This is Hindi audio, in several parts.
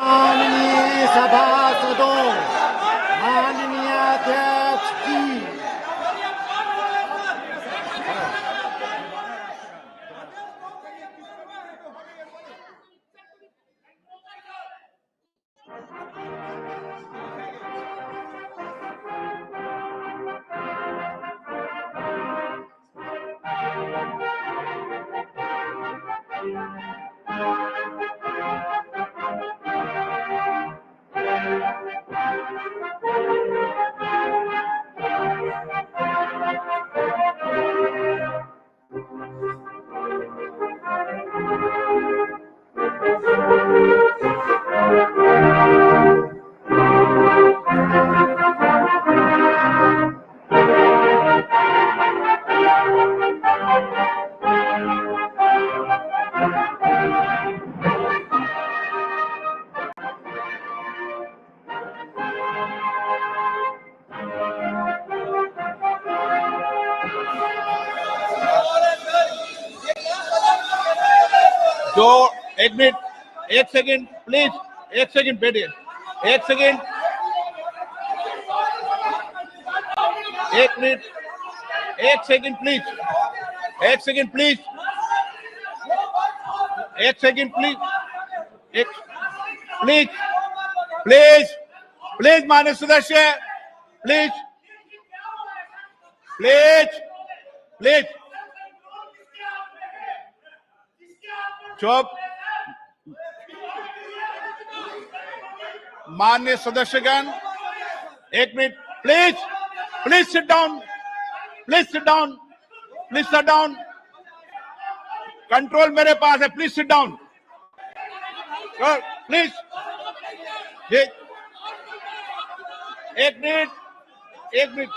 माननीय सभासदों, माननीय अध्यक्ष जी, जो एक मिनट, एक सेकंड प्लीज, एक सेकंड बैठिए, एक सेकंड, एक मिनट, एक सेकंड प्लीज, एक सेकंड प्लीज, एक सेकंड प्लीज, एक प्लीज, प्लीज, प्लीज माननीय सदस्य, प्लीज, प्लीज, प्लीज, चुप। माननीय सदस्यगण, एक minute please, please sit down, please sit down, please sit down, control मेरे पास है, प्लीज सिट डाउन, प्लीज, एक मिनट, एक मिनट,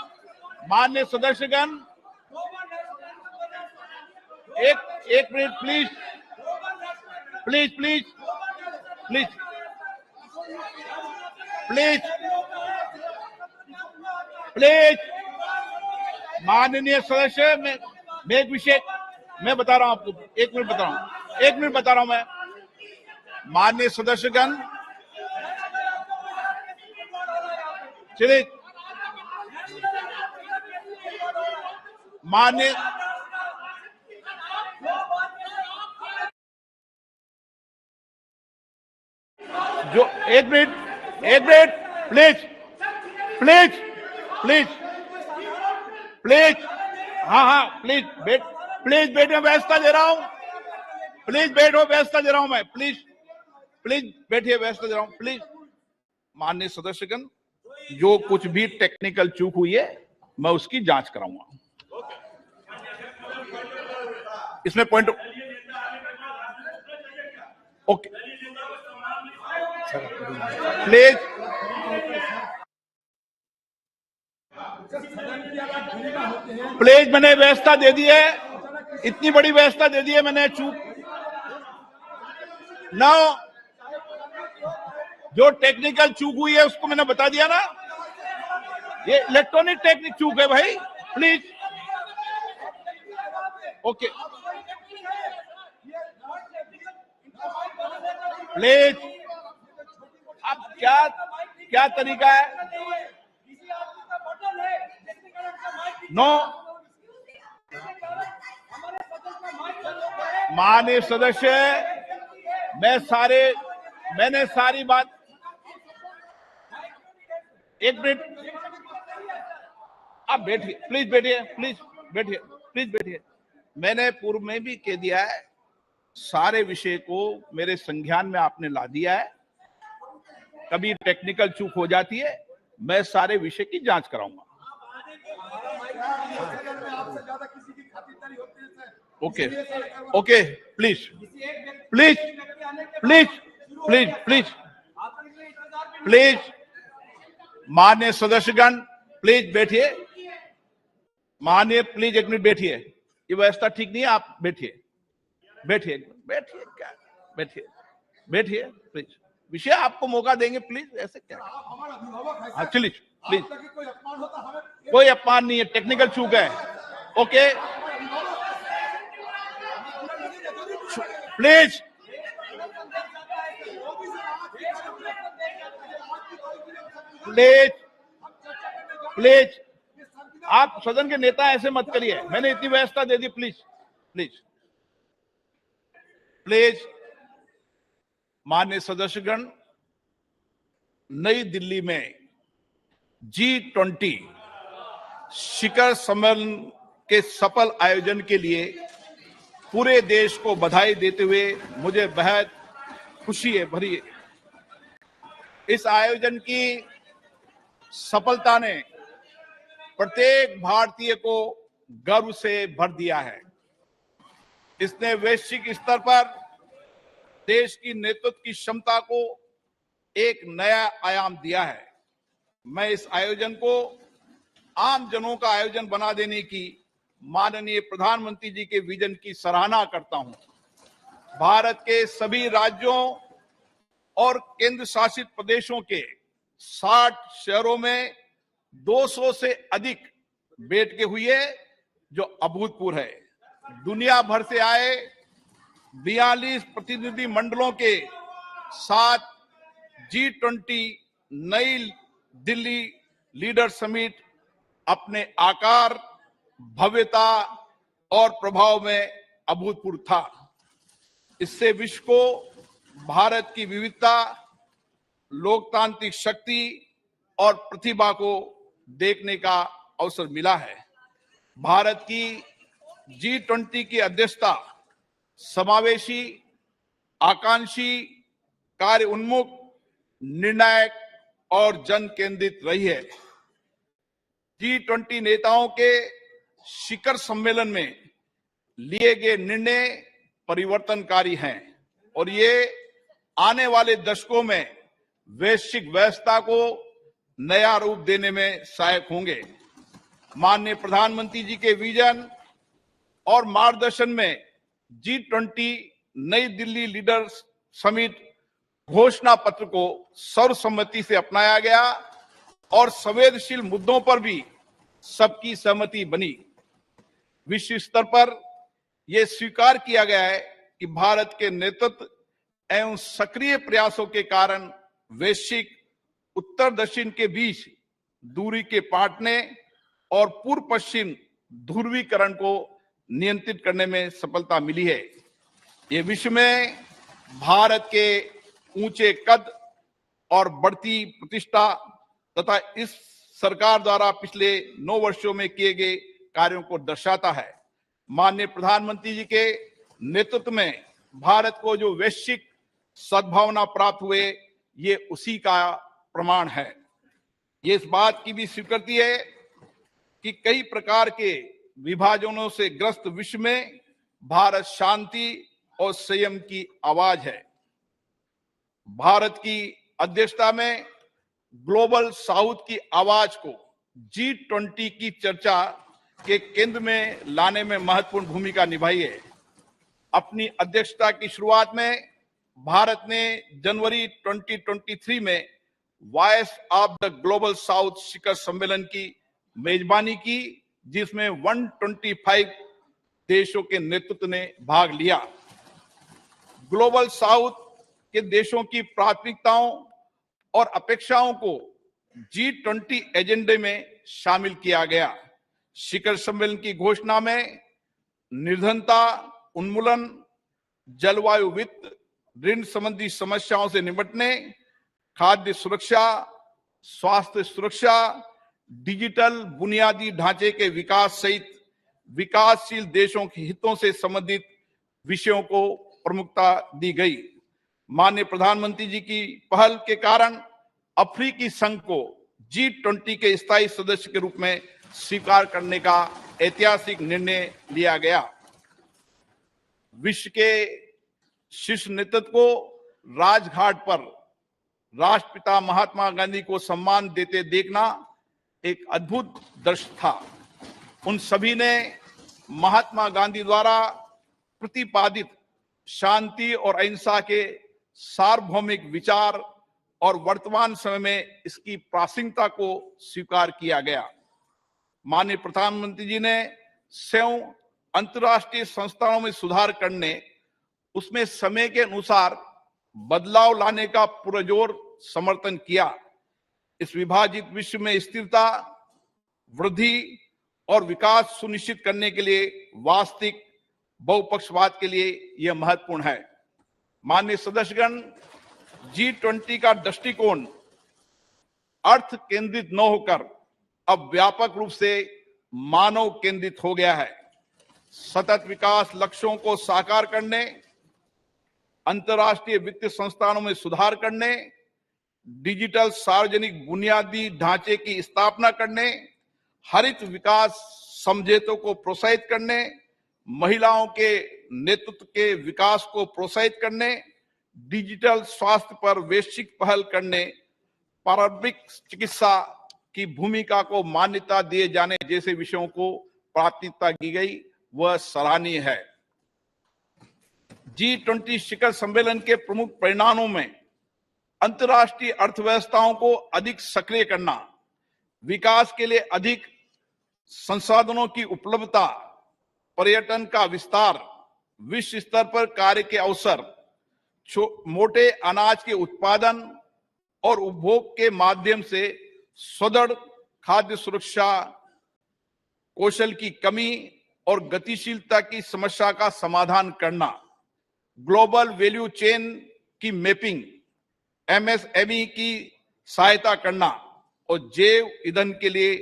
माननीय सदस्यगण, एक minute please, please, please, please, please, please, माननीय सदस्य, मैं एक विषय मैं बता रहा हूं आपको, एक मिनट बता रहा हूं, एक मिनट बता रहा हूं मैं। माननीय सदस्यगण, चलिए, माननीय, जो एक minute please, please, please, please, हाँ प्लीज प्लीज बैठो, व्यवस्था दे रहा हूं, प्लीज बैठो, व्यवस्था दे रहा हूं मैं, प्लीज, प्लीज बैठिए, व्यवस्था दे रहा हूं, प्लीज। माननीय सदस्यगण, जो कुछ भी टेक्निकल चूक हुई है मैं उसकी जांच कराऊंगा। इसमें पॉइंट, ओके, प्लीज, प्लीज, मैंने व्यवस्था दे दी है, इतनी बड़ी व्यवस्था दे दी है मैंने, चूक ना, जो टेक्निकल चूक हुई है उसको मैंने बता दिया ना, ये इलेक्ट्रॉनिक टेक्निक चूक है भाई, प्लीज, ओके, प्लीज, अब क्या तरीका है, नो, माननीय सदस्य, मैंने सारी बात, एक मिनट, आप बैठिए, प्लीज बैठिए, प्लीज बैठिए, प्लीज बैठिए। मैंने पूर्व में भी कह दिया है, सारे विषय को मेरे संज्ञान में आपने ला दिया है, कभी टेक्निकल चूक हो जाती है, मैं सारे विषय की जांच कराऊंगा। Okay, okay, please, please, please, please, please, please, माननीय सदस्यगण, प्लीज बैठिए, माननीय, प्लीज एक मिनट बैठिए, ये व्यवस्था ठीक नहीं है, आप बैठिए, बैठिए, बैठिए, क्या बैठिए, बैठिए, प्लीज, विषय आपको मौका देंगे, प्लीज, ऐसे क्या, हाँ चलिए, प्लीज, कोई अपमान नहीं है, टेक्निकल चूक है, ओके, प्लीज, प्लीज प्लीज, आप सदन के नेता ऐसे मत करिए, मैंने इतनी व्यवस्था दे दी। Please please please. माननीय सदस्यगण, नई दिल्ली में G20 शिखर सम्मेलन के सफल आयोजन के लिए पूरे देश को बधाई देते हुए मुझे बेहद खुशी है भरी। इस आयोजन की सफलता ने प्रत्येक भारतीय को गर्व से भर दिया है। इसने वैश्विक स्तर पर देश की नेतृत्व की क्षमता को एक नया आयाम दिया है। मैं इस आयोजन को आम जनों का आयोजन बना देने की माननीय प्रधानमंत्री जी के विजन की सराहना करता हूं। भारत के सभी राज्यों और केंद्र शासित प्रदेशों के 60 शहरों में 200 से अधिक बैठकें हुई है, जो अभूतपूर्व है। दुनिया भर से आए 42 प्रतिनिधि मंडलों के साथ G20 नई दिल्ली लीडर समिट अपने आकार, भव्यता और प्रभाव में अभूतपूर्व था। इससे विश्व को भारत की विविधता, लोकतांत्रिक शक्ति और प्रतिभा को देखने का अवसर मिला है। भारत की G20 की अध्यक्षता समावेशी, आकांक्षी, कार्य उन्मुख, निर्णायक और जन केंद्रित रही है। G20 नेताओं के शिखर सम्मेलन में लिए गए निर्णय परिवर्तनकारी हैं और ये आने वाले दशकों में वैश्विक व्यवस्था को नया रूप देने में सहायक होंगे। माननीय प्रधानमंत्री जी के विजन और मार्गदर्शन में G20 नई दिल्ली लीडर्स समिट घोषणा पत्र को सर्वसम्मति से अपनाया गया और संवेदनशील मुद्दों पर भी सबकी सहमति बनी। विश्व स्तर पर यह स्वीकार किया गया है कि भारत के नेतृत्व एवं सक्रिय प्रयासों के कारण वैश्विक उत्तर दक्षिण के बीच दूरी के पाटने और पूर्व पश्चिम ध्रुवीकरण को नियंत्रित करने में सफलता मिली है। ये विश्व में भारत के ऊंचे कद और बढ़ती प्रतिष्ठा तथा इस सरकार द्वारा पिछले 9 वर्षों में किए गए कार्यों को दर्शाता है। माननीय प्रधानमंत्री जी के नेतृत्व में भारत को जो वैश्विक सद्भावना प्राप्त हुए, ये उसी का प्रमाण है। ये इस बात की भी स्वीकृति है कि कई प्रकार के विभाजनों से ग्रस्त विश्व में भारत शांति और संयम की आवाज है। भारत की अध्यक्षता में ग्लोबल साउथ की आवाज को G20 की चर्चा के केंद्र में लाने में महत्वपूर्ण भूमिका निभाई है। अपनी अध्यक्षता की शुरुआत में भारत ने जनवरी 2023 में voice of the global south शिखर सम्मेलन की मेजबानी की, जिसमें 125 देशों के नेतृत्व ने भाग लिया। ग्लोबल साउथ के देशों की प्राथमिकताओं और अपेक्षाओं को G20 एजेंडे में शामिल किया गया। शिखर सम्मेलन की घोषणा में निर्धनता उन्मूलन, जलवायु वित्त, ऋण संबंधी समस्याओं से निपटने, खाद्य सुरक्षा, स्वास्थ्य सुरक्षा, डिजिटल बुनियादी ढांचे के विकास सहित विकासशील देशों के हितों से संबंधित विषयों को प्रमुखता दी गई। माननीय प्रधानमंत्री जी की पहल के कारण अफ्रीकी संघ को G20 के स्थायी सदस्य के रूप में स्वीकार करने का ऐतिहासिक निर्णय लिया गया। विश्व के शीर्ष नेतृत्व को राजघाट पर राष्ट्रपिता महात्मा गांधी को सम्मान देते देखना एक अद्भुत दृश्य था। उन सभी ने महात्मा गांधी द्वारा प्रतिपादित शांति और अहिंसा के सार्वभौमिक विचार और वर्तमान समय में इसकी प्रासंगिकता को स्वीकार किया गया। माननीय प्रधानमंत्री जी ने संयुक्त अंतर्राष्ट्रीय संस्थाओं में सुधार करने, उसमें समय के अनुसार बदलाव लाने का पुरजोर समर्थन किया। इस विभाजित विश्व में स्थिरता, वृद्धि और विकास सुनिश्चित करने के लिए वास्तविक बहुपक्षवाद के लिए यह महत्वपूर्ण है। माननीय सदस्यगण, G20 का दृष्टिकोण अर्थ केंद्रित न होकर अब व्यापक रूप से मानव केंद्रित हो गया है। सतत विकास लक्ष्यों को साकार करने, अंतर्राष्ट्रीय वित्तीय संस्थानों में सुधार करने, डिजिटल सार्वजनिक बुनियादी ढांचे की स्थापना करने, हरित विकास समझौतों को प्रोत्साहित करने, महिलाओं के नेतृत्व के विकास को प्रोत्साहित करने, डिजिटल स्वास्थ्य पर वैश्विक पहल करने, प्रारंभिक चिकित्सा की भूमिका को मान्यता दिए जाने जैसे विषयों को प्राथमिकता दी गई, वह सराहनीय है। G20 शिखर सम्मेलन के प्रमुख परिणामों में अंतर्राष्ट्रीय अर्थव्यवस्थाओं को अधिक सक्रिय करना, विकास के लिए अधिक संसाधनों की उपलब्धता, पर्यटन का विस्तार, विश्व स्तर पर कार्य के अवसर, मोटे अनाज के उत्पादन और उपभोग के माध्यम से सुदृढ़ खाद्य सुरक्षा, कौशल की कमी और गतिशीलता की समस्या का समाधान करना, ग्लोबल वैल्यू चेन की मैपिंग, MSME की सहायता करना और जैव ईंधन के लिए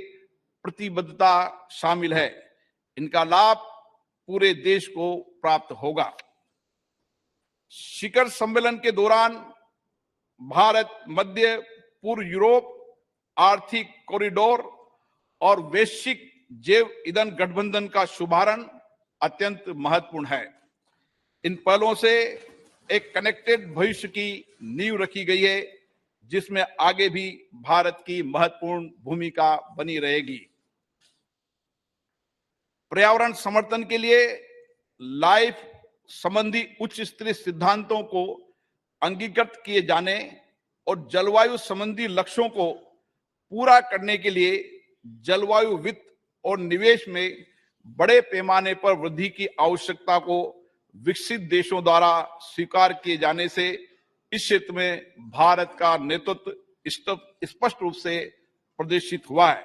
प्रतिबद्धता शामिल है। इनका लाभ पूरे देश को प्राप्त होगा। शिखर सम्मेलन के दौरान भारत मध्य पूर्व यूरोप आर्थिक कॉरिडोर और वैश्विक जैव ईंधन गठबंधन का शुभारंभ अत्यंत महत्वपूर्ण है। इन पहलों से एक कनेक्टेड भविष्य की नींव रखी गई है, जिसमें आगे भी भारत की महत्वपूर्ण भूमिका बनी रहेगी। पर्यावरण समर्थन के लिए लाइफ संबंधी उच्च स्तरीय सिद्धांतों को अंगीकृत किए जाने और जलवायु संबंधी लक्ष्यों को पूरा करने के लिए जलवायु वित्त और निवेश में बड़े पैमाने पर वृद्धि की आवश्यकता को विकसित देशों द्वारा स्वीकार किए जाने से इस क्षेत्र में भारत का नेतृत्व स्पष्ट रूप से प्रदर्शित हुआ है।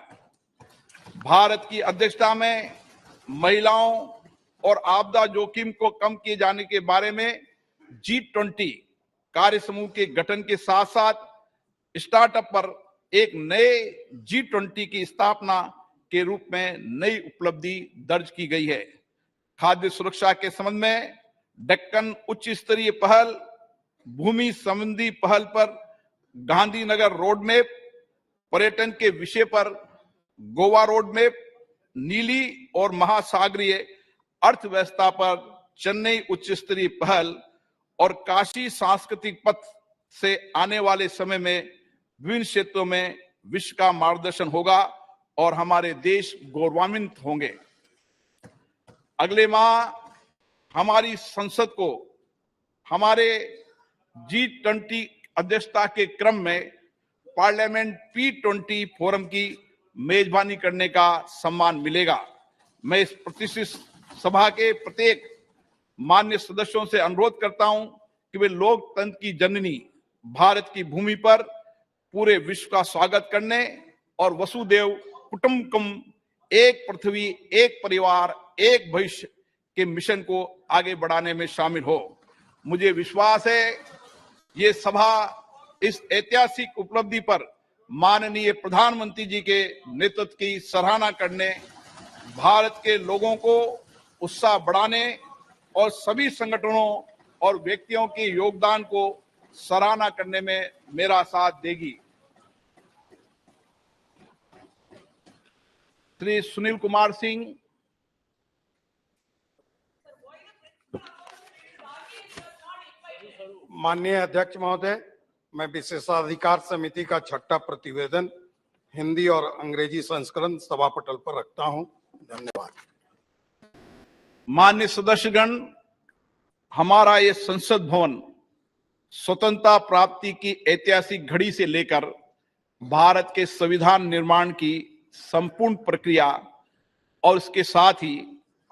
भारत की अध्यक्षता में महिलाओं और आपदा जोखिम को कम किए जाने के बारे में G20 कार्य समूह के गठन के साथ साथ स्टार्टअप पर एक नए G20 की स्थापना के रूप में नई उपलब्धि दर्ज की गई है। खाद्य सुरक्षा के संबंध में डेक्कन उच्च स्तरीय पहल, भूमि संबंधी पहल पर गांधीनगर रोड मैप, पर्यटन के विषय पर गोवा रोड मैप, नीली और महासागरीय अर्थव्यवस्था पर चेन्नई उच्च स्तरीय पहल और काशी सांस्कृतिक पथ से आने वाले समय में विभिन्न क्षेत्रों में विश्व का मार्गदर्शन होगा और हमारे देश गौरवान्वित होंगे। अगले माह हमारी संसद को हमारे G20 अध्यक्षता के क्रम में पार्लियामेंट P20 फोरम की मेजबानी करने का सम्मान मिलेगा। मैं इस प्रतिष्ठित सभा के प्रत्येक मान्य सदस्यों से अनुरोध करता हूं कि वे लोकतंत्र की जननी भारत की भूमि पर पूरे विश्व का स्वागत करने और वसुदेव कुटुंबकम, एक पृथ्वी एक परिवार एक भविष्य के मिशन को आगे बढ़ाने में शामिल हो। मुझे विश्वास है ये सभा इस ऐतिहासिक उपलब्धि पर माननीय प्रधानमंत्री जी के नेतृत्व की सराहना करने, भारत के लोगों को उत्साह बढ़ाने और सभी संगठनों और व्यक्तियों के योगदान को सराहना करने में मेरा साथ देगी। श्री सुनील कुमार सिंह। माननीय अध्यक्ष महोदय, मैं विशेषाधिकार समिति का 6ठा प्रतिवेदन हिंदी और अंग्रेजी संस्करण सभा पटल पर रखता हूं। धन्यवाद। मान्य सदस्यगण, हमारा ये संसद भवन स्वतंत्रता प्राप्ति की ऐतिहासिक घड़ी से लेकर भारत के संविधान निर्माण की संपूर्ण प्रक्रिया और इसके साथ ही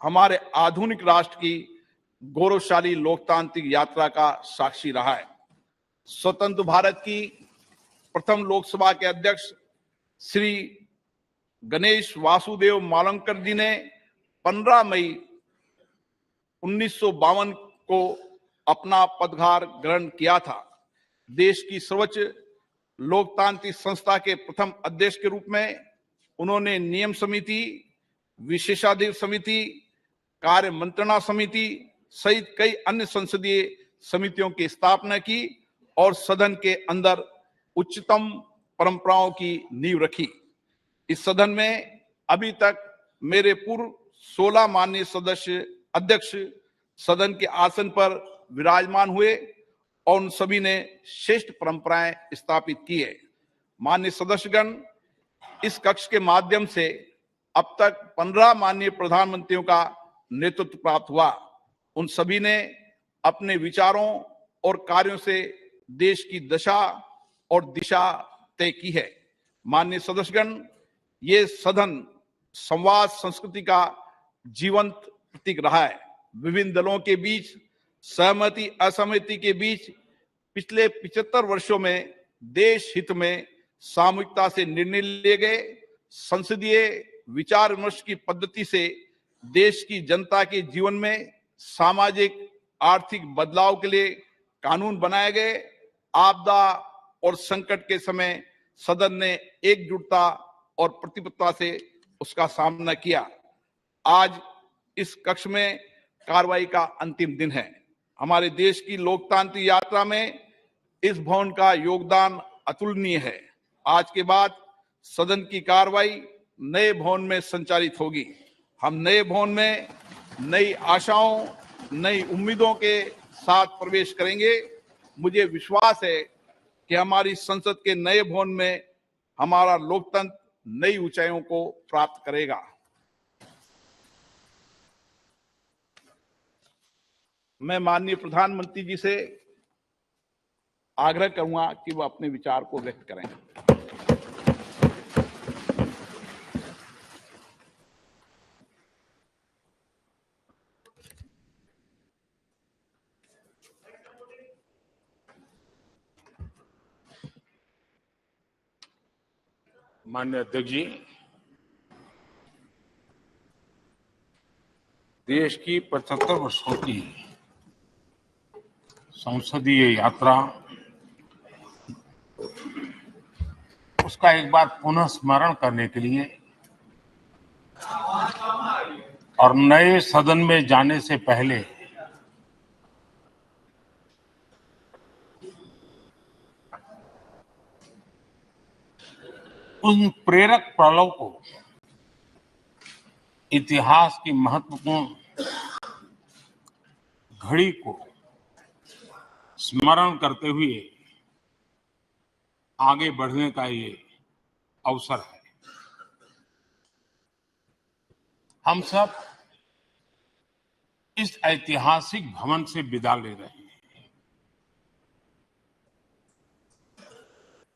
हमारे आधुनिक राष्ट्र की गौरवशाली लोकतांत्रिक यात्रा का साक्षी रहा है। स्वतंत्र भारत की प्रथम लोकसभा के अध्यक्ष श्री गणेश वासुदेव मालंकर जी ने 15 मई 1952 को अपना पदभार ग्रहण किया था। देश की सर्वोच्च लोकतांत्रिक संस्था के प्रथम अध्यक्ष के रूप में उन्होंने नियम समिति, विशेषाधिकार समिति, कार्य मंत्रणा समिति सहित कई अन्य संसदीय समितियों की स्थापना की और सदन के अंदर उच्चतम परंपराओं की नींव रखी। इस सदन में अभी तक मेरे पूर्व 16 माननीय सदस्य अध्यक्ष सदन के आसन पर विराजमान हुए और उन सभी ने श्रेष्ठ परंपराएं स्थापित की है। माननीय सदस्यगण, इस कक्ष के माध्यम से अब तक 15 माननीय प्रधानमंत्रियों का नेतृत्व प्राप्त हुआ। उन सभी ने अपने विचारों और कार्यों से देश की दशा और दिशा तय की है। माननीय सदस्यगण, ये सदन संवाद संस्कृति का जीवंत प्रतीक रहा है। विभिन्न दलों के बीच सहमति असहमति के बीच पिछले 75 वर्षों में देश हित में सामूहिकता से निर्णय लिए गए। संसदीय विचार विमर्श की पद्धति से देश की जनता के जीवन में सामाजिक आर्थिक बदलाव के लिए कानून बनाए गए। आपदा और संकट के समय सदन ने एकजुटता और प्रतिबद्धता से उसका सामना किया। आज इस कक्ष में कार्रवाई का अंतिम दिन है। हमारे देश की लोकतांत्रिक यात्रा में इस भवन का योगदान अतुलनीय है। आज के बाद सदन की कार्रवाई नए भवन में संचालित होगी। हम नए भवन में नई आशाओं, नई उम्मीदों के साथ प्रवेश करेंगे। मुझे विश्वास है कि हमारी संसद के नए भवन में हमारा लोकतंत्र नई ऊंचाइयों को प्राप्त करेगा। मैं माननीय प्रधानमंत्री जी से आग्रह करूंगा कि वह अपने विचार को व्यक्त करें। माननीय अध्यक्ष जी, देश की 75 वर्षों की संसदीय यात्रा, उसका एक बार पुनः स्मरण करने के लिए और नए सदन में जाने से पहले उन प्रेरक पलों को, इतिहास की महत्वपूर्ण घड़ी को स्मरण करते हुए आगे बढ़ने का ये अवसर है। हम सब इस ऐतिहासिक भवन से विदा ले रहे हैं।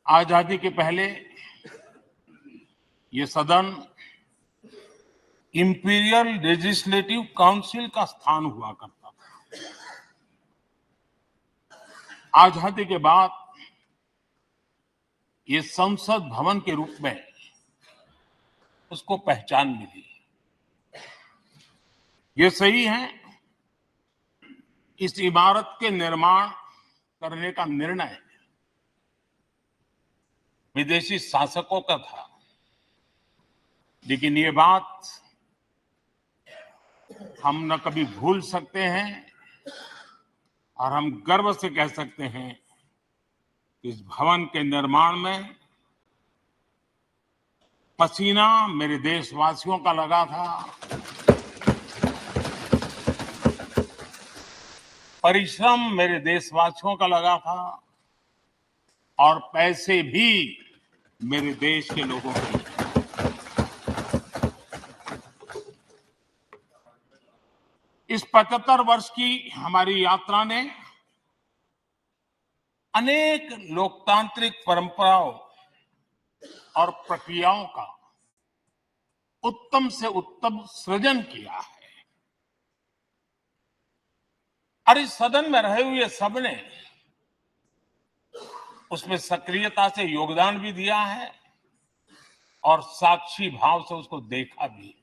आजादी के पहले ये सदन इंपीरियल लेजिस्लेटिव काउंसिल का स्थान हुआ करता था। आजादी के बाद ये संसद भवन के रूप में उसको पहचान मिली। ये सही है, इस इमारत के निर्माण करने का निर्णय विदेशी शासकों का था, लेकिन ये बात हम न कभी भूल सकते हैं और हम गर्व से कह सकते हैं कि इस भवन के निर्माण में पसीना मेरे देशवासियों का लगा था, परिश्रम मेरे देशवासियों का लगा था और पैसे भी मेरे देश के लोगों के। इस 75 वर्ष की हमारी यात्रा ने अनेक लोकतांत्रिक परंपराओं और प्रक्रियाओं का उत्तम से उत्तम सृजन किया है और इस सदन में रहे हुए सबने उसमें सक्रियता से योगदान भी दिया है और साक्षी भाव से उसको देखा भी।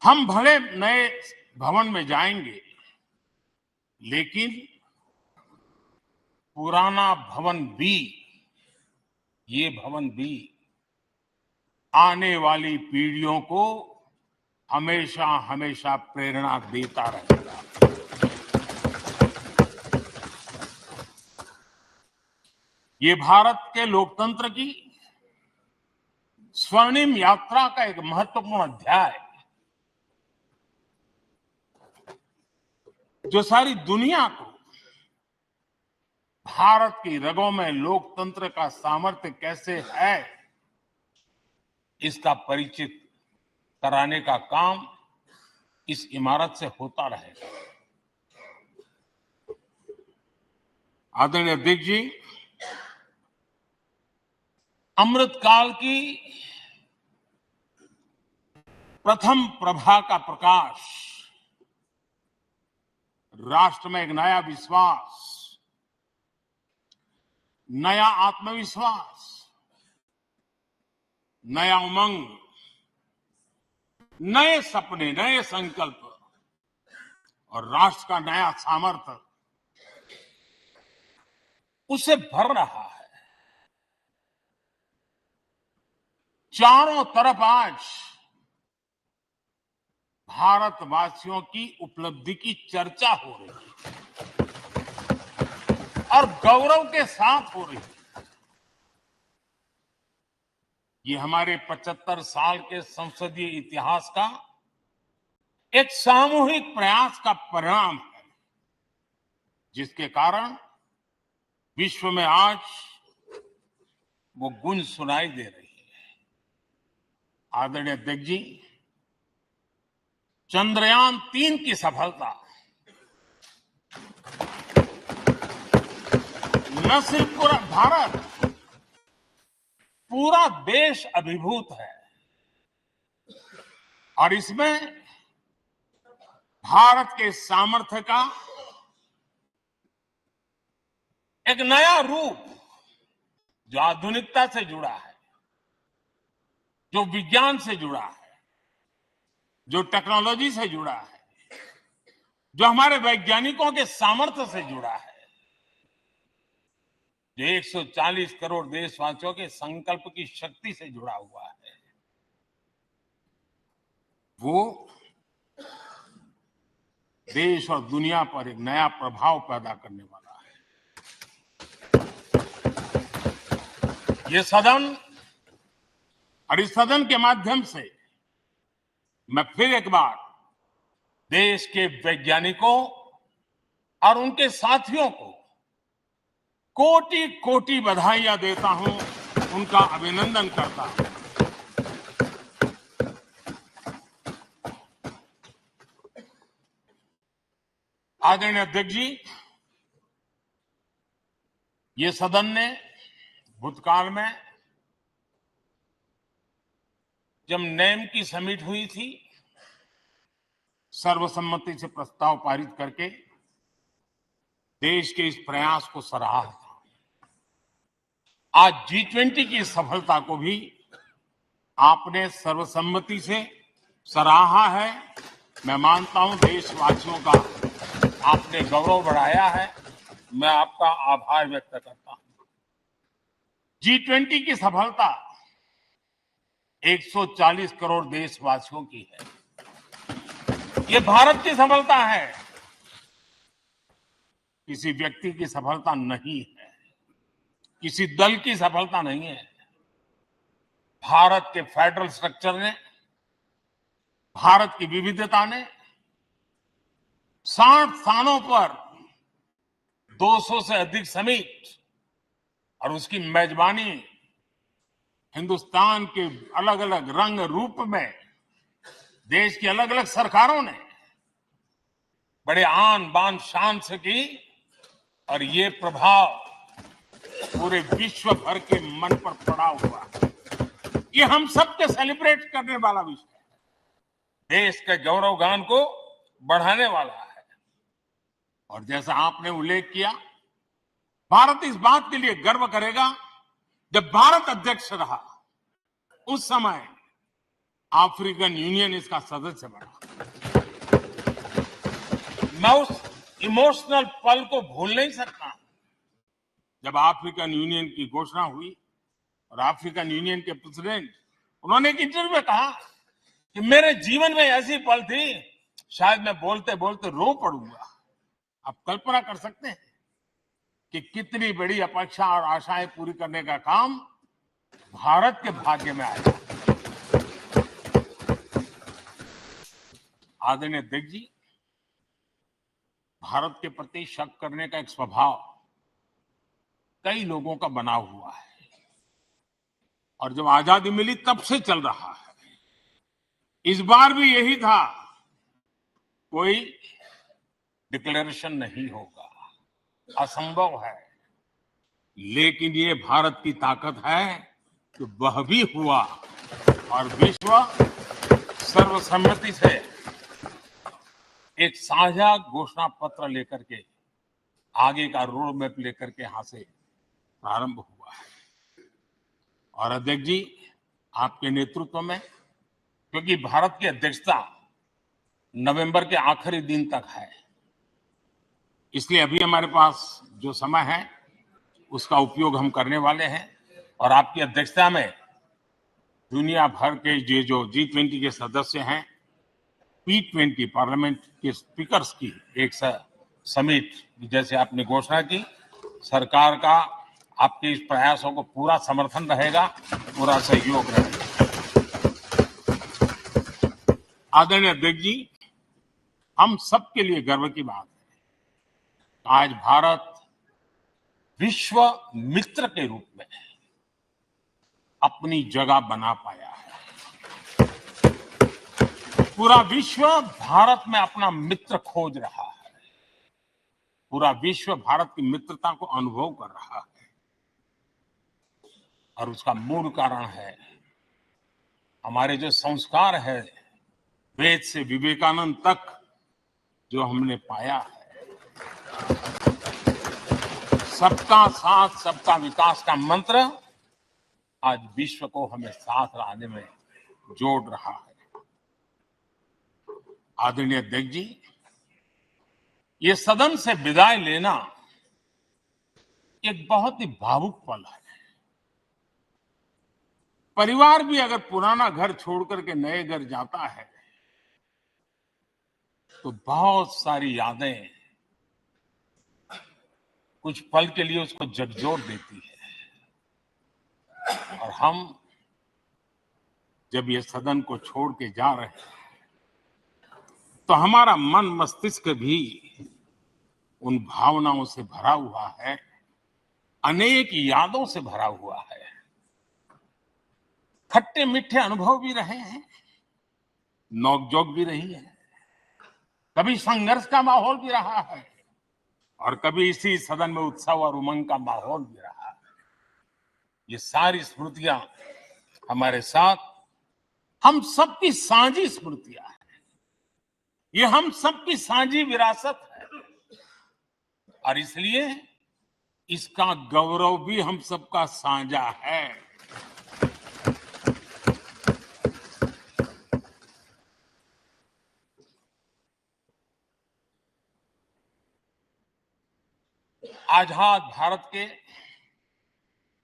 हम भले नए भवन में जाएंगे, लेकिन पुराना भवन भी, ये भवन भी आने वाली पीढ़ियों को हमेशा हमेशा प्रेरणा देता रहेगा। ये भारत के लोकतंत्र की स्वर्णिम यात्रा का एक महत्वपूर्ण अध्याय है, जो सारी दुनिया को भारत की रगों में लोकतंत्र का सामर्थ्य कैसे है, इसका परिचित कराने का काम इस इमारत से होता रहेगा। आदरणीय अध्यक्ष जी, अमृतकाल की प्रथम प्रभा का प्रकाश राष्ट्र में एक नया विश्वास, नया आत्मविश्वास, नया उमंग, नए सपने, नए संकल्प और राष्ट्र का नया सामर्थ्य उसे भर रहा है। चारों तरफ आज भारतवासियों की उपलब्धि की चर्चा हो रही है और गौरव के साथ हो रही है। ये हमारे 75 साल के संसदीय इतिहास का एक सामूहिक प्रयास का परिणाम है, जिसके कारण विश्व में आज वो गूंज सुनाई दे रही है। आदरणीय अध्यक्ष जी, चंद्रयान 3 की सफलता न सिर्फ पूरा भारत, पूरा देश अभिभूत है और इसमें भारत के सामर्थ्य का एक नया रूप, जो आधुनिकता से जुड़ा है, जो विज्ञान से जुड़ा है, जो टेक्नोलॉजी से जुड़ा है, जो हमारे वैज्ञानिकों के सामर्थ्य से जुड़ा है, जो 140 करोड़ देशवासियों के संकल्प की शक्ति से जुड़ा हुआ है, वो देश और दुनिया पर एक नया प्रभाव पैदा करने वाला है। ये सदन और इस सदन के माध्यम से मैं फिर एक बार देश के वैज्ञानिकों और उनके साथियों को कोटि कोटि बधाइयां देता हूं, उनका अभिनंदन करता हूं। आदरणीय अध्यक्ष जी, ये सदन ने भूतकाल में जब नेम की समिट हुई थी, सर्वसम्मति से प्रस्ताव पारित करके देश के इस प्रयास को सराहा था। आज G20 की सफलता को भी आपने सर्वसम्मति से सराहा है। मैं मानता हूं देशवासियों का आपने गौरव बढ़ाया है। मैं आपका आभार व्यक्त करता हूं। G20 की सफलता 140 करोड़ देशवासियों की है। ये भारत की सफलता है, किसी व्यक्ति की सफलता नहीं है, किसी दल की सफलता नहीं है। भारत के फेडरल स्ट्रक्चर ने, भारत की विविधता ने 60 स्थानों पर 200 से अधिक समिट और उसकी मेजबानी हिंदुस्तान के अलग अलग रंग रूप में देश की अलग अलग सरकारों ने बड़े आन बान शान से की और ये प्रभाव पूरे विश्व भर के मन पर पड़ा हुआ है। ये हम सबके सेलिब्रेट करने वाला विषय है, देश के गौरवगान को बढ़ाने वाला है। और जैसा आपने उल्लेख किया, भारत इस बात के लिए गर्व करेगा, जब भारत अध्यक्ष रहा उस समय अफ्रीकन यूनियन इसका सदस्य बना। मैं उस इमोशनल पल को भूल नहीं सकता जब अफ्रीकन यूनियन की घोषणा हुई और अफ्रीकन यूनियन के प्रेसिडेंट, उन्होंने एक इंटरव्यू में कहा कि मेरे जीवन में ऐसी पल थी, शायद मैं बोलते बोलते रो पड़ूंगा। आप कल्पना कर सकते हैं कि कितनी बड़ी अपेक्षा और आशाएं पूरी करने का काम भारत के भाग्य में आया। आदरणीय अध्यक्ष जी, भारत के प्रति शक करने का एक स्वभाव कई लोगों का बना हुआ है और जब आजादी मिली तब से चल रहा है। इस बार भी यही था, कोई डिक्लेरेशन नहीं होगा, असंभव है। लेकिन ये भारत की ताकत है कि वह भी हुआ और विश्व सर्वसम्मति से एक साझा घोषणा पत्र लेकर के आगे का रोड मैप लेकर के यहां से प्रारंभ हुआ है। और अध्यक्ष जी, आपके नेतृत्व में, क्योंकि भारत की अध्यक्षता नवंबर के आखिरी दिन तक है, इसलिए अभी हमारे पास जो समय है उसका उपयोग हम करने वाले हैं और आपकी अध्यक्षता में दुनिया भर के ये जो G20 के सदस्य हैं, P20 पार्लियामेंट के स्पीकर्स की एक समिट, जैसे आपने घोषणा की, सरकार का आपके इस प्रयासों को पूरा समर्थन रहेगा, पूरा सहयोग रहेगा। आदरणीय अध्यक्ष जी, हम सबके लिए गर्व की बात है, आज भारत विश्व मित्र के रूप में अपनी जगह बना पाया है। पूरा विश्व भारत में अपना मित्र खोज रहा है, पूरा विश्व भारत की मित्रता को अनुभव कर रहा है और उसका मूल कारण है हमारे जो संस्कार है, वेद से विवेकानंद तक जो हमने पाया है। सबका साथ सबका विकास का मंत्र आज विश्व को हमें साथ लाने में जोड़ रहा है। आदरणीय अध्यक्ष जी, ये सदन से विदाई लेना एक बहुत ही भावुक पल है। परिवार भी अगर पुराना घर छोड़ करके नए घर जाता है तो बहुत सारी यादें कुछ पल के लिए उसको झकझोर देती है। और हम जब ये सदन को छोड़ के जा रहे हैं तो हमारा मन मस्तिष्क भी उन भावनाओं से भरा हुआ है, अनेक यादों से भरा हुआ है। खट्टे मीठे अनुभव भी रहे हैं, नोकझोंक भी रही है, कभी संघर्ष का माहौल भी रहा है और कभी इसी सदन में उत्सव और उमंग का माहौल भी रहा है। ये सारी स्मृतियां हमारे साथ, हम सबकी साझी स्मृतियां हैं, ये हम सबकी साझी विरासत है और इसलिए इसका गौरव भी हम सबका साझा है। आजाद भारत के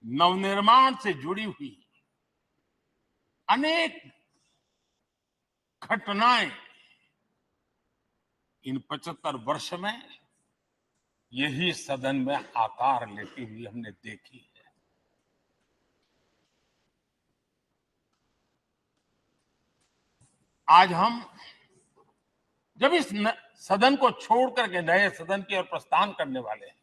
नवनिर्माण से जुड़ी हुई अनेक घटनाएं इन 75 वर्ष में यही सदन में आकार लेती हुई हमने देखी है। आज हम जब इस सदन को छोड़ करके नए सदन की ओर प्रस्थान करने वाले हैं,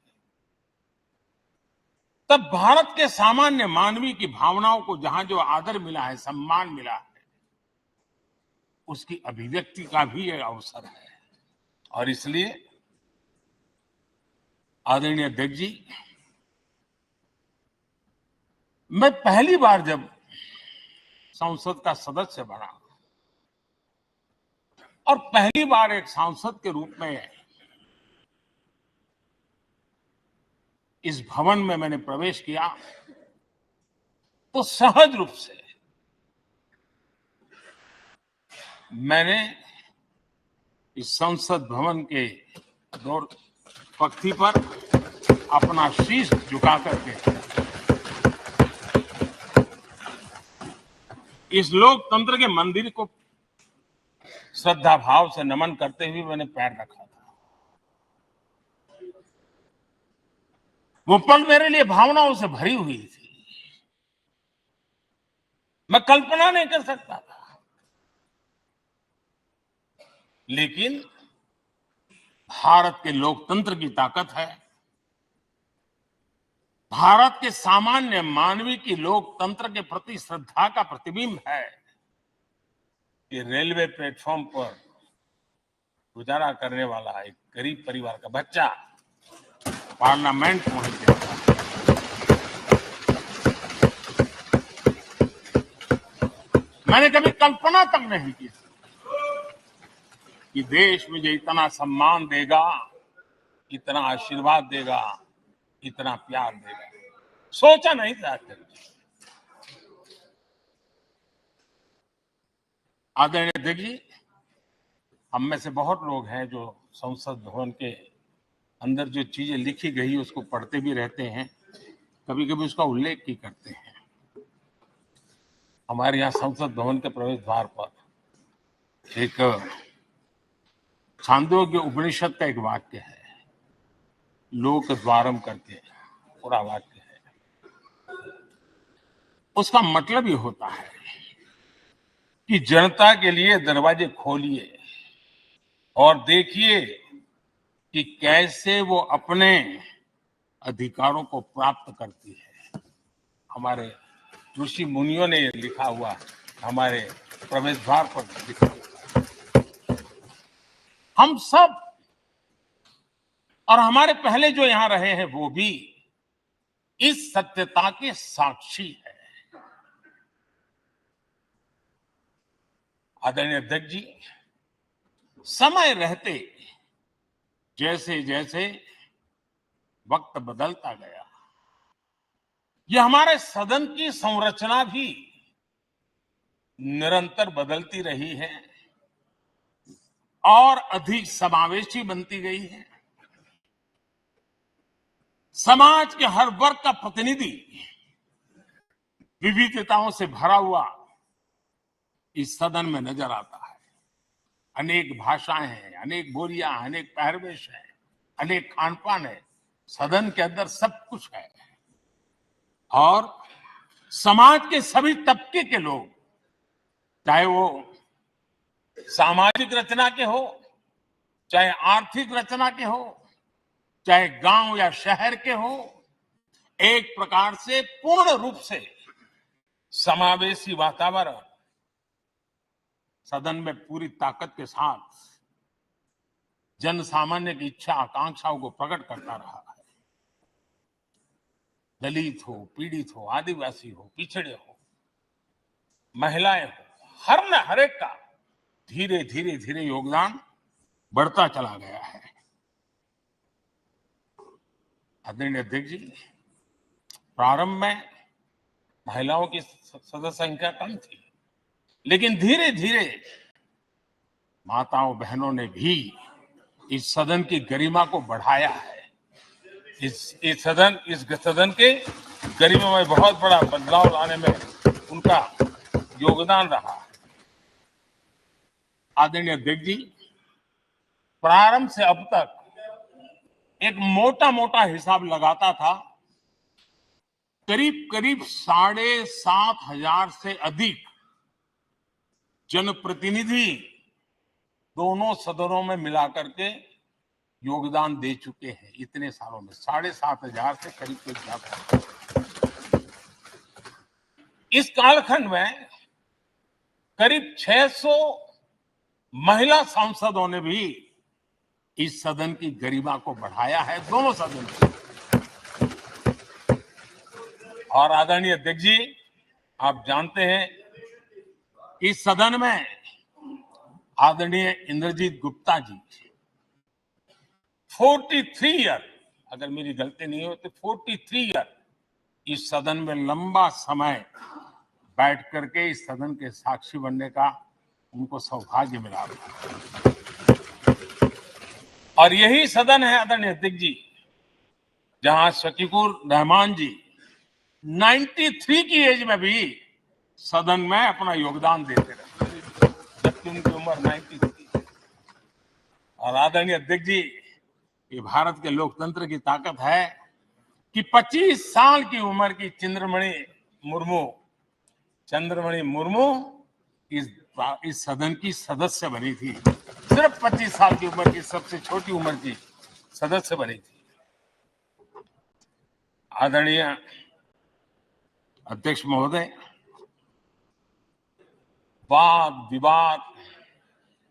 तब भारत के सामान्य मानवी की भावनाओं को जहां जो आदर मिला है, सम्मान मिला है, उसकी अभिव्यक्ति का भी एक अवसर है। और इसलिए आदरणीय अध्यक्ष जी, मैं पहली बार जब संसद का सदस्य बना और पहली बार एक सांसद के रूप में इस भवन में मैंने प्रवेश किया तो सहज रूप से मैंने इस संसद भवन के दो पक्ति पर अपना शीश झुका करके इस लोकतंत्र के मंदिर को श्रद्धा भाव से नमन करते हुए मैंने पैर रखा था। वो पल मेरे लिए भावनाओं से भरी हुई थी। मैं कल्पना नहीं कर सकता था, लेकिन भारत के लोकतंत्र की ताकत है, भारत के सामान्य मानवी की लोकतंत्र के प्रति श्रद्धा का प्रतिबिंब है कि रेलवे प्लेटफॉर्म पर गुजारा करने वाला एक गरीब परिवार का बच्चा पार्लियामेंट पहुंच गया। मैंने कभी कल्पना तक नहीं की कि देश मुझे इतना सम्मान देगा, इतना आशीर्वाद देगा, इतना प्यार देगा। सोचा नहीं था। आदरणीय अध्यक्ष जी, हम में से बहुत लोग हैं जो संसद भवन के अंदर जो चीजें लिखी गई उसको पढ़ते भी रहते हैं, कभी कभी उसका उल्लेख भी करते हैं। हमारे यहाँ संसद भवन के प्रवेश द्वार पर एक छांदोग्य उपनिषद का एक वाक्य है, लोक द्वारम करके पूरा वाक्य है। उसका मतलब ये होता है कि जनता के लिए दरवाजे खोलिए और देखिए कि कैसे वो अपने अधिकारों को प्राप्त करती है। हमारे ऋषि मुनियों ने लिखा हुआ, हमारे प्रवेश द्वार पर लिखा हुआ। हम सब और हमारे पहले जो यहां रहे हैं वो भी इस सत्यता के साक्षी है। आदरणीय अध्यक्ष जी, समय रहते जैसे जैसे वक्त बदलता गया, यह हमारे सदन की संरचना भी निरंतर बदलती रही है और अधिक समावेशी बनती गई है। समाज के हर वर्ग का प्रतिनिधि विविधताओं से भरा हुआ इस सदन में नजर आता है। अनेक भाषाएं हैं, अनेक बोलियां, अनेक पहरवेश है, अनेक खान पान है। सदन के अंदर सब कुछ है और समाज के सभी तबके के लोग, चाहे वो सामाजिक रचना के हो, चाहे आर्थिक रचना के हो, चाहे गांव या शहर के हो, एक प्रकार से पूर्ण रूप से समावेशी वातावरण सदन में पूरी ताकत के साथ जन सामान्य की इच्छा आकांक्षाओं को प्रकट करता रहा है। दलित हो, पीड़ित हो, आदिवासी हो, पिछड़े हो, महिलाएं हो, हर एक का धीरे धीरे धीरे योगदान बढ़ता चला गया है। आदरणीय अध्यक्ष जी, प्रारंभ में महिलाओं की सदस्य संख्या कम थी, लेकिन धीरे धीरे माताओं बहनों ने भी इस सदन की गरिमा को बढ़ाया है। इस सदन के गरिमा में बहुत बड़ा बदलाव लाने में उनका योगदान रहा है। आदरणीय अध्यक्ष जी, प्रारंभ से अब तक एक मोटा हिसाब लगाता था, करीब 7,500 से अधिक जनप्रतिनिधि दोनों सदनों में मिलाकर के योगदान दे चुके हैं। इतने सालों में 7,500 से करीब ज्यादा। इस कालखंड में करीब 600 महिला सांसदों ने भी इस सदन की गरिमा को बढ़ाया है, दोनों सदन की। और आदरणीय अध्यक्ष जी, आप जानते हैं इस सदन में आदरणीय इंद्रजीत गुप्ता जी 43 ईयर अगर मेरी गलती नहीं हो तो 43 ईयर इस सदन में लंबा समय बैठ करके इस सदन के साक्षी बनने का उनको सौभाग्य मिला। और यही सदन है आदरणीय अध्यक्ष जी, जहां शकीकुर रहमान जी 93 की एज में भी सदन में अपना योगदान देते रहे, जबकि उनकी उम्र 93। और आदरणीय अध्यक्ष जी, ये भारत के लोकतंत्र की ताकत है कि 25 साल की उम्र की चंद्रमणि मुर्मू इस सदन की सदस्य बनी थी। सिर्फ 25 साल की उम्र की, सबसे छोटी उम्र की सदस्य बनी थी। आदरणीय अध्यक्ष महोदय, वाद विवाद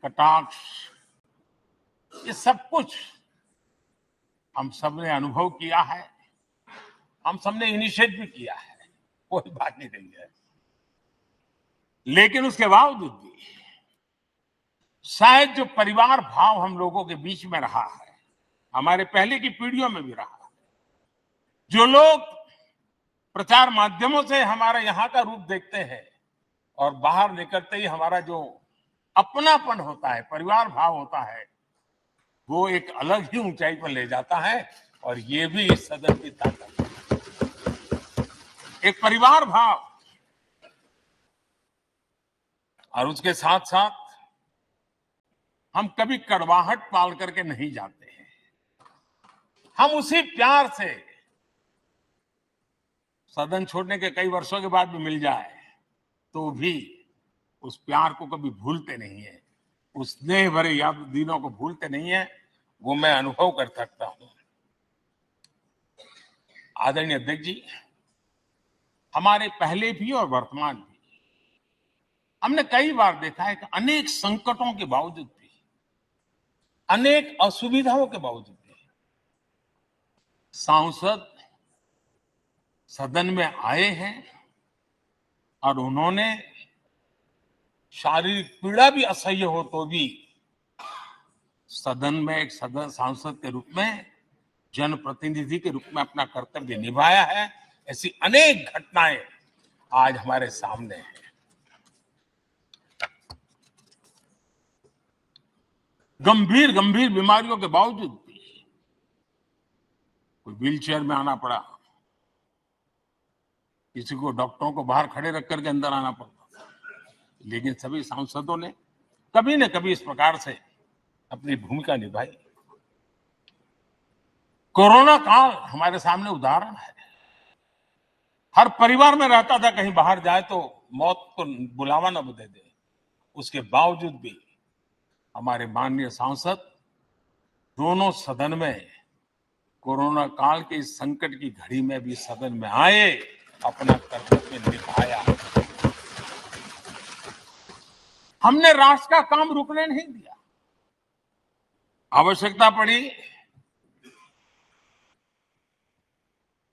कटाक्ष ये सब कुछ हम सबने अनुभव किया है, हम सबने इनिशिएट भी किया है, कोई बात नहीं रही है। लेकिन उसके बावजूद भी शायद जो परिवार भाव हम लोगों के बीच में रहा है, हमारे पहले की पीढ़ियों में भी रहा है, जो लोग प्रचार माध्यमों से हमारा यहाँ का रूप देखते हैं और बाहर निकलते ही हमारा जो अपनापन होता है, परिवार भाव होता है, वो एक अलग ही ऊंचाई पर ले जाता है। और ये भी इस सदन की ताकत है, एक परिवार भाव। और उसके साथ साथ हम कभी कड़वाहट पाल करके नहीं जाते हैं, हम उसी प्यार से सदन छोड़ने के कई वर्षों के बाद भी मिल जाए तो भी उस प्यार को कभी भूलते नहीं है, उस स्नेह भरे याद दिनों को भूलते नहीं है। वो मैं अनुभव कर सकता हूं। आदरणीय अध्यक्ष जी, हमारे पहले भी और वर्तमान भी हमने कई बार देखा है कि अनेक संकटों के बावजूद भी, अनेक असुविधाओं के बावजूद भी सांसद सदन में आए हैं और उन्होंने शारीरिक पीड़ा भी असह्य हो तो भी सदन में एक सांसद के रूप में, जनप्रतिनिधि के रूप में अपना कर्तव्य निभाया है। ऐसी अनेक घटनाएं आज हमारे सामने हैं। गंभीर गंभीर बीमारियों के बावजूद भी कोई व्हीलचेयर में आना पड़ा, किसी को डॉक्टरों को बाहर खड़े रख करके अंदर आना पड़ता, लेकिन सभी सांसदों ने कभी न कभी इस प्रकार से अपनी भूमिका निभाई। कोरोना काल हमारे सामने उदाहरण है। हर परिवार में रहता था कहीं बाहर जाए तो मौत को बुलावा न दे दे, उसके बावजूद भी हमारे माननीय सांसद दोनों सदन में कोरोना काल के इस संकट की घड़ी में भी सदन में आए, अपना कर्तव्य निभाया। हमने राष्ट्र का काम रुकने नहीं दिया। आवश्यकता पड़ी,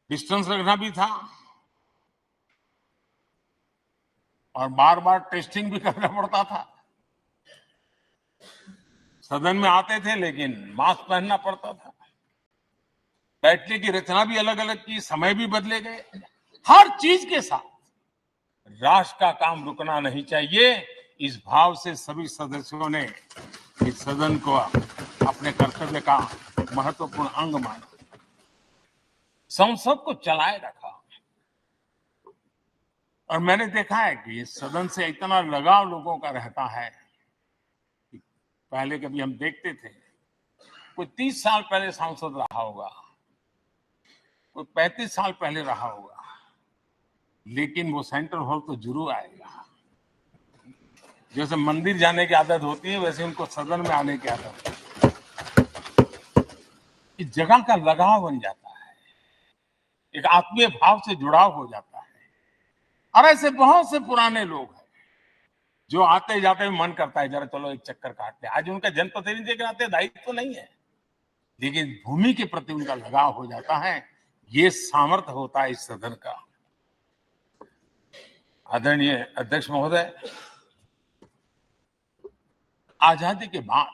डिस्टेंस रखना भी था और बार बार टेस्टिंग भी करना पड़ता था। सदन में आते थे लेकिन मास्क पहनना पड़ता था, बैठने की रचना भी अलग अलग की, समय भी बदले गए। हर चीज के साथ राष्ट्र का काम रुकना नहीं चाहिए, इस भाव से सभी सदस्यों ने इस सदन को अपने कर्तव्य का महत्वपूर्ण अंग माना, संसद को चलाए रखा। और मैंने देखा है कि इस सदन से इतना लगाव लोगों का रहता है कि पहले कभी हम देखते थे कोई 30 साल पहले सांसद रहा होगा, कोई 35 साल पहले रहा होगा, लेकिन वो सेंट्रल हॉल तो जरूर आएगा। जैसे मंदिर जाने की आदत होती है वैसे उनको सदन में आने की आदत है। इस जगह का लगाव बन जाता है, एक आत्मीय भाव से जुड़ाव हो जाता है। और ऐसे बहुत से पुराने लोग हैं जो आते जाते मन करता है जरा चलो एक चक्कर काटते हैं। आज उनका जनप्रतिनिधि के नाते दायित्व तो नहीं है, लेकिन भूमि के प्रति उनका लगाव हो जाता है। ये सामर्थ्य होता है इस सदन का। आदरणीय अध्यक्ष महोदय, आजादी के बाद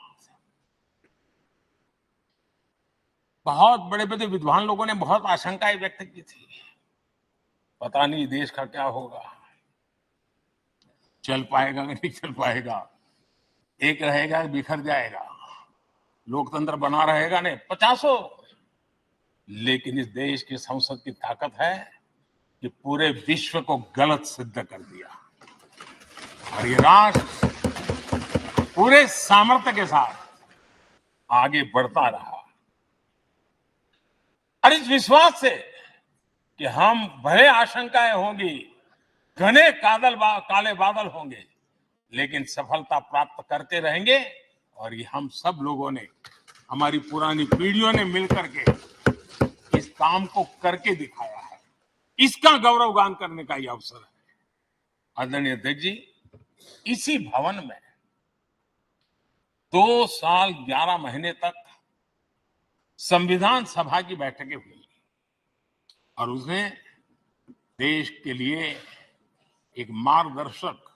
बहुत बड़े बड़े विद्वान लोगों ने बहुत आशंकाएं व्यक्त की थी, पता नहीं देश का क्या होगा, चल पाएगा कि नहीं चल पाएगा, एक रहेगा बिखर जाएगा, लोकतंत्र बना रहेगा नहीं, पचासों। लेकिन इस देश की संसद की ताकत है कि पूरे विश्व को गलत सिद्ध कर दिया और ये राष्ट्र पूरे सामर्थ्य के साथ आगे बढ़ता रहा। और इस विश्वास से कि हम भले आशंकाएं होंगी, घने काले बादल होंगे, लेकिन सफलता प्राप्त करते रहेंगे। और ये हम सब लोगों ने, हमारी पुरानी पीढ़ियों ने मिलकर के इस काम को करके दिखाया है, इसका गौरवगान करने का ये अवसर है। आदरणीय अध्यक्ष जी, इसी भवन में 2 साल 11 महीने तक संविधान सभा की बैठकें हुई और उसने देश के लिए एक मार्गदर्शक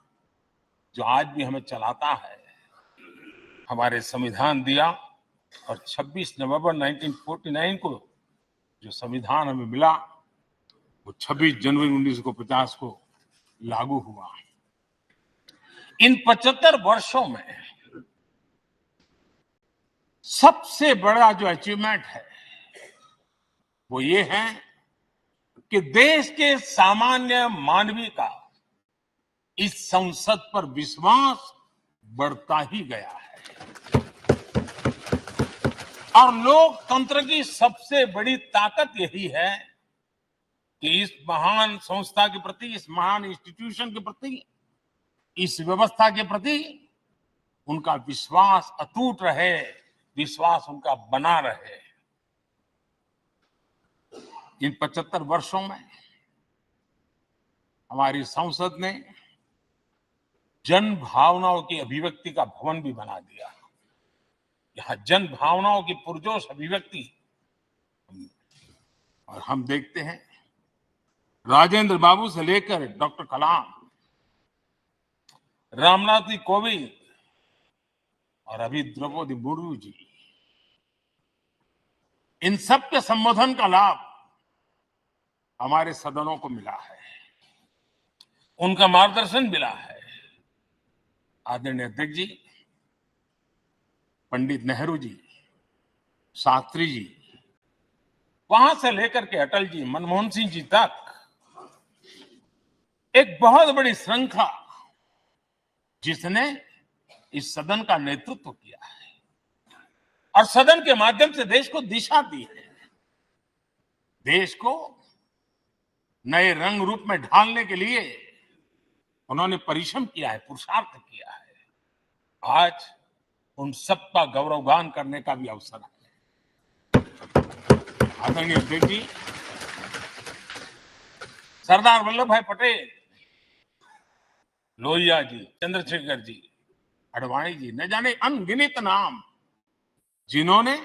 जो आज भी हमें चलाता है, हमारे संविधान दिया। और 26 नवंबर 1949 को जो संविधान हमें मिला, वो 26 जनवरी 1950 को लागू हुआ। इन 75 वर्षों में सबसे बड़ा जो अचीवमेंट है वो ये है कि देश के सामान्य मानवी का इस संसद पर विश्वास बढ़ता ही गया है। और लोकतंत्र की सबसे बड़ी ताकत यही है कि इस महान संस्था के प्रति, इस महान इंस्टीट्यूशन के प्रति, इस व्यवस्था के प्रति उनका विश्वास अटूट रहे, विश्वास उनका बना रहे। इन 75 वर्षों में हमारी संसद ने जन भावनाओं की अभिव्यक्ति का भवन भी बना दिया। यहां जन भावनाओं की पुरजोश अभिव्यक्ति, और हम देखते हैं राजेंद्र बाबू से लेकर डॉक्टर कलाम, रामनाथ जी कोविंद और अभी द्रौपदी मुर्मू जी, इन सब के संबोधन का लाभ हमारे सदनों को मिला है, उनका मार्गदर्शन मिला है। आदरणीय अध्यक्ष जी, पंडित नेहरू जी, शास्त्री जी, वहां से लेकर के अटल जी, मनमोहन सिंह जी तक एक बहुत बड़ी श्रृंखला जिसने इस सदन का नेतृत्व किया है और सदन के माध्यम से देश को दिशा दी है, देश को नए रंग रूप में ढालने के लिए उन्होंने परिश्रम किया है, पुरुषार्थ किया है। आज उन सबका गौरवगान करने का भी अवसर है। आदरणीय अध्यक्ष जी, सरदार वल्लभ भाई पटेल, लोहिया जी, चंद्रशेखर जी, अडवाणी जी, न जाने अनगिनत नाम, जिन्होंने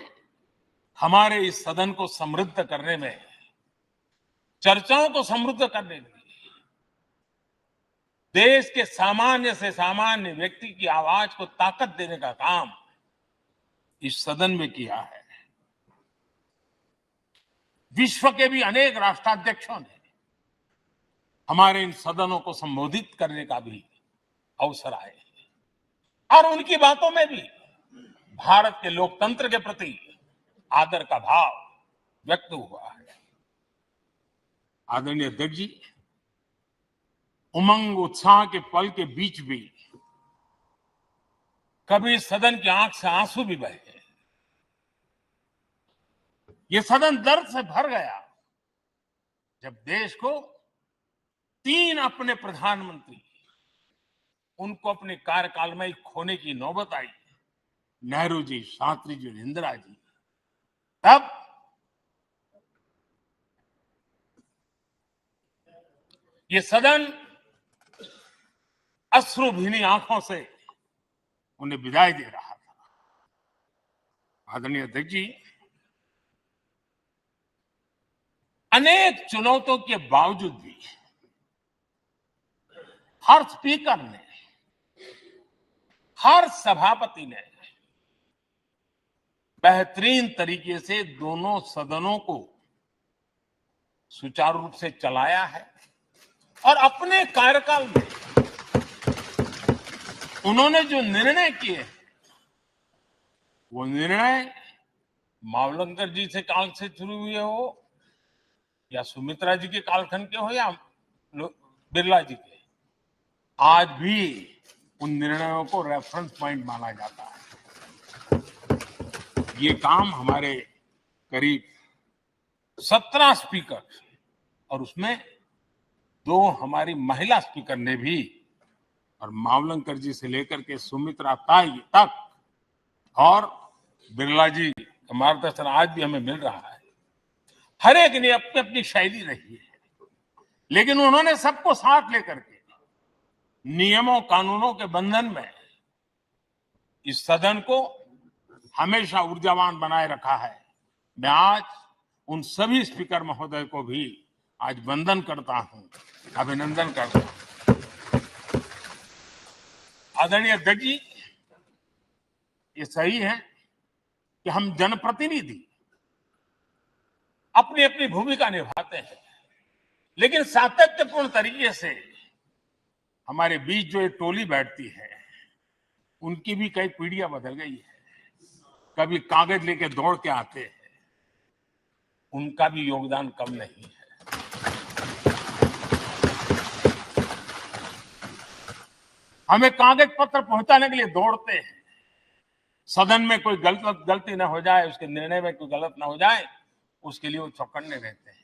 हमारे इस सदन को समृद्ध करने में, चर्चाओं को समृद्ध करने में, देश के सामान्य से सामान्य व्यक्ति की आवाज को ताकत देने का काम इस सदन में किया है। विश्व के भी अनेक राष्ट्राध्यक्षों ने हमारे इन सदनों को संबोधित करने का भी अवसर आए और उनकी बातों में भी भारत के लोकतंत्र के प्रति आदर का भाव व्यक्त हुआ है। आदरणीय अध्यक्ष जी, उमंग उत्साह के पल के बीच भी कभी सदन की आंख से आंसू भी बहे। ये सदन दर्द से भर गया जब देश को 3 अपने प्रधानमंत्री, उनको अपने कार्यकाल में खोने की नौबत आई, नेहरू जी, शास्त्री जी और इंदिरा जी। तब ये सदन अश्रु भीनी आंखों से उन्हें विदाई दे रहा था। आदरणीय अध्यक्ष जी, अनेक चुनौतियों के बावजूद भी हर स्पीकर ने, हर सभापति ने बेहतरीन तरीके से दोनों सदनों को सुचारू रूप से चलाया है और अपने कार्यकाल में उन्होंने जो निर्णय किए वो निर्णय मावलंकर जी से काल से शुरू हुए हो या सुमित्रा जी के कालखंड के हो या बिरला जी के, आज भी उन निर्णयों को रेफरेंस पॉइंट माना जाता है। ये काम हमारे करीब 17 स्पीकर और उसमें 2 हमारी महिला स्पीकर ने भी, और मावलंकर जी से लेकर के सुमित्रा ताई तक और बिरला जी का मार्गदर्शन आज भी हमें मिल रहा है। हर एक ने अपनी अपनी शैली रही है, लेकिन उन्होंने सबको साथ लेकर के नियमों कानूनों के बंधन में इस सदन को हमेशा ऊर्जावान बनाए रखा है। मैं आज उन सभी स्पीकर महोदय को भी आज वंदन करता हूं, अभिनंदन करता हूं। आदरणीय अध्यक्ष जी, ये सही है कि हम जनप्रतिनिधि अपनी अपनी भूमिका निभाते हैं, लेकिन सातत्यपूर्ण तरीके से हमारे बीच जो एक टोली बैठती है उनकी भी कई पीढ़ियां बदल गई है। कभी कागज लेके दौड़ के आते हैं, उनका भी योगदान कम नहीं है। हमें कागज पत्र पहुंचाने के लिए दौड़ते हैं, सदन में कोई गलती ना हो जाए, उसके निर्णय में कोई गलत ना हो जाए, उसके लिए वो चौकन्ने रहते हैं।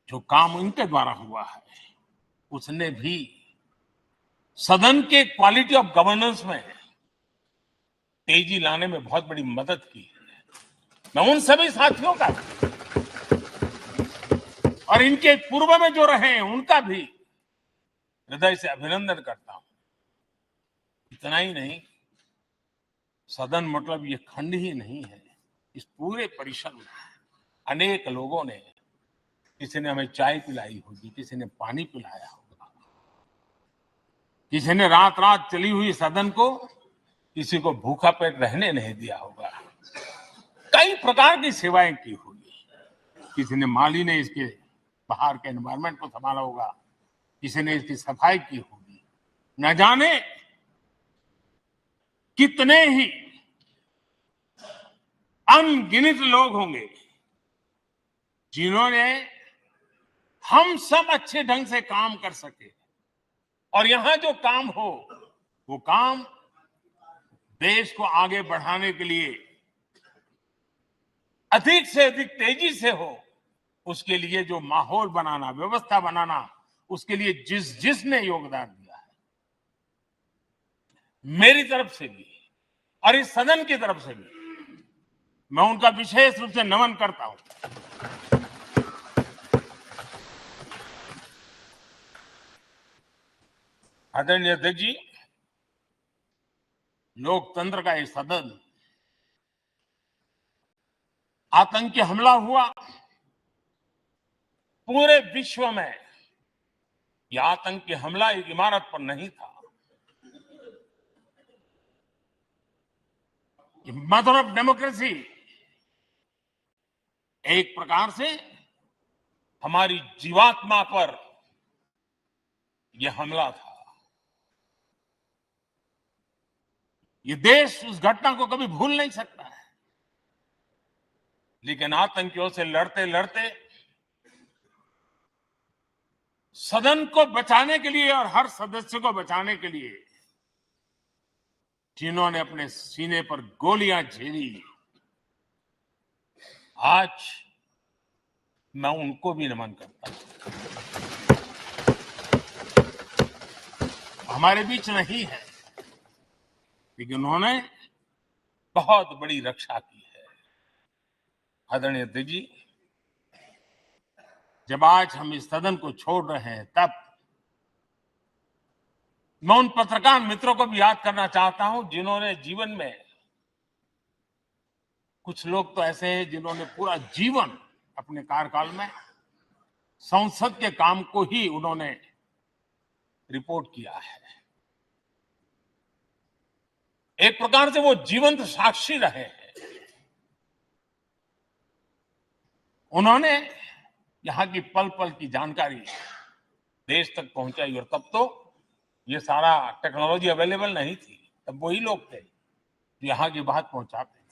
जो काम उनके द्वारा हुआ है उसने भी सदन के क्वालिटी ऑफ गवर्नेंस में तेजी लाने में बहुत बड़ी मदद की है। मैं उन सभी साथियों का और इनके पूर्व में जो रहे हैं उनका भी हृदय से अभिनंदन करता हूं। इतना ही नहीं, सदन मतलब ये खंड ही नहीं है, इस पूरे परिसर में अनेक लोगों ने, किसी ने हमें चाय पिलाई होगी, किसी ने पानी पिलाया होगा, किसी ने रात रात चली हुई सदन को किसी को भूखा पेट रहने नहीं दिया होगा। कई प्रकार की सेवाएं की होगी। किसी ने माली ने इसके बाहर के एनवायरमेंट को संभाला होगा, किसी ने इसकी सफाई की होगी। न जाने कितने ही अनगिनत लोग होंगे जिन्होंने हम सब अच्छे ढंग से काम कर सके और यहां जो काम हो वो काम देश को आगे बढ़ाने के लिए अधिक से अधिक तेजी से हो, उसके लिए जो माहौल बनाना, व्यवस्था बनाना, उसके लिए जिसने योगदान दिया है, मेरी तरफ से भी और इस सदन की तरफ से भी मैं उनका विशेष रूप से नमन करता हूं। आदरणीय अध्यक्ष जी, लोकतंत्र का एक सदन, आतंकी हमला हुआ, पूरे विश्व में यह आतंकी हमला एक इमारत पर नहीं था, मदर ऑफ डेमोक्रेसी एक प्रकार से हमारी जीवात्मा पर यह हमला था। ये देश उस घटना को कभी भूल नहीं सकता है, लेकिन आतंकियों से लड़ते लड़ते सदन को बचाने के लिए और हर सदस्य को बचाने के लिए जिन्होंने अपने सीने पर गोलियां झेली, आज मैं उनको भी नमन करता हूं। हमारे बीच नहीं है, लेकिन उन्होंने बहुत बड़ी रक्षा की है। आदरणीय अध्यक्ष जी, जब आज हम इस सदन को छोड़ रहे हैं, तब मैं उन पत्रकार मित्रों को भी याद करना चाहता हूं जिन्होंने जीवन में, कुछ लोग तो ऐसे हैं जिन्होंने पूरा जीवन अपने कार्यकाल में संसद के काम को ही उन्होंने रिपोर्ट किया है। एक प्रकार से वो जीवंत साक्षी रहे हैं उन्होंने यहाँ की पल पल की जानकारी देश तक पहुंचाई। और तब तो ये सारा टेक्नोलॉजी अवेलेबल नहीं थी, तब वही लोग थे जो यहाँ की बात पहुंचाते थे।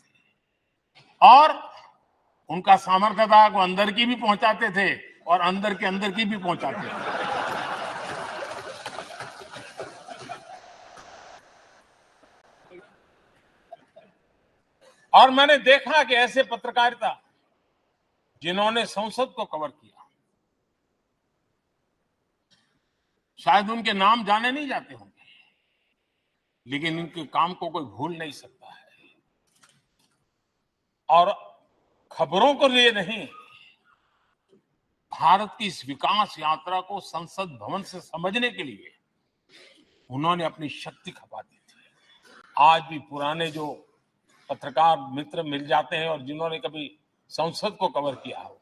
और उनका सामर्थ्य था, वो अंदर की भी पहुंचाते थे और अंदर के अंदर की भी पहुंचाते थे। और मैंने देखा कि ऐसे पत्रकारिता जिन्होंने संसद को कवर किया, शायद उनके नाम जाने नहीं जाते होंगे, लेकिन इनके काम को कोई भूल नहीं सकता है। और खबरों को लिए नहीं, भारत की इस विकास यात्रा को संसद भवन से समझने के लिए उन्होंने अपनी शक्ति खपा दी थी। आज भी पुराने जो पत्रकार मित्र मिल जाते हैं और जिन्होंने कभी संसद को कवर किया हो,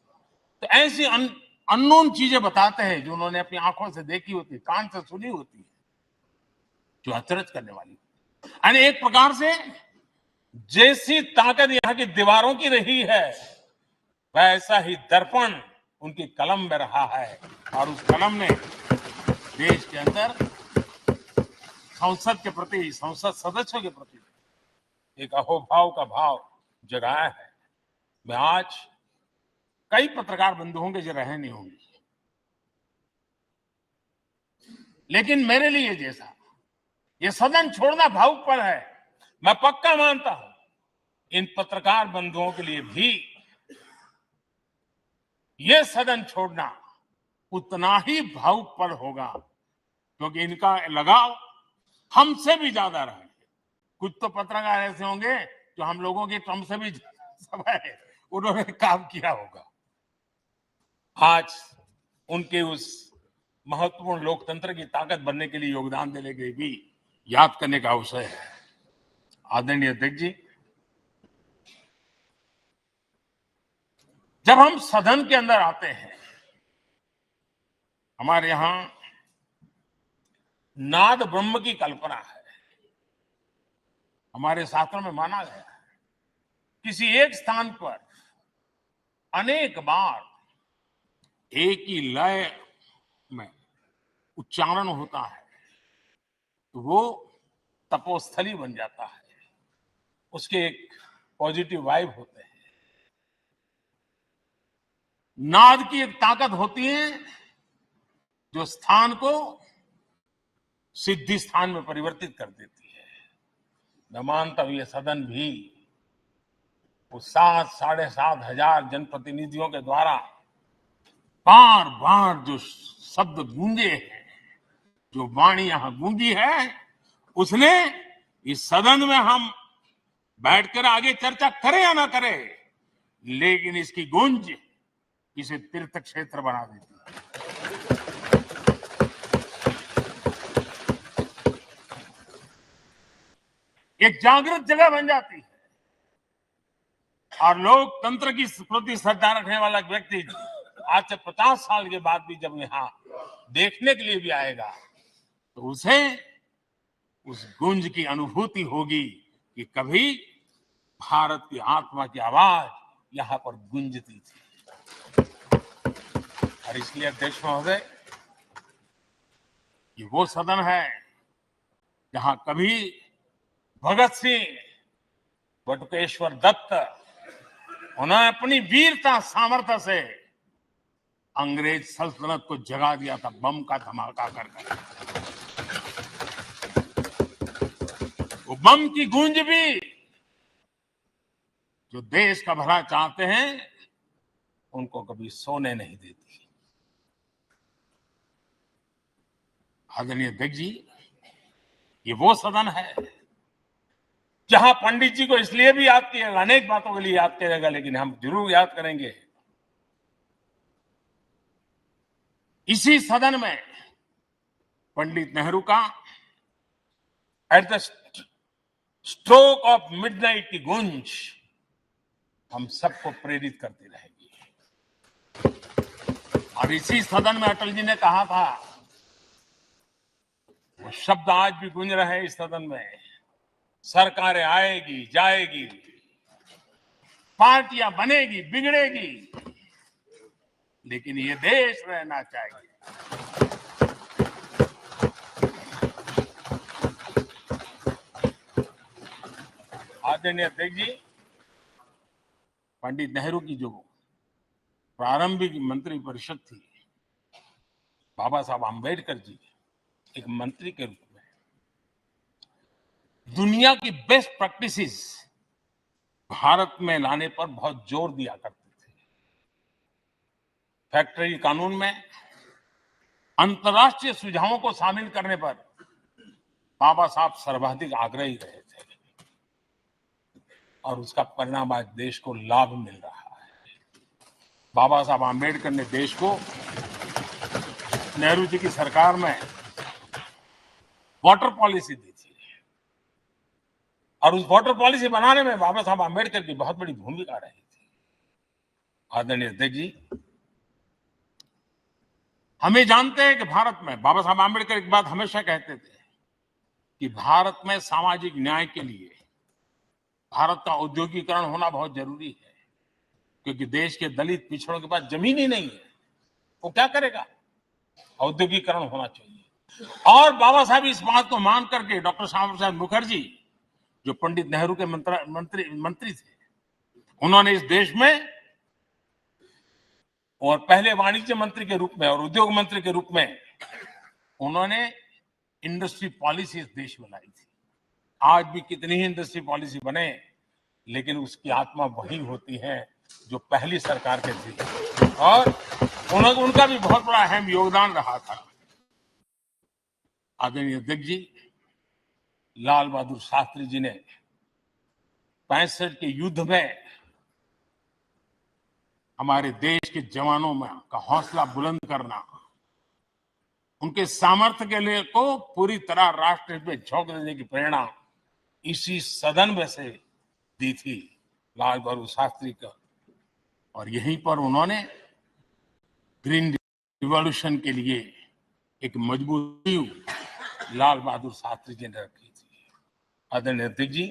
तो ऐसी अननोन चीजें बताते हैं जो उन्होंने अपनी आंखों से देखी होती, कान से सुनी होती है, जो अचरज करने वाली। यानी एक प्रकार से जैसी ताकत यहाँ की दीवारों की रही है, वैसा ही दर्पण उनकी कलम में रहा है। और उस कलम ने देश के अंदर संसद के प्रति, संसद सदस्यों के प्रति एक अहोभाव का भाव जगाया है। मैं आज कई पत्रकार बंधु होंगे जो रहे नहीं होंगे, लेकिन मेरे लिए जैसा ये सदन छोड़ना भावुकपन है, मैं पक्का मानता हूं इन पत्रकार बंधुओं के लिए भी ये सदन छोड़ना उतना ही भावुकपन होगा, क्योंकि इनका लगाव हमसे भी ज्यादा रहे। कुछ तो पत्रकार ऐसे होंगे जो हम लोगों के टर्म से भी समय उन्होंने काम किया होगा। आज उनके उस महत्वपूर्ण लोकतंत्र की ताकत बनने के लिए योगदान देने के लिए भी याद करने का अवसर है। आदरणीय अध्यक्ष जी, जब हम सदन के अंदर आते हैं, हमारे यहां नाद ब्रह्म की कल्पना है। हमारे शास्त्रों में माना गया है किसी एक स्थान पर अनेक बार एक ही लय में उच्चारण होता है तो वो तपोस्थली बन जाता है, उसके एक पॉजिटिव वाइब होते हैं। नाद की एक ताकत होती है जो स्थान को सिद्धि स्थान में परिवर्तित कर देती है। मैं मानता हूं ये सदन भी उस 7,500 हजार जनप्रतिनिधियों के द्वारा बार बार जो शब्द गूंजे हैं, जो वाणी यहां गूंजी है, उसने इस सदन में हम बैठकर आगे चर्चा करें या ना करें, लेकिन इसकी गूंज इसे तीर्थ क्षेत्र बना देती है। एक जागृत जगह बन जाती है और लोकतंत्र की प्रति श्रद्धा रखने वाला व्यक्ति आज से 50 साल के बाद भी जब यहां देखने के लिए भी आएगा तो उसे उस गूंज की अनुभूति होगी कि कभी भारत की आत्मा की आवाज यहां पर गूंजती थी। और इसलिए अध्यक्ष महोदय, ये वो सदन है जहां कभी भगत सिंह, बटुकेश्वर दत्त, उन्होंने अपनी वीरता सामर्थ्य से अंग्रेज सल्तनत को जगा दिया था बम का धमाका कर। वो बम की गूंज भी जो देश का भला चाहते हैं उनको कभी सोने नहीं देती। आदरणीय अध्यक्ष जी, ये वो सदन है जहां पंडित जी को इसलिए भी याद किएगा, अनेक बातों के लिए याद करेगा, लेकिन हम जरूर याद करेंगे इसी सदन में पंडित नेहरू का at the stroke of midnight की गूंज हम सबको प्रेरित करती रहेगी। और इसी सदन में अटल जी ने कहा था, वो शब्द आज भी गूंज रहे हैं इस सदन में, सरकारें आएगी जाएगी, पार्टियां बनेगी बिगड़ेगी, लेकिन ये देश रहना चाहिए। आदरणीय अध्यक्ष जी, पंडित नेहरू की जो प्रारंभिक मंत्री परिषद थी, बाबा साहब आम्बेडकर जी एक मंत्री के रूप में दुनिया की बेस्ट प्रैक्टिसेस भारत में लाने पर बहुत जोर दिया करते थे। फैक्ट्री कानून में अंतर्राष्ट्रीय सुझावों को शामिल करने पर बाबा साहब सर्वाधिक आग्रही रहे थे और उसका परिणाम आज देश को लाभ मिल रहा है। बाबा साहब आम्बेडकर ने देश को नेहरू जी की सरकार में वाटर पॉलिसी दी थी और उस वाटर पॉलिसी बनाने में बाबा साहब आम्बेडकर की बहुत बड़ी भूमिका रही थी। आदरणीय अध्यक्ष जी, हम ये जानते हैं कि भारत में बाबा साहब आम्बेडकर एक बात हमेशा कहते थे कि भारत में सामाजिक न्याय के लिए भारत का औद्योगिकरण होना बहुत जरूरी है, क्योंकि देश के दलित पिछड़ों के पास जमीन ही नहीं है, वो क्या करेगा? औद्योगिकरण होना चाहिए। और बाबा साहब इस बात को मान करके डॉक्टर श्यामा प्रसाद मुखर्जी, जो पंडित नेहरू के मंत्री थे, उन्होंने इस देश में और पहले वाणिज्य मंत्री के रूप में और उद्योग मंत्री के रूप में उन्होंने इंडस्ट्री पॉलिसी इस देश में लाई थी। आज भी कितनी ही इंडस्ट्री पॉलिसी बने, लेकिन उसकी आत्मा वही होती है जो पहली सरकार के थी और उनका भी बहुत बड़ा अहम योगदान रहा था। आदरणीय अध्यक्ष जी, लाल बहादुर शास्त्री जी ने 65 के युद्ध में हमारे देश के जवानों में का हौसला बुलंद करना, उनके सामर्थ्य के लिए को पूरी तरह राष्ट्र में झोंक देने की प्रेरणा इसी सदन में से दी थी लाल बहादुर शास्त्री का। और यहीं पर उन्होंने ग्रीन रिवॉल्यूशन के लिए एक मजबूत नींव लाल बहादुर शास्त्री जी ने रखी थी। आदरणीय अध्यक्ष जी,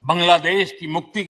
बांग्लादेश की मुक्ति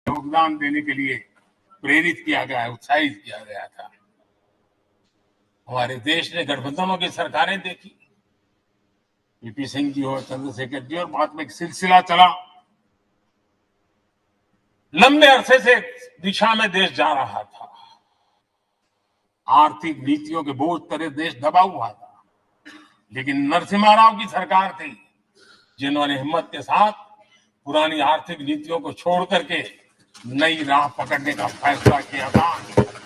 योगदान देने के लिए प्रेरित किया गया, उत्साहित किया गया था। हमारे देश ने गठबंधनों की सरकारें देखी, वीपी सिंह जी और चंद्रशेखर जी, और बाद में एक सिलसिला चला। लंबे अरसे से दिशा में देश जा रहा था, आर्थिक नीतियों के बोझ तले देश दबा हुआ था, लेकिन नरसिम्हा राव की सरकार थी जिन्होंने हिम्मत के साथ पुरानी आर्थिक नीतियों को छोड़ करके नई राह पकड़ने का फैसला किया था,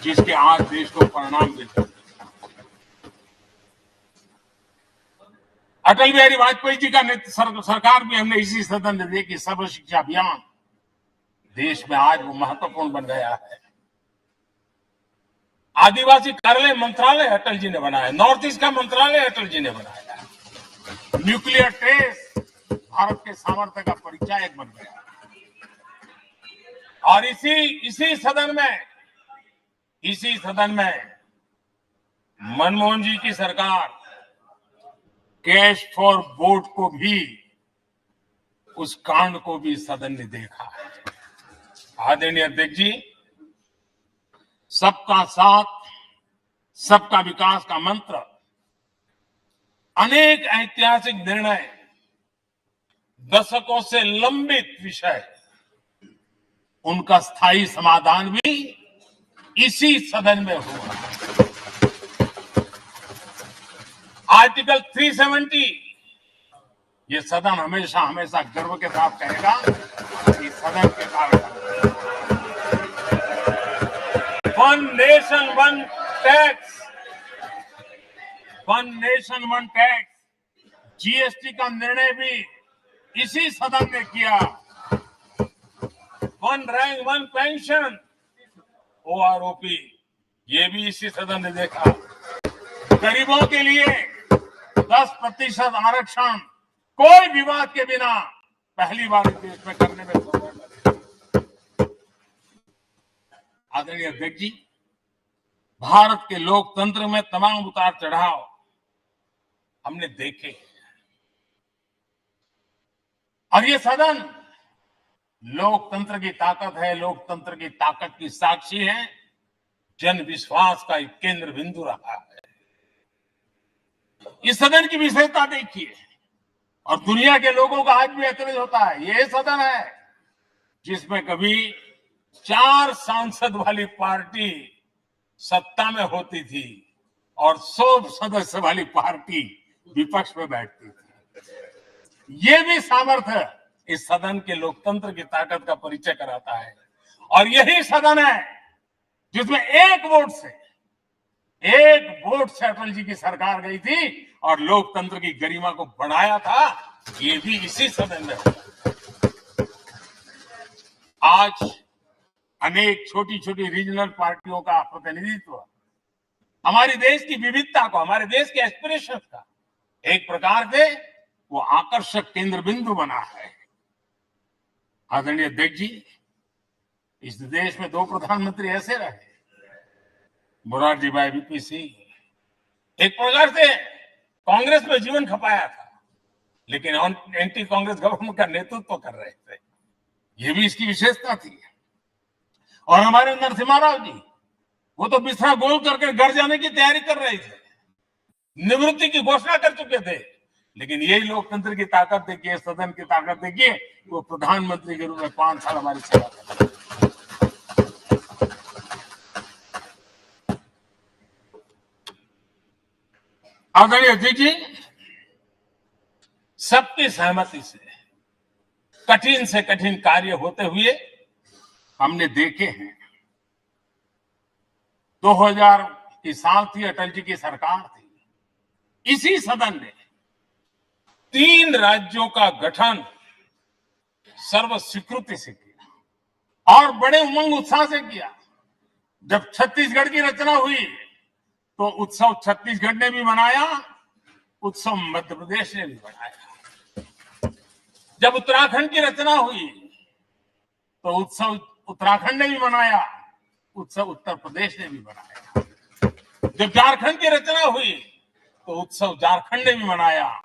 जिसके आज देश को परिणाम मिलते हैं। अटल बिहारी वाजपेयी जी का सरकार भी हमने इसी सदन में देखी, सर्व शिक्षा अभियान देश में आज वो महत्वपूर्ण बन गया है। आदिवासी कार्यालय मंत्रालय अटल जी ने बनाया, नॉर्थ ईस्ट का मंत्रालय अटल जी ने बनाया, न्यूक्लियर टेस्ट भारत के सामर्थ्य का परिचायक बन गया। और इसी सदन में मनमोहन जी की सरकार कैश फॉर वोट को भी, उस कांड को भी सदन ने देखा है। आदरणीय अध्यक्ष जी, सबका साथ सबका विकास का मंत्र, अनेक ऐतिहासिक निर्णय, दशकों से लंबित विषय, उनका स्थायी समाधान भी इसी सदन में हुआ। आर्टिकल 370, ये सदन हमेशा हमेशा गर्व के साथ कहेगा कि सदन के कारण one nation one tax, one nation one tax, GST का निर्णय भी इसी सदन ने किया। One rank one pension, OROP, ये भी इसी सदन ने देखा। गरीबों के लिए 10% आरक्षण कोई विवाद के बिना पहली बार इस देश में करने में सफल। आदरणीय अध्यक्ष जी, भारत के लोकतंत्र में तमाम उतार चढ़ाव हमने देखे और ये सदन लोकतंत्र की ताकत है, लोकतंत्र की ताकत की साक्षी है, जन विश्वास का एक केंद्र बिंदु रहा है। इस सदन की विशेषता देखिए और दुनिया के लोगों का आज भी ऐतराज होता है। ये सदन है जिसमें कभी 4 सांसद वाली पार्टी सत्ता में होती थी और 100 सदस्य वाली पार्टी विपक्ष में बैठती थी। ये भी सामर्थ्य इस सदन के लोकतंत्र की ताकत का परिचय कराता है। और यही सदन है जिसमें एक वोट से अटल जी की सरकार गई थी और लोकतंत्र की गरिमा को बढ़ाया था। ये भी इसी सदन में होता है। आज अनेक छोटी छोटी रीजनल पार्टियों का प्रतिनिधित्व हमारे देश की विविधता को, हमारे देश के एस्पिरेशंस का एक प्रकार से वो आकर्षक केंद्र बिंदु बना है। आदरणीय अध्यक्ष जी, इस देश में 2 प्रधानमंत्री ऐसे रहे, मोरारजी भाई वीपी सिंह एक प्रकार से कांग्रेस में जीवन खपाया था, लेकिन एंटी कांग्रेस गवर्नमेंट का नेतृत्व कर रहे थे। ये भी इसकी विशेषता थी। और हमारे नरसिम्हा राव जी, वो तो बिस्तर गोल करके घर जाने की तैयारी कर रहे थे, निवृत्ति की घोषणा कर चुके थे, लेकिन यही लोकतंत्र की ताकत देखिए, सदन की ताकत देखिए, वो प्रधानमंत्री के रूप में 5 साल हमारी सेवा कर रहे हैं। आदरणीय अध्यक्ष जी, सबकी सहमति से कठिन कार्य होते हुए हमने देखे हैं। 2000 की साल थी, अटल जी की सरकार थी। इसी सदन ने 3 राज्यों का गठन सर्व स्वीकृति से किया और बड़े उमंग उत्साह से किया। जब छत्तीसगढ़ की रचना हुई तो उत्सव छत्तीसगढ़ ने भी मनाया, उत्सव मध्य प्रदेश ने भी मनाया। जब उत्तराखंड की रचना हुई तो उत्सव उत्तराखंड ने भी मनाया, उत्सव उत्तर प्रदेश ने भी मनाया। जब झारखंड की रचना हुई तो उत्सव झारखंड ने भी मनाया,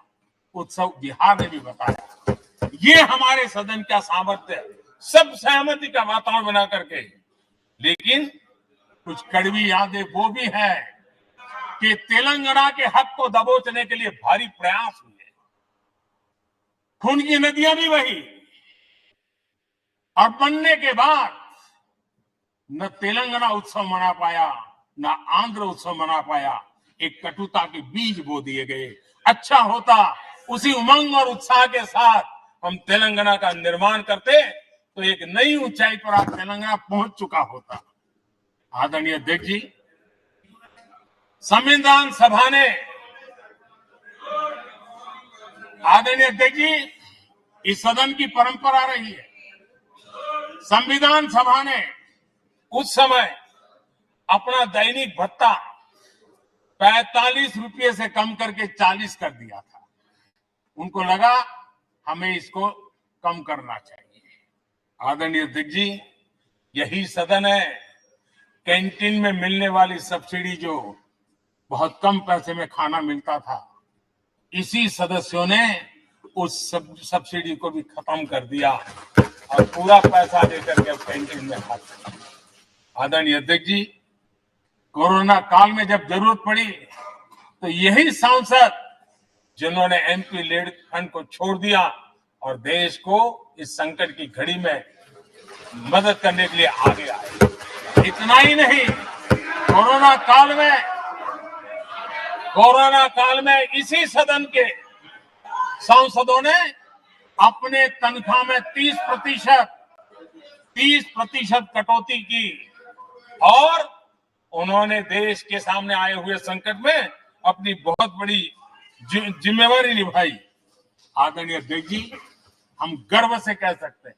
उत्सव बिहार ने भी बताया। ये हमारे सदन का सामर्थ्य, सब सहमति का वातावरण बना करके। लेकिन कुछ कड़वी यादें वो भी है कि तेलंगाना के हक को दबोचने के लिए भारी प्रयास हुए, खून की नदियां भी वही, और बनने के बाद न तेलंगाना उत्सव मना पाया, न आंध्र उत्सव मना पाया। एक कटुता के बीज बो दिए गए। अच्छा होता उसी उमंग और उत्साह के साथ हम तेलंगाना का निर्माण करते तो एक नई ऊंचाई पर आज तेलंगाना पहुंच चुका होता। आदरणीय अध्यक्ष जी, संविधान सभा ने, आदरणीय अध्यक्ष जी, इस सदन की परंपरा रही है। संविधान सभा ने उस समय अपना दैनिक भत्ता 45 रुपये से कम करके 40 कर दिया था। उनको लगा हमें इसको कम करना चाहिए। आदरणीय अध्यक्ष जी, यही सदन है कैंटीन में मिलने वाली सब्सिडी, जो बहुत कम पैसे में खाना मिलता था, इसी सदस्यों ने उस सब्सिडी को भी खत्म कर दिया और पूरा पैसा लेकर के कैंटीन में खाते हैं। आदरणीय अध्यक्ष जी, कोरोना काल में जब जरूरत पड़ी तो यही सांसद जिन्होंने एमपी लेड फंड को छोड़ दिया और देश को इस संकट की घड़ी में मदद करने के लिए आगे आए। इतना ही नहीं, कोरोना काल में इसी सदन के सांसदों ने अपने तनख्वाह में 30% कटौती की और उन्होंने देश के सामने आए हुए संकट में अपनी बहुत बड़ी जिम्मेवारी निभाई। आदरणीय अध्यक्ष जी, हम गर्व से कह सकते हैं,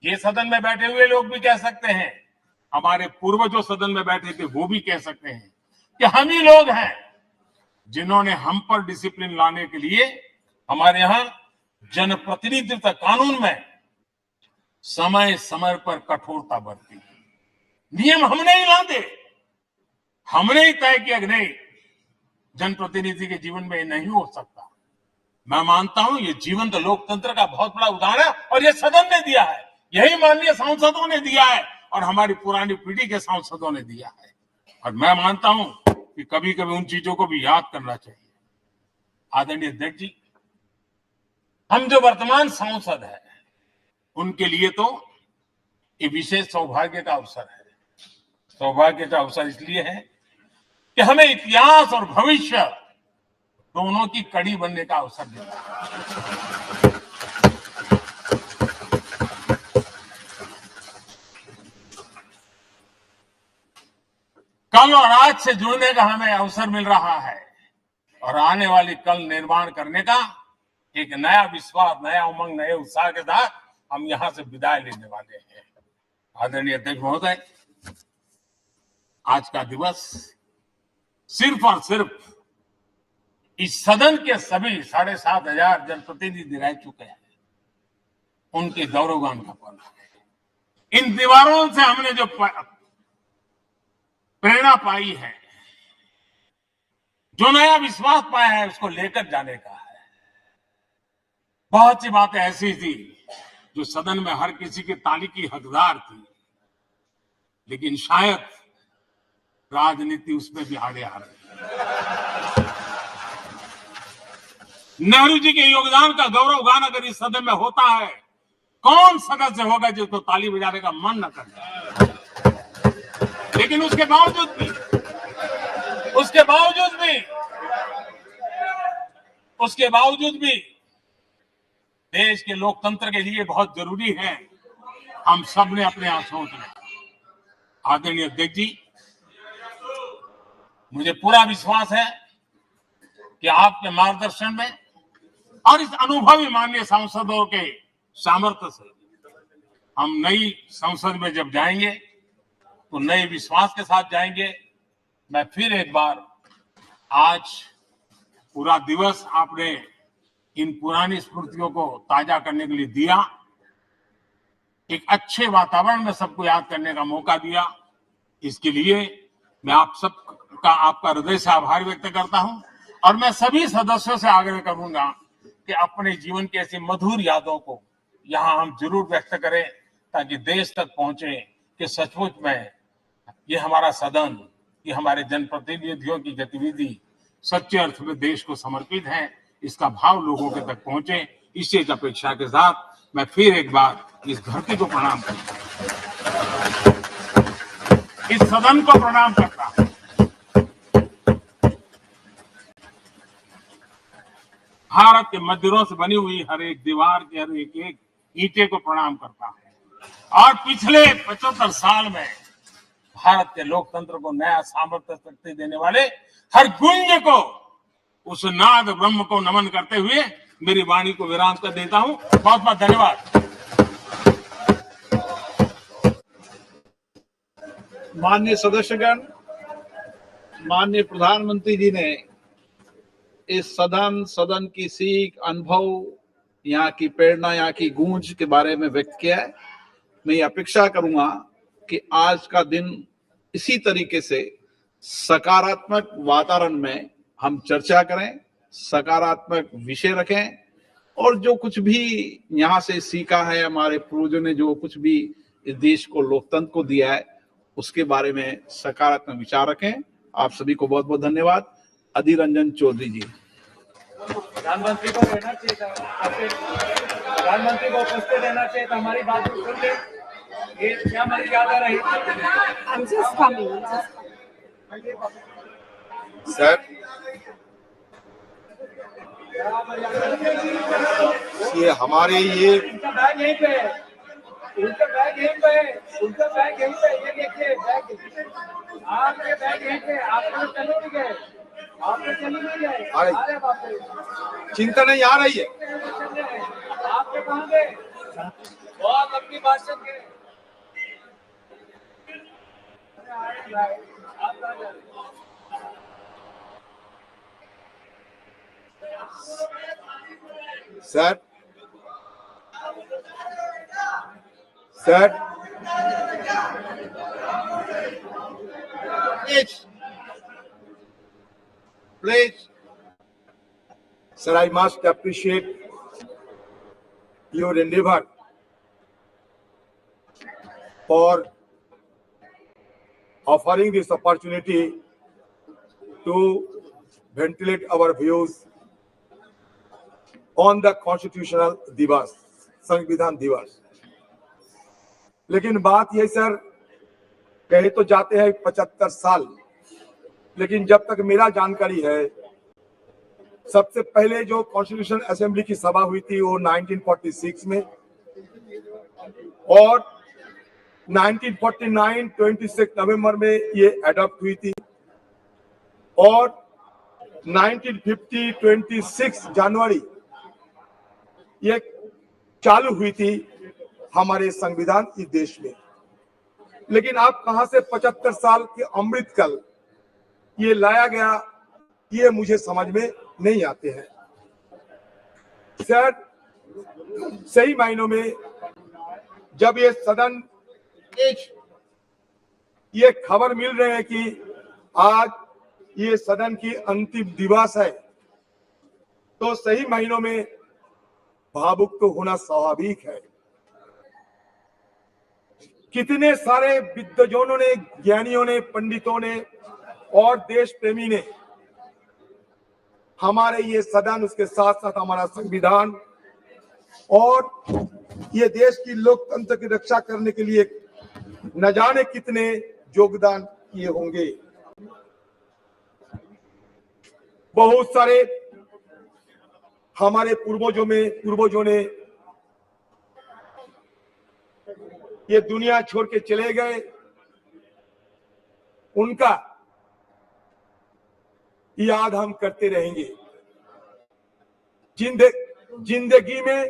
ये सदन में बैठे हुए लोग भी कह सकते हैं, हमारे पूर्वज जो सदन में बैठे थे वो भी कह सकते हैं कि हम ही लोग हैं जिन्होंने हम पर डिसिप्लिन लाने के लिए हमारे यहाँ जनप्रतिनिधित्व कानून में समय समय पर कठोरता बरती। नियम हमने ही लाते, हमने ही तय किया कि नहीं, जनप्रतिनिधि के जीवन में ये नहीं हो सकता। मैं मानता हूं ये जीवंत लोकतंत्र का बहुत बड़ा उदाहरण है और ये सदन ने दिया है, यही माननीय सांसदों ने दिया है और हमारी पुरानी पीढ़ी के सांसदों ने दिया है। और मैं मानता हूं कि कभी कभी उन चीजों को भी याद करना चाहिए। आदरणीय अध्यक्ष जी, हम जो वर्तमान सांसद हैं उनके लिए तो ये विशेष सौभाग्य का अवसर है। सौभाग्य का अवसर इसलिए है कि हमें इतिहास और भविष्य दोनों की कड़ी बनने का अवसर देता है। कल और आज से जुड़ने का हमें अवसर मिल रहा है और आने वाली कल निर्माण करने का एक नया विश्वास, नया उमंग, नए उत्साह के साथ हम यहां से विदाई लेने वाले हैं। आदरणीय अध्यक्ष महोदय, आज का दिवस सिर्फ और सिर्फ इस सदन के सभी 7,500 जनप्रतिनिधि रह चुके हैं उनके गौरवगान का पल है। इन दीवारों से हमने जो प्रेरणा पाई है, जो नया विश्वास पाया है, उसको लेकर जाने का है। बहुत सी बातें ऐसी थी जो सदन में हर किसी की ताली की हकदार थी, लेकिन शायद राजनीति उसमें भी आगे आ रही है। नेहरू जी के योगदान का गौरवगान अगर इस सदन में होता है, कौन सदस्य होगा जिसको ताली बजाने का मन न करे। लेकिन उसके बावजूद भी देश के लोकतंत्र के लिए बहुत जरूरी है हम सब ने अपने यहां सोच लें। आदरणीय अध्यक्ष जी, मुझे पूरा विश्वास है कि आपके मार्गदर्शन में और इस अनुभवी माननीय सांसदों के सामर्थ्य से हम नई संसद में जब जाएंगे तो नए विश्वास के साथ जाएंगे। मैं फिर एक बार, आज पूरा दिवस आपने इन पुरानी स्मृतियों को ताजा करने के लिए दिया, एक अच्छे वातावरण में सबको याद करने का मौका दिया। इसके लिए मैं आप सबका, आपका हृदय से आभार व्यक्त करता हूं और मैं सभी सदस्यों से आग्रह करूंगा कि अपने जीवन की ऐसी मधुर यादों को यहां हम जरूर व्यक्त करें ताकि देश तक पहुंचे कि सचमुच में ये हमारा सदन, ये हमारे जनप्रतिनिधियों की गतिविधि सच्चे अर्थ में देश को समर्पित है, इसका भाव लोगों के तक पहुंचे। इसी एक अपेक्षा के साथ मैं फिर एक बार इस धरती को प्रणाम करता हूं, इस सदन को प्रणाम करता हूं। भारत के मंदिरों से बनी हुई हर एक दीवार के हर एक ईंटे को प्रणाम करता हूं और पिछले 75 साल में भारत के लोकतंत्र को नया सामर्थ्य शक्ति देने वाले हर गुंज को, उस नाद ब्रह्म को नमन करते हुए मेरी वाणी को विराम कर देता हूं। बहुत बहुत धन्यवाद। माननीय सदस्यगण, माननीय प्रधानमंत्री जी ने इस सदन की सीख, अनुभव, यहाँ की प्रेरणा, यहाँ की गूंज के बारे में व्यक्त किया है। मैं ये अपेक्षा करूंगा कि आज का दिन इसी तरीके से सकारात्मक वातावरण में हम चर्चा करें, सकारात्मक विषय रखें और जो कुछ भी यहाँ से सीखा है, हमारे पूर्वजों ने जो कुछ भी इस देश को, लोकतंत्र को दिया है, उसके बारे में सकारात्मक विचार रखें। आप सभी को बहुत बहुत धन्यवाद। अधीर रंजन चौधरी जी। प्रधानमंत्री को देना चाहिए था, प्रधानमंत्री को उपस्थित रहना चाहिए था, हमारी बात सुन ले। ये क्या मर्यादा रही? I'm just coming. सर, ये हमारे ये उनका बैग यहीं पे है, उनका बैग यहीं पे है, उनका बैग यहीं पे है, ये देखिए बैग, आपके बैग यहीं पे, आप लोग चले नहीं गए, आप लोग चले नहीं गए, आ रहे बाप रे, चिंता नहीं आ रही है। आपके कहाँ गए? बहुत लंबी भाषण के। आप कहाँ जा रहे? Sir, sir, Please. Sir, I must appreciate your endeavor for offering this opportunity to ventilate our views on the constitutional दिवस, संविधान दिवस। लेकिन बात यह सर, कहे तो जाते हैं 75 साल, लेकिन जब तक मेरा जानकारी है, सबसे पहले जो कॉन्स्टिट्यूशन असेंबली की सभा हुई थी वो 1946 में, और 1949 26 नवंबर में ये अडॉप्ट हुई थी, और 1950 26 जनवरी ये चालू हुई थी हमारे संविधान इस देश में। लेकिन आप कहां से 75 साल के अमृतकाल ये लाया गया, ये मुझे समझ में नहीं आते हैं। सर, सही मायनों में जब ये सदन ये खबर मिल रहे हैं कि आज ये सदन की अंतिम दिवस है, तो सही मायनों में भावुक तो होना स्वाभाविक है। कितने सारे विद्वजनों ने, ज्ञानियों ने, पंडितों ने और देश प्रेमी ने हमारे ये सदन, उसके साथ साथ हमारा संविधान और ये देश की लोकतंत्र की रक्षा करने के लिए न जाने कितने योगदान किए होंगे। बहुत सारे हमारे पूर्वजों ने ये दुनिया छोड़ के चले गए, उनका याद हम करते रहेंगे। जिंदगी में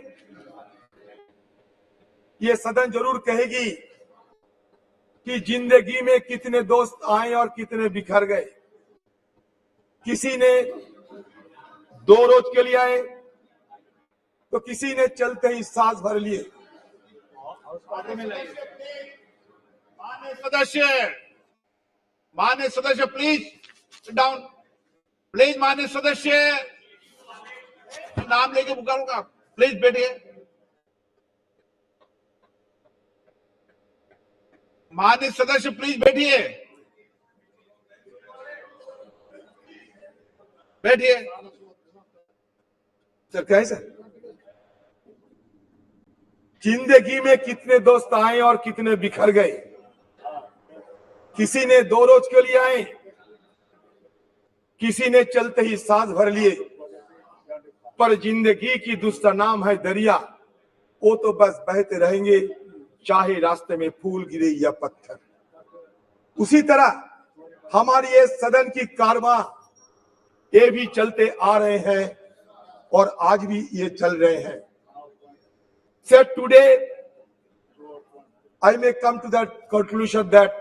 ये सदन जरूर कहेगी कि जिंदगी में कितने दोस्त आए और कितने बिखर गए। किसी ने 2 रोज के लिए आए, तो किसी ने चलते ही सांस भर लिए। माननीय सदस्य प्लीज सिट डाउन, प्लीज। माननीय सदस्य नाम लेके पुकारूंगा, प्लीज बैठिए। माननीय सदस्य प्लीज बैठिए, बैठिए। सर, क्या है सर? जिंदगी में कितने दोस्त आए और कितने बिखर गए। किसी ने 2 रोज के लिए आए, किसी ने चलते ही सांस भर लिए। पर जिंदगी की दूसरा नाम है दरिया, वो तो बस बहते रहेंगे, चाहे रास्ते में फूल गिरे या पत्थर। उसी तरह हमारी ये सदन की कारवां ये भी चलते आ रहे हैं और आज भी ये चल रहे हैं। Sir, today I may come to that conclusion that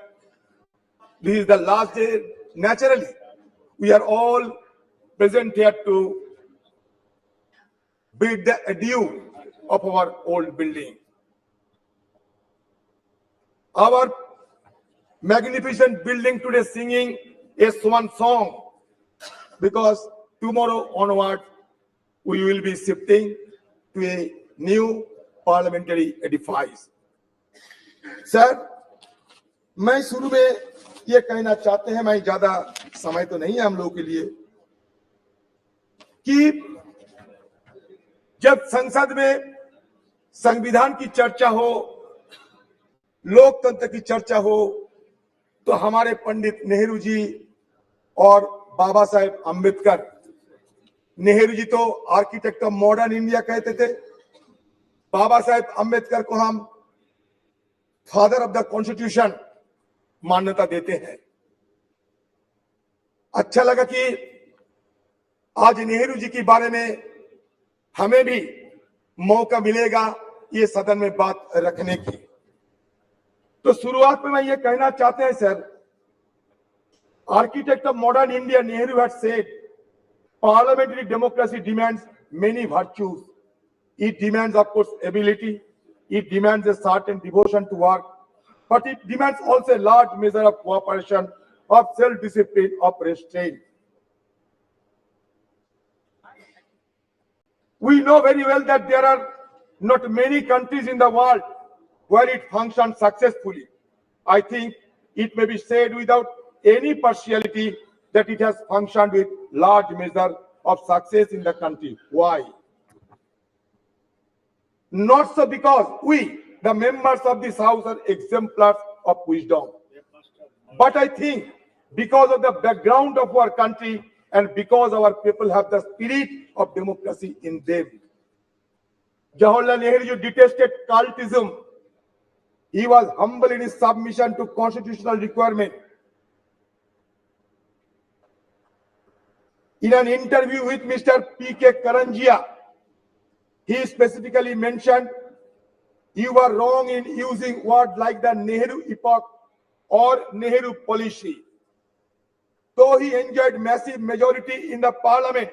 this is the last day. Naturally, we are all present here to bid the adieu of our old building. Our magnificent building today singing a swan song, because tomorrow onward we will be shifting to a new parliamentary edifice. Sir, मैं शुरू में ये कहना चाहते हैं, मैं ज्यादा समय तो नहीं है हम लोगों के लिए, कि जब संसद में संविधान की चर्चा हो लोकतंत्र की चर्चा हो तो हमारे पंडित नेहरू जी और बाबा साहेब अम्बेडकर, नेहरू जी तो आर्किटेक्ट ऑफ मॉडर्न इंडिया कहते थे, बाबा साहेब अम्बेडकर को हम फादर ऑफ द कॉन्स्टिट्यूशन मान्यता देते हैं। अच्छा लगा कि आज नेहरू जी के बारे में हमें भी मौका मिलेगा ये सदन में बात रखने की। तो शुरुआत में मैं ये कहना चाहते हैं sir, architect of modern India Nehru had said parliamentary democracy demands many virtues. It demands, of course, ability. It demands a certain devotion to work, but it demands also a large measure of cooperation, of self-discipline, of restraint. We know very well that there are not many countries in the world where it functions successfully. I think it may be said without any partiality that it has functioned with large measure of success in the country. Why? Not so because we, the members of this house, are exemplars of wisdom, but I think because of the background of our country and because our people have the spirit of democracy in them. Jawaharlal Nehru detested cultism. He was humble in his submission to constitutional requirement. In an interview with Mr. P.K. Karanjia, he specifically mentioned, "You were wrong in using words like the Nehru epoch or Nehru policy." Though he enjoyed massive majority in the parliament,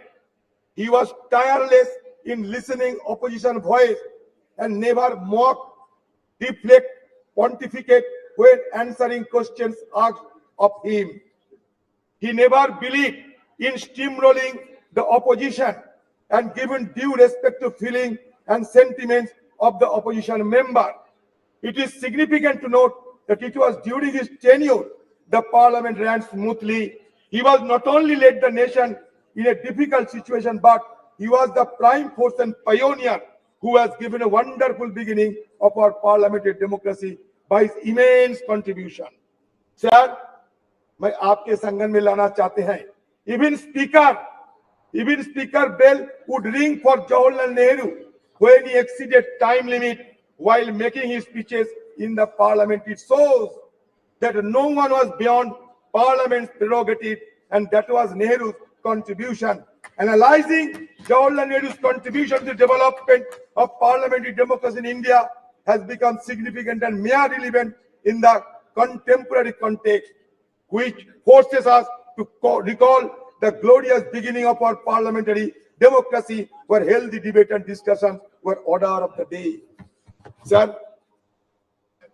he was tireless in listening opposition voice and never mock, deflect, pontificate when answering questions asked of him. He never believed in steamrolling the opposition and giving due respect to feeling and sentiments of the opposition member. It is significant to note that it was during his tenure the parliament ran smoothly. He was not only led the nation in a difficult situation, but he was the prime force and pioneer who has given a wonderful beginning of our parliamentary democracy by his immense contribution. Sir, मैं आपके संगन में लाना चाहते हैं, even speaker bell would ring for Jawaharlal Nehru when he exceeded time limit while making his speeches in the parliament. It shows that no one was beyond parliament's prerogative, and that was Nehru's contribution. Analyzing Jawaharlal Nehru's contribution to the development of parliamentary democracy in India has become significant and mere relevant in the contemporary context, which forces us to recall the glorious beginning of our parliamentary democracy, where healthy debate and discussion were order of the day. Sir,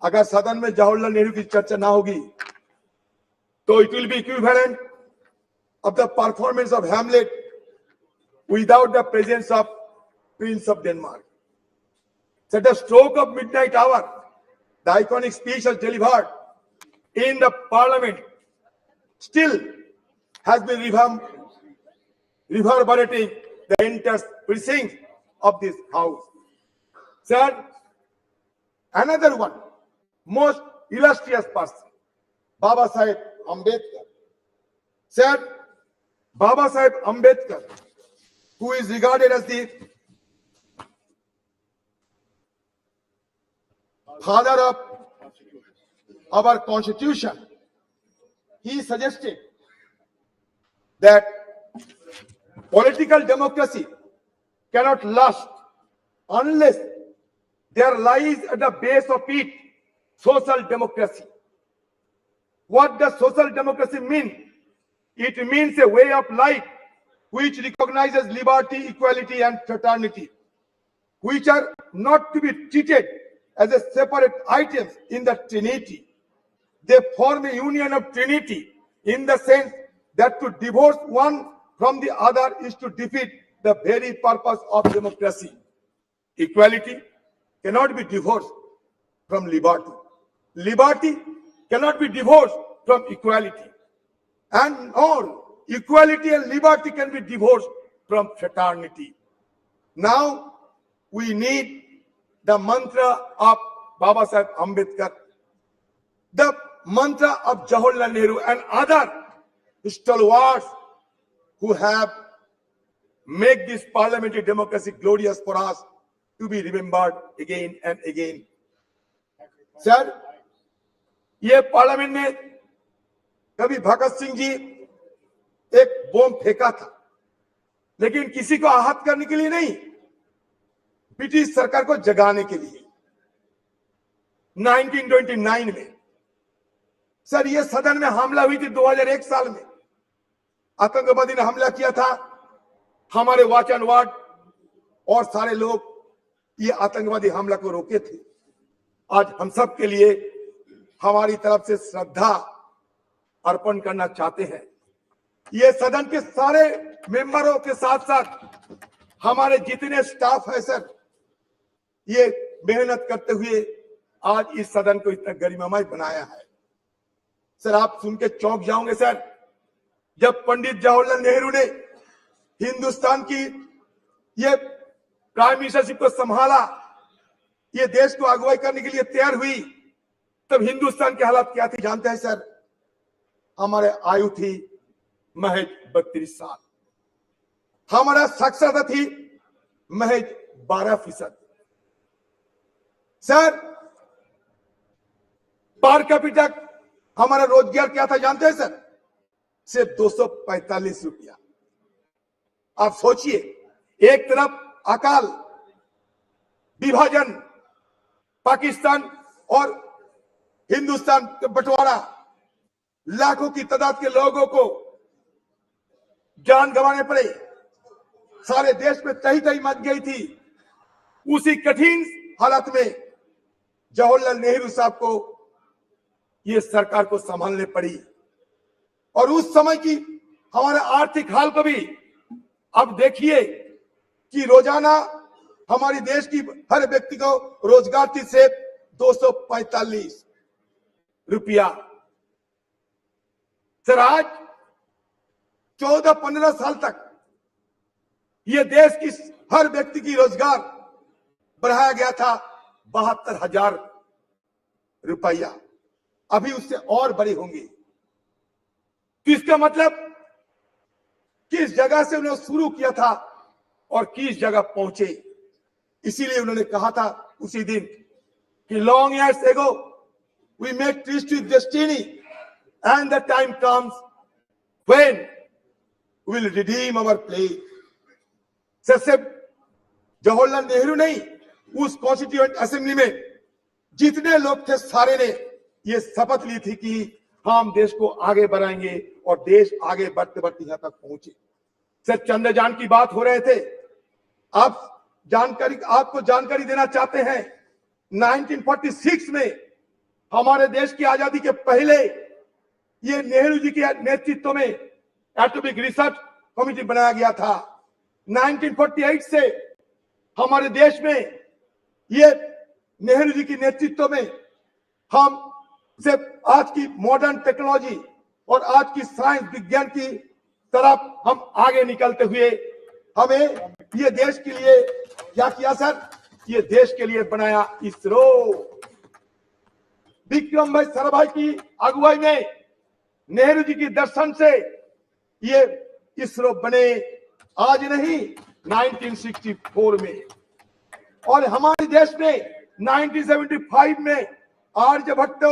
अगर सदन में जवाहरलाल नेहरू की चर्चा ना होगी तो it will be equivalent of the performance of Hamlet without the presence of Prince of Denmark. So at the stroke of midnight hour, the iconic speech was delivered in the parliament still has been reverberating the entire precinct of this house. Sir, another one, most illustrious person, Baba Saheb Ambedkar. Sir, Baba Saheb Ambedkar, who is regarded as the father of our constitution, he suggested that political democracy cannot last unless there lies at the base of it social democracy. What does social democracy mean? It means a way of life which recognizes liberty, equality, and fraternity, which are not to be treated as a separate items in the Trinity. They form a union of Trinity in the sense that to divorce one from the other is to defeat the very purpose of democracy. Equality cannot be divorced from liberty. Liberty cannot be divorced from equality. And nor equality and liberty can be divorced from fraternity. Now we need the mantra of Baba Saheb Ambedkar the mantra of Jawaharlal Nehru and other stalwarts who have made this parliamentary democracy glorious for us to be remembered again and again. Sir, ये पार्लियामेंट में कभी भगत सिंह जी एक बम फेंका था, लेकिन किसी को आहत करने के लिए नहीं, ब्रिटिश सरकार को जगाने के लिए 1929 में। सर, ये सदन में हमला हुई थी 2001 साल में, आतंकवादी ने हमला किया था, हमारे वॉच एंड वार्ड और सारे लोग ये आतंकवादी हमला को रोके थे। आज हम सब के लिए हमारी तरफ से श्रद्धा अर्पण करना चाहते हैं। ये सदन के सारे मेंबरों के साथ साथ हमारे जितने स्टाफ है सर, ये मेहनत करते हुए आज इस सदन को इतना गरिमामय बनाया है। सर, आप सुन के चौंक जाओगे सर, जब पंडित जवाहरलाल नेहरू ने हिंदुस्तान की ये प्राइम मिनिस्टरशिप को संभाला, ये देश को अगुवाई करने के लिए तैयार हुई, तब हिंदुस्तान की हालत क्या थी जानते हैं सर? हमारे आयु थी महज 32 साल, हमारा साक्षरता थी महज 12%। सर, पर कैपिटा हमारा रोजगार क्या था जानते हैं सर? सिर्फ 245 रुपया। आप सोचिए, एक तरफ अकाल, विभाजन, पाकिस्तान और हिंदुस्तान का बंटवारा, लाखों की तादाद के लोगों को जान गंवाने पड़े, सारे देश में तही तही मच गई थी। उसी कठिन हालत में जवाहरलाल नेहरू साहब को ये सरकार को संभालने पड़ी, और उस समय की हमारे आर्थिक हाल को भी अब देखिए कि रोजाना हमारी देश की हर व्यक्ति को रोजगार थी सिर्फ 245 रुपया। सर, आज 14-15 साल तक ये देश की हर व्यक्ति की रोजगार बढ़ाया गया था 72,000 रुपया, अभी उससे और बड़े होंगे। तो इसका मतलब किस जगह से उन्होंने शुरू किया था और किस जगह पहुंचे। इसीलिए उन्होंने कहा था उसी दिन कि long years ago we make tryst with destiny and the time comes when we will redeem our place. सिर्फ जवाहरलाल नेहरू नहीं, उस कॉन्स्टिट्यूएंट असेंबली में जितने लोग थे सारे ने ये शपथ ली थी कि हम देश को आगे बढ़ाएंगे, और देश आगे बढ़ते बढ़ते यहां तक पहुंचे। सर, चंद्रयान की बात हो रहे थे, आपको जानकारी देना चाहते हैं, 1946 में हमारे देश की आजादी के पहले ये नेहरू जी के नेतृत्व में एटॉमिक रिसर्च कमेटी बनाया गया था। 1948 से हमारे देश में ये नेहरू जी के नेतृत्व में हम सिर्फ आज की मॉडर्न टेक्नोलॉजी और आज की साइंस विज्ञान की तरफ हम आगे निकलते हुए हमें ये देश के लिए क्या किया सर? ये देश के लिए बनाया इसरो। विक्रम भाई साराभाई की अगुवाई में, नेहरू जी के दर्शन से ये इसरो बने, आज नहीं 1964 में। और हमारे देश में 1975 में आर्यभट्ट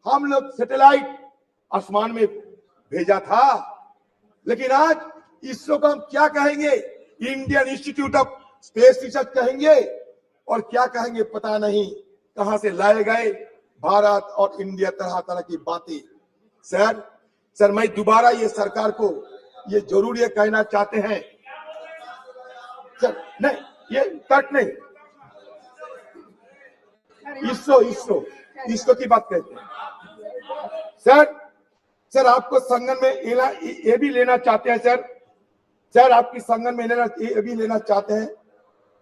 हम लोग सैटेलाइट आसमान में भेजा था। लेकिन आज इसरो को हम क्या कहेंगे? Indian institute of space research कहेंगे, और क्या कहेंगे पता नहीं, कहां से लाए गए भारत और इंडिया तरह तरह की बातें। सर, मैं दोबारा ये सरकार को ये जरूर ये कहना चाहते हैं सर, नहीं ये कट नहीं, इसरो की बात कहते हैं। सर आपको संगठन में ये भी लेना चाहते हैं सर, आपकी संगठन में ये भी लेना चाहते हैं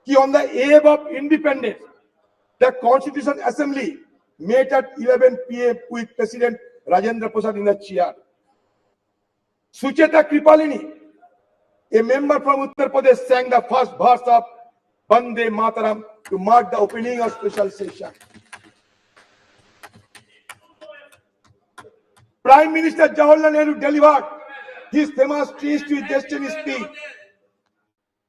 कि on the above of independence the constitution assembly met at 11 PM with President Rajendra Prasad in the chair. Sucheta Kripalini, a member from Uttar Pradesh, sang the first verse of Vande Mataram to mark the opening of special session. Prime Minister Jawaharlal Nehru delivered his famous Trees to Destiny speech.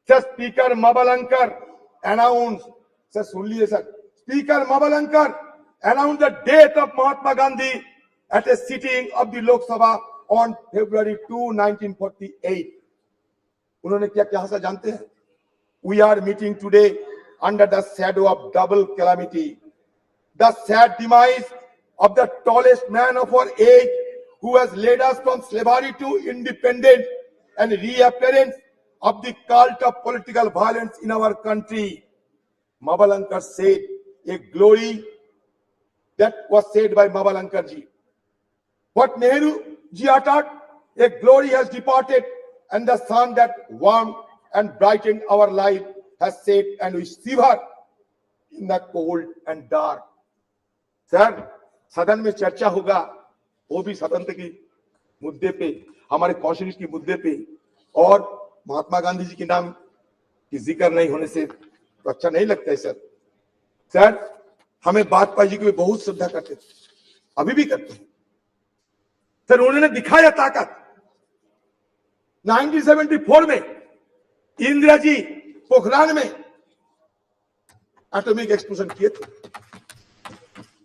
Sir, Speaker Mabalankar announced, sir, Speaker Mabalankar announced the death of Mahatma Gandhi at a sitting of the Lok Sabha on February 2, 1948. उन्होंने क्या कहा जानते हैं? We are meeting today under the shadow of double calamity. The sad demise of the tallest man of our age, who has led us from slavery to independence, and reappearance of the cult of political violence in our country. Mabalankar said, a glory that was said by Mabalankar ji. What Nehru ji uttered, a glory has departed, and the sun that warmed and brightened our life has set, and we shiver in the cold and dark. Sir, सदन में चर्चा होगा, वो भी स्वतंत्र की मुद्दे पे, हमारे कॉन्स्टिट्यूशन की मुद्दे पे, और महात्मा गांधी जी के नाम की जिक्र नहीं होने से तो अच्छा नहीं लगता है सर। सर, हमें वाजपेयी जी की बहुत श्रद्धा करते थे, अभी भी करते हैं सर। उन्होंने दिखाया ताकत। 1974 में इंदिरा जी पोखरान में एटॉमिक एक्सप्लोजन किए थे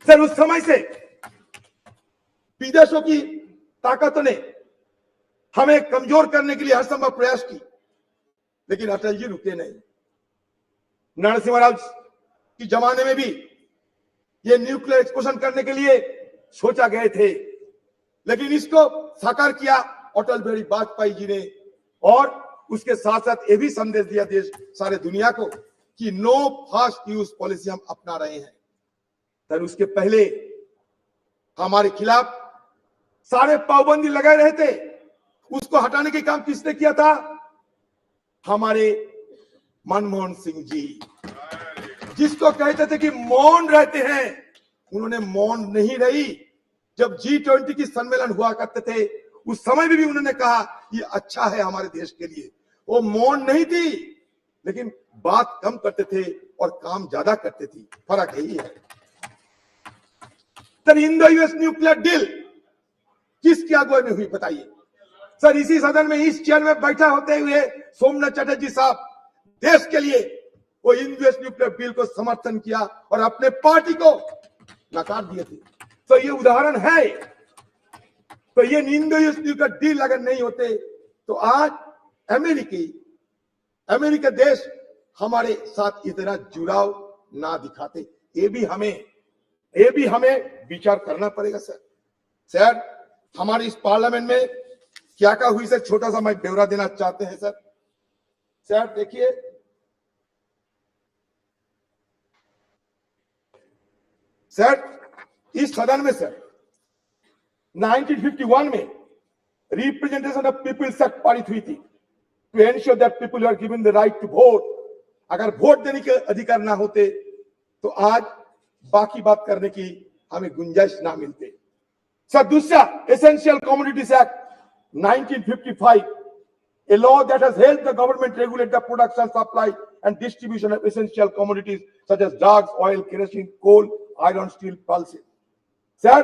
सर। उस समय से विदेशों की ताकतों ने हमें कमजोर करने के लिए हर संभव प्रयास की, लेकिन अटल जी रुके नहीं। नरसिम्हा राव की जमाने में भी ये न्यूक्लियर एक्सप्लोजन करने के लिए सोचा गए थे, लेकिन इसको साकार किया अटल बिहारी वाजपेयी जी ने, और उसके साथ साथ ये भी संदेश दिया देश सारे दुनिया को कि नो फास्ट यूज पॉलिसी हम अपना रहे हैं। सर, उसके पहले हमारे खिलाफ सारे पाबंदी लगाए रहे थे, उसको हटाने के काम किसने किया था? हमारे मनमोहन सिंह जी, जिसको कहते थे कि मौन रहते हैं, उन्होंने मौन नहीं रही। जब G20 की सम्मेलन हुआ करते थे, उस समय भी उन्होंने कहा ये अच्छा है हमारे देश के लिए। वो मौन नहीं थी, लेकिन बात कम करते थे और काम ज्यादा करते थे। फर्क यही है sir. Indo US nuclear deal किसकी अगुवाई में हुई बताइए सर? इसी सदन में इस चेयर में बैठा होते हुए सोमनाथ चटर्जी साहब देश के लिए वो इंडो यूएस न्यूक्लियर डील को समर्थन किया और अपने पार्टी को नकार दिए थे। तो ये उदाहरण है। तो ये इंडो यूएस न्यूक्लियर डील अगर नहीं होते तो आज अमेरिका देश हमारे साथ इतना जुड़ाव ना दिखाते। ये भी हमें विचार करना पड़ेगा सर। सर, हमारे इस पार्लियामेंट में क्या क्या हुई सर, छोटा सा मैं ब्यौरा देना चाहते हैं सर। सर देखिए, सर इस सदन में सर 1951 में रिप्रेजेंटेशन ऑफ पीपल्स एक्ट पारित हुई थी, to ensure that people are given the right to vote. अगर वोट देने के अधिकार ना होते तो आज बाकी बात करने की हमें गुंजाइश ना मिलते। सर दूसरा, essential commodities act 1955, a law that has helped the government regulate the production, supply and distribution of essential commodities such as drugs, oil, kerosene, coal, iron, steel, pulses. Sir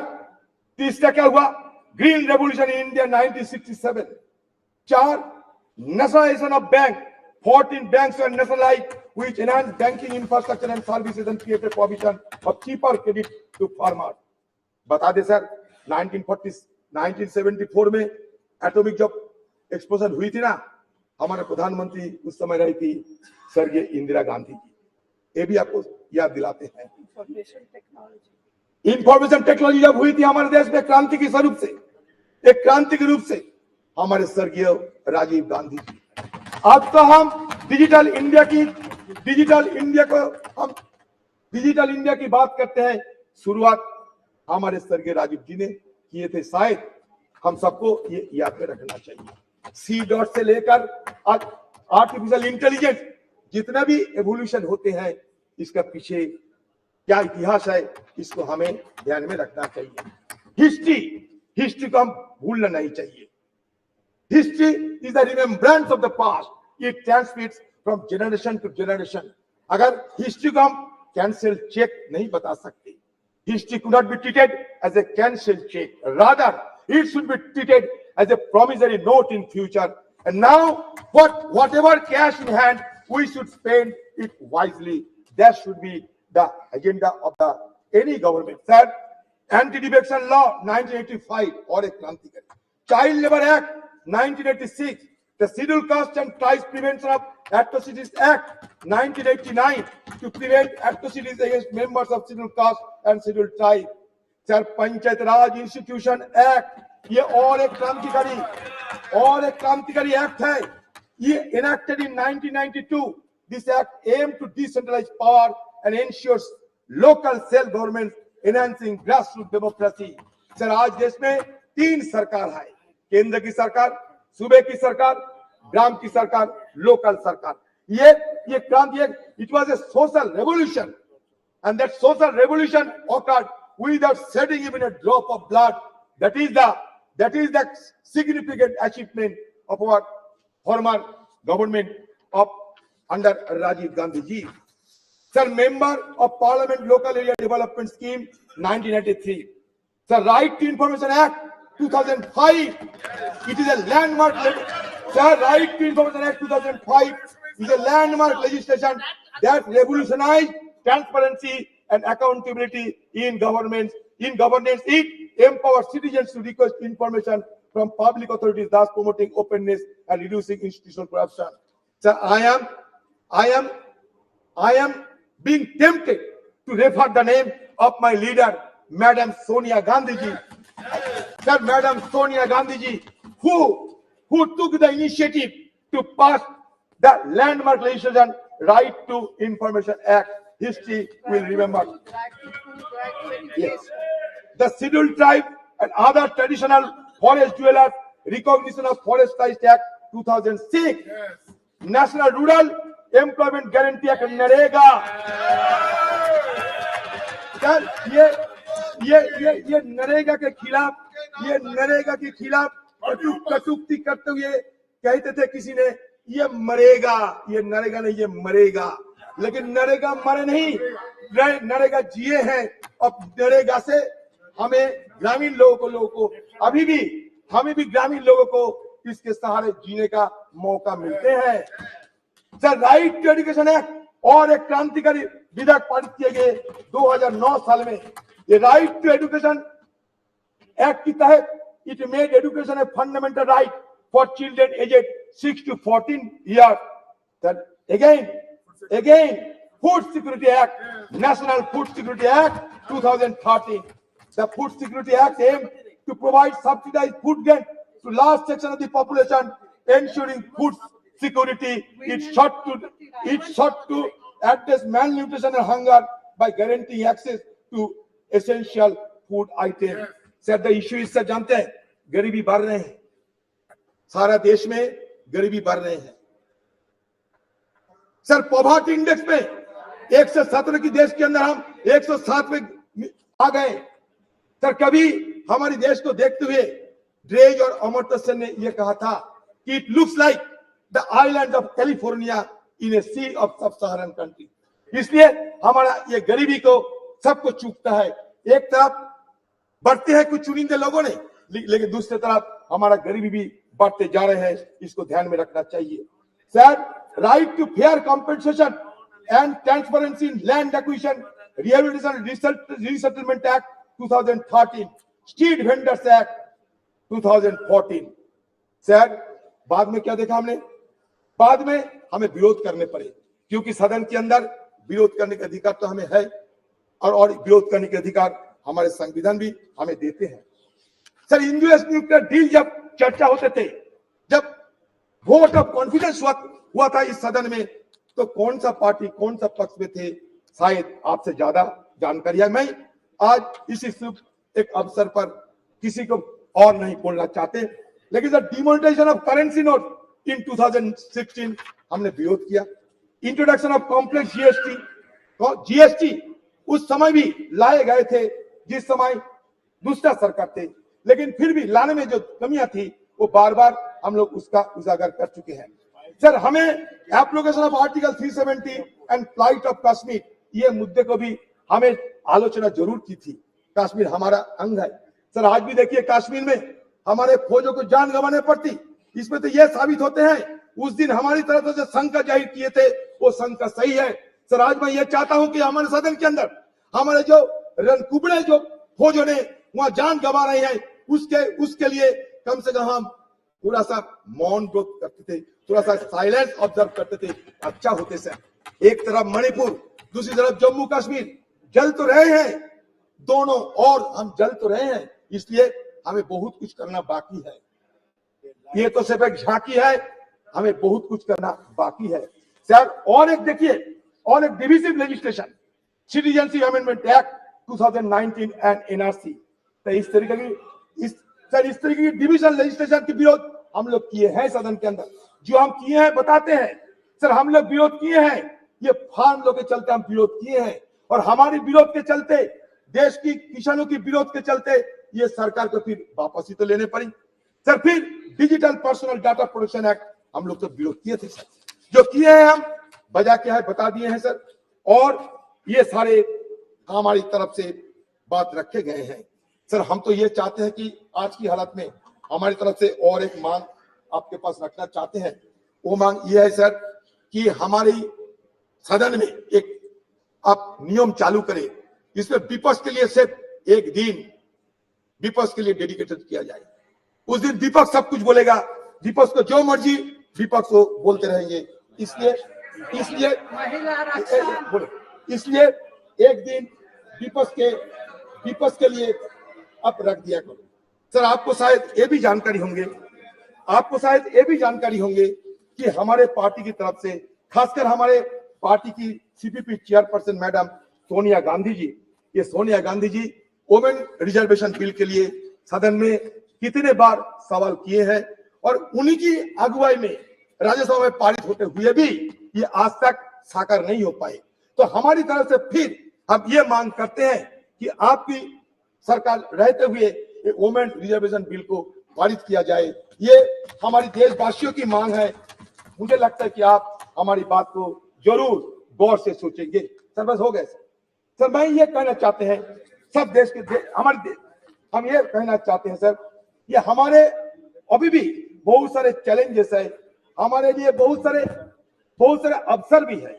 तीसरा क्या हुआ? Green revolution in India 1967। 4, nationalization of bank, 14 banks were nationalized, which enhanced banking infrastructure and services and created provision of cheaper credit to farmers. बता दे सर, 1974 में एटॉमिक जब एक्सप्लोजन हुई थी ना, हमारे प्रधानमंत्री उस समय रही थी स्वर्गीय इंदिरा गांधी जी। ये भी आपको याद दिलाते हैं। इंफॉर्मेशन टेक्नोलॉजी जब हुई थी हमारे देश में क्रांति के स्वरूप से, एक क्रांति के रूप से, हमारे स्वर्गीय राजीव गांधी जी। अब तो हम डिजिटल इंडिया की बात करते हैं। शुरुआत हमारे स्वर्गीय राजीव जी ने किए थे। शायद हम सबको ये याद में रखना चाहिए। C.डॉट से लेकर आर्टिफिशियल इंटेलिजेंस, जितने भी एवोल्यूशन होते हैं, इसका पीछे क्या इतिहास है, इसको हमें ध्यान में रखना चाहिए। हिस्ट्री को हम भूलना नहीं चाहिए। History is the remembrance of the past, it transmits from generation to generation. अगर हिस्ट्री को हम कैंसिल चेक नहीं बता सकते, history could not be treated as a cancel cheque, rather It should be treated as a promissory note in future. And now, whatever cash in hand, we should spend it wisely. That should be the agenda of any government. Sir, Anti-Defection Law 1985 or a Krantikari. Child Labor Act 1986. The Scheduled Caste and Tribes Prevention of Atrocities Act 1989 to prevent atrocities against members of Scheduled Caste and Scheduled Tribe. Sir, Panchayat Raj Institution Act, ये और एक क्रांतिकारी एक्ट है. ये enacted in 1992. This act aimed to decentralize power and ensures local self-government, enhancing grassroots democracy. Sir, आज देश में 3 सरकार है. केंद्र की सरकार, सूबे की सरकार, ग्राम की सरकार, लोकल सरकार. ये क्रांति, it was a social revolution, and that social revolution occurred without shedding even a drop of blood. That is the significant achievement of our former government of under Rajiv Gandhi ji. Sir, Member of Parliament Local Area Development Scheme 1993. Sir, Right to Information Act 2005. It is a landmark. Sir, Right to Information Act 2005 is a landmark legislation that revolutionized transparency and accountability in governance. It empowers citizens to request information from public authorities, thus promoting openness and reducing institutional corruption. Sir, I am being tempted to refer the name of my leader, Madam Sonia Gandhi ji. Sir, Madam Sonia Gandhi ji, who took the initiative to pass the landmark legislation, Right to Information Act. History will remember. Yes. The Scheduled Tribe and other traditional forest dwellers, Recognition of Forest Rights Act 2006. Yes. National Rural Employment Guarantee Act NREGA. Sir, ये नरेगा के खिलाफ कटुक्ति करते हुए कहते थे किसी ने, ये मरेगा, ये नरेगा नहीं, ये मरेगा. लेकिन नरेगा मरे नहीं, नरेगा जिए हैं. अब नरेगा से हमें ग्रामीण लोगों को हमें भी ग्रामीण लोगों को इसके सहारे जीने का मौका मिलते हैं. Sir, right to education act और एक क्रांतिकारी विधेयक पारित किए गए 2009 साल में. ये राइट टू एजुकेशन एक्ट के तहत it made education a fundamental right for children aged 6 to 14 years. That again, Food Security Act, National Food Security Act 2013. The Food Security Act aimed to provide subsidized food grain to large section of the population, ensuring food security. It sought to address malnutrition and hunger by guaranteeing access to essential food items. Sir, the issue is, sir, जानते हैं, गरीबी बढ़ रहे हैं. सारा देश में गरीबी बढ़ रहे हैं. सर, पॉवर्टी इंडेक्स में 117 की देश के अंदर हम 107 में आ गए. सर, कभी हमारे देश को देखते हुए ड्रेज और अमर्त्य सेन ने यह कहा था कि it looks like the island of California in a sea of sub Saharan country. इसलिए हमारा ये गरीबी को सबको चूकता है. एक तरफ बढ़ते हैं कुछ चुनिंदे लोगों ने, लेकिन दूसरी तरफ हमारा गरीबी भी बढ़ते जा रहे हैं. इसको ध्यान में रखना चाहिए. Sir, right to fair compensation and transparency in land acquisition, rehabilitation resettlement act 2013, street vendors act 2014. Sir, बाद में क्या देखा हमने? बाद में हमें विरोध करने पड़े, क्योंकि सदन के अंदर विरोध करने का अधिकार तो हमें है, और विरोध करने के अधिकार हमारे संविधान भी हमें देते हैं. सर, यूएस न्यूक्लियर डील जब चर्चा होते थे, जब वोट ऑफ कॉन्फिडेंस हुआ था इस सदन में, तो कौन सा पार्टी कौन सा पक्ष में थे, शायद आपसे ज्यादा जानकारी है. मैं आज इसी शुभ एक अवसर पर किसी को और नहीं बोलना चाहते, लेकिन sir, demonetization of currency note in 2016 हमने विरोध किया. इंट्रोडक्शन ऑफ कॉम्प्लेक्स जीएसटी उस समय भी लाए गए थे जिस समय दूसरा सरकार थे, लेकिन फिर भी लाने में जो कमियां थी वो बार बार हम लोग उसका उजागर कर चुके हैं. सर, हमें application of article 370 and flight of Kashmir, ये मुद्दे को भी हमें आलोचना जरूर की थी. कश्मीर हमारा अंग है. सर आज भी देखिए कश्मीर में हमारे फौजों को जान गंवाने पड़ती, इसमें तो ये साबित होते हैं उस दिन हमारी तरफ से जो शंका जाहिर किए थे वो शंका सही है। सर आज मैं ये चाहता हूं कि हमारे सदन के अंदर हमारे जो रणकुबड़े जो फौजों ने वहां जान गंवा रहे हैं उसके लिए कम से कम हम थोड़ा सा मौन ग्रोथ करते थे, थोड़ा सा साइलेंस ऑब्जर्व करते थे, अच्छा होते सर। एक तरफ मणिपुर, दूसरी तरफ जम्मू कश्मीर जल तो रहे हैं दोनों, और हम जल तो रहे हैं, इसलिए हमें बहुत कुछ करना बाकी है। ये तो सिर्फ एक झांकी है, हमें बहुत कुछ करना बाकी है सर। और एक देखिए, और एक divisive legislation, citizenship amendment act 2019 and NRC, तो इस तरीके की डिविजन लेजिस्लेशन के विरोध हम लोग किए हैं सदन के अंदर। जो हम किए हैं बताते हैं सर, हम लोग विरोध किए हैं, ये फार्म लोग के चलते हम विरोध किए हैं, और हमारे विरोध के चलते, देश की किसानों की विरोध के चलते ये सरकार को फिर वापस ही तो लेने पड़ी सर। फिर digital personal data protection act हम लोग तो विरोध किए थे सर, जो किए हैं हम वजह क्या है बता दिए हैं सर, और ये सारे हमारी तरफ से बात रखे गए हैं सर। हम तो ये चाहते हैं कि आज की हालत में हमारी तरफ से और एक मांग आपके पास रखना चाहते हैं। वो मांग ये है सर कि हमारी सदन में एक आप नियम चालू करें, इसमें विपक्ष के लिए सिर्फ एक दिन विपक्ष के लिए डेडिकेटेड किया जाए। उस दिन विपक्ष सब कुछ बोलेगा, विपक्ष को जो मर्जी विपक्ष को बोलते रहेंगे, इसलिए एक दिन विपक्ष के लिए आप रख दिया करो सर। आपको शायद ये भी जानकारी होंगे कि हमारे पार्टी की तरफ से, खासकर हमारे पार्टी की CPP chairperson madam Sonia Gandhi ji, ये Sonia Gandhi ji women reservation bill के लिए सदन में कितने बार सवाल किए हैं, और उन्हीं की अगुवाई में राज्यसभा में पारित होते हुए भी ये आज तक साकार नहीं हो पाए। तो हमारी तरफ से फिर हम ये मांग करते हैं कि आपकी सरकार रहते हुए वुमेन रिजर्वेशन बिल को पारित किया जाए। ये हमारी देशवासियों की मांग है। मुझे लगता है कि आप हमारी बात को जरूर गौर से सोचेंगे सर। बस हो गए सर। मैं ये कहना चाहते हैं सब देश के हम ये कहना चाहते हैं सर, ये हमारे अभी भी बहुत सारे चैलेंजेस है, हमारे लिए बहुत सारे अवसर भी है।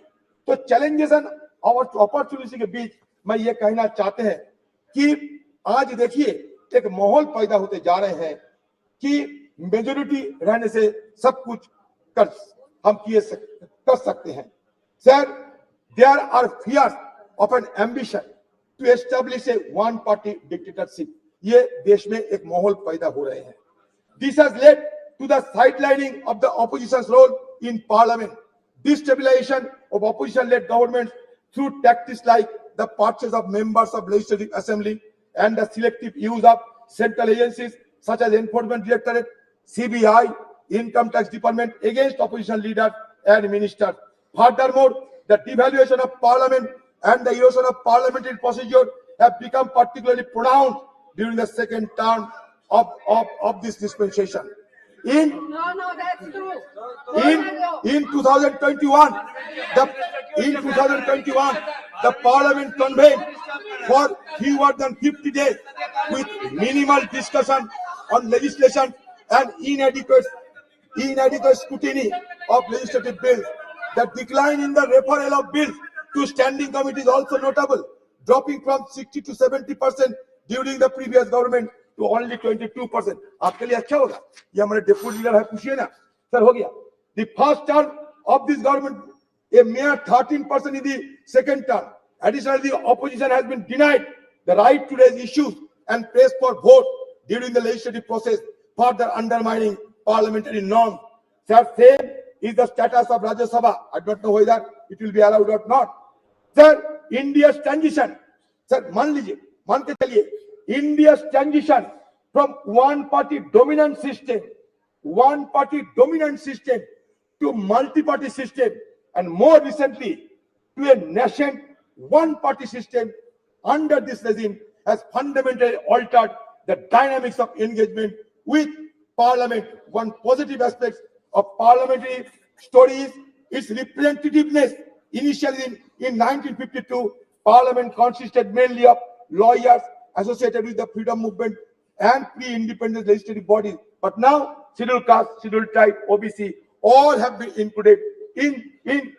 तो चैलेंजेस एंड अपॉर्चुनिटी के बीच मैं ये कहना चाहते हैं कि आज देखिए एक माहौल पैदा होते जा रहे हैं कि मेजोरिटी रहने से सब कुछ कर सकते हैं sir. There are fears of an ambition to establish a one party dictatorship, ये देश में एक माहौल पैदा हो रहे हैं। This has led to the sidelining of the opposition's role in parliament, destabilization of opposition-led governments through tactics like the purchase of members of legislative assembly and the selective use of central agencies such as Enforcement Directorate, CBI, Income Tax Department against opposition leaders and ministers. Furthermore, the devaluation of parliament and the erosion of parliamentary procedure have become particularly pronounced during the second term of this dispensation. No, that's true. In 2021, the Parliament convened for fewer than 50 days with minimal discussion on legislation and inadequate scrutiny of legislative bills. The decline in the referral of bills to standing committee is also notable, dropping from 60 to 70% during the previous government to only 22%. आपके लिए अच्छा होगा, ये हमारे डेप्यूटी लीडर है, पूछिए ना सर। हो गया the first term of this government, a mere 13% in the second term. Additionally, the opposition has been denied the right to raise issues and press for vote during the legislative process, further undermining parliamentary norms. Sir, same is the status of Rajya Sabha. I don't know whether it will be allowed or not. Sir, India's transition, sir, मान के चलिए, India's transition from one party dominant system to multi-party system, and more recently to a nation one-party system under this regime has fundamentally altered the dynamics of engagement with Parliament. One positive aspect of parliamentary story is its representativeness. Initially in 1952, Parliament consisted mainly of lawyers associated with the freedom movement and pre-independence legislative bodies. But now, scheduled caste, scheduled tribe, OBC, all have been included in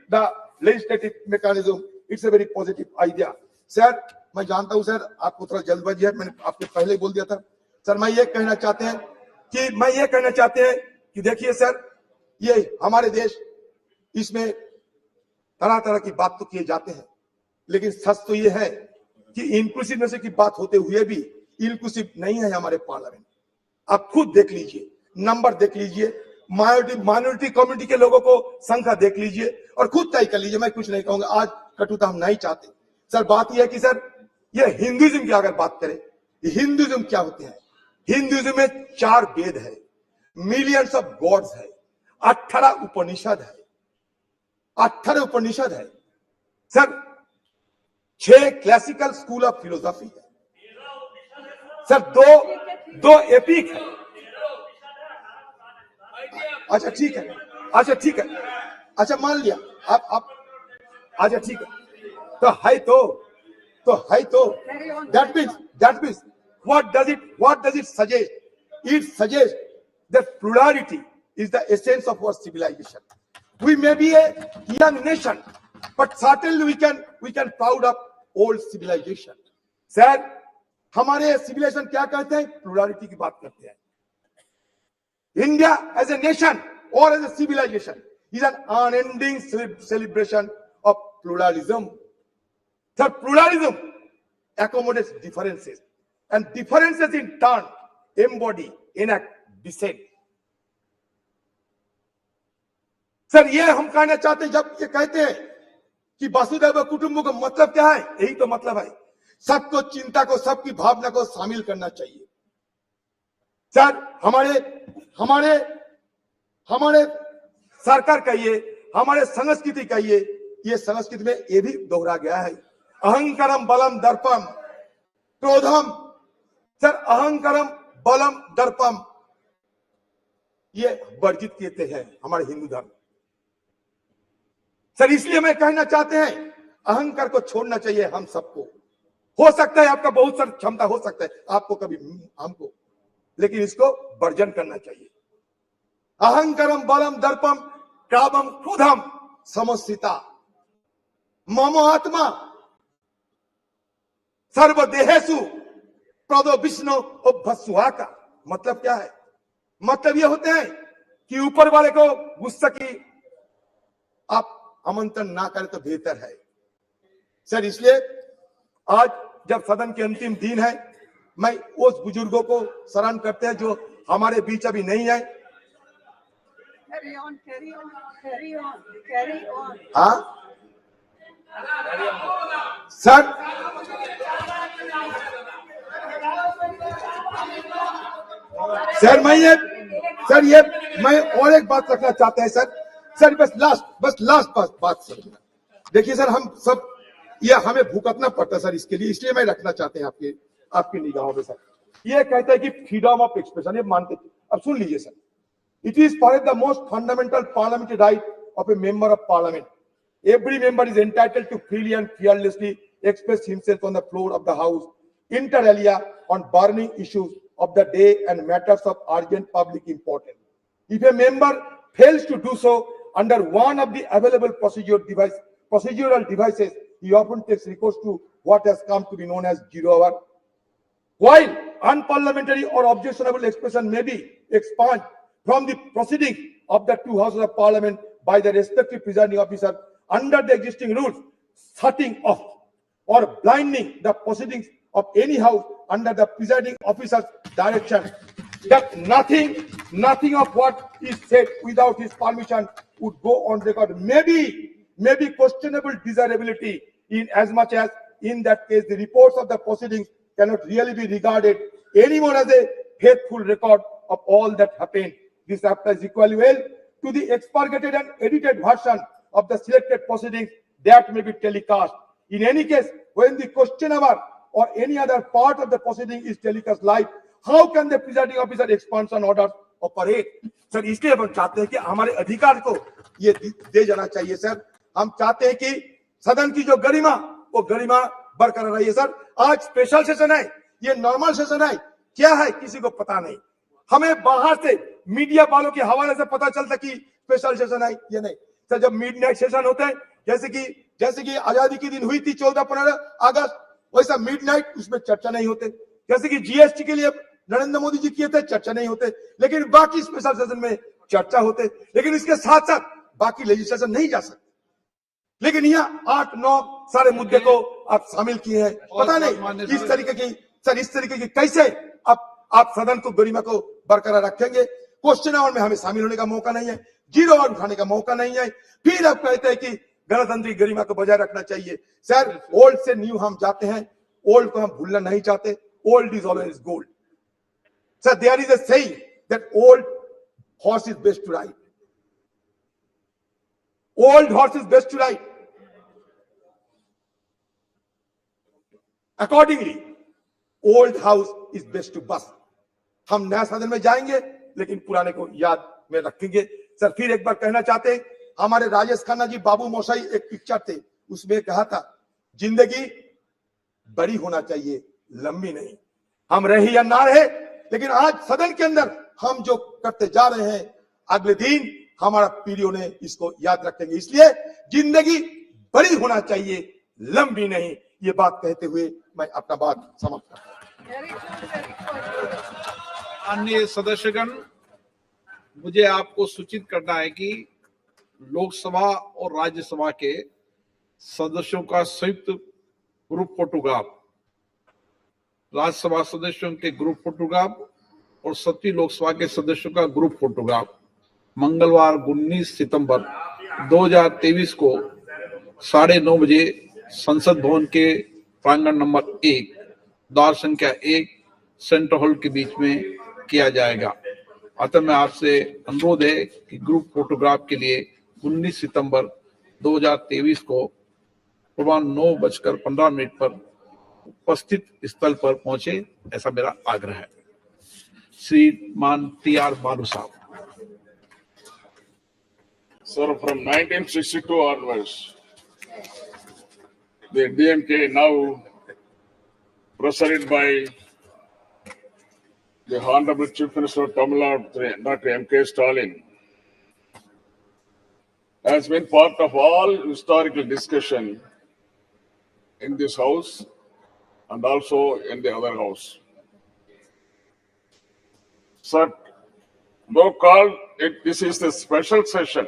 the legislative mechanism. It's a very positive idea. Sir, मैं जानता हूं सर आपको थोड़ा जल्दबाजी है, मैंने आपको पहले ही बोल दिया था सर। मैं ये कहना चाहते हैं कि देखिए सर, ये हमारे देश, इसमें तरह तरह की बात तो किए जाते हैं, लेकिन सच तो ये है कि इंक्लूसिवनेस की बात होते हुए भी इंक्लूसिव नहीं है हमारे पार्लियामेंट। आप खुद देख लीजिए, नंबर देख लीजिए, माइनॉरिटी कम्युनिटी के लोगों को संख्या देख लीजिए और खुद तय कर लीजिए। मैं कुछ नहीं कहूंगा, आज कटुता हम नहीं चाहते सर। बात यह है कि सर, ये हिंदुइज्म की अगर बात करें, हिंदुइज्म क्या होते हैं? हिंदुइज्म में 4 वेद है, मिलियंस ऑफ गॉड्स है, 18 उपनिषद है, 18 उपनिषद है sir, 6 classical school of philosophy है सर, दो एपिक है। अच्छा ठीक है, अच्छा मान लिया आप अच्छा ठीक है, तो है that means what does it suggest? It suggests that plurality is the essence of our civilization. We may be a young nation, but certainly we can proud of old civilization. Sir, हमारे civilization क्या कहते हैं? Plurality की बात करते हैं। India as a nation or as a civilization is an unending celebration of pluralism. Sir, pluralism accommodates differences, and differences in turn embody, enact dissent. Sir, ये हम कहना चाहते हैं, जब ये कहते हैं कि वसुधैव कुटुंबकम का मतलब क्या है? यही तो मतलब है, सबको चिंता को, सबकी भावना को शामिल करना चाहिए। सर, हमारे सरकार कहिए, हमारे संस्कृति कहिए, ये संस्कृति में ये भी दोहरा गया है, अहंकारम बलम दर्पम क्रोधम। सर, अहंकारम बलम दर्पम ये वर्जित किए हैं हमारे हिंदू धर्म। सर, इसलिए मैं कहना चाहते हैं, अहंकार को छोड़ना चाहिए हम सबको। हो सकता है आपका बहुत सारी क्षमता हो सकता है, आपको कभी हमको, लेकिन इसको वर्जन करना चाहिए। अहंकारम बलम दर्पम कामम क्रोधम समस्थिता मम आत्मा सर्वदेहेषु प्रदो विष्णु भस्वा का मतलब क्या है? मतलब ये होते हैं कि ऊपर वाले को गुस्सा की आप आमंत्रण ना करें तो बेहतर है। सर, इसलिए आज जब सदन के अंतिम दिन है, मैं उस बुजुर्गों को स्मरण करते हैं जो हमारे बीच अभी नहीं है। हाँ सर, मैं और एक बात रखना चाहते हैं सर, बस लास्ट बात सर। देखिए सर, हम सब ये हमें भुगतना पड़ता है सर इसके लिए, इसलिए मैं रखना चाहते हैं आपकी निगाहों में सर। ये कहता है कि फ्रीडम ऑफ एक्सप्रेशन, ये मानते थे। अब सुन लीजिए sir, it is for the most fundamental parliamentary right of A member of parliament. Every member is entitled to freely and fearlessly express himself on the floor of the House, inter alia, on burning issues of the day and matters of urgent public importance. If a member fails to do so under one of the available procedural devices, he often takes recourse to what has come to be known as 0 hour. While unparliamentary or objectionable expression may be expunged from the proceedings of the 2 houses of Parliament by the respective presiding officer under the existing rules, shutting off or blinding the proceedings of any house under the presiding officer's direction, that nothing of what is said without his permission would go on record, may be questionable desirability, in as much as in that case the reports of the proceedings cannot really be regarded anymore as a faithful record of all that happened. This applies equally well to the expurgated and edited version of the selected proceedings that may be telecast. In any case, when the question hour or any other part of the proceeding is telecast live, how can the presiding officer expansion orders operate? Sir, इसलिए हम चाहते हैं कि हमारे अधिकार को ये दे जाना चाहिए सर। हम चाहते हैं कि सदन की जो गरिमा, वो गरिमा बरकरार रही है सर। आज स्पेशल सेशन है, ये नॉर्मल सेशन है, क्या है किसी को पता नहीं। हमें बाहर से मीडिया वालों के हवाले से पता चलता कि स्पेशल सेशन है या नहीं। सर जब मिडनाइट सेशन होते हैं, जैसे कि आजादी के दिन हुई थी 14-15 अगस्त, वैसा मिडनाइट उसमें चर्चा नहीं होते। जैसे कि जीएसटी के लिए नरेंद्र मोदी जी किए थे, चर्चा नहीं होते, लेकिन बाकी स्पेशल सेशन में चर्चा होते। लेकिन इसके साथ साथ बाकी लेजिस्लेशन नहीं जा सकते। लेकिन यहाँ 8-9 सारे मुद्दे को आप शामिल किए हैं। पता नहीं इस तरीके की कैसे आप सदन को गरिमा को बरकरार रखेंगे। क्वेश्चन आवर में हमें शामिल होने का मौका नहीं है, जीरो आवर उठाने का मौका नहीं है। फिर आप कहते हैं कि गणतंत्र गरिमा को बजाय रखना चाहिए। सर ओल्ड से न्यू हम जाते हैं, ओल्ड को हम भूलना नहीं चाहते। Old is always gold. Sir there is a saying that old horse is best to ride. Old horse is best to ride. Accordingly, old house is best to bust. हम नया सदन में जाएंगे लेकिन पुराने को याद में रखेंगे। सर फिर एक बार कहना चाहते हैं, हमारे राजेश खन्ना जी बाबू मोशाई एक पिक्चर थे, उसमें कहा था जिंदगी बड़ी होना चाहिए, लंबी नहीं। हम रहे या ना रहे, लेकिन आज सदन के अंदर हम जो करते जा रहे हैं, अगले दिन हमारा पीढ़ियों ने इसको याद रखेंगे। इसलिए जिंदगी बड़ी होना चाहिए, लंबी नहीं। ये बात कहते हुए मैं अपना बात समाप्त करता हूं। माननीय सदस्यगण, मुझे आपको सूचित करना है कि लोकसभा और राज्यसभा के सदस्यों का संयुक्त ग्रुप फोटोग्राफ, राज्यसभा सदस्यों के ग्रुप फोटोग्राफ और 7वीं लोकसभा के सदस्यों का ग्रुप फोटोग्राफ मंगलवार 19 सितंबर 2023 को 9:30 बजे संसद भवन के प्रांगण नंबर 1, द्वार संख्या 1, सेंट्रल हॉल के बीच में किया जाएगा। अतः मैं आपसे अनुरोध है कि ग्रुप फोटोग्राफ के लिए 19 सितंबर 2023 को पूर्वाह 9:15 पर उपस्थित स्थल पर पहुंचे, ऐसा मेरा आग्रह है। श्रीमान टी.आर. बालू साहब। Sir, from 1962 onwards, the DMK, now presided by the Honorable Chief Minister of Tamil Nadu, Dr. M.K. Stalin, has been part of all historical discussion in this house and also in the other house. Sir, though called this is the special session,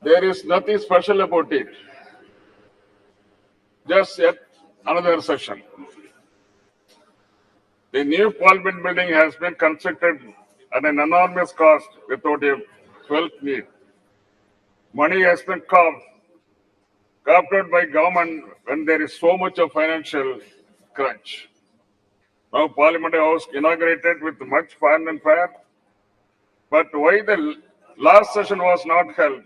there is nothing special about it. Just yet another session. The new Parliament building has been constructed at an enormous cost without a felt need. Money has been carved out by government when there is so much of financial crunch. Now Parliament House inaugurated with much fun and fair. But why the last session was not held?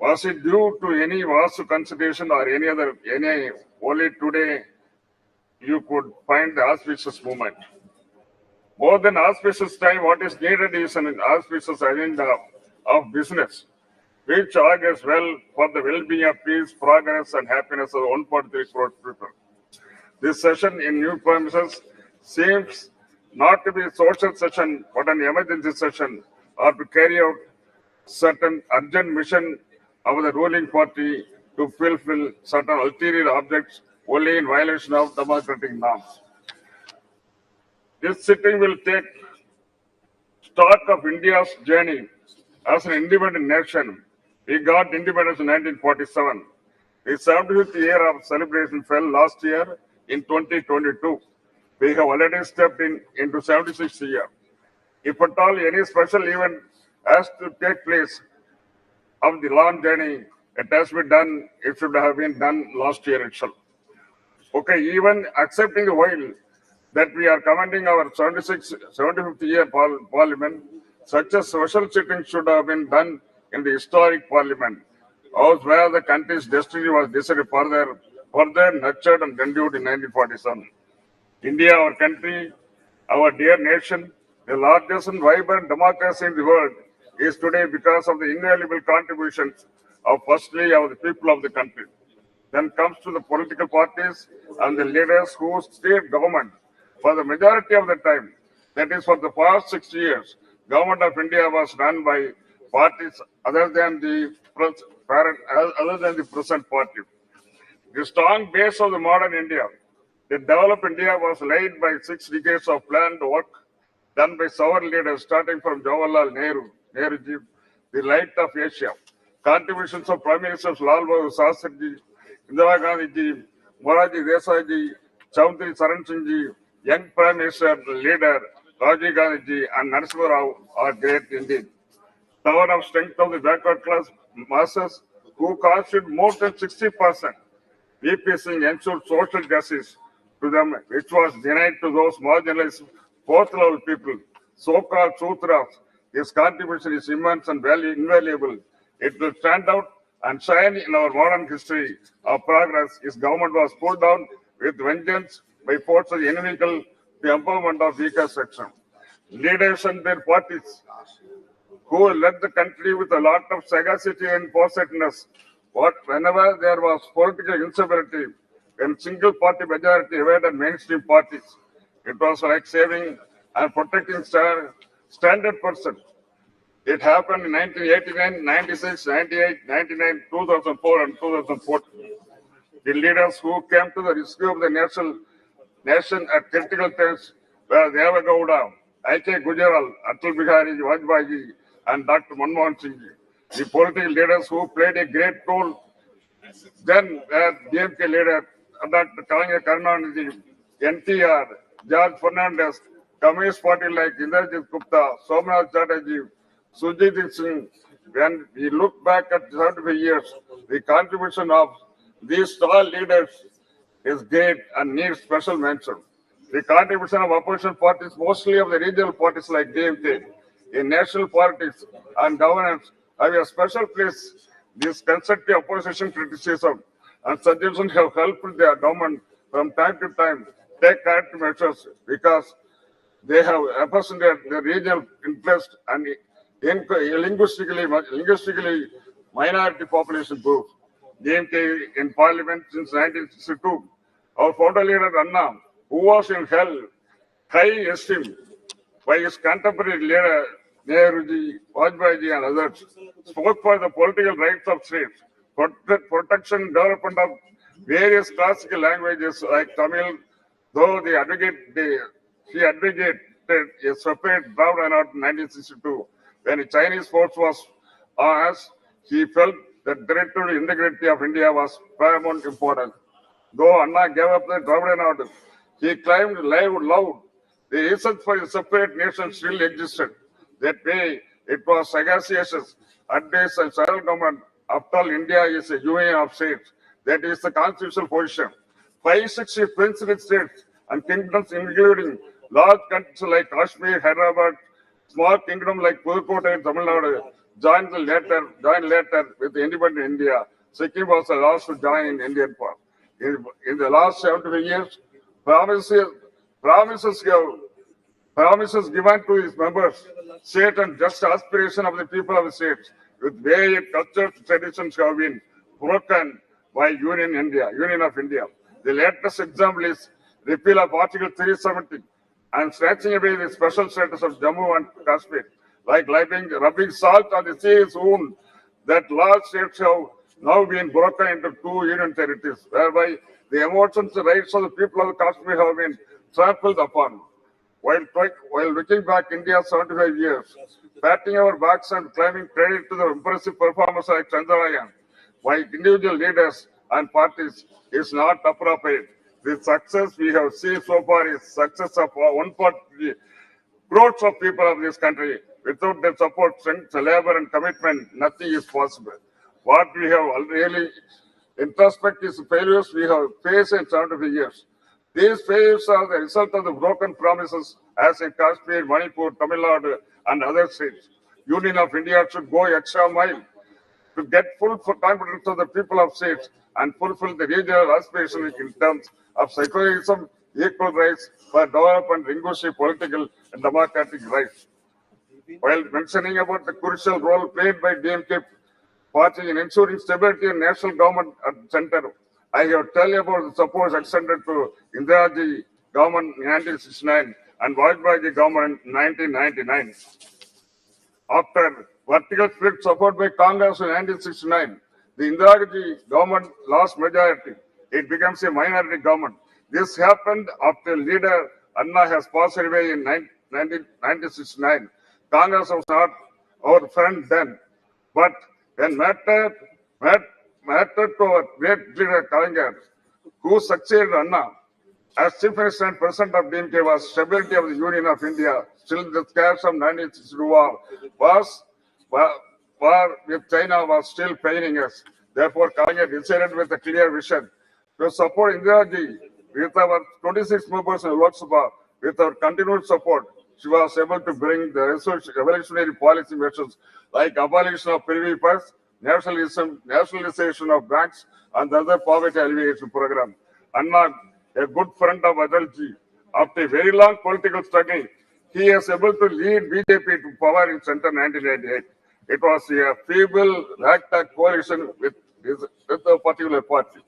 Was it due to any vastu consideration or any only today you could find the auspicious moment? More than auspicious time, what is needed is an auspicious agenda of business, which augurs well for the well-being of peace, progress and happiness of 1.3 crore people. This session in new premises seems not to be a social session, but an emergency session, or to carry out certain urgent mission of the ruling party to fulfill certain ulterior objects only in violation of democratic norms. This sitting will take stock of India's journey as an independent nation. We got independence in 1947. The 75th year of celebration fell last year in 2022. We have already stepped into 76th year. If at all any special event has to take place of the long journey, it has been done, it should have been done last year itself. Okay, even accepting the while that we are commending our 75th year parliament, such a social sitting should have been done in the historic parliament, house where the country's destiny was decided further nurtured and renewed in 1947. India, our country, our dear nation, the largest and vibrant democracy in the world, is today because of the invaluable contributions of firstly of the people of the country. Then comes to the political parties and the leaders who steer government For the majority of the time, that is for the past 6 years, government of India was run by parties other than the present party. The strong base of the modern India, the developed India was laid by 6 decades of planned work done by sovereign leaders starting from Jawaharlal Nehruji, the light of Asia. Contributions of Prime Ministers Lal Bahadur Shastriji, Indira Gandhi ji, Moraji Desai ji, Chaudhary Charan Singh ji, young Prime Minister leader Rajiv Gandhi ji and Narasimha Rao are great indeed. Tower of strength of the backward class masses who constitute more than 60%. EPC ensured social justice to them, which was denied to those marginalized fourth level people, so-called Sutras. His contribution is immense and invaluable. It will stand out and shine in our modern history of progress. His government was pulled down with vengeance by forces inimical to the empowerment of weaker section. Leaders and their parties who led the country with a lot of sagacity and foresightedness. Whenever there was political instability, when single party majority evaded mainstream parties, it was like saving and protecting standard person. It happened in 1989, 96, 98, 99, 2004 and 2014. The leaders who came to the rescue of the nation at critical times were Deva Gowda, I.K. Gujaral, Atal Bihari Vajpayee and Dr. Manmohan Singh. The political leaders who played a great role then were DMK leader Dr. Karunanidhi, NTR, George Fernandez, Communist Party like Indrajit Gupta, Somnath Chatterjee, Sujit Singh. When we look back at 75 years, the contribution of these tall leaders is great and needs special mention. The contribution of opposition parties, mostly of the regional parties like DMK, in national politics and governance, have a special place. This constructive opposition criticism and suggestions have helped the government from time to time take corrective measures because they have represented the regional interest and linguistically minority population groups. DMK in parliament since 1962. Our founder leader Anna, who was in high esteem by his contemporary leader Nehruji, Vajpayee and others, spoke for the political rights of states, protection and development of various classical languages like Tamil, though she advocated a separate Dravida in 1962. When the Chinese force was on us, he felt that territorial integrity of India was paramount importance. Though Anna gave up the Dravida, he claimed loud the reason for a separate nation still existed. That way, it was sagacious advice and central government. After all, India is a union of states. That is the constitutional position. 560 princely states and kingdoms, including large countries like Kashmir, Hyderabad, small kingdom like Pudukottai and Tamil Nadu, joined later with independent India. Sikkim was the last to join in Indian part. In the last 75 years, promises given to its members, state and just aspiration of the people of the states, with various cultures, traditions have been broken by Union of India. The latest example is repeal of Article 370 and snatching away the special status of Jammu and Kashmir, like rubbing salt on the sea's wound. That large states have now been broken into 2 union territories, whereby the emotions and rights of the people of Kashmir have been trampled upon. While looking back India's 75 years, patting our backs and claiming credit to the impressive performance like Chandrayaan by individual leaders and parties is not appropriate. The success we have seen so far is success of one party, crores of people of this country. Without their support, strength, labor and commitment, nothing is possible. What we have really introspect is failures we have faced in 75 years. These failures are the result of the broken promises as in Kashmir, Manipur, Tamil Nadu and other states. Union of India should go extra mile to get full confidence of the people of states and fulfill the regional aspirations in terms of secularism, equal rights for development, linguistic, political and democratic rights. While mentioning about the crucial role played by DMK party in ensuring stability and national government at the center, I have tell you about the support extended to Indiraji, government in 1969 and Vajpayee government in 1999. After vertical split support by Congress in 1969, the Indira Gandhi government lost majority. It becomes a minority government. This happened after leader Anna has passed away in 1969. Congress was not our friend then, but when mattered to our great leader Kalaignar, who succeeded Anna as Chief Minister and President of DMK, was stability of the Union of India. Still, the scars of 1962 war with China was still paining us. Therefore, Kalaignar decided with a clear vision to support Indira Gandhi with our 26 members in Lok Sabha. With our continued support, she was able to bring the revolutionary policy measures like abolition of privy purse, nationalization of banks, and the other poverty alleviation program. Anna, a good friend of Adalji, after a very long political struggle, he is able to lead BJP to power in center 1998. It was a feeble, ragtag coalition with a particular party.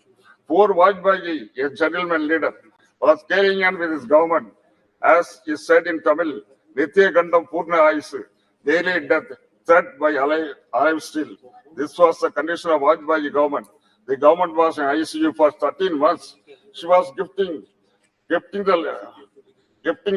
Poor Vajpayee, a gentleman leader, was carrying on with his government. As is said in Tamil, Nitya Gandham Purna Ayusu, daily death, threat by alive still. This was the condition of Vajpayee government. The government was in ICU for 13 months. She was gifting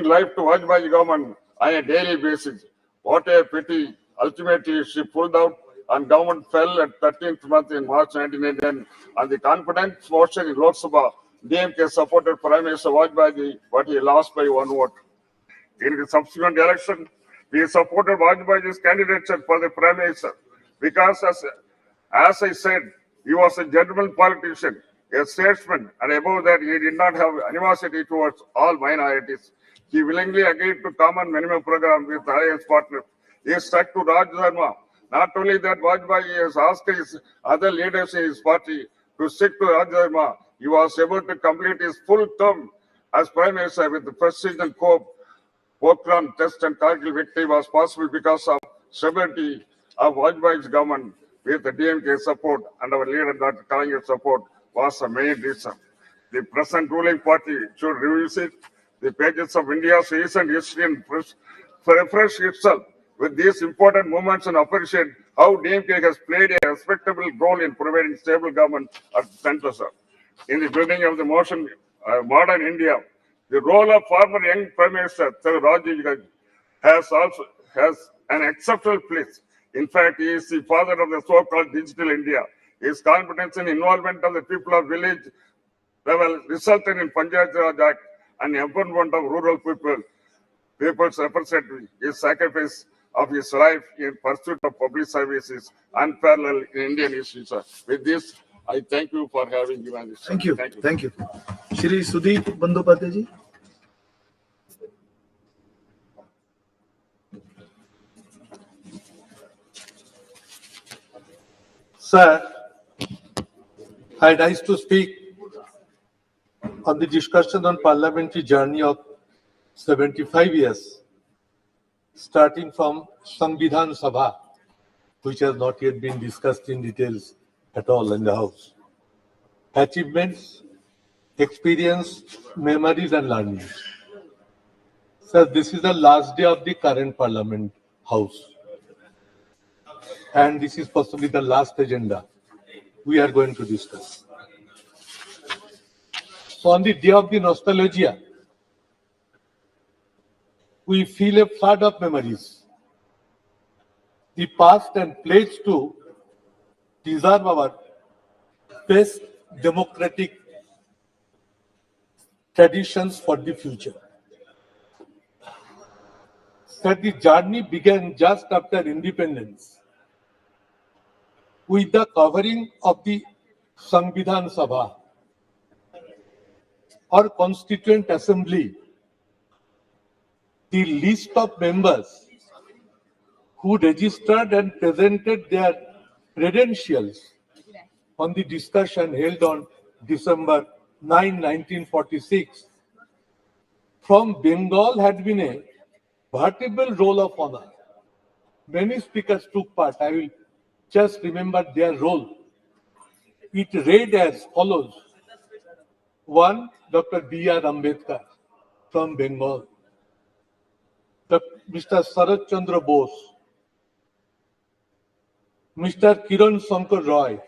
life to Vajpayee government on a daily basis. What a pity. Ultimately, she pulled out and government fell at 13th month in March 1989. On the confidence motion in Lok Sabha, DMK supported Prime Minister Vajpayee, but he lost by 1 vote. In the subsequent election, we supported Vajpayee's candidature for the Prime Minister because, as I said, he was a gentleman politician, a statesman, and above that, he did not have animosity towards all minorities. He willingly agreed to common minimum program with alliance partners. He stuck to Raj Dharma. Not only that, Vajpayee has asked his other leaders in his party to stick to Raj Dharma. He was able to complete his full term as Prime Minister with the prestige and hope. Pokhran test and Kargil victory was possible because of stability of Vajpayee's government with the DMK support and our leader Dr. Kalaignar support was the main reason. The present ruling party should revisit the pages of India's recent history and refresh itself with these important movements and appreciate how DMK has played a respectable role in providing stable government at the center. In the building of the modern India, the role of former young Prime Minister Rajiv Gandhi has an exceptional place. In fact, he is the father of the so-called digital India. His competence and involvement of the people of village level resulted in Panchayat Raj Act and empowerment of rural people's representative. His sacrifice of his life in pursuit of public services unparalleled in Indian history. Sir. With this, I thank you for having given this. Thank you. Thank you. Shri Sudeep Bandyopadhyay ji. Sir, I rise to speak on the discussion on parliamentary journey of 75 years, starting from Samvidhan Sabha, which has not yet been discussed in details at all in the House. Achievements, experience, memories and learnings. Sir, this is the last day of the current Parliament House. And this is possibly the last agenda we are going to discuss. So on the day of the nostalgia, we feel a flood of memories. The past and pledge to preserve our best democratic traditions for the future. So the journey began just after independence with the covering of the Samvidhan Sabha or Constituent Assembly, the list of members who registered and presented their credentials on the discussion held on December 9, 1946 from Bengal had been a veritable roll of honor. Many speakers took part. I will just remember their role. It read as follows. 1. Dr. B.R. Ambedkar. from Bengal, Mr. Sarat Chandra Bose, Mr. Kiran Shankar Roy,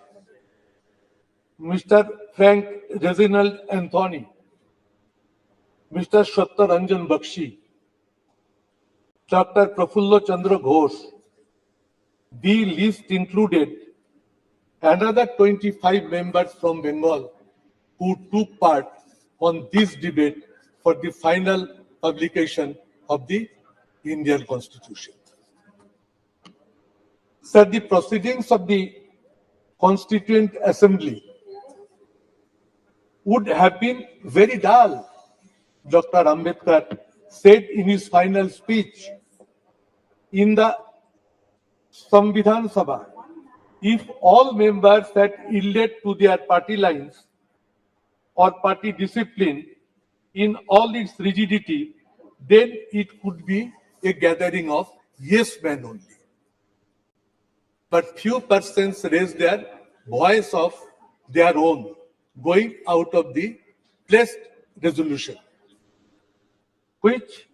Mr. Frank Reginald Anthony, Mr. Satyaranjan Bakshi, Dr. Prafulla Chandra Ghosh. The list included another 25 members from Bengal who took part on this debate for the final publication of the Indian Constitution. Sir, the proceedings of the Constituent Assembly would have been very dull, Dr. Ambedkar said in his final speech in the Samvidhan Sabha, if all members had yielded to their party lines or party discipline in all its rigidity, then it could be a gathering of yes men only. But few persons raised their voice of their own, going out of the placed resolution, which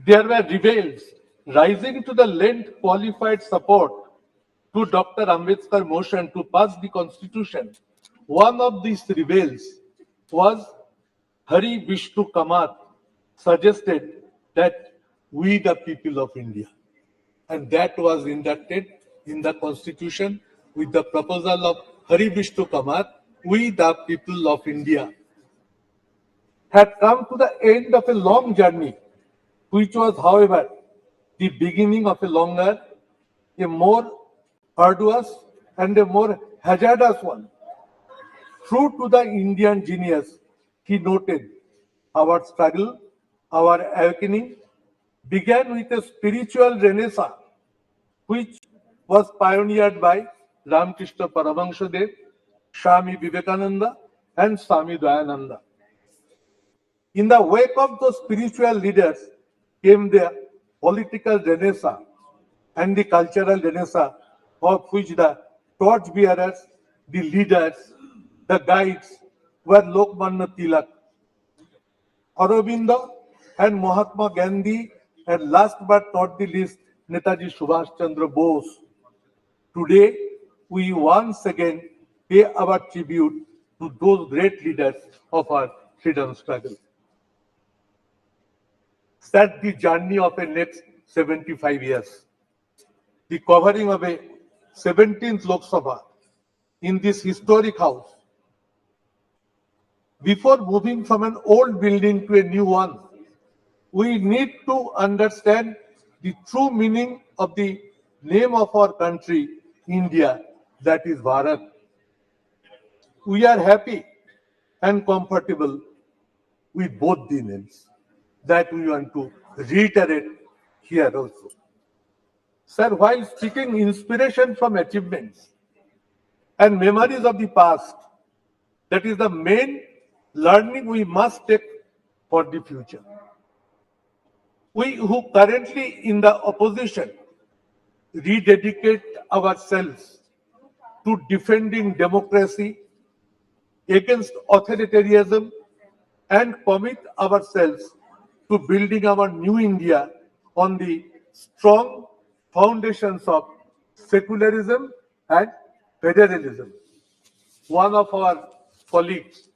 there were rebels rising to the lend qualified support to Dr. Ambedkar's motion to pass the constitution. One of these rebels was Hari Vishnu Kamath, suggested that we the people of India, and that was inducted in the constitution with the proposal of Hari Vishnu Kamath, we the people of India, had come to the end of a long journey, which was, however, the beginning of a longer, a more arduous, and a more hazardous one. True to the Indian genius, he noted, our struggle, our awakening, began with a spiritual renaissance, which was pioneered by Ramakrishna Paramahansadev, Swami Vivekananda, and Swami Dayananda. In the wake of those spiritual leaders came the political renaissance and the cultural renaissance, of which the torchbearers, the leaders, the guides were Lokmanya Tilak, Aurobindo, and Mahatma Gandhi, and last but not the least, Netaji Subhash Chandra Bose. Today, we once again pay our tribute to those great leaders of our freedom struggle. Start the journey of a next 75 years. The covering of a 17th Lok Sabha in this historic house. Before moving from an old building to a new one, we need to understand the true meaning of the name of our country, India, that is Bharat. We are happy and comfortable with both the names. That we want to reiterate here also. Sir, while seeking inspiration from achievements and memories of the past, that is the main learning we must take for the future. We who currently in the opposition rededicate ourselves to defending democracy against authoritarianism and commit ourselves to building our new India on the strong foundations of secularism and federalism. One of our colleagues,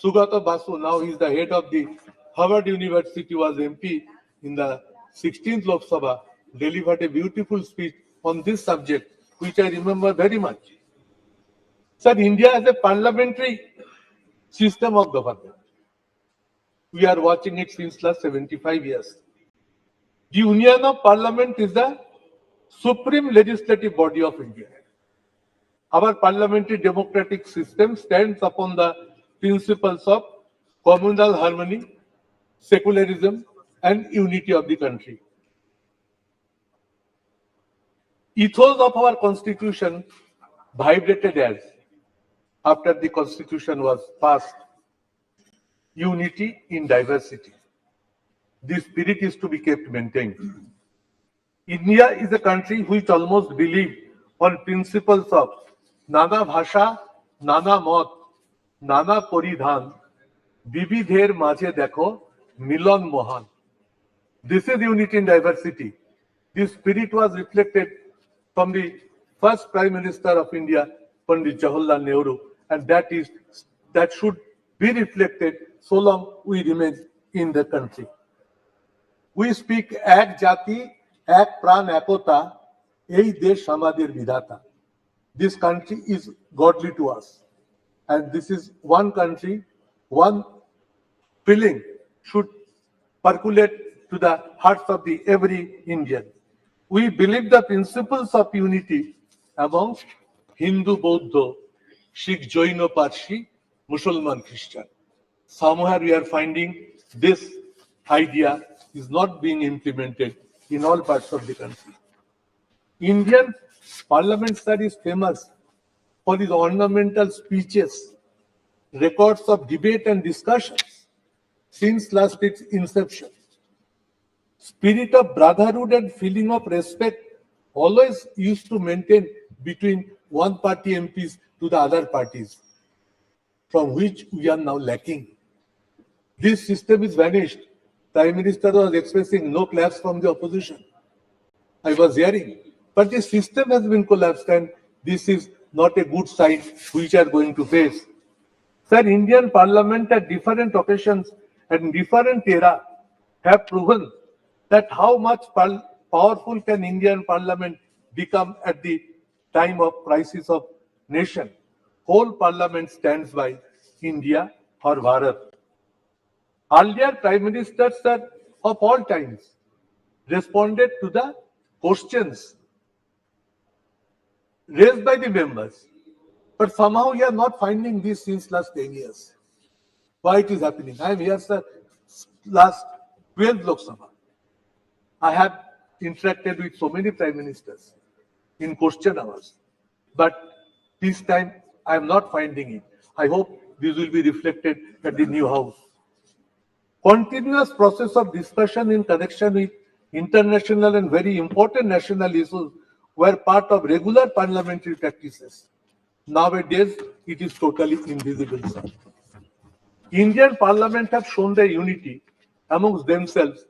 Sugata Basu, now he is the head of the Harvard University, was MP in the 16th Lok Sabha, delivered a beautiful speech on this subject, which I remember very much. Sir, India has a parliamentary system of government. We are watching it since last 75 years. The Union of Parliament is the supreme legislative body of India. Our parliamentary democratic system stands upon the principles of communal harmony, secularism, and unity of the country. Ethos of our constitution vibrated as, after the constitution was passed, unity in diversity. This spirit is to be kept maintained. India is a country which almost believes on principles of Nana Bhasha, Nana Mat, নানা পরিধান বিবিধের মাঝে দেখো মিলন মহান. This is unity in diversity. This spirit was reflected from the first Prime Minister of India, Pandit Jawaharlal Nehru, and that should be reflected so long we remain in the country. We speak ek jati, ek pran, ekota, ei desh amader vidhata. This country is godly to us, and this is one country, one feeling should percolate to the hearts of the every Indian. We believe the principles of unity amongst Hindu, Buddha, Sikh, Jaina, Parsi, Muslim, Christian. Somewhere we are finding this idea is not being implemented in all parts of the country. Indian Parliament, sir, is famous for its ornamental speeches, records of debate and discussions since last its inception. Spirit of brotherhood and feeling of respect always used to maintain between one party MPs to the other parties, from which we are now lacking. This system is vanished. Prime Minister was expressing no claps from the opposition. I was hearing. But this system has been collapsed, and this is not a good sign which are going to face. Sir, Indian Parliament at different occasions and different era have proven that how much powerful can Indian Parliament become at the time of crisis of nation. Whole Parliament stands by India or Bharat. Earlier Prime Ministers, sir, of all times responded to the questions raised by the members. But somehow we are not finding this since last 10 years. Why it is happening? I am here, sir, last 12 Lok Sabha. I have interacted with so many Prime Ministers in question hours. But this time I am not finding it. I hope this will be reflected at the new house. Continuous process of discussion in connection with international and very important national issues were part of regular parliamentary practices. Nowadays, it is totally invisible, sir. Indian Parliament have shown their unity amongst themselves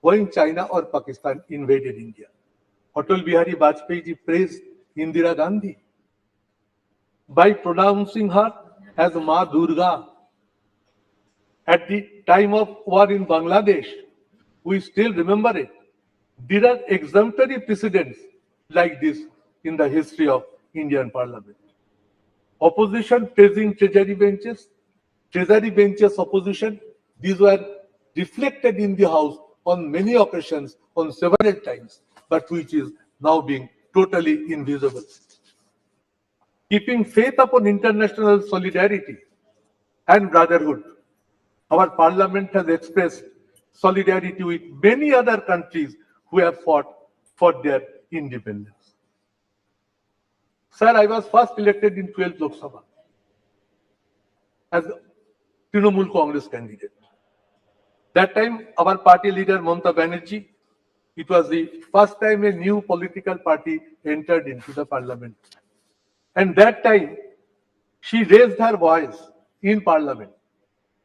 when China or Pakistan invaded India. Atal Bihari Vajpayee praised Indira Gandhi by pronouncing her as Ma Durga. At the time of war in Bangladesh, we still remember it. There are exemplary precedents like this in the history of Indian Parliament. Opposition praising treasury benches opposition, these were reflected in the House on many occasions, on several times, but which is now being totally invisible. Keeping faith upon international solidarity and brotherhood, our Parliament has expressed solidarity with many other countries who have fought for their independence. Sir, I was first elected in 12th Lok Sabha as Trinamool Congress candidate. That time, our party leader Mamata Banerjee, it was the first time a new political party entered into the Parliament. And that time, she raised her voice in Parliament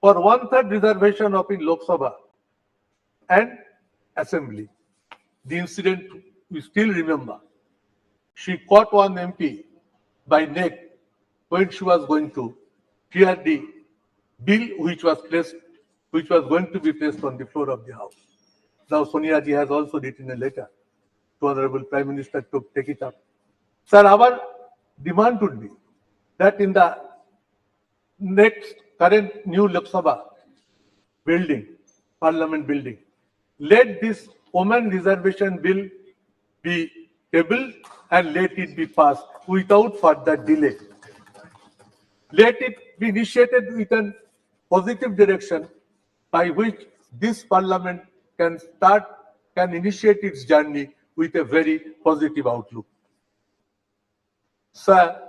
for 1/3 reservation of in Lok Sabha and Assembly. The incident we still remember. She caught one MP by neck when she was going to clear the bill which was going to be placed on the floor of the House. Now Sonia ji has also written a letter to Honorable Prime Minister to take it up. Sir, our demand would be that in the next current new Lok Sabha building, Parliament building, let this women reservation bill be tabled and let it be passed without further delay. Let it be initiated with a positive direction by which this Parliament can initiate its journey with a very positive outlook. Sir,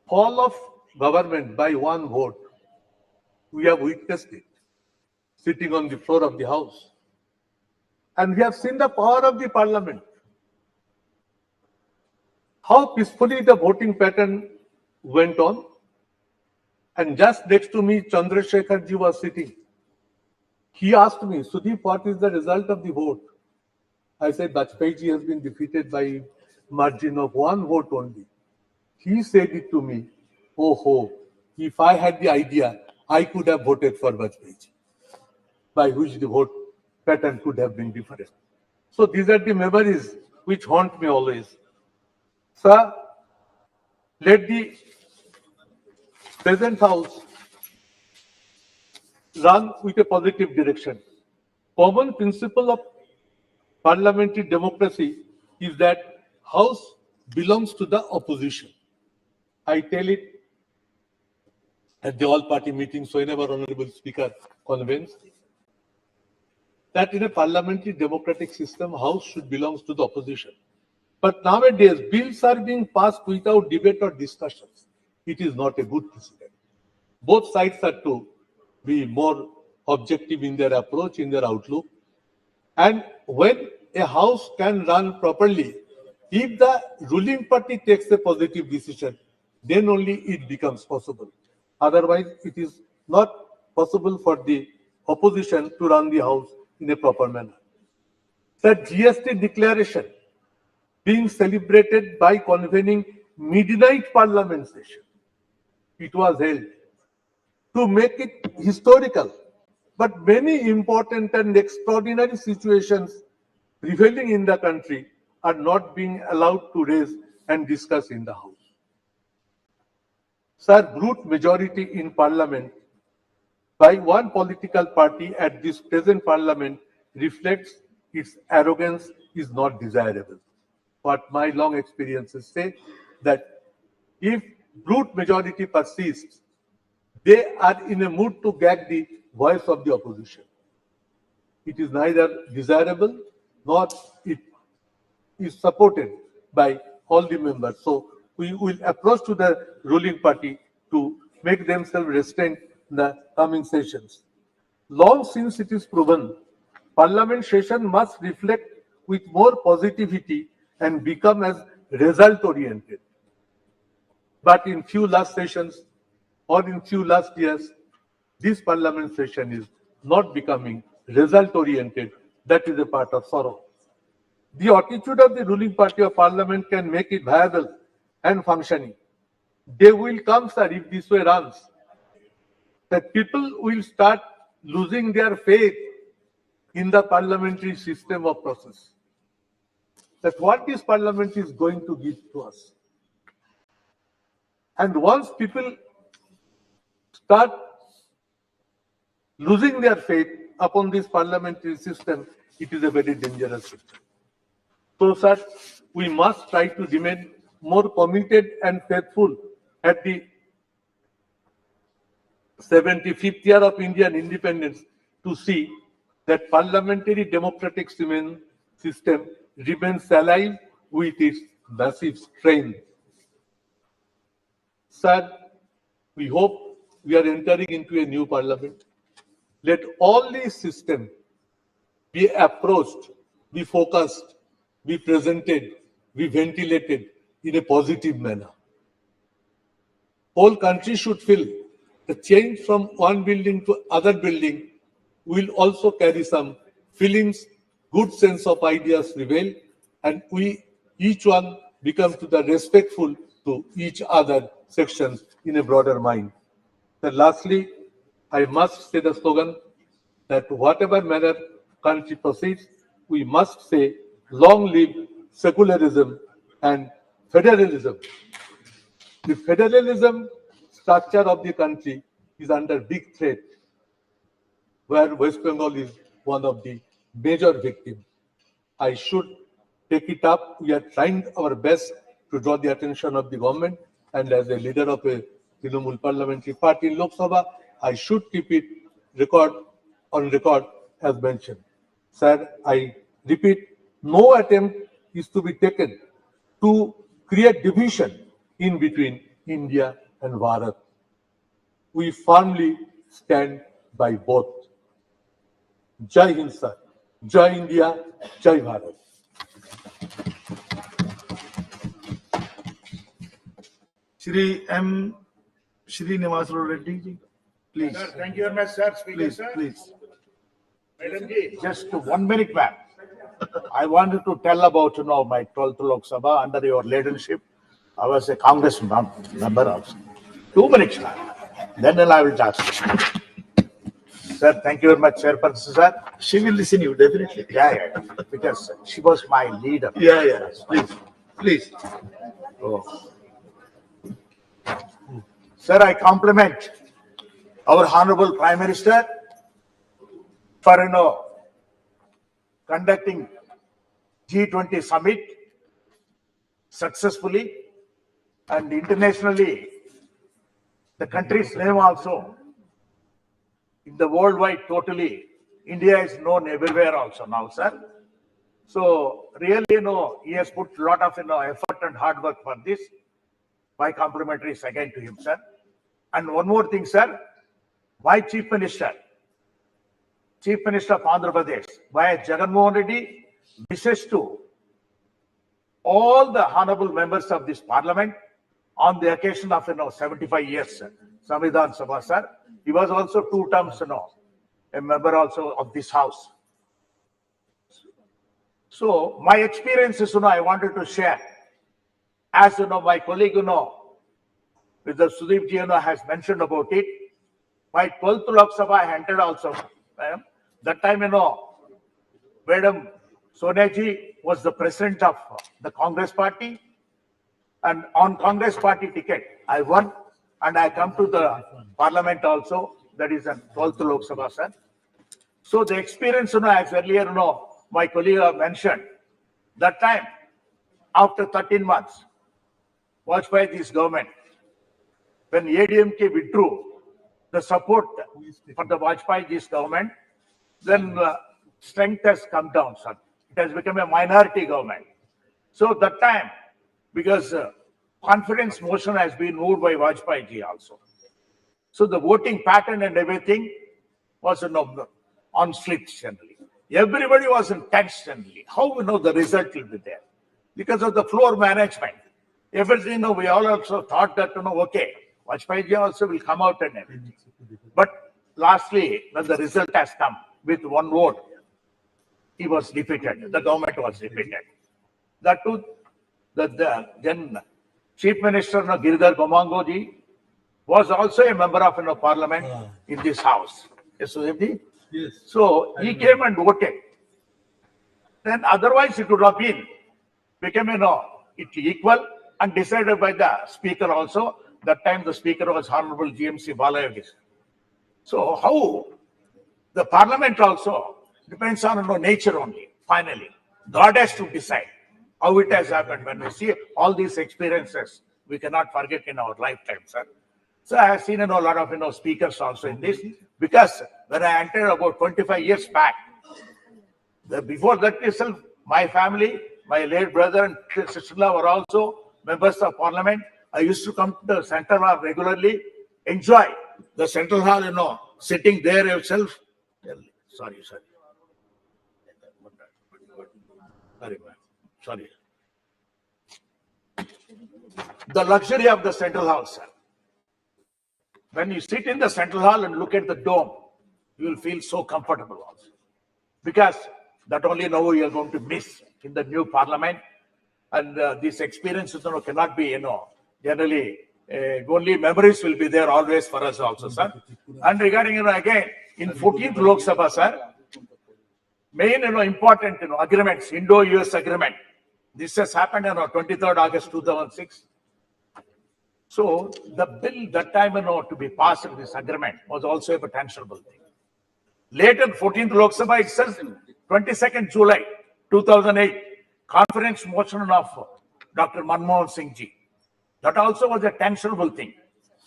fall of government by one vote, we have witnessed it sitting on the floor of the House. And we have seen the power of the Parliament. How peacefully the voting pattern went on. And just next to me, Chandrasekhar ji was sitting. He asked me, Sudeep, what is the result of the vote? I said, Bajpayee ji has been defeated by margin of 1 vote only. He said it to me, oh, if I had the idea, I could have voted for Bajpayee ji, by which the vote pattern could have been different. So these are the memories which haunt me always. Sir, let the present House run with a positive direction. Common principle of parliamentary democracy is that House belongs to the opposition. I tell it at the all-party meetings whenever Honorable Speaker convenes that in a parliamentary democratic system, House should belong to the opposition. But nowadays, bills are being passed without debate or discussions. It is not a good precedent. Both sides are to be more objective in their approach, in their outlook. And when a House can run properly, if the ruling party takes a positive decision, then only it becomes possible. Otherwise, it is not possible for the opposition to run the House in a proper manner. The GST declaration being celebrated by convening midnight parliament session. It was held to make it historical. But many important and extraordinary situations prevailing in the country are not being allowed to raise and discuss in the House. Sir, brute majority in Parliament by one political party at this present Parliament reflects its arrogance is not desirable. What my long experiences say that if brute majority persists, they are in a mood to gag the voice of the opposition. It is neither desirable nor it is supported by all the members. So we will approach to the ruling party to make themselves restrained in the coming sessions. Long since it is proven, Parliament session must reflect with more positivity and become as result-oriented. But in few last sessions or in few last years, this Parliament session is not becoming result-oriented. That is a part of sorrow. The attitude of the ruling party of Parliament can make it viable and functioning. They will come, sir, if this way runs. That people will start losing their faith in the parliamentary system of process. That what this Parliament is going to give to us. And once people start losing their faith upon this parliamentary system, it is a very dangerous system. So, sir, we must try to remain more committed and faithful at the 75th year of Indian independence to see that parliamentary democratic system remains alive with its massive strength. Sir, we hope we are entering into a new parliament. Let all these systems be approached, be focused, be presented, be ventilated in a positive manner. Whole country should feel the change from one building to other building will also carry some feelings, good sense of ideas prevail, and we each one become to the respectful to each other sections in a broader mind. Then lastly, I must say the slogan that whatever manner country proceeds, we must say, long live secularism and federalism. The federalism structure of the country is under big threat, where West Bengal is one of the major victims. I should take it up. We are trying our best to draw the attention of the government, and as a leader of a Trinamool parliamentary party in Lok Sabha, I should keep it on record as mentioned. Sir, I repeat, no attempt is to be taken to create division in between India and Bharat. We firmly stand by both. Jai Hind, sir. Jai India, Jai Bharat. Shri M Srinivas Reddy ji, please. Sir, thank you very much, sir. Speaker, Please, sir. please. Madam ji, just 1 minute, ma'am. I wanted to tell about, my 12th Lok Sabha under your leadership. I was a Congress member also. 2 minutes, ma'am. Then I will talk. Sir, thank you very much, Chairperson, sir. She will listen you, definitely. Yeah. Because she was my leader. Yeah. Please, please. Oh. Sir, I compliment our Honorable Prime Minister for, conducting G20 summit successfully and internationally. The country's name also in the worldwide totally. India is known everywhere also now, sir. So really, he has put a lot of, effort and hard work for this. My complimentaries again to him, sir. And one more thing, sir. My Chief Minister of Andhra Pradesh, Y.S. Jagannath Reddy, wishes to all the honorable members of this parliament on the occasion of, 75 years, sir. Samvidhan Sabha, sir. He was also 2 terms, a member also of this house. So my experiences, I wanted to share. As my colleague, with the Sudeep ji, has mentioned about it. My 12th Lok Sabha I entered also. That time, Madam Sonia ji was the president of the Congress party. And on Congress party ticket, I won. And I come to the parliament also. That is a 12th Lok Sabha, sir. So the experience, as earlier, my colleague mentioned, that time, after 13 months, watched by this government, when ADMK withdrew the support for the Vajpayee's government, then strength has come down, sir. It has become a minority government. So that time, because confidence motion has been moved by Vajpayee also. So the voting pattern and everything was on slips generally. Everybody was in tense generally. How we know the result will be there? Because of the floor management. Everything, we all also thought that, okay, Vajpayee also will come out and everything. But lastly, when the result has come with 1 vote, he was defeated. The government was defeated. That too, then Chief Minister Giridhar Gomango ji was also a member of parliament in this house. Yes, Sudhir? Yes. So he came and voted. Then otherwise it would have become it equal and decided by the speaker also. That time the speaker was Honorable GMC Balayagis. So how the parliament also depends on nature only. Finally, God has to decide how it has happened. When we see all these experiences, we cannot forget in our lifetime, sir. So I have seen a lot of speakers also in this, because when I entered about 25 years back, before that itself, my family, my late brother and sister-in-law were also members of parliament. I used to come to the Central Hall regularly, enjoy the Central Hall, sitting there yourself. Sorry. Sorry. The luxury of the Central Hall, sir. When you sit in the Central Hall and look at the dome, you will feel so comfortable also. Because that only now you are going to miss in the new parliament. And these experiences cannot be, generally, only memories will be there always for us also, sir. And regarding, again, in 14th Lok Sabha, sir, main, important, agreements, Indo-US agreement. This has happened on 23rd August 2006. So the bill that time, to be passed in this agreement was also a potential thing. Later, 14th Lok Sabha, it says 22nd July 2008, conference motion of Dr. Manmohan Singh ji. That also was a tensionable thing.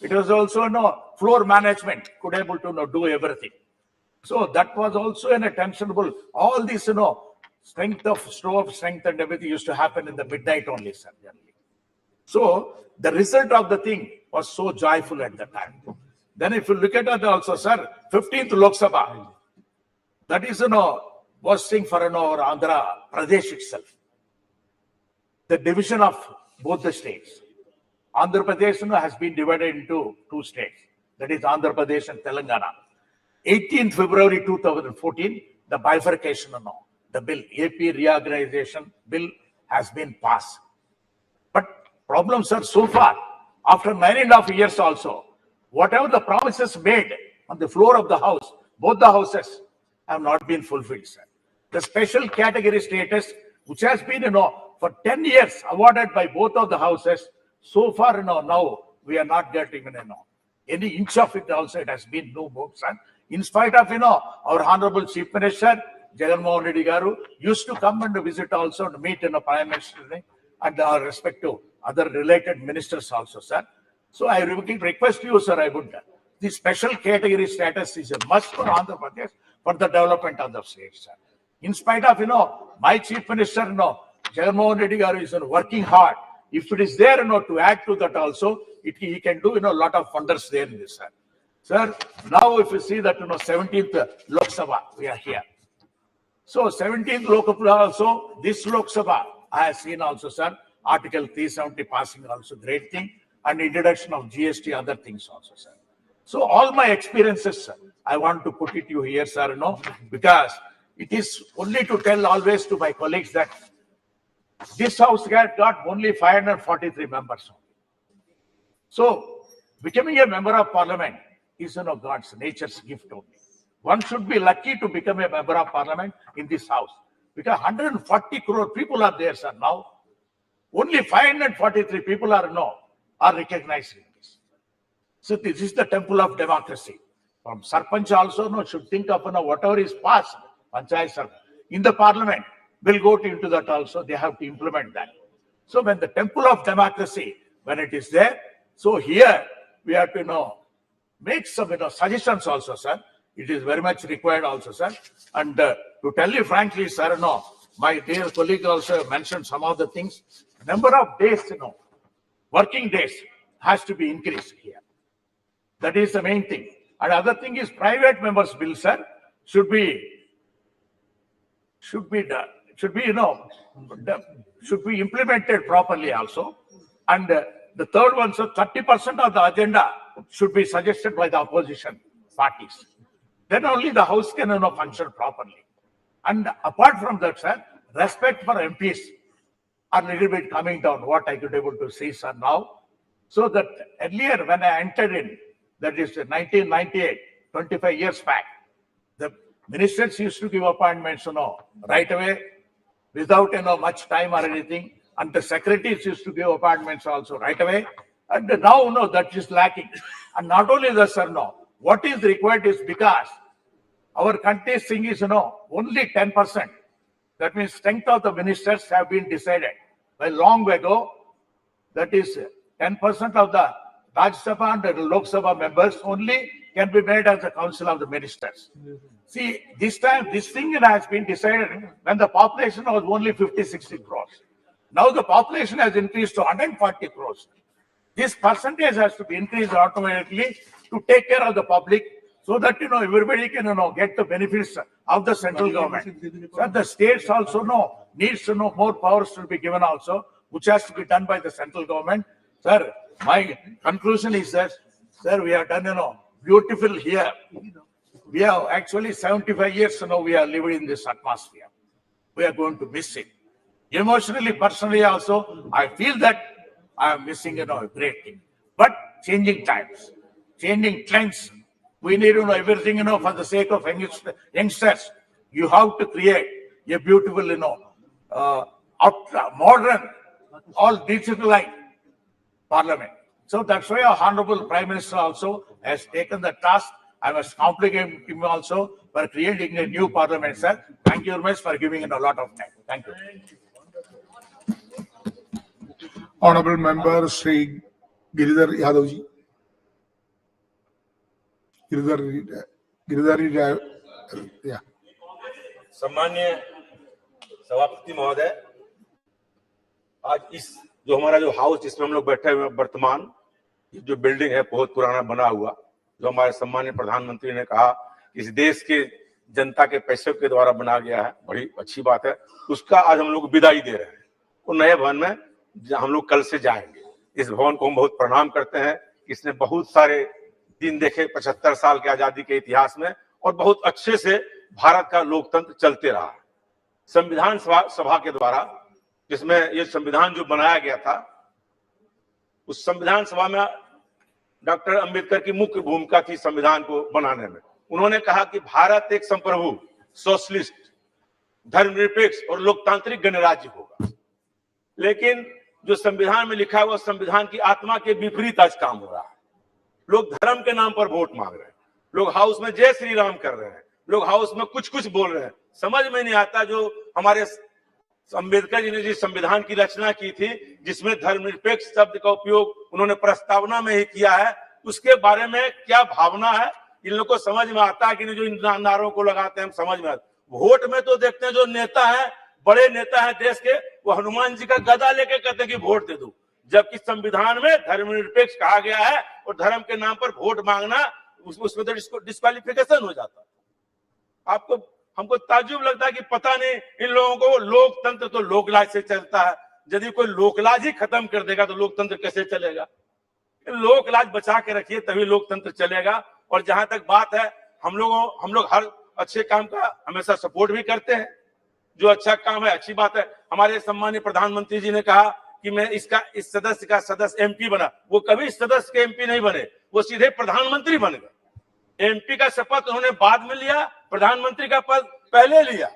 It was also, floor management could able to do everything. So that was also a tensionable. All this, strength of strength and everything used to happen in the midnight only, sir. So the result of the thing was so joyful at the time. Then if you look at it also, sir, 15th Lok Sabha, that is, was thing for, Andhra Pradesh itself. The division of both the states. Andhra Pradesh has been divided into two states. That is Andhra Pradesh and Telangana. 18th February 2014, the bifurcation, the bill, AP reorganization bill has been passed. But problems are so far, after 9.5 years also, whatever the promises made on the floor of the house, both the houses have not been fulfilled, sir. The special category status, which has been, for 10 years awarded by both of the houses, so far, now we are not getting, any inch of it also. It has been no move, sir. In spite of, our Honorable Chief Minister, Jagan Mohan Reddy Garu, used to come and visit also to meet Prime Minister and our respective other related ministers also, sir. So I request you, sir, the special category status is a must for Andhra Pradesh for the development of the state, sir. In spite of, my Chief Minister, Jagan Mohan Reddy Garu is working hard. If it is there, to add to that also, he can do, a lot of wonders there in this, sir. Sir, now if you see that, 17th Lok Sabha, we are here. So 17th Lok Sabha also, this Lok Sabha, I have seen also, sir, Article 370 passing also, great thing, and introduction of GST, other things also, sir. So all my experiences, sir, I want to put it to you here, sir, because it is only to tell always to my colleagues that this house got only 543 members. So becoming a member of parliament is, God's nature's gift only. One should be lucky to become a member of parliament in this house, because 140 crore people are there, sir. Now only 543 people are recognized in this. So this is the temple of democracy. From Sarpanch also should think of whatever is passed, Panchayat Sarpanch, in the parliament will go into that also. They have to implement that. So when the temple of democracy, when it is there, so here we have to make some suggestions also, sir. It is very much required also, sir. And to tell you frankly, sir, my dear colleague also mentioned some of the things. Number of days, working days has to be increased here. That is the main thing. And other thing is private members' bill, sir, should be implemented properly also. And the third one, so 30% of the agenda should be suggested by the opposition parties. Then only the house can function properly. And apart from that, sir, respect for MPs are a little bit coming down, what I could able to see, sir, now. So that earlier when I entered in, that is 1998, 25 years back, the ministers used to give appointments, right away, without much time or anything. And the secretaries used to give appointments also right away. And now, that is lacking. And not only that, sir, what is required is because our country's thing is, only 10%. That means strength of the ministers have been decided by long ago. That is 10% of the Rajya Sabha and the Lok Sabha members only can be made as the council of the ministers. See, this time, this thing has been decided when the population was only 50-60 crores. Now the population has increased to 140 crores. This percentage has to be increased automatically to take care of the public, so that everybody can get the benefits of the central government. So the states also needs to more powers to be given also, which has to be done by the central government. Sir, my conclusion is that, sir, we have done beautiful here. We have actually 75 years we are living in this atmosphere. We are going to miss it. Emotionally, personally also, I feel that I am missing a great thing. But changing times, changing trends, we need to know everything for the sake of youngsters. You have to create a beautiful modern, all digitalized parliament. So that's why our Honorable Prime Minister also has taken the task. I must compliment him also for creating a new parliament, sir. Thank you very much for giving it a lot of time. Thank you. Honorable Member Shri Giridhar Yadav ji. Giridhar, yeah. सम्मान्य सभापति महोदय, आज इस जो हमारा जो हाउस जिसमें हम लोग बैठे हुए हैं वर्तमान, जो बिल्डिंग है बहुत पुराना बना हुआ, जो हमारे सम्मान्य प्रधानमंत्री ने कहा इस देश के जनता के पैसे के द्वारा बना गया है, बड़ी अच्छी बात है। उसका आज हम लोग विदाई दे रहे हैं। वो नए भवन में हम लोग कल से जाएंगे। इस भवन को हम बहुत प्रणाम करते हैं। इसने बहुत सारे दिन देखे 75 साल के आजादी के इतिहास में, और बहुत अच्छे से भारत का लोकतंत्र चलते रहा। संविधान सभा के द्वारा, जिसमें ये संविधान जो बनाया गया था, उस संविधान सभा में डॉक्टर अंबेडकर की मुख्य भूमिका थी संविधान को बनाने में। उन्होंने कहा कि भारत एक संप्रभु, सोशलिस्ट, धर्मनिरपेक्ष और लोकतांत्रिक गणराज्य होगा। लेकिन जो संविधान में लिखा है वो संविधान की आत्मा के विपरीत आज काम हो रहा है। लोग धर्म के नाम पर वोट मांग रहे हैं, लोग हाउस में जय श्री राम कर रहे हैं, लोग हाउस में कुछ कुछ बोल रहे हैं। समझ में नहीं आता जो हमारे अंबेडकर जी ने जिस संविधान की रचना की थी, जिसमें धर्मनिरपेक्ष शब्द का उपयोग उन्होंने प्रस्तावना में ही किया है, उसके बारे में क्या भावना है इन लोगों को समझ में आता है कि नहीं? जो इन नारों को लगाते हैं हम समझ में आता। वोट में तो देखते हैं जो नेता है, बड़े नेता है देश के, वो हनुमान जी का गदा लेके कहते हैं कि वोट दे दो, जबकि संविधान में धर्मनिरपेक्ष कहा गया है और धर्म के नाम पर वोट मांगना उसमें तो डिस्क्वालिफिकेशन हो जाता है। हमको ताज्जुब लगता है कि पता नहीं इन लोगों को लोकतंत्र तो लोकलाज से चलता है। यदि कोई लोकलाज ही खत्म कर देगा तो लोकतंत्र कैसे चलेगा? लोकलाज बचा के रखिए तभी लोकतंत्र चलेगा। और जहां तक बात है, हम लोग हर अच्छे काम का हमेशा सपोर्ट भी करते हैं। जो अच्छा काम है अच्छी बात है। हमारे सम्मानीय प्रधानमंत्री जी ने कहा कि मैं इस सदस्य का सदस्य एमपी बना। वो कभी सदस्य के एमपी नहीं बने, वो सीधे प्रधानमंत्री बन गए। एमपी का शपथ उन्होंने बाद में लिया, प्रधानमंत्री का पद पहले लिया।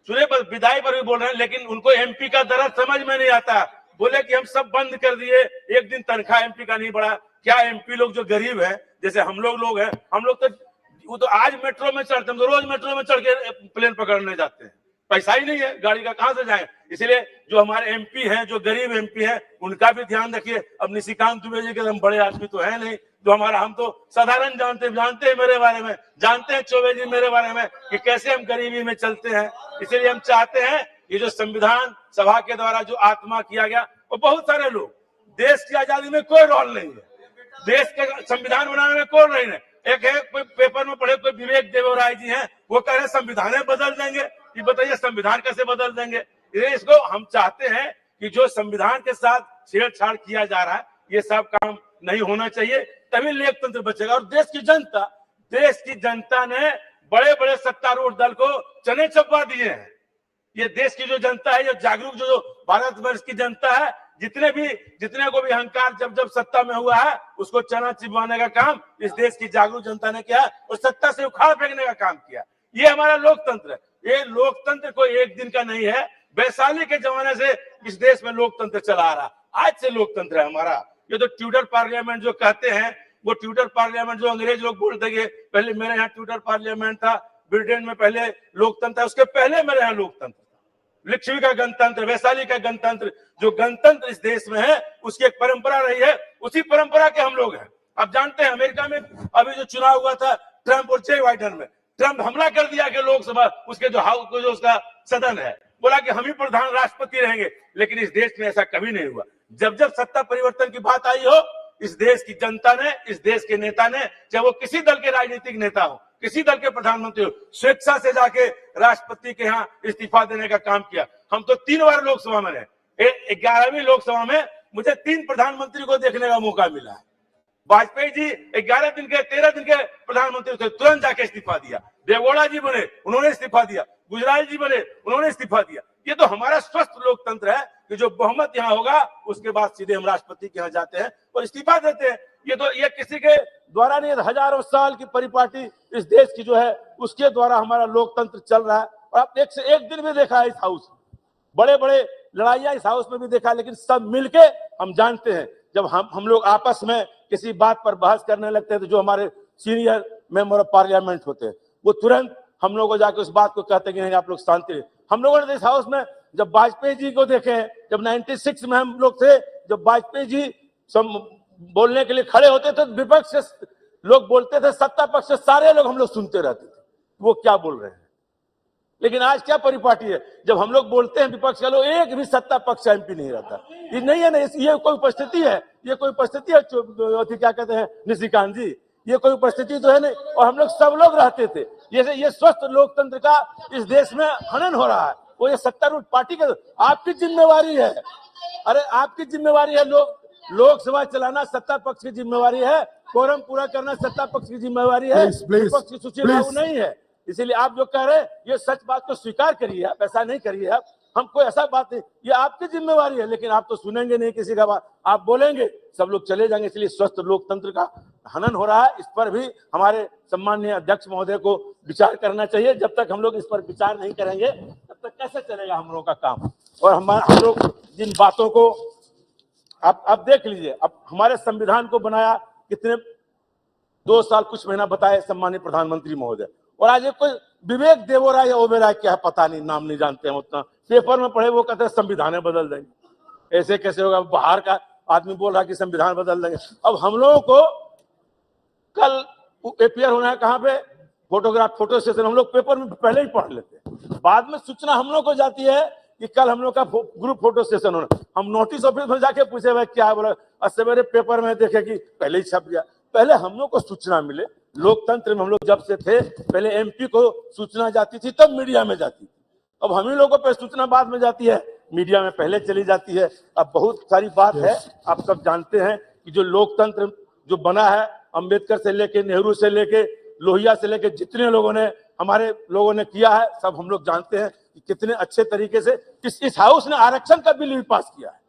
सुने पर विदाई पर भी बोल रहे हैं, लेकिन उनको एमपी का दर्द समझ में नहीं आता। बोले कि हम सब बंद कर दिए, एक दिन तनख्वाह एमपी का नहीं बढ़ा। क्या एमपी लोग जो गरीब है, जैसे हम लोग हैं, हम लोग तो वो तो आज मेट्रो में चढ़ते, हम तो रोज मेट्रो में चढ़ के प्लेन पकड़ने जाते हैं। पैसा ही नहीं है, गाड़ी का कहां से जाए? इसलिए जो हमारे एमपी हैं, जो गरीब एमपी हैं, उनका भी ध्यान रखिए। अब निशिकांत दुबे जी के हम बड़े आदमी तो है नहीं, जो हम तो साधारण जानते हैं मेरे बारे में, जानते हैं चौबे जी मेरे बारे में कि कैसे हम गरीबी में चलते हैं। इसलिए हम चाहते हैं ये जो संविधान सभा के द्वारा जो आत्मा किया गया, और बहुत सारे लोग, देश की आजादी में कोई रोल नहीं है, देश के संविधान बनाने में कोई नहीं है। एक है कोई पेपर में पढ़े, कोई विवेक देवराय जी हैं, वो कह रहे संविधान बदल देंगे। ये बताइए संविधान कैसे बदल देंगे? इसको हम चाहते हैं कि जो संविधान के साथ छेड़छाड़ किया जा रहा है, ये सब काम नहीं होना चाहिए, तभी लोकतंत्र बचेगा। और देश की जनता ने बड़े बड़े सत्तारूढ़ दल को चने चबा दिए हैं। ये देश की जो जनता है, ये जागरूक जो भारतवर्ष की जनता है, जितने को भी अहंकार जब सत्ता में हुआ है, उसको चना चिबवाने का काम इस देश की जागरूक जनता ने किया और सत्ता से उखाड़ फेंकने का काम किया। ये हमारा लोकतंत्र है। ये लोकतंत्र कोई एक दिन का नहीं है, वैशाली के जमाने से इस देश में लोकतंत्र चला आ रहा, आज से लोकतंत्र है हमारा। ये तो ट्यूटर पार्लियामेंट जो कहते हैं, वो ट्यूटर पार्लियामेंट जो अंग्रेज लोग बोलते हैं, पहले मेरे यहाँ ट्यूटर पार्लियामेंट था, ब्रिटेन में पहले लोकतंत्र, उसके पहले मेरे यहाँ लोकतंत्र, लिच्छवी का गणतंत्र, वैशाली का गणतंत्र। जो गणतंत्र इस देश में है, उसकी एक परंपरा रही है, उसी परंपरा के हम लोग हैं। आप जानते हैं अमेरिका में अभी जो चुनाव हुआ था ट्रंप और जे बाइडेन में, ट्रंप हमला कर दिया कि लोकसभा उसके जो हाउस जो उसका सदन है, बोला कि हम ही प्रधान राष्ट्रपति रहेंगे। लेकिन इस देश में ऐसा कभी नहीं हुआ। जब सत्ता परिवर्तन की बात आई हो, इस देश की जनता ने, इस देश के नेता ने, चाहे वो किसी दल के राजनीतिक नेता हो, किसी दल के प्रधानमंत्री हो, स्वेच्छा से जाके राष्ट्रपति के यहाँ इस्तीफा देने का काम किया। हम तो 3 बार लोकसभा में रहे। 11वीं लोकसभा में मुझे 3 प्रधानमंत्री को देखने का मौका मिला है। वाजपेयी जी 13 दिन के प्रधानमंत्री थे, तुरंत जाके इस्तीफा दिया। देवगौड़ा जी बने, उन्होंने इस्तीफा दिया। गुजराल जी बने, उन्होंने इस्तीफा दिया। ये तो हमारा स्वस्थ लोकतंत्र है कि जो बहुमत यहाँ होगा उसके बाद सीधे हम राष्ट्रपति के यहाँ जाते हैं और इस्तीफा देते हैं। ये किसी के द्वारा नहीं, हजारों साल की परिपाटी इस देश की जो है उसके द्वारा हमारा लोकतंत्र चल रहा है। और आप एक से एक दिन भी देखा है इस हाउस, बड़े बड़े लड़ाइयां इस हाउस में भी देखा, लेकिन सब मिलके हम जानते हैं जब हम लोग आपस में किसी बात पर बहस करने लगते हैं तो जो हमारे सीनियर मेंबर ऑफ पार्लियामेंट होते हैं वो तुरंत हम लोग को जाके उस बात को कहते हैं कि नहीं आप लोग शांति रहे। हम लोगों ने इस हाउस में जब वाजपेयी जी को देखे, जब 96 में हम लोग थे, जब वाजपेयी जी बोलने के लिए खड़े होते थे, विपक्ष से लोग बोलते थे, सत्ता पक्ष से सारे लोग हम लोग सुनते रहते थे वो क्या बोल रहे हैं। लेकिन आज क्या परिपाटी है, जब हम लोग बोलते हैं विपक्ष के लोग, एक भी सत्ता पक्ष एमपी नहीं रहता। ये नहीं है ना, ये कोई उपस्थिति है, ये कोई उपस्थिति है, क्या कहते हैं निशिकांत जी, ये कोई उपस्थिति तो है नहीं। और हम लोग सब लोग रहते थे। ये स्वस्थ लोकतंत्र का इस देश में हनन हो रहा है। वो ये सत्तारूढ़ पार्टी का आपकी जिम्मेवारी है। अरे आपकी जिम्मेवारी है, लोग लोकसभा चलाना सत्ता पक्ष की जिम्मेवारी है, कोरम पूरा करना सत्ता पक्ष की जिम्मेवारी है, विपक्ष की सूची लागू नहीं है। इसीलिए आप जो कह रहे हैं ये सच बात को स्वीकार करिए, आप ऐसा नहीं करिए। आप हम कोई ऐसा बात नहीं, ये आपकी जिम्मेवारी है, लेकिन आप तो सुनेंगे नहीं किसी का बात, आप बोलेंगे सब लोग चले जाएंगे। इसलिए स्वस्थ लोकतंत्र का हनन हो रहा है, इस पर भी हमारे सम्माननीय अध्यक्ष महोदय को विचार करना चाहिए। जब तक हम लोग इस पर विचार नहीं करेंगे तब तक कैसे चलेगा हम लोगों का काम। और हम लोग जिन बातों को आप देख लीजिए, अब हमारे संविधान को बनाया कितने 2 साल कुछ महीना बताए सम्माननीय प्रधानमंत्री महोदय, और आज कोई विवेक देवोराय या ओबेराय क्या है पता नहीं, नाम नहीं जानते हैं उतना, पेपर में पढ़े वो कहते हैं संविधान बदल देंगे। ऐसे कैसे होगा, बाहर का आदमी बोल रहा है कि संविधान बदल देंगे। अब हम लोगों को कल अपियर होना है कहाँ पे, फोटो सेशन, हम लोग पेपर में पहले ही पढ़ लेते हैं, बाद में सूचना हम लोग को जाती है कि कल हम लोग का ग्रुप फोटो सेशन होना। हम नोटिस ऑफिस में जाके पूछे भाई क्या बोला, और सवेरे पेपर में देखे कि पहले ही छप गया। पहले हम लोग को सूचना मिले, लोकतंत्र में हम लोग जब से थे पहले एमपी को सूचना जाती थी तब मीडिया में जाती थी, अब हम ही लोगों पे सूचना बाद में जाती है, मीडिया में पहले चली जाती है। अब बहुत सारी बात है, आप सब जानते हैं कि जो लोकतंत्र जो बना है, अंबेडकर से लेके नेहरू से लेके लोहिया से लेके जितने लोगों ने हमारे लोगों ने किया है, सब हम लोग जानते हैं कि कितने अच्छे तरीके से इस हाउस ने आरक्षण का बिल भी पास किया है।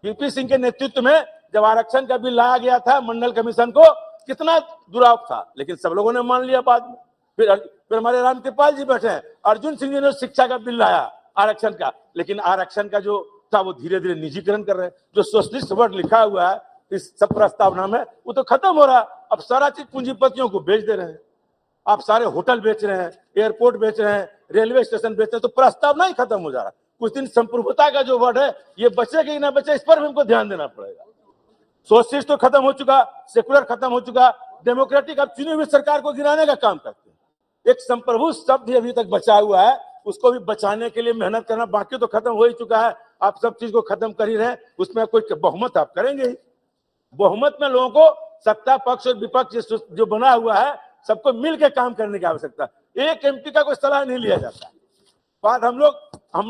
वीपी सिंह के नेतृत्व में जब आरक्षण का बिल लाया गया था मंडल कमीशन को, कितना दुराव था, लेकिन सब लोगों ने मान लिया बाद में। फिर हमारे रामकृपाल जी बैठे हैं, अर्जुन सिंह जी ने शिक्षा का बिल लाया आरक्षण का, लेकिन आरक्षण का जो था वो धीरे धीरे निजीकरण कर रहे हैं। जो सोशलिस्ट वर्ड लिखा हुआ है इस सब प्रस्तावना में वो तो खत्म हो रहा है। अब सारा चीज पूंजीपतियों को बेच दे रहे हैं, आप सारे होटल बेच रहे हैं, एयरपोर्ट बेच रहे हैं, रेलवे स्टेशन बेच रहे हैं, तो प्रस्तावना ही खत्म हो जा रहा है। कुछ दिन संप्रभुता का जो वर्ड है ये बचे कि ना बचे, इस पर भी हमको ध्यान देना पड़ेगा। सोशलिस्ट तो खत्म हो चुका, सेकुलर खत्म हो चुका, डेमोक्रेटिक अब चुनी हुई सरकार को गिराने का काम करते हैं। एक संप्रभु शब्द भी अभी तक बचा हुआ है, उसको भी बचाने के लिए मेहनत करना, बाकी तो खत्म हो ही चुका है। आप सब चीज को खत्म कर ही रहे, उसमें कोई बहुमत आप करेंगे ही। बहुमत में लोगों को सत्ता पक्ष और विपक्ष जो बना हुआ है सबको मिलकर काम करने की आवश्यकता, एक एमपी का कोई सलाह नहीं लिया जाता। बात हम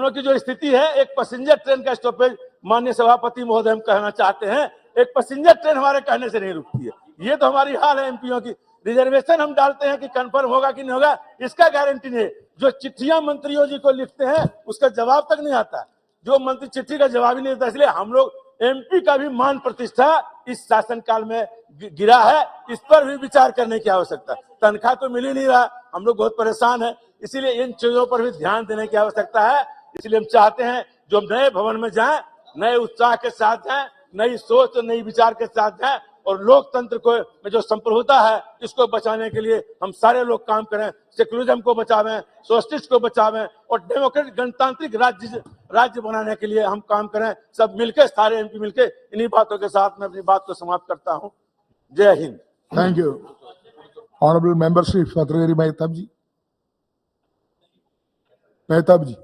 लोग की जो स्थिति है, एक पैसेंजर ट्रेन का स्टॉपेज, माननीय सभापति महोदय हम कहना चाहते हैं, एक पैसेंजर ट्रेन हमारे कहने से नहीं रुकती है। ये तो हमारी हाल है एमपीओ की। रिजर्वेशन हम डालते हैं कि कंफर्म होगा कि नहीं होगा, इसका गारंटी नहीं। जो चिट्ठियां मंत्रियों जी को लिखते हैं उसका जवाब तक नहीं आता, जो मंत्री चिट्ठी का जवाब ही नहीं देता। इसलिए हम लोग एमपी का भी मान प्रतिष्ठा इस शासनकाल में गिरा है, इस पर भी विचार करने की आवश्यकता। तनख्वाह तो मिल ही नहीं रहा, हम लोग बहुत परेशान है, इसीलिए इन चीजों पर भी ध्यान देने की आवश्यकता है। इसलिए हम चाहते हैं जो नए भवन में जाएं, नए उत्साह के साथ जाएं, नई सोच और नई विचार के साथ जाएं, और लोकतंत्र को में जो संप्रभुता है इसको बचाने के लिए हम सारे लोग काम करें। सेक्युलरिज्म को बचावें, सोशलिस्ट को बचावें, और डेमोक्रेटिक गणतांत्रिक राज्य बनाने के लिए हम काम करें, सब मिलकर, सारे एमपी मिलकर। इन्हीं बातों के साथ मैं अपनी बात को समाप्त करता हूं। जय Hind. Thank you. Honourable member Shri फतरगिरी Mahtab ji. Mahtab ji.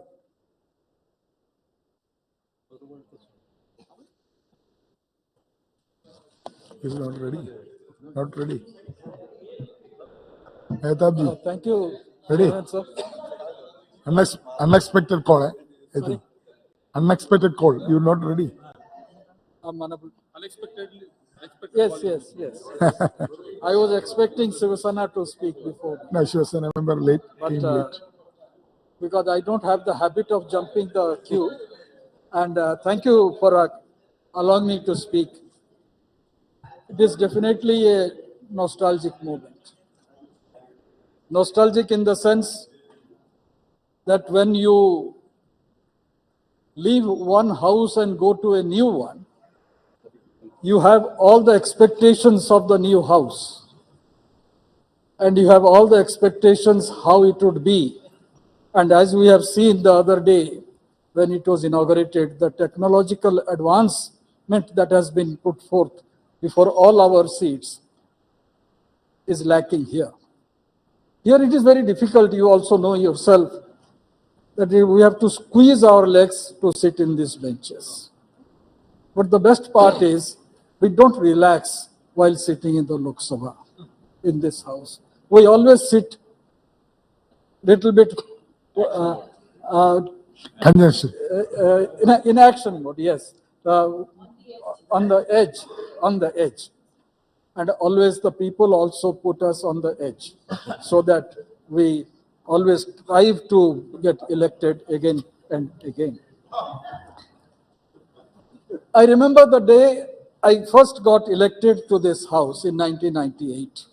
Is not ready. Not ready. Mehtab ji. Thank you. Ready? Sir. Unexpected call, I think. Unexpected call. You're not ready. I'm unable. Unexpectedly. Yes. I was expecting Sivasana to speak before. No, she was a member late. But came late. because I don't have the habit of jumping the queue, and thank you for allowing me to speak. It is definitely a nostalgic moment. Nostalgic in the sense that when you leave one house and go to a new one, you have all the expectations of the new house, and you have all the expectations how it would be. And as we have seen the other day when it was inaugurated, the technological advancement that has been put forth before all our seats is lacking here. Here it is very difficult, you also know yourself, that we have to squeeze our legs to sit in these benches. But the best part is, we don't relax while sitting in the Lok Sabha, in this house. We always sit little bit Congestion. in action mode, yes. on the edge. And always the people also put us on the edge so that we always strive to get elected again and again. I remember the day I first got elected to this house in 1998.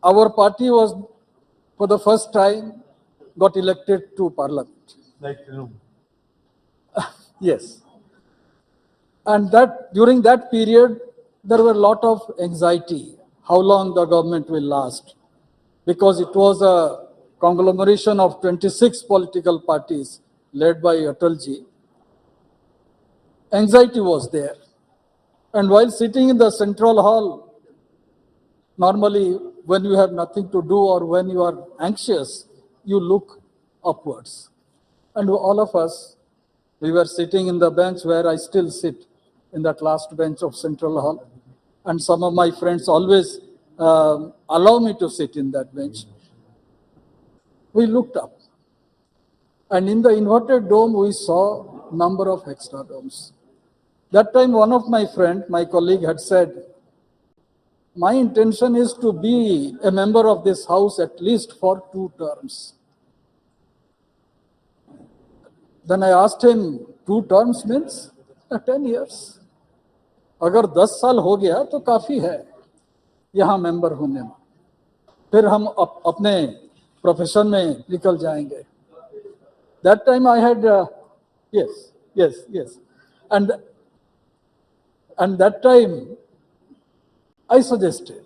Our party was, for the first time, got elected to parliament. Yes. And that during that period, there were a lot of anxiety, how long the government will last, because it was a conglomeration of 26 political parties led by Atalji. Anxiety was there. And while sitting in the central hall, normally when you have nothing to do or when you are anxious, you look upwards. And all of us, we were sitting in the bench where I still sit, in that last bench of Central Hall. And some of my friends always allow me to sit in that bench. We looked up. And in the inverted dome, we saw number of hexadomes. That time, one of my friend, my colleague had said, my intention is to be a member of this house at least for 2 terms. Then I asked him, 2 terms means 10 years. अगर 10 साल हो गया तो काफी है यहाँ मेंबर होने में, फिर हम अपने प्रोफेशन में निकल जाएंगे. That time I had yes, and that time I suggested,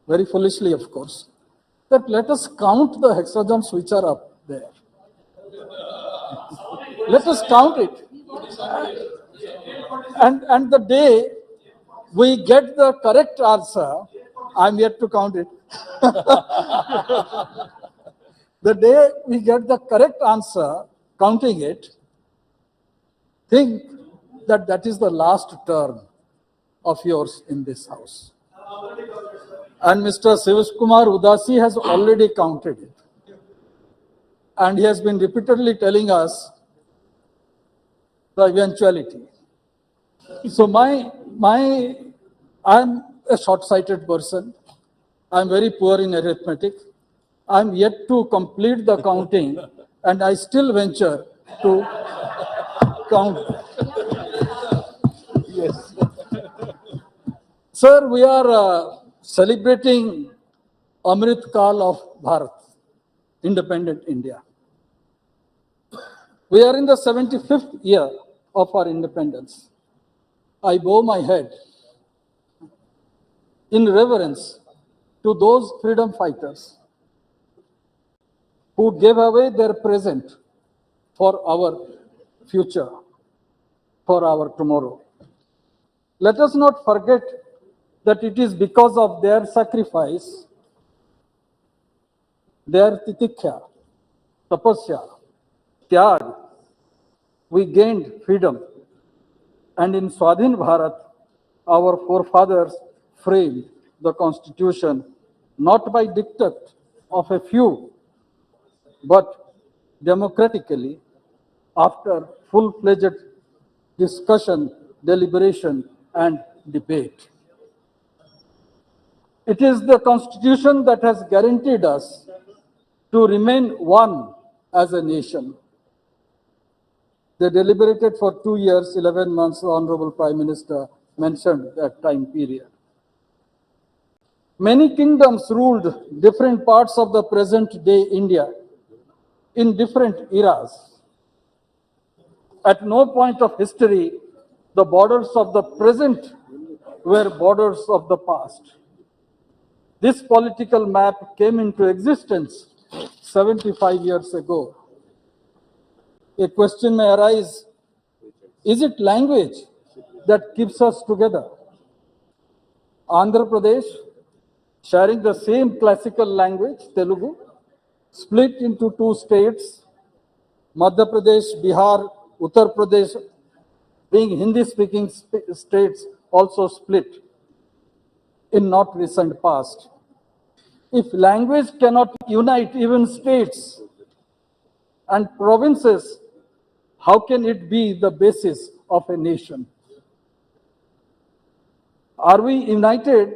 very foolishly of course, that let us count the hexagrams which are up there. Let us count it. And the day we get the correct answer, I'm yet to count it. The day we get the correct answer, counting it, think that that is the last term of yours in this house. And Mr. Shiv Kumar Udasi has already counted it. And he has been repeatedly telling us the eventuality. So I'm a short-sighted person. I'm very poor in arithmetic. I'm yet to complete the counting, and I still venture to count. Yes. Sir, we are celebrating Amrit Kal of Bharat, independent India. We are in the 75th year of our independence. I bow my head in reverence to those freedom fighters who gave away their present for our future, for our tomorrow. Let us not forget that it is because of their sacrifice, their titikya, tapasya, tyag, we gained freedom. And in Swadhin Bharat, our forefathers framed the constitution not by diktat of a few, but democratically after full-fledged discussion, deliberation, and debate. It is the constitution that has guaranteed us to remain one as a nation. They deliberated for 2 years, 11 months, the Honorable Prime Minister mentioned that time period. Many kingdoms ruled different parts of the present-day India in different eras. At no point of history, the borders of the present were borders of the past. This political map came into existence 75 years ago. A question may arise, is it language that keeps us together? Andhra Pradesh, sharing the same classical language, Telugu, split into 2 states. Madhya Pradesh, Bihar, Uttar Pradesh, being Hindi-speaking states, also split in not recent past. If language cannot unite even states and provinces, how can it be the basis of a nation? Are we united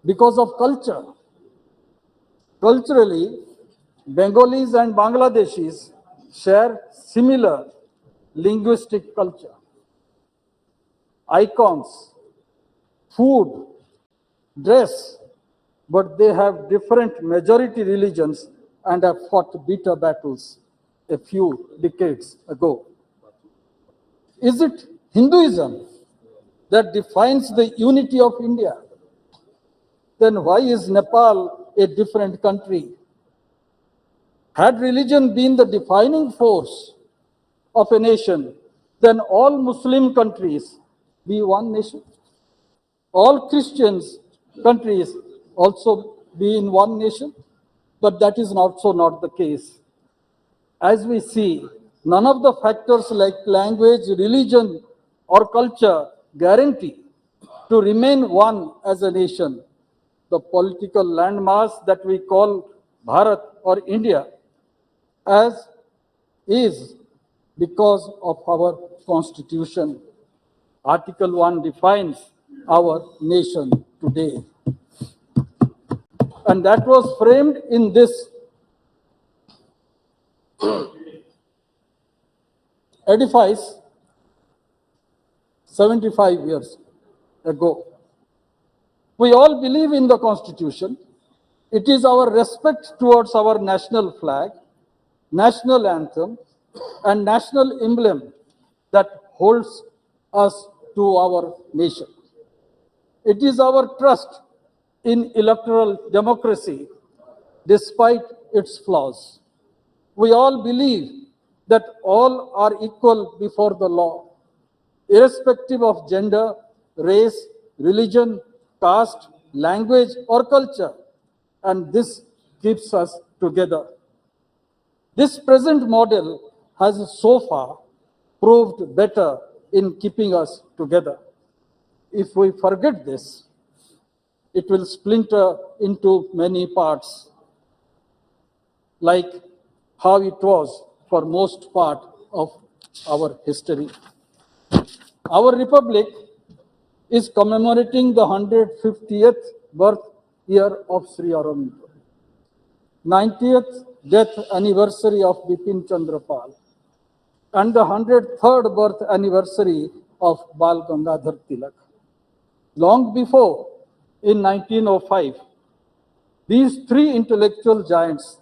because of culture? Culturally, Bengalis and Bangladeshis share similar linguistic culture, icons, food, dress, but they have different majority religions and have fought bitter battles a few decades ago. Is it Hinduism that defines the unity of India? Then why is Nepal a different country? Had religion been the defining force of a nation, then all Muslim countries be one nation. All Christians countries also be in one nation, but that is also not the case. As we see, none of the factors like language, religion, or culture guarantee to remain one as a nation. The political landmass that we call Bharat or India as is because of our constitution. Article 1 defines our nation today. And that was framed in this edifice 75 years ago. We all believe in the Constitution. It is our respect towards our national flag, national anthem, and national emblem that holds us to our nation. It is our trust in electoral democracy, despite its flaws. We all believe that all are equal before the law, irrespective of gender, race, religion, caste, language, or culture, and this keeps us together. This present model has so far proved better in keeping us together. If we forget this, it will splinter into many parts, like how it was for most part of our history. Our republic is commemorating the 150th birth year of Sri Aurobindo, 90th death anniversary of Bipin Chandra Pal, and the 103rd birth anniversary of Bal Gangadhar Tilak. Long before, in 1905, these three intellectual giants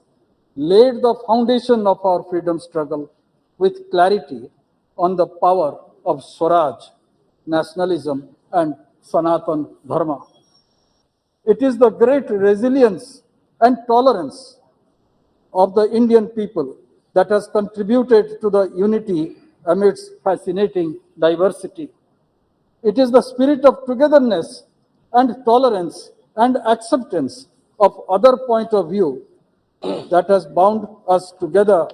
laid the foundation of our freedom struggle with clarity on the power of Swaraj, nationalism, and Sanatan Dharma. It is the great resilience and tolerance of the Indian people that has contributed to the unity amidst fascinating diversity. It is the spirit of togetherness and tolerance and acceptance of other point of view that has bound us together,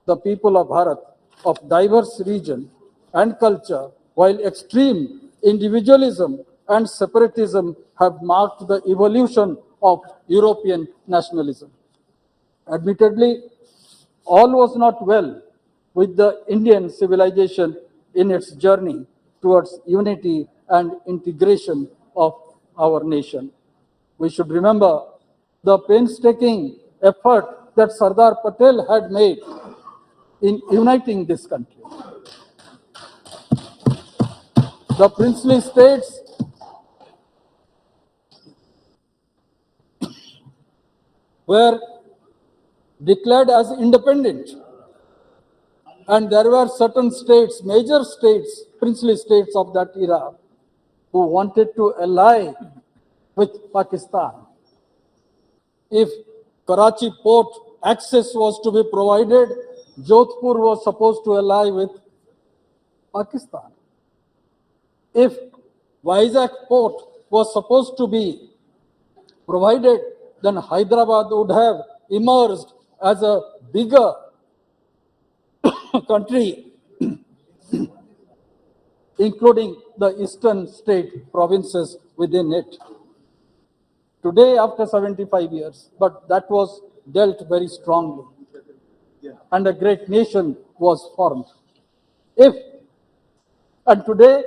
the people of Bharat, of diverse region and culture, while extreme individualism and separatism have marked the evolution of European nationalism. Admittedly, all was not well with the Indian civilization in its journey towards unity and integration of our nation. We should remember the painstaking effort that Sardar Patel had made in uniting this country. The princely states were declared as independent, and there were certain states, major states, princely states of that era, who wanted to ally with Pakistan. If Karachi port access was to be provided, Jodhpur was supposed to ally with Pakistan. If Vizag port was supposed to be provided, then Hyderabad would have emerged as a bigger country, including the eastern state provinces within it. Today, after 75 years, but that was dealt very strongly, and a great nation was formed. And today,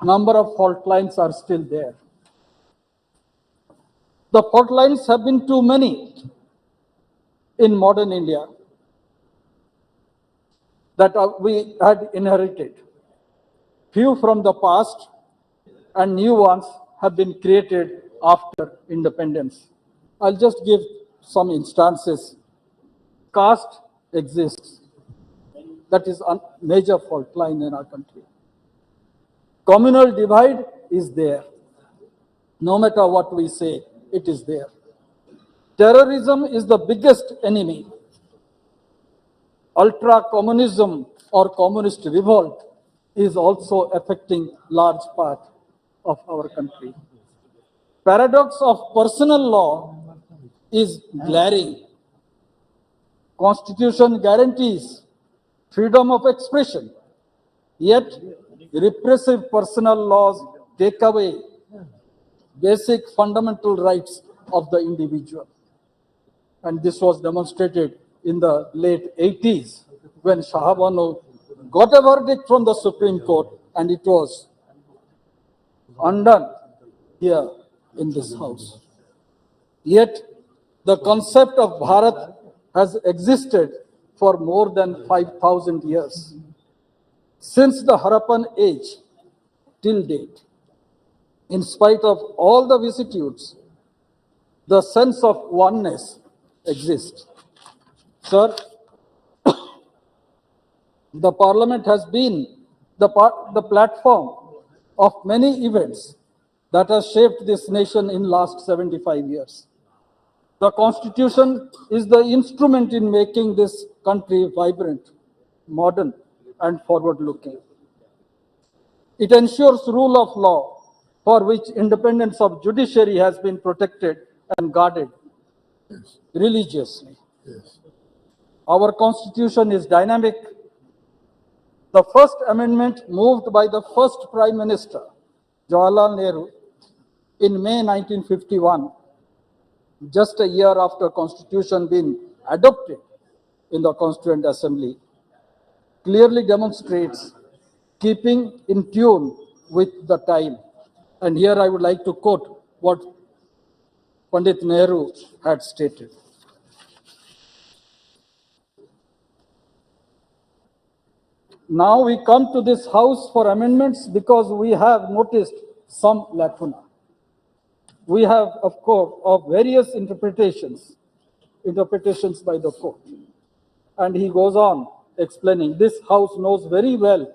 number of fault lines are still there. The fault lines have been too many in modern India that we had inherited. Few from the past and new ones have been created after independence. I'll just give some instances. Caste exists. That is a major fault line in our country. Communal divide is there. No matter what we say, it is there. Terrorism is the biggest enemy. Ultra-communism or communist revolt is also affecting large part of our country. Paradox of personal law is glaring. Constitution guarantees freedom of expression, yet repressive personal laws take away basic fundamental rights of the individual. And this was demonstrated in the late 80s when Shah Banu got a verdict from the Supreme Court and it was undone here in this house. Yet the concept of Bharat has existed for more than 5,000 years. Since the Harappan age till date, in spite of all the vicissitudes, the sense of oneness exists. Sir, the Parliament has been the platform of many events that have shaped this nation in last 75 years. The Constitution is the instrument in making this country vibrant, modern, and forward-looking. It ensures rule of law, for which independence of judiciary has been protected and guarded religiously. Our Constitution is dynamic. The first amendment moved by the first Prime Minister, Jawaharlal Nehru, in May 1951, just a year after Constitution being adopted in the Constituent Assembly, clearly demonstrates keeping in tune with the time. And here I would like to quote what Pandit Nehru had stated. Now we come to this house for amendments because we have noticed some lacuna. We have, of course, of various interpretations by the court. And he goes on explaining, this house knows very well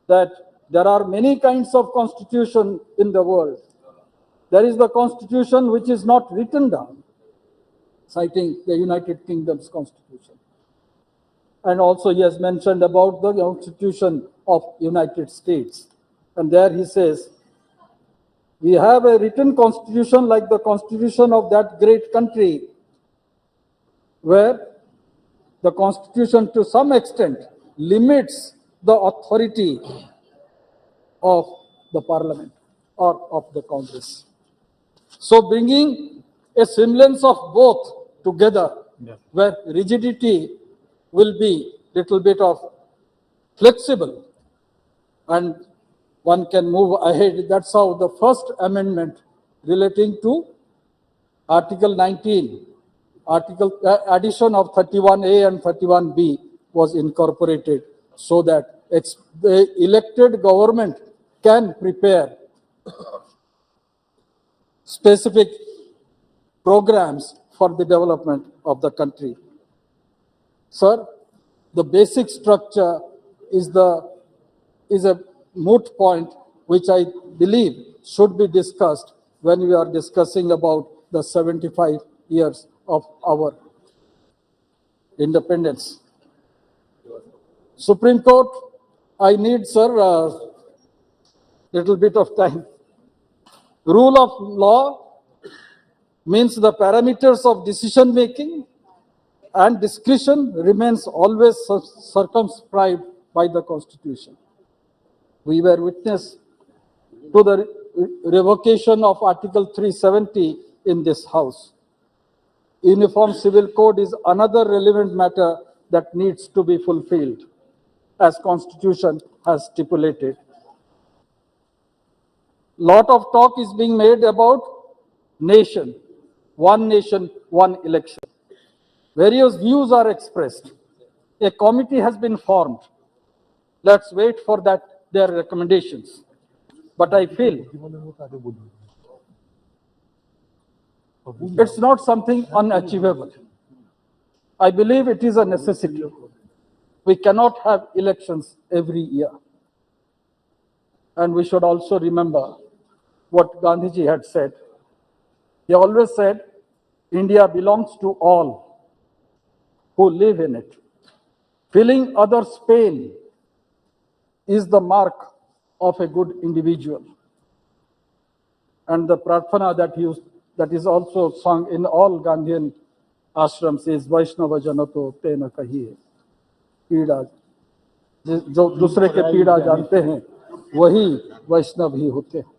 that there are many kinds of constitution in the world. There is the constitution which is not written down, citing the United Kingdom's constitution. And also he has mentioned about the Constitution of United States. And there he says, we have a written constitution like the constitution of that great country, where the constitution to some extent limits the authority of the parliament or of the Congress. So bringing a semblance of both together, where rigidity will be little bit of flexible and one can move ahead. That's how the first amendment relating to Article 19, addition of 31A and 31B was incorporated so that the elected government can prepare specific programs for the development of the country. Sir, the basic structure is a moot point which I believe should be discussed when we are discussing about the 75 years of our independence. Supreme Court, I need, sir, a little bit of time. Rule of law means the parameters of decision making and discretion remains always circumscribed by the Constitution. We were witness to the revocation of Article 370 in this House. Uniform Civil Code is another relevant matter that needs to be fulfilled, as Constitution has stipulated. Lot of talk is being made about nation, one election. Various views are expressed. A committee has been formed. Let's wait for their recommendations. But I feel it's not something unachievable. I believe it is a necessity. We cannot have elections every year. And we should also remember what Gandhiji had said. He always said, India belongs to all who live in it. Feeling others' pain is the mark of a good individual. And the prarthana that is also sung in all Gandhian ashrams is Vaishnava Janato Tena Kahiye. पीड़ा जो दूसरे के पीड़ा जानते हैं वही वैष्णव ही होते हैं.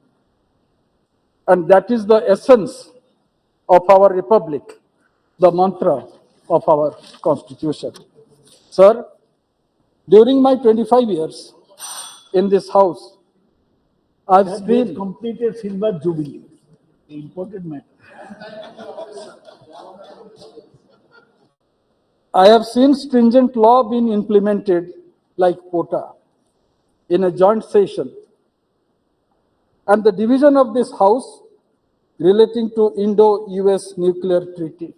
And that is the essence of our republic, the mantra of our constitution. Sir, during my 25 years in this house, I've been completed silver jubilee. The important matter. I have seen stringent law being implemented like POTA in a joint session, and the division of this house relating to Indo-US nuclear treaty.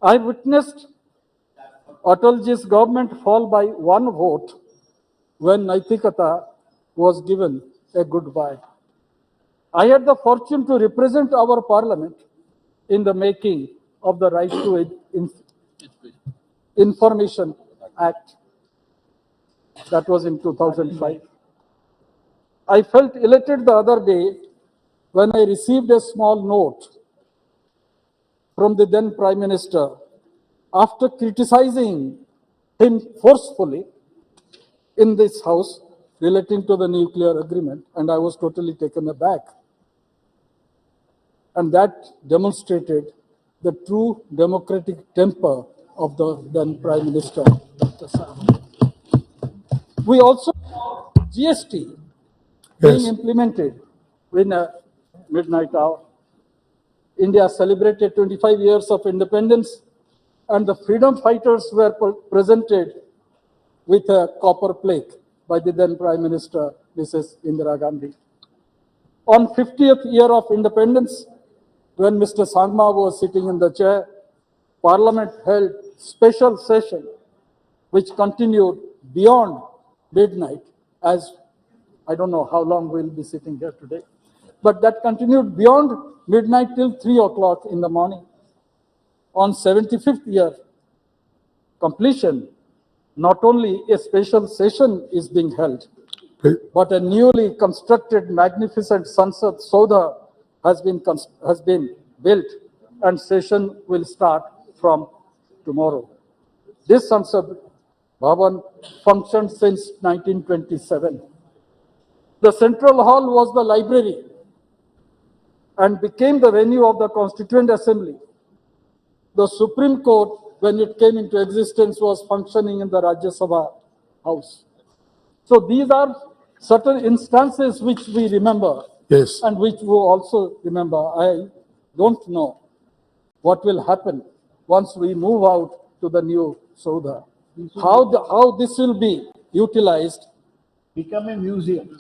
I witnessed Atalji's government fall by one vote when Naitikata was given a goodbye. I had the fortune to represent our parliament in the making of the Right to Information Act. That was in 2005. I felt elated the other day when I received a small note from the then Prime Minister after criticizing him forcefully in this house relating to the nuclear agreement, and I was totally taken aback. And that demonstrated the true democratic temper of the then Prime Minister, Dr. Sabha. We also saw GST being implemented in a midnight hour. India celebrated 25 years of independence, and the freedom fighters were presented with a copper plate by the then Prime Minister, Mrs. Indira Gandhi. On 50th year of independence, when Mr. Sangma was sitting in the chair, Parliament held special session which continued beyond midnight, as I don't know how long we'll be sitting here today, but that continued beyond midnight till 3 o'clock in the morning. On 75th year completion, not only a special session is being held, but a newly constructed magnificent Sansad Saudha has been built, and session will start from tomorrow. This Sansad Bhavan functioned since 1927. The central hall was the library and became the venue of the Constituent Assembly. The Supreme Court, when it came into existence, was functioning in the Rajya Sabha house. So these are certain instances which we remember, Yes. and which we also remember. I don't know what will happen once we move out to the new Saudha. How this will be utilized. Become a museum.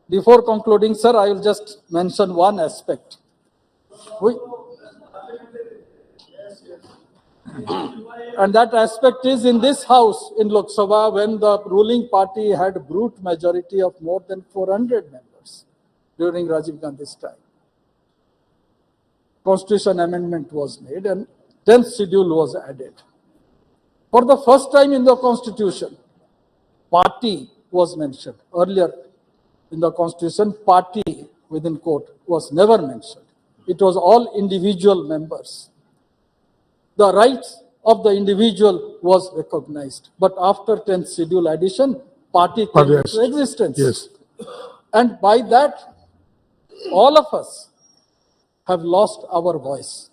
Before concluding, sir, I will just mention one aspect. And that aspect is in this house in Lok Sabha, when the ruling party had a brute majority of more than 400 members during Rajiv Gandhi's time. Constitution amendment was made and 10th schedule was added. For the first time in the Constitution, party was mentioned. Earlier in the Constitution, party within quote was never mentioned. It was all individual members. The rights of the individual was recognized. But after 10th schedule addition, party came into existence. Yes. And by that, all of us have lost our voice.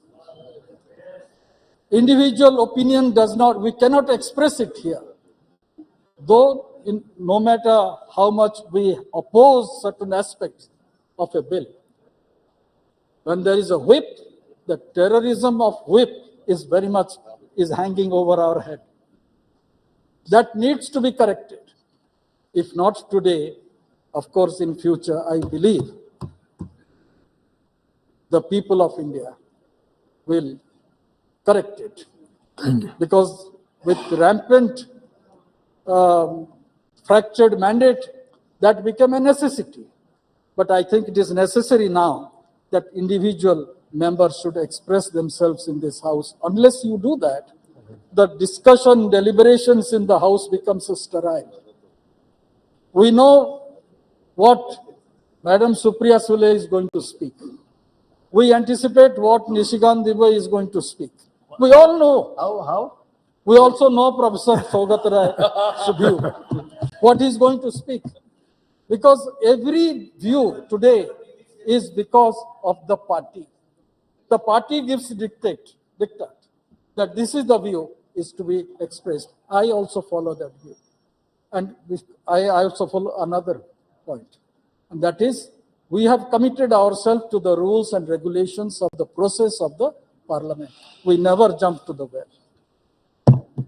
Individual opinion we cannot express it here. Though no matter how much we oppose certain aspects of a bill, when there is a whip, the terrorism of whip is very much is hanging over our head. That needs to be corrected. If not today, of course, in future, I believe the people of India will correct it. Because with rampant fractured mandate, that became a necessity. But I think it is necessary now that individual members should express themselves in this house. Unless you do that, the discussion, deliberations in the house becomes sterile. We know what Madam Supriya Sule is going to speak. We anticipate what Nishikant Dubey is going to speak. We all know. How? We also know Professor Saugat Rai Subhiu, what he is going to speak. Because every view today is because of the party. The party gives dictat that this is the view is to be expressed. I also follow that view. And I also follow another point. And that is, we have committed ourselves to the rules and regulations of the process of the parliament. We never jump to the well.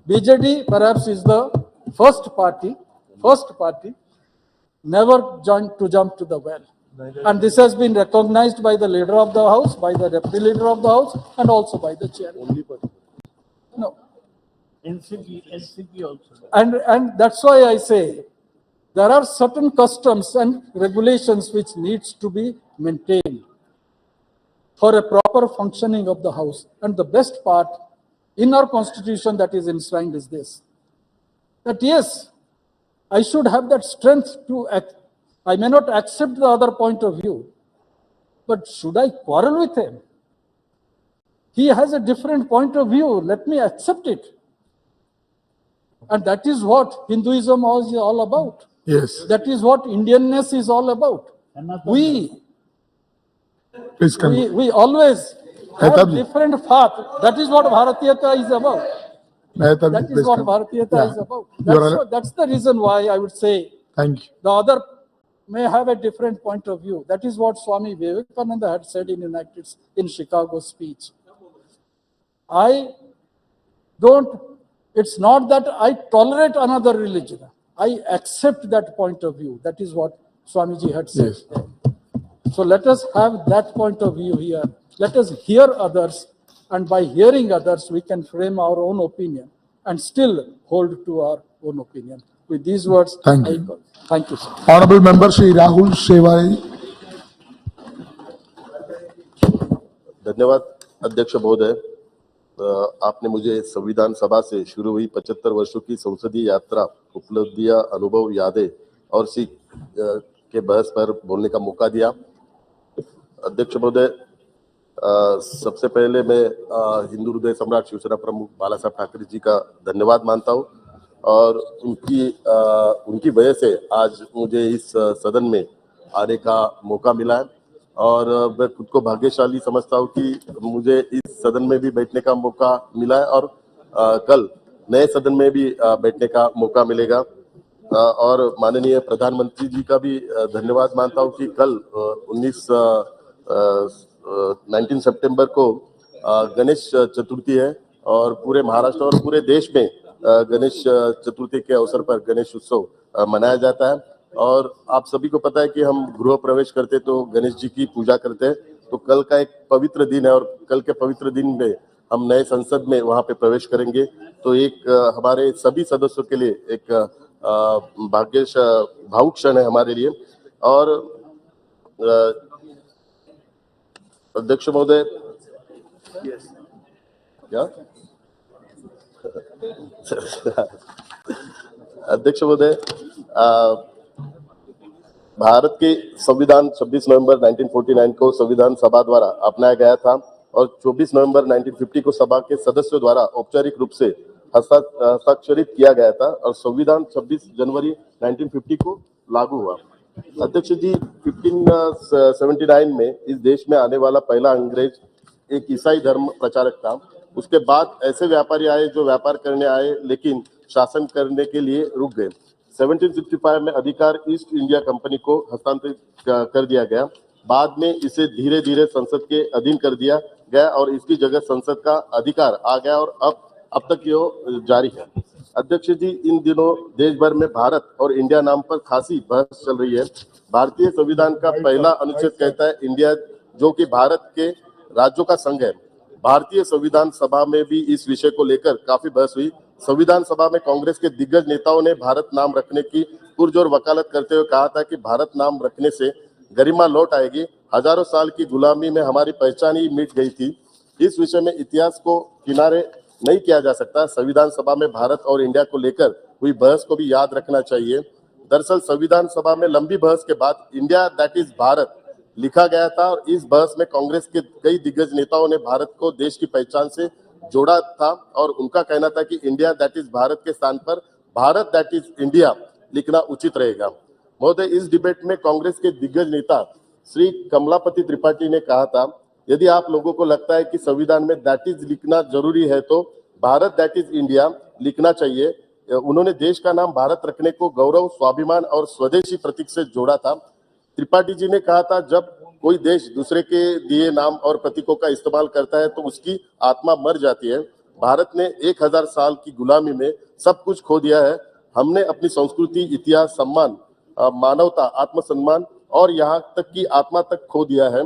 BJD perhaps is the first party never jump to the well. And this has been recognized by the leader of the house, by the deputy leader of the house, and also by the chair. No. NCP also. And that's why I say there are certain customs and regulations which needs to be maintained for a proper functioning of the house. And the best part in our constitution that is enshrined is this, that yes, I should have that strength to act. I may not accept the other point of view, but should I quarrel with him? He has a different point of view. Let me accept it. And that is what Hinduism is all about. Yes. That is what Indianness is all about. We always have different path. That is what Bharatiyata is about. That is what Bharatiyata is about. That's the reason why I would say thank you. The other may have a different point of view. That is what Swami Vivekananda had said in Chicago speech. It's not that I tolerate another religion. I accept that point of view. That is what Swamiji had said. Yes. So let us have that point of view here. Let us hear others, and by hearing others, we can frame our own opinion and still hold to our own opinion. With these words, thank you. Thank you, sir. Honorable Member Shri Rahul Shewari. धन्यवाद अध्यक्ष महोदय, आपने मुझे संविधान सभा से शुरू हुई 75 वर्षों की संसदीय यात्रा, उपलब्धियां, अनुभव, यादें और सीख के बहस पर बोलने का मौका दिया। अध्यक्ष महोदय, सबसे पहले मैं हिंदू हृदय सम्राट शिवसेना प्रमुख बाला साहब ठाकरे जी का धन्यवाद मानता हूं और उनकी वजह से आज मुझे इस सदन में आने का मौका मिला है और मैं खुद को भाग्यशाली समझता हूं कि मुझे इस सदन में भी बैठने का मौका मिला है और कल नए सदन में भी बैठने का मौका मिलेगा। और माननीय प्रधानमंत्री जी का भी धन्यवाद मानता हूं कि कल 19 सितंबर को गणेश चतुर्थी है और पूरे महाराष्ट्र और पूरे देश में गणेश चतुर्थी के अवसर पर गणेश उत्सव मनाया जाता है। और आप सभी को पता है कि हम गृह प्रवेश करते तो गणेश जी की पूजा करते हैं, तो कल का एक पवित्र दिन है और कल के पवित्र दिन में हम नए संसद में वहां पे प्रवेश करेंगे। तो एक हमारे सभी सदस्यों के लिए एक भावुक क्षण है हमारे लिए। और अध्यक्ष महोदय, क्या अध्यक्ष महोदय, भारत के संविधान 26 नवंबर 1949 को संविधान सभा द्वारा अपनाया गया था और 24 नवंबर 1950 को सभा के सदस्यों द्वारा औपचारिक रूप से हस्ताक्षरित किया गया था और संविधान 26 जनवरी 1950 को लागू हुआ। अध्यक्ष जी, 1579 में इस देश में आने वाला पहला अंग्रेज एक ईसाई धर्म प्रचारक था। उसके बाद ऐसे व्यापारी आए जो व्यापार करने आए लेकिन शासन करने के लिए रुक गए। 1765 में अधिकार ईस्ट इंडिया कंपनी को हस्तांतरित कर दिया गया। बाद में इसे धीरे धीरे संसद के अधीन कर दिया गया और इसकी जगह संसद का अधिकार आ गया और अब तक ये जारी है। अध्यक्ष जी, इन दिनों देश भर में भारत और इंडिया नाम पर खासी बहस चल रही है। भारतीय संविधान का पहला अनुच्छेद कहता है इंडिया, जो कि भारत के राज्यों का संघ है। भारतीय संविधान सभा में भी इस विषय को लेकर काफी बहस हुई। संविधान सभा में कांग्रेस के दिग्गज नेताओं ने भारत नाम रखने की पुरजोर वकालत करते हुए कहा था कि भारत नाम रखने से गरिमा लौट आएगी। हजारों साल की गुलामी में हमारी पहचान ही मिट गई थी। इस विषय में इतिहास को किनारे नहीं किया जा सकता। संविधान सभा में भारत और इंडिया को लेकर हुई बहस को भी याद रखना चाहिए। दरअसल संविधान सभा में लंबी बहस के बाद इंडिया दैट इज भारत लिखा गया था और इस बहस में कांग्रेस के कई दिग्गज नेताओं ने भारत को देश की पहचान से जोड़ा था और उनका कहना था कि इंडिया दैट इज भारत के स्थान पर भारत दैट इज इंडिया लिखना उचित रहेगा। महोदय, इस डिबेट में कांग्रेस के दिग्गज नेता श्री कमलापति त्रिपाठी ने कहा था, यदि आप लोगों को लगता है कि संविधान में दैट इज लिखना जरूरी है तो भारत दैट इज इंडिया लिखना चाहिए। उन्होंने देश का नाम भारत रखने को गौरव, स्वाभिमान और स्वदेशी प्रतीक से जोड़ा था। त्रिपाठी जी ने कहा था, जब कोई देश दूसरे के दिए नाम और प्रतीकों का इस्तेमाल करता है तो उसकी आत्मा मर जाती है। भारत ने 1000 साल की गुलामी में सब कुछ खो दिया है। हमने अपनी संस्कृति, इतिहास, सम्मान, मानवता, आत्मसम्मान और यहाँ तक की आत्मा तक खो दिया है।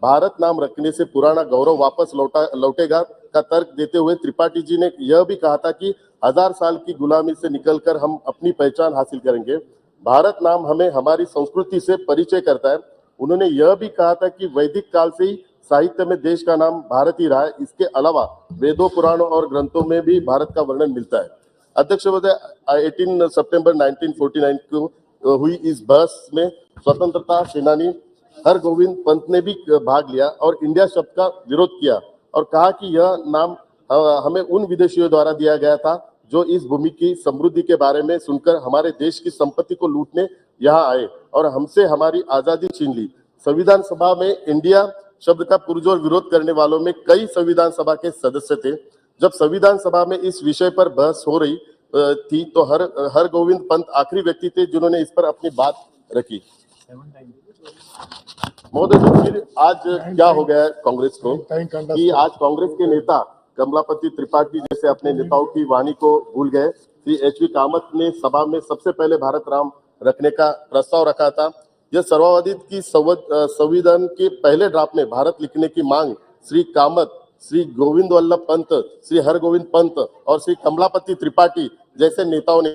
भारत नाम रखने से पुराना गौरव वापस लौटेगा का तर्क देते हुए त्रिपाठी जी ने यह भी कहा था कि 1000 साल की गुलामी से निकलकर हम अपनी पहचान हासिल करेंगे। भारत नाम हमें हमारी संस्कृति से परिचय करता है। उन्होंने यह भी कहा था कि वैदिक काल से ही साहित्य में देश का नाम भारत ही रहा है। इसके अलावा वेदों, पुराणों और ग्रंथों में भी भारत का वर्णन मिलता है। अध्यक्ष महोदय, 18 सितंबर 1949 को हुई इस बहस में स्वतंत्रता सेनानी हरगोविंद पंत ने भी भाग लिया और इंडिया शब्द का विरोध किया और कहा कि यह नाम हमें उन विदेशियों द्वारा दिया गया था जो इस भूमि की समृद्धि के बारे में सुनकर हमारे देश की संपत्ति को लूटने यहाँ आए और हमसे हमारी आजादी छीन ली। संविधान सभा में इंडिया शब्द का पुरजोर विरोध करने वालों में कई संविधान सभा के सदस्य थे। जब संविधान सभा में इस विषय पर बहस हो रही थी तो हरगोविंद पंत आखिरी व्यक्ति थे जिन्होंने इस पर अपनी बात रखी। महोदय, फिर आज क्या हो गया है कांग्रेस को कि आज कांग्रेस के नेता कमलापति त्रिपाठी जैसे अपने नेताओं की वाणी को भूल गए। श्री एच.वी. कामत ने सभा में सबसे पहले भारत नाम रखने का प्रस्ताव रखा था। यह सर्वाधिक की संविधान के पहले ड्राफ्ट में भारत लिखने की मांग श्री कामत, श्री गोविंद वल्लभ पंत, श्री हरगोविंद पंत और श्री कमलापति त्रिपाठी जैसे नेताओं ने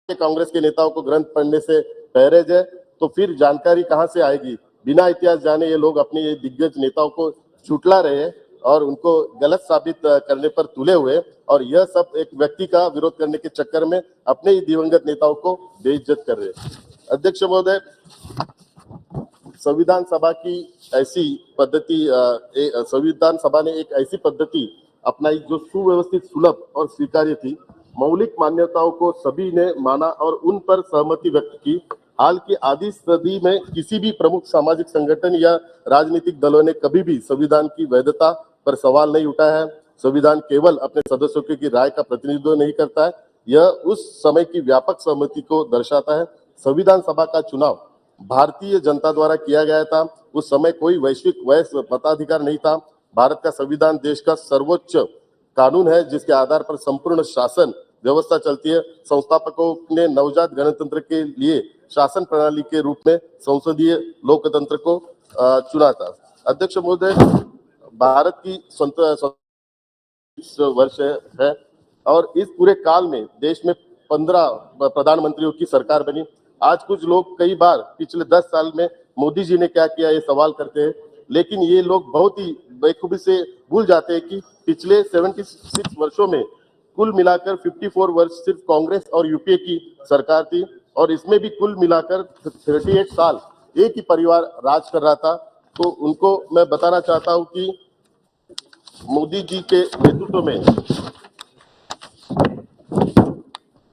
कांग्रेस के नेताओं को ग्रंथ पढ़ने से परहेज है तो फिर जानकारी कहां से आएगी। बिना इतिहास जाने ये लोग अपने ये दिग्गज नेताओं को झुठला रहे और उनको गलत साबित करने पर तुले हुए और यह सब एक व्यक्ति का विरोध करने के चक्कर में अपने ही दिवंगत नेताओं को बेइज्जत कर रहे। अध्यक्ष महोदय, संविधान सभा की ऐसी पद्धति संविधान सभा ने एक ऐसी पद्धति अपनाई जो सुव्यवस्थित, सुलभ और स्वीकार्य थी। मौलिक मान्यताओं को सभी ने माना और उन पर सहमति व्यक्त की। हाल की आधी सदी में किसी भी प्रमुख सामाजिक संगठन या राजनीतिक दलों ने कभी भी संविधान की वैधता पर सवाल नहीं उठाया है। संविधान केवल अपने सदस्यों की राय का प्रतिनिधित्व नहीं करता है, यह उस समय की व्यापक सहमति को दर्शाता है। संविधान सभा का चुनाव भारतीय जनता द्वारा किया गया था। उस समय कोई वैश्विक वैश्व मताधिकार नहीं था। भारत का संविधान देश का सर्वोच्च कानून है जिसके आधार पर संपूर्ण शासन व्यवस्था चलती है। संस्थापकों ने नवजात गणतंत्र के लिए शासन प्रणाली के रूप में संसदीय लोकतंत्र को चुना था। अध्यक्ष महोदय, भारत की वर्ष है और इस पूरे काल में देश में 15 प्रधानमंत्रियों की सरकार बनी। आज कुछ लोग कई बार पिछले 10 साल में मोदी जी ने क्या किया ये सवाल करते हैं, लेकिन ये लोग बहुत ही बेखूबी से भूल जाते हैं कि पिछले 76 वर्षों में कुल मिलाकर 54 वर्ष सिर्फ कांग्रेस और यूपीए की सरकार थी और इसमें भी कुल मिलाकर 38 साल एक ही परिवार राज कर रहा था। तो उनको मैं बताना चाहता हूं कि मोदी जी के नेतृत्व में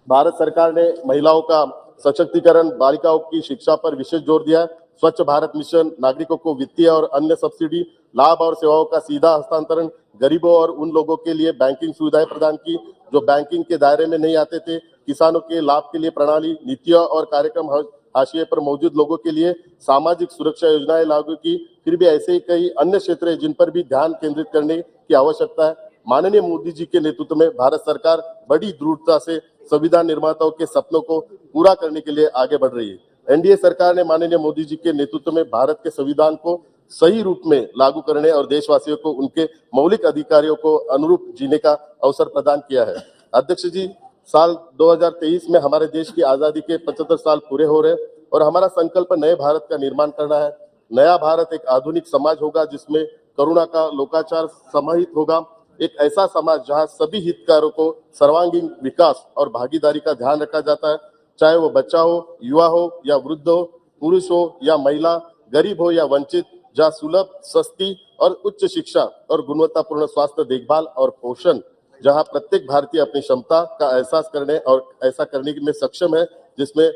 भारत सरकार ने महिलाओं का सशक्तिकरण, बालिकाओं की शिक्षा पर विशेष जोर दिया। स्वच्छ भारत मिशन, नागरिकों को वित्तीय और अन्य सब्सिडी, लाभ और सेवाओं का सीधा हस्तांतरण, गरीबों और उन लोगों के लिए बैंकिंग सुविधाएं प्रदान की जो बैंकिंग के दायरे में नहीं आते थे, किसानों के लाभ के लिए प्रणाली, नीतियां और कार्यक्रम हाशिए पर मौजूद लोगों के लिए सामाजिक सुरक्षा योजनाएं लागू की। फिर भी ऐसे ही कई अन्य क्षेत्र हैं जिन पर भी ध्यान केंद्रित करने की आवश्यकता है। माननीय मोदी जी के नेतृत्व में भारत सरकार बड़ी दृढ़ता से संविधान निर्माताओं के सपनों को पूरा करने के लिए आगे बढ़ रही है। एनडीए सरकार ने माननीय मोदी जी के नेतृत्व में भारत के संविधान को सही रूप में लागू करने और देशवासियों को उनके मौलिक अधिकारों को अनुरूप जीने का अवसर प्रदान किया है। अध्यक्ष जी, साल 2023 में हमारे देश की आजादी के 75 साल पूरे हो रहे हैं और हमारा संकल्प नए भारत का निर्माण करना है। नया भारत एक आधुनिक समाज होगा जिसमें करुणा का लोकाचार समाहित होगा, एक ऐसा समाज जहां सभी हितधारकों को सर्वांगीण विकास और भागीदारी का ध्यान रखा जाता है, चाहे वो बच्चा हो, युवा हो या वृद्ध हो, पुरुष हो या महिला, गरीब हो या वंचित, जहाँ सुलभ, सस्ती और उच्च शिक्षा और गुणवत्तापूर्ण स्वास्थ्य देखभाल और पोषण, जहां प्रत्येक भारतीय अपनी क्षमता का एहसास करने और ऐसा करने में सक्षम है जिसमें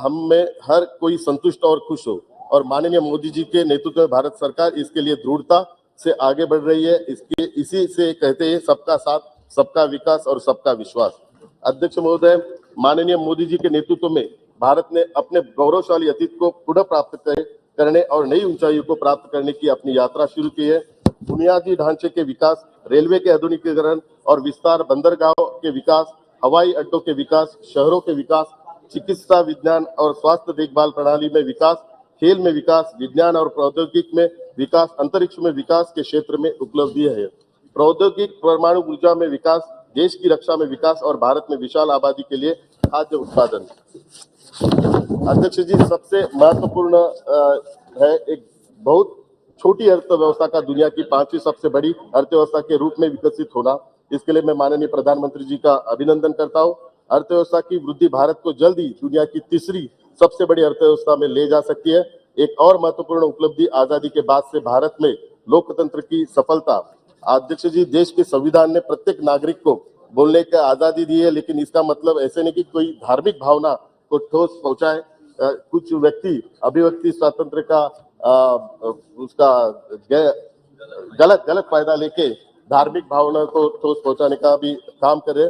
हम में हर कोई संतुष्ट और खुश हो। और माननीय मोदी जी के नेतृत्व में भारत सरकार इसके लिए दृढ़ता से आगे बढ़ रही है। इसी से कहते हैं सबका साथ, सबका विकास और सबका विश्वास। अध्यक्ष महोदय, माननीय मोदी जी के नेतृत्व में भारत ने अपने गौरवशाली अतीत को पुनः प्राप्त करने और नई ऊंचाइयों को प्राप्त करने की अपनी यात्रा शुरू की है। बुनियादी ढांचे के विकास, रेलवे के आधुनिकीकरण और विस्तार, बंदरगाहों के विकास, हवाई अड्डों के विकास, शहरों के विकास, चिकित्सा विज्ञान और स्वास्थ्य देखभाल प्रणाली में विकास, खेल में विकास, विज्ञान और प्रौद्योगिकी में विकास, अंतरिक्ष में विकास के क्षेत्र में उपलब्धि है। प्रौद्योगिक परमाणु ऊर्जा में विकास, देश की रक्षा में विकास और भारत में विशाल आबादी के लिए खाद्य उत्पादन। अध्यक्ष जी, सबसे महत्वपूर्ण है एक बहुत छोटी अर्थव्यवस्था का दुनिया की 5वीं सबसे बड़ी अर्थव्यवस्था के रूप में विकसित होना। इसके लिए मैं माननीय प्रधानमंत्री जी का अभिनंदन करता हूं। अर्थव्यवस्था की वृद्धि भारत को जल्द ही दुनिया की 3री सबसे बड़ी अर्थव्यवस्था में ले जा सकती है। एक और महत्वपूर्ण उपलब्धि आजादी के बाद से भारत में लोकतंत्र की सफलता। अध्यक्ष जी, देश के संविधान ने प्रत्येक नागरिक को बोलने की आजादी दी है, लेकिन इसका मतलब ऐसे नहीं कि कोई धार्मिक भावना को ठोस पहुंचाए। कुछ व्यक्ति अभिव्यक्ति स्वातंत्र का उसका गलत फायदा लेके धार्मिक भावना को ठोस पहुंचाने का भी काम करे।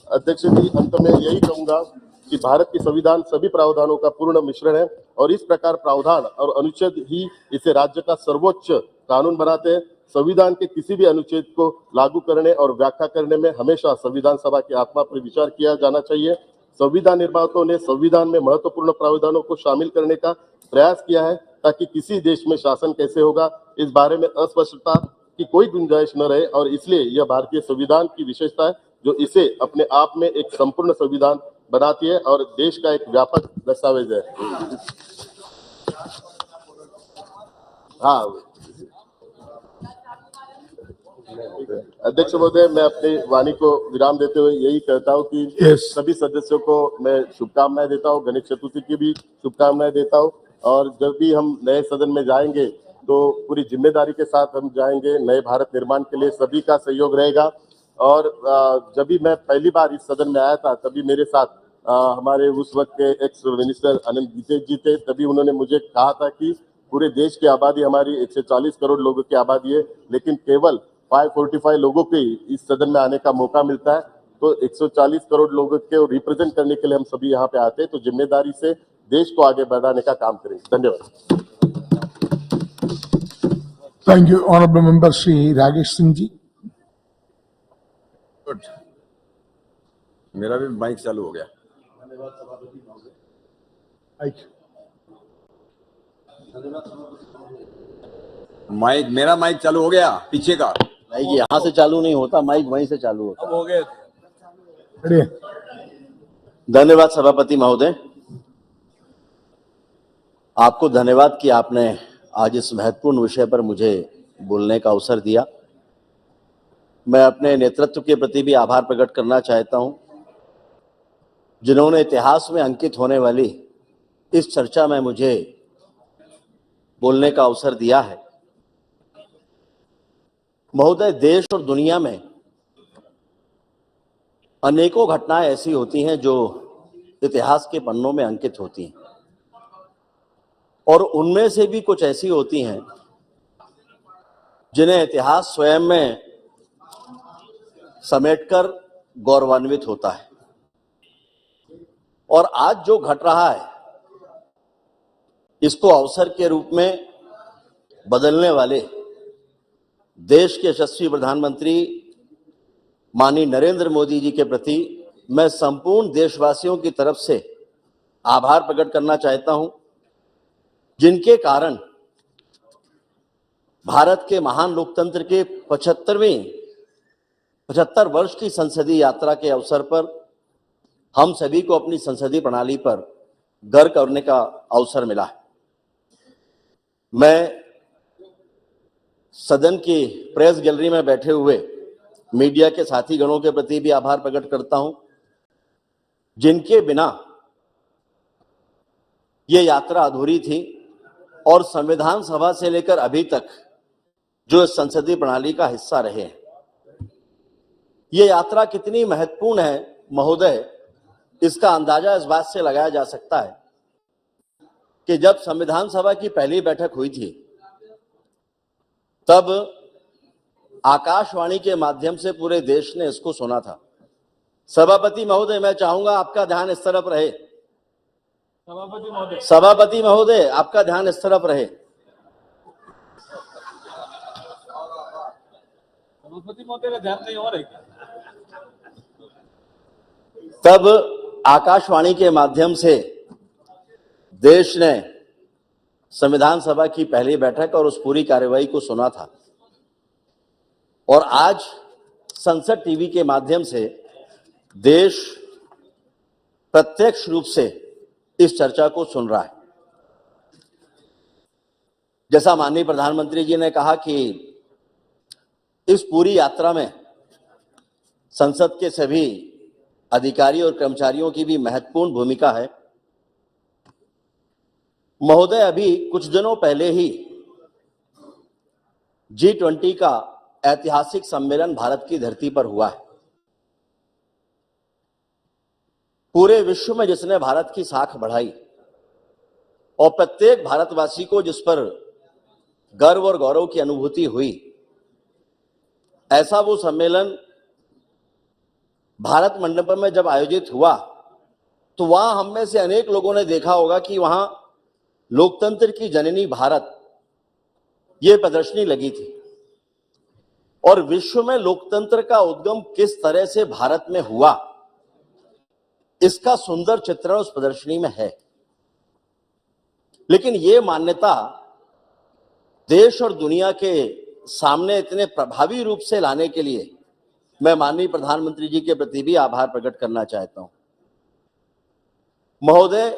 अध्यक्ष जी, अंत में यही कहूंगा कि भारत की संविधान सभी प्रावधानों का पूर्ण मिश्रण है और इस प्रकार प्रावधान और अनुच्छेद ही इसे राज्य का सर्वोच्च कानून बनाते हैं। संविधान के किसी भी अनुच्छेद को लागू करने और व्याख्या करने में हमेशा संविधान सभा की आत्मा पर विचार किया जाना चाहिए। संविधान निर्माताओं ने संविधान में महत्वपूर्ण प्रावधानों को शामिल करने का प्रयास किया है ताकि किसी देश में शासन कैसे होगा इस बारे में अस्पष्टता की कोई गुंजाइश न रहे, और इसलिए यह भारतीय संविधान की विशेषता है जो इसे अपने आप में एक संपूर्ण संविधान बनाती है और देश का एक व्यापक दस्तावेज है। हाँ अध्यक्ष महोदय, मैं अपनी वाणी को विराम देते हुए यही कहता हूँ कि सभी सदस्यों को मैं शुभकामनाएं देता हूँ, गणेश चतुर्थी की भी शुभकामनाएं देता हूँ। और जब भी हम नए सदन में जाएंगे तो पूरी जिम्मेदारी के साथ हम जाएंगे। नए भारत निर्माण के लिए सभी का सहयोग रहेगा। और जब भी मैं पहली बार इस सदन में आया था तभी मेरे साथ हमारे उस वक्त के एक्स मिनिस्टर अनिल गीतेश जी थे। तभी उन्होंने मुझे कहा था कि पूरे देश की आबादी हमारी 140 करोड़ लोगों की आबादी है, लेकिन केवल 545 लोगों के इस सदन में आने का मौका मिलता है। तो 140 करोड़ लोगों के रिप्रेजेंट करने के लिए हम सभी यहाँ पे आते हैं, तो जिम्मेदारी से देश को आगे बढ़ाने का काम करेंगे। धन्यवाद। Thank you honourable member Shri Rajesh Singh ji. Good, मेरा भी माइक चालू हो गया। माइक, मेरा माइक चालू हो गया, पीछे का माइक यहाँ से चालू नहीं होता, माइक वहीं से चालू होता। अब हो गए। धन्यवाद सभापति महोदय, आपको धन्यवाद कि आपने आज इस महत्वपूर्ण विषय पर मुझे बोलने का अवसर दिया। मैं अपने नेतृत्व के प्रति भी आभार प्रकट करना चाहता हूं, जिन्होंने इतिहास में अंकित होने वाली इस चर्चा में मुझे बोलने का अवसर दिया है। महोदय, देश और दुनिया में अनेकों घटनाएं ऐसी होती हैं जो इतिहास के पन्नों में अंकित होती हैं, और उनमें से भी कुछ ऐसी होती हैं जिन्हें इतिहास स्वयं में समेटकर गौरवान्वित होता है। और आज जो घट रहा है इसको अवसर के रूप में बदलने वाले देश के यशस्वी प्रधानमंत्री माननीय नरेंद्र मोदी जी के प्रति मैं संपूर्ण देशवासियों की तरफ से आभार प्रकट करना चाहता हूं, जिनके कारण भारत के महान लोकतंत्र के 75 वर्ष की संसदीय यात्रा के अवसर पर हम सभी को अपनी संसदीय प्रणाली पर गर्व करने का अवसर मिला है। मैं सदन की प्रेस गैलरी में बैठे हुए मीडिया के साथी गणों के प्रति भी आभार प्रकट करता हूं, जिनके बिना ये यात्रा अधूरी थी और संविधान सभा से लेकर अभी तक जो संसदीय प्रणाली का हिस्सा रहे हैं। ये यात्रा कितनी महत्वपूर्ण है महोदय, इसका अंदाजा इस बात से लगाया जा सकता है कि जब संविधान सभा की पहली बैठक हुई थी तब आकाशवाणी के माध्यम से पूरे देश ने इसको सुना था। सभापति महोदय, मैं चाहूंगा आपका ध्यान इस तरफ रहे। सभापति महोदय, आपका ध्यान इस तरफ रहे। सभापति महोदय का ध्यान नहीं हो रहा है। तब आकाशवाणी के माध्यम से देश ने संविधान सभा की पहली बैठक और उस पूरी कार्यवाही को सुना था, और आज संसद टीवी के माध्यम से देश प्रत्यक्ष रूप से इस चर्चा को सुन रहा है। जैसा माननीय प्रधानमंत्री जी ने कहा कि इस पूरी यात्रा में संसद के सभी अधिकारी और कर्मचारियों की भी महत्वपूर्ण भूमिका है। महोदय, अभी कुछ दिनों पहले ही G20 का ऐतिहासिक सम्मेलन भारत की धरती पर हुआ है। पूरे विश्व में जिसने भारत की साख बढ़ाई और प्रत्येक भारतवासी को जिस पर गर्व और गौरव की अनुभूति हुई, ऐसा वो सम्मेलन भारत मंडपम में जब आयोजित हुआ तो वहां हम में से अनेक लोगों ने देखा होगा कि वहां लोकतंत्र की जननी भारत ये प्रदर्शनी लगी थी, और विश्व में लोकतंत्र का उद्गम किस तरह से भारत में हुआ इसका सुंदर चित्रण उस प्रदर्शनी में है। लेकिन ये मान्यता देश और दुनिया के सामने इतने प्रभावी रूप से लाने के लिए मैं माननीय प्रधानमंत्री जी के प्रति भी आभार प्रकट करना चाहता हूं। महोदय,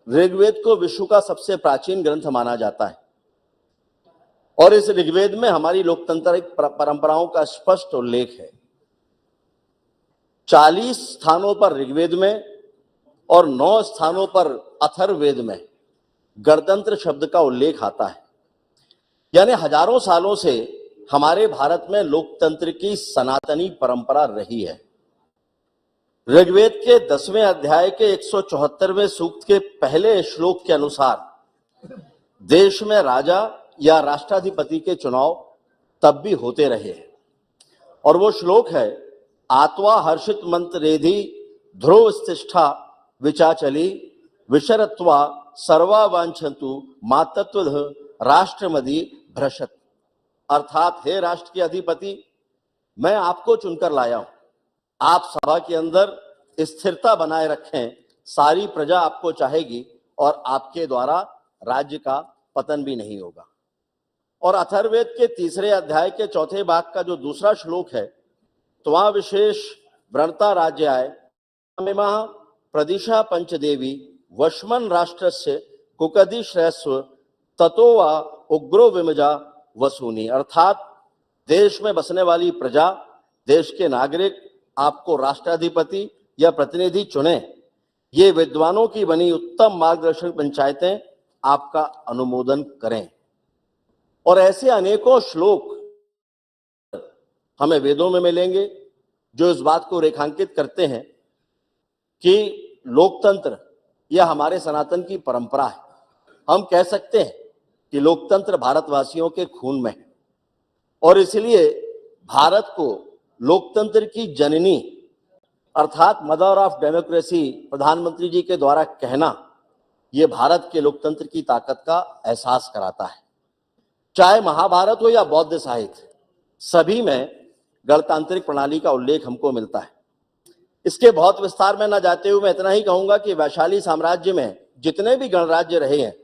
ऋग्वेद को विश्व का सबसे प्राचीन ग्रंथ माना जाता है, और इस ऋग्वेद में हमारी लोकतांत्रिक परंपराओं का स्पष्ट उल्लेख है। 40 स्थानों पर ऋग्वेद में और 9 स्थानों पर अथर्ववेद में गणतंत्र शब्द का उल्लेख आता है। यानी हजारों सालों से हमारे भारत में लोकतंत्र की सनातनी परंपरा रही है। ऋग्वेद के 10वें अध्याय के 174वें सूक्त के पहले श्लोक के अनुसार देश में राजा या राष्ट्राधिपति के चुनाव तब भी होते रहे, और वो श्लोक है, आत्वा हर्षित मंत्रेधि ध्रुव स्तिष्ठा विचाचली विशरत्वा सर्वा वांछन्तु मातत्व राष्ट्रमदि भ्रशत। अर्थात, हे राष्ट्र के अधिपति, मैं आपको चुनकर लाया हूं, आप सभा के अंदर स्थिरता बनाए रखें, सारी प्रजा आपको चाहेगी और आपके द्वारा राज्य का पतन भी नहीं होगा। और अथर्ववेद के 3रे अध्याय के 4थे भाग का जो दूसरा श्लोक है, त्वा विशेष व्रणता राज्याय महा प्रदिशा पंचदेवी वश्मन राष्ट्रस्य कुकदि श्रेष्व ततो वा उग्रो विमजा वसूनी। अर्थात, देश में बसने वाली प्रजा, देश के नागरिक आपको राष्ट्राधिपति या प्रतिनिधि चुने, ये विद्वानों की बनी उत्तम मार्गदर्शक पंचायतें आपका अनुमोदन करें। और ऐसे अनेकों श्लोक हमें वेदों में मिलेंगे जो इस बात को रेखांकित करते हैं कि लोकतंत्र यह हमारे सनातन की परंपरा है। हम कह सकते हैं कि लोकतंत्र भारतवासियों के खून में है, और इसलिए भारत को लोकतंत्र की जननी अर्थात मदर ऑफ डेमोक्रेसी प्रधानमंत्री जी के द्वारा कहना ये भारत के लोकतंत्र की ताकत का एहसास कराता है। चाहे महाभारत हो या बौद्ध साहित्य, सभी में गणतांत्रिक प्रणाली का उल्लेख हमको मिलता है। इसके बहुत विस्तार में न जाते हुए मैं इतना ही कहूंगा कि वैशाली साम्राज्य में जितने भी गणराज्य रहे हैं,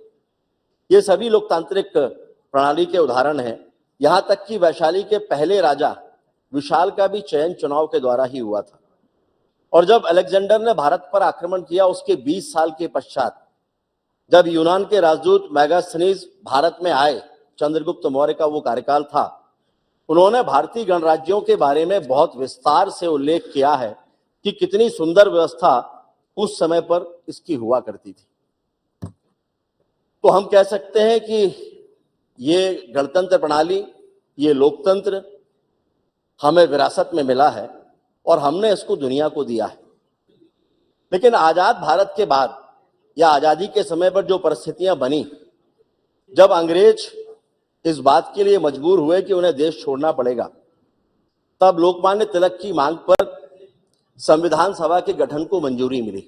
ये सभी लोकतांत्रिक प्रणाली के उदाहरण हैं। यहां तक कि वैशाली के पहले राजा विशाल का भी चयन चुनाव के द्वारा ही हुआ था। और जब अलेक्जेंडर ने भारत पर आक्रमण किया, उसके 20 साल के पश्चात जब यूनान के राजदूत मैगास्थनीज भारत में आए, चंद्रगुप्त मौर्य का वो कार्यकाल था, उन्होंने भारतीय गणराज्यों के बारे में बहुत विस्तार से उल्लेख किया है कि कितनी सुंदर व्यवस्था उस समय पर इसकी हुआ करती थी। तो हम कह सकते हैं कि ये गणतंत्र प्रणाली, ये लोकतंत्र हमें विरासत में मिला है और हमने इसको दुनिया को दिया है। लेकिन आजाद भारत के बाद या आजादी के समय पर जो परिस्थितियां बनी, जब अंग्रेज इस बात के लिए मजबूर हुए कि उन्हें देश छोड़ना पड़ेगा, तब लोकमान्य तिलक की मांग पर संविधान सभा के गठन को मंजूरी मिली।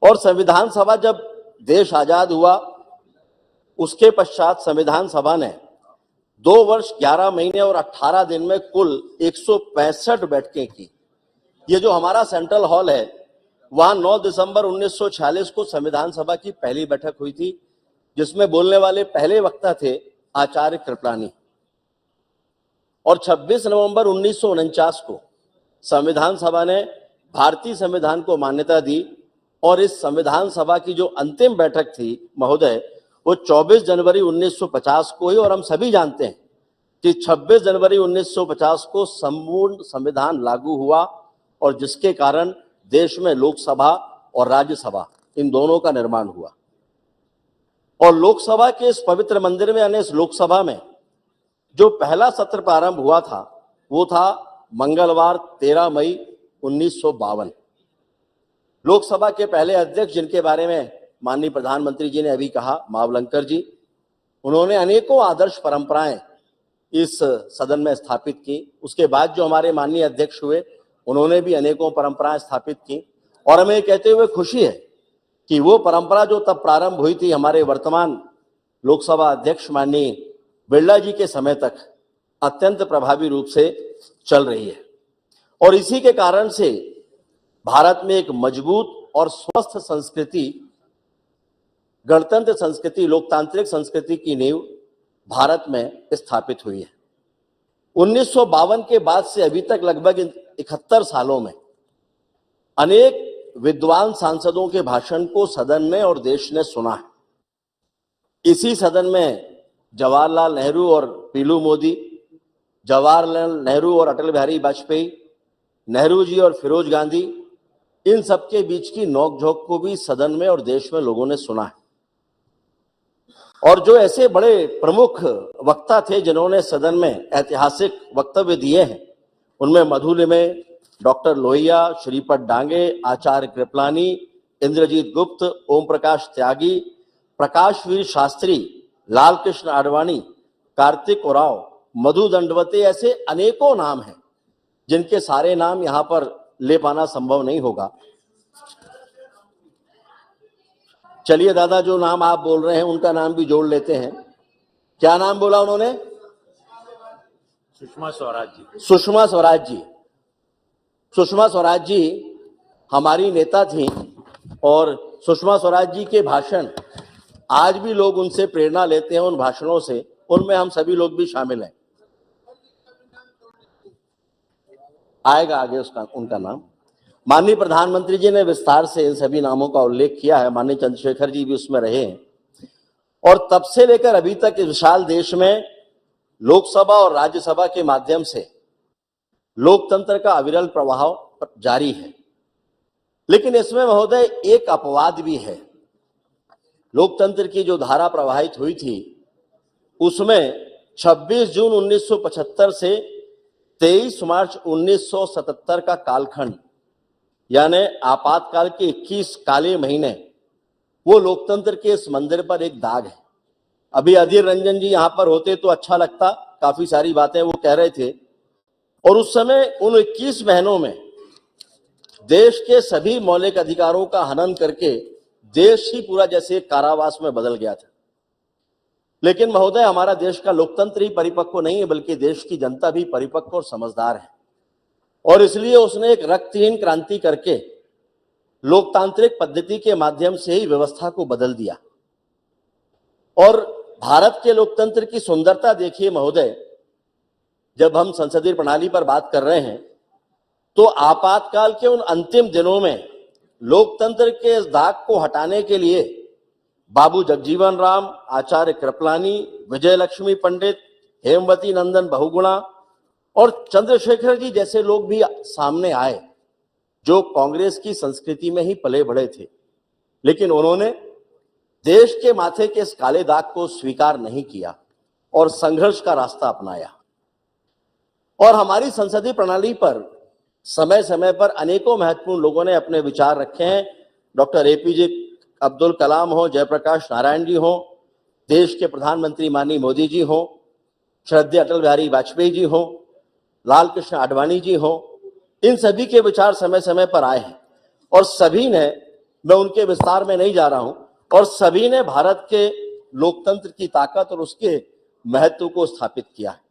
और संविधान सभा जब देश आजाद हुआ, उसके पश्चात संविधान सभा ने 2 वर्ष 11 महीने और 18 दिन में कुल 165 बैठकें की। ये जो हमारा सेंट्रल हॉल है, वहां 9 दिसंबर 1946 को संविधान सभा की पहली बैठक हुई थी, जिसमें बोलने वाले पहले वक्ता थे आचार्य कृपलानी। और 26 नवंबर 1949 को संविधान सभा ने भारतीय संविधान को मान्यता दी। और इस संविधान सभा की जो अंतिम बैठक थी महोदय, वो 24 जनवरी 1950 को ही। और हम सभी जानते हैं कि 26 जनवरी 1950 को संपूर्ण संविधान लागू हुआ, और जिसके कारण देश में लोकसभा और राज्यसभा इन दोनों का निर्माण हुआ। और लोकसभा के इस पवित्र मंदिर में, यानी इस लोकसभा में जो पहला सत्र प्रारंभ हुआ था, वो था मंगलवार 13 मई 1952। लोकसभा के पहले अध्यक्ष, जिनके बारे में माननीय प्रधानमंत्री जी ने अभी कहा, मावलंकर जी, उन्होंने अनेकों आदर्श परंपराएं इस सदन में स्थापित की। उसके बाद जो हमारे माननीय अध्यक्ष हुए, उन्होंने भी अनेकों परंपराएं स्थापित की। और हमें कहते हुए खुशी है कि वो परंपरा जो तब प्रारंभ हुई थी, हमारे वर्तमान लोकसभा अध्यक्ष माननीय बिरला जी के समय तक अत्यंत प्रभावी रूप से चल रही है। और इसी के कारण से भारत में एक मजबूत और स्वस्थ संस्कृति, गणतंत्र संस्कृति, लोकतांत्रिक संस्कृति की नींव भारत में स्थापित हुई है। 1952 के बाद से अभी तक लगभग 71 सालों में अनेक विद्वान सांसदों के भाषण को सदन में और देश ने सुना है। इसी सदन में जवाहरलाल नेहरू और पीलू मोदी, जवाहरलाल नेहरू और अटल बिहारी वाजपेयी, नेहरू जी और फिरोज गांधी, इन सबके बीच की नोकझोंक को भी सदन में और देश में लोगों ने सुना है। और जो ऐसे बड़े प्रमुख वक्ता थे जिन्होंने सदन में ऐतिहासिक वक्तव्य दिए हैं, उनमें मधुलिमे, डॉक्टर लोहिया, श्रीपद डांगे, आचार्य कृपलानी, इंद्रजीत गुप्त, ओम प्रकाश त्यागी, प्रकाशवीर शास्त्री, लाल कृष्ण आडवाणी, कार्तिक उरांव, मधु दंडवते, ऐसे अनेकों नाम हैं जिनके सारे नाम यहां पर ले पाना संभव नहीं होगा। चलिए दादा, जो नाम आप बोल रहे हैं उनका नाम भी जोड़ लेते हैं। क्या नाम बोला उन्होंने? सुषमा स्वराज जी। सुषमा स्वराज जी। सुषमा स्वराज जी हमारी नेता थी, और सुषमा स्वराज जी के भाषण आज भी लोग उनसे प्रेरणा लेते हैं, उन भाषणों से। उनमें हम सभी लोग भी शामिल हैं। आएगा आगे उसका उनका नाम। माननीय प्रधानमंत्री जी ने विस्तार से इन सभी नामों का उल्लेख किया है। माननीय चंद्रशेखर जी भी उसमें रहे हैं। और तब से लेकर अभी तक इस विशाल देश में लोकसभा और राज्यसभा के माध्यम से लोकतंत्र का अविरल प्रवाह जारी है। लेकिन इसमें महोदय एक अपवाद भी है। लोकतंत्र की जो धारा प्रवाहित हुई थी, उसमें 26 जून 1975 से 23 मार्च 1977 का कालखंड, यानी आपातकाल के 21 काले महीने, वो लोकतंत्र के इस मंदिर पर एक दाग है। अभी अधीर रंजन जी यहां पर होते तो अच्छा लगता, काफी सारी बातें वो कह रहे थे। और उस समय उन 21 महीनों में देश के सभी मौलिक अधिकारों का हनन करके देश ही पूरा जैसे एक कारावास में बदल गया था। लेकिन महोदय, हमारा देश का लोकतंत्र ही परिपक्व नहीं है, बल्कि देश की जनता भी परिपक्व और समझदार है, और इसलिए उसने एक रक्तहीन क्रांति करके लोकतांत्रिक पद्धति के माध्यम से ही व्यवस्था को बदल दिया। और भारत के लोकतंत्र की सुंदरता देखिए महोदय, जब हम संसदीय प्रणाली पर बात कर रहे हैं तो आपातकाल के उन अंतिम दिनों में लोकतंत्र के इस दाग को हटाने के लिए बाबू जगजीवन राम, आचार्य कृपलानी, विजय लक्ष्मी पंडित, हेमवती नंदन बहुगुणा और चंद्रशेखर जी जैसे लोग भी सामने आए, जो कांग्रेस की संस्कृति में ही पले बढ़े थे, लेकिन उन्होंने देश के माथे के इस काले दाग को स्वीकार नहीं किया और संघर्ष का रास्ता अपनाया। और हमारी संसदीय प्रणाली पर समय समय पर अनेकों महत्वपूर्ण लोगों ने अपने विचार रखे हैं। डॉक्टर एपीजे अब्दुल कलाम हो, जयप्रकाश नारायण जी हो, देश के प्रधानमंत्री माननीय मोदी जी हो, श्रद्धेय अटल बिहारी वाजपेयी जी हो, लाल कृष्ण आडवाणी जी हो, इन सभी के विचार समय समय पर आए हैं और सभी ने, मैं उनके विस्तार में नहीं जा रहा हूं, और सभी ने भारत के लोकतंत्र की ताकत और उसके महत्व को स्थापित किया है।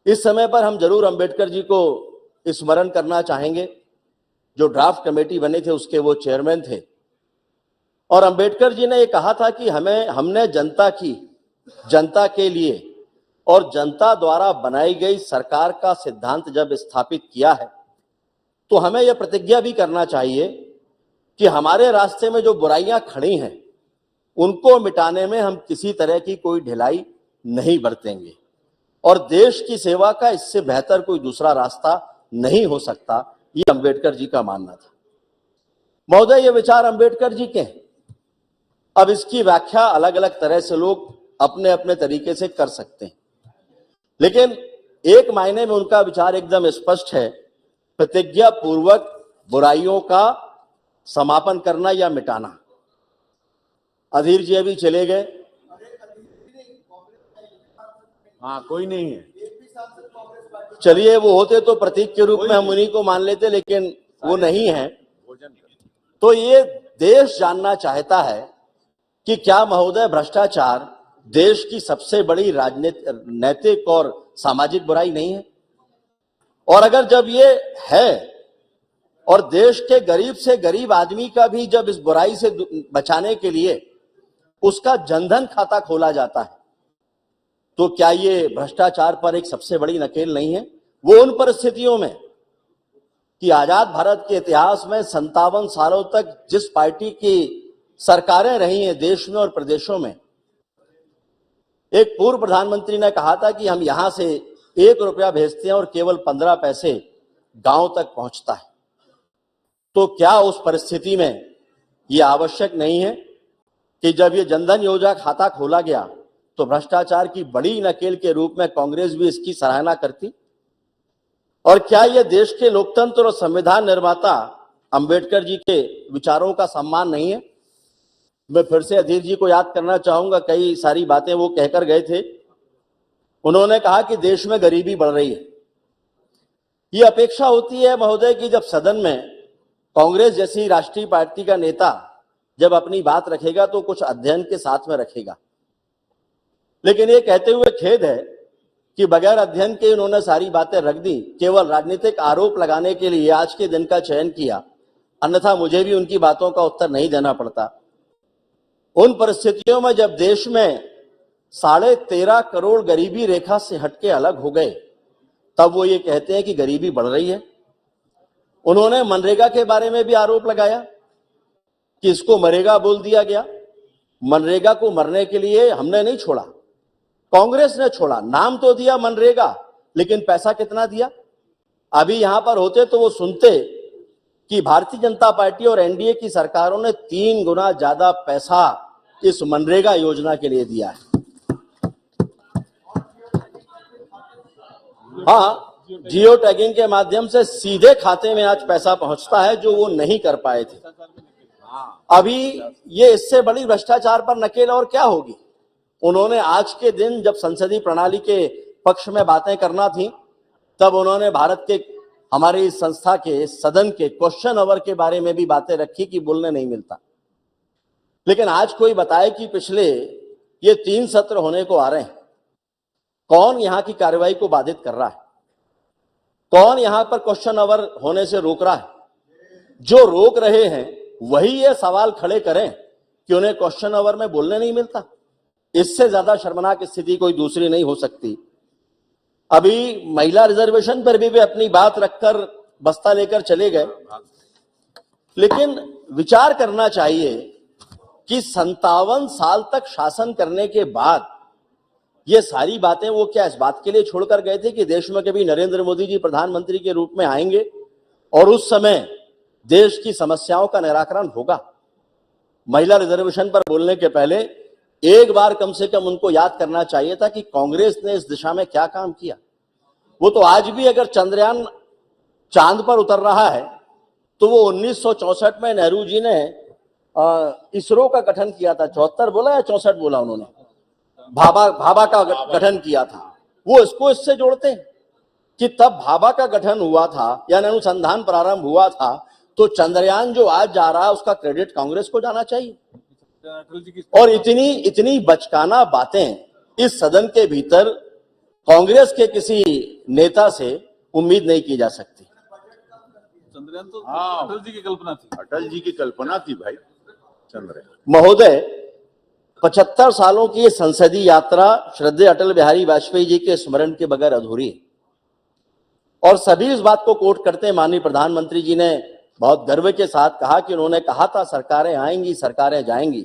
इस समय पर हम जरूर अंबेडकर जी को स्मरण करना चाहेंगे, जो ड्राफ्ट कमेटी बने थे उसके वो चेयरमैन थे, और अंबेडकर जी ने ये कहा था कि हमने जनता के लिए और जनता द्वारा बनाई गई सरकार का सिद्धांत जब स्थापित किया है तो हमें यह प्रतिज्ञा भी करना चाहिए कि हमारे रास्ते में जो बुराइयां खड़ी हैं उनको मिटाने में हम किसी तरह की कोई ढिलाई नहीं बरतेंगे, और देश की सेवा का इससे बेहतर कोई दूसरा रास्ता नहीं हो सकता, ये अंबेडकर जी का मानना था। महोदय, ये विचार अंबेडकर जी के हैं। अब इसकी व्याख्या अलग अलग तरह से लोग अपने अपने तरीके से कर सकते हैं, लेकिन एक मायने में उनका विचार एकदम स्पष्ट है, प्रतिज्ञा पूर्वक बुराइयों का समापन करना या मिटाना। अधीर जी अभी चले गए, हाँ कोई नहीं है, चलिए वो होते तो प्रतीक के रूप में हम उन्हीं को मान लेते, लेकिन वो नहीं है। तो ये देश जानना चाहता है कि क्या महोदय भ्रष्टाचार देश की सबसे बड़ी राजनीतिक, नैतिक और सामाजिक बुराई नहीं है? और अगर जब ये है और देश के गरीब से गरीब आदमी का भी जब इस बुराई से बचाने के लिए उसका जनधन खाता खोला जाता है, तो क्या ये भ्रष्टाचार पर एक सबसे बड़ी नकेल नहीं है? वो उन परिस्थितियों में कि आजाद भारत के इतिहास में 57 सालों तक जिस पार्टी की सरकारें रही हैं देश में और प्रदेशों में, एक पूर्व प्रधानमंत्री ने कहा था कि हम यहां से 1 रुपया भेजते हैं और केवल 15 पैसे गांव तक पहुंचता है। तो क्या उस परिस्थिति में यह आवश्यक नहीं है कि जब ये जनधन योजना खाता खोला गया तो भ्रष्टाचार की बड़ी नकेल के रूप में कांग्रेस भी इसकी सराहना करती? और क्या यह देश के लोकतंत्र और संविधान निर्माता अंबेडकर जी के विचारों का सम्मान नहीं है? मैं फिर से अधीर जी को याद करना चाहूंगा, कई सारी बातें वो कहकर गए थे। उन्होंने कहा कि देश में गरीबी बढ़ रही है। ये अपेक्षा होती है महोदय कि जब सदन में कांग्रेस जैसी राष्ट्रीय पार्टी का नेता जब अपनी बात रखेगा तो कुछ अध्ययन के साथ में रखेगा, लेकिन ये कहते हुए खेद है कि बगैर अध्ययन के उन्होंने सारी बातें रख दी, केवल राजनीतिक आरोप लगाने के लिए आज के दिन का चयन किया, अन्यथा मुझे भी उनकी बातों का उत्तर नहीं देना पड़ता। उन परिस्थितियों में जब देश में 13.5 करोड़ गरीबी रेखा से हटके अलग हो गए, तब वो ये कहते हैं कि गरीबी बढ़ रही है। उन्होंने मनरेगा के बारे में भी आरोप लगाया कि इसको मरेगा बोल दिया गया। मनरेगा को मरने के लिए हमने नहीं छोड़ा, कांग्रेस ने छोड़ा। नाम तो दिया मनरेगा, लेकिन पैसा कितना दिया? अभी यहां पर होते तो वो सुनते कि भारतीय जनता पार्टी और एनडीए की सरकारों ने 3 गुना ज्यादा पैसा इस मनरेगा योजना के लिए दिया है। हाँ, जियो टैगिंग के माध्यम से सीधे खाते में आज पैसा पहुंचता है, जो वो नहीं कर पाए थे। अभी ये इससे बड़ी भ्रष्टाचार पर नकेल और क्या होगी? उन्होंने आज के दिन जब संसदीय प्रणाली के पक्ष में बातें करना थी, तब उन्होंने भारत के हमारी इस संस्था के सदन के क्वेश्चन आवर के बारे में भी बातें रखी कि बोलने नहीं मिलता। लेकिन आज कोई बताए कि पिछले ये 3 सत्र होने को आ रहे हैं, कौन यहां की कार्रवाई को बाधित कर रहा है, कौन यहां पर क्वेश्चन आवर होने से रोक रहा है? जो रोक रहे हैं वही ये सवाल खड़े करें कि उन्हें क्वेश्चन आवर में बोलने नहीं मिलता। इससे ज्यादा शर्मनाक स्थिति कोई दूसरी नहीं हो सकती। अभी महिला रिजर्वेशन पर भी वे अपनी बात रखकर बस्ता लेकर चले गए, लेकिन विचार करना चाहिए कि 57 साल तक शासन करने के बाद ये सारी बातें वो क्या इस बात के लिए छोड़कर गए थे कि देश में कभी नरेंद्र मोदी जी प्रधानमंत्री के रूप में आएंगे और उस समय देश की समस्याओं का निराकरण होगा। महिला रिजर्वेशन पर बोलने के पहले एक बार कम से कम उनको याद करना चाहिए था कि कांग्रेस ने इस दिशा में क्या काम किया। वो तो आज भी अगर चंद्रयान चांद पर उतर रहा है तो वो 1964 में नेहरू जी ने इसरो का गठन किया था। 74 बोला या 64 बोला उन्होंने? भाभा का गठन किया था। वो इसको इससे जोड़ते हैं कि तब भाभा का गठन हुआ था यानी अनुसंधान प्रारंभ हुआ था, तो चंद्रयान जो आज जा रहा है उसका क्रेडिट कांग्रेस को जाना चाहिए। और इतनी बचकाना बातें इस सदन के भीतर कांग्रेस के किसी नेता से उम्मीद नहीं की जा सकती। चंद्रयान तो अटल जी की कल्पना थी। अटल जी की कल्पना थी भाई चंद्रयान। महोदय, 75 सालों की संसदीय यात्रा श्रद्धेय अटल बिहारी वाजपेयी जी के स्मरण के बगैर अधूरी है। और सभी इस बात को कोट करते हैं। माननीय प्रधानमंत्री जी ने बहुत गर्व के साथ कहा कि उन्होंने कहा था सरकारें आएंगी सरकारें जाएंगी,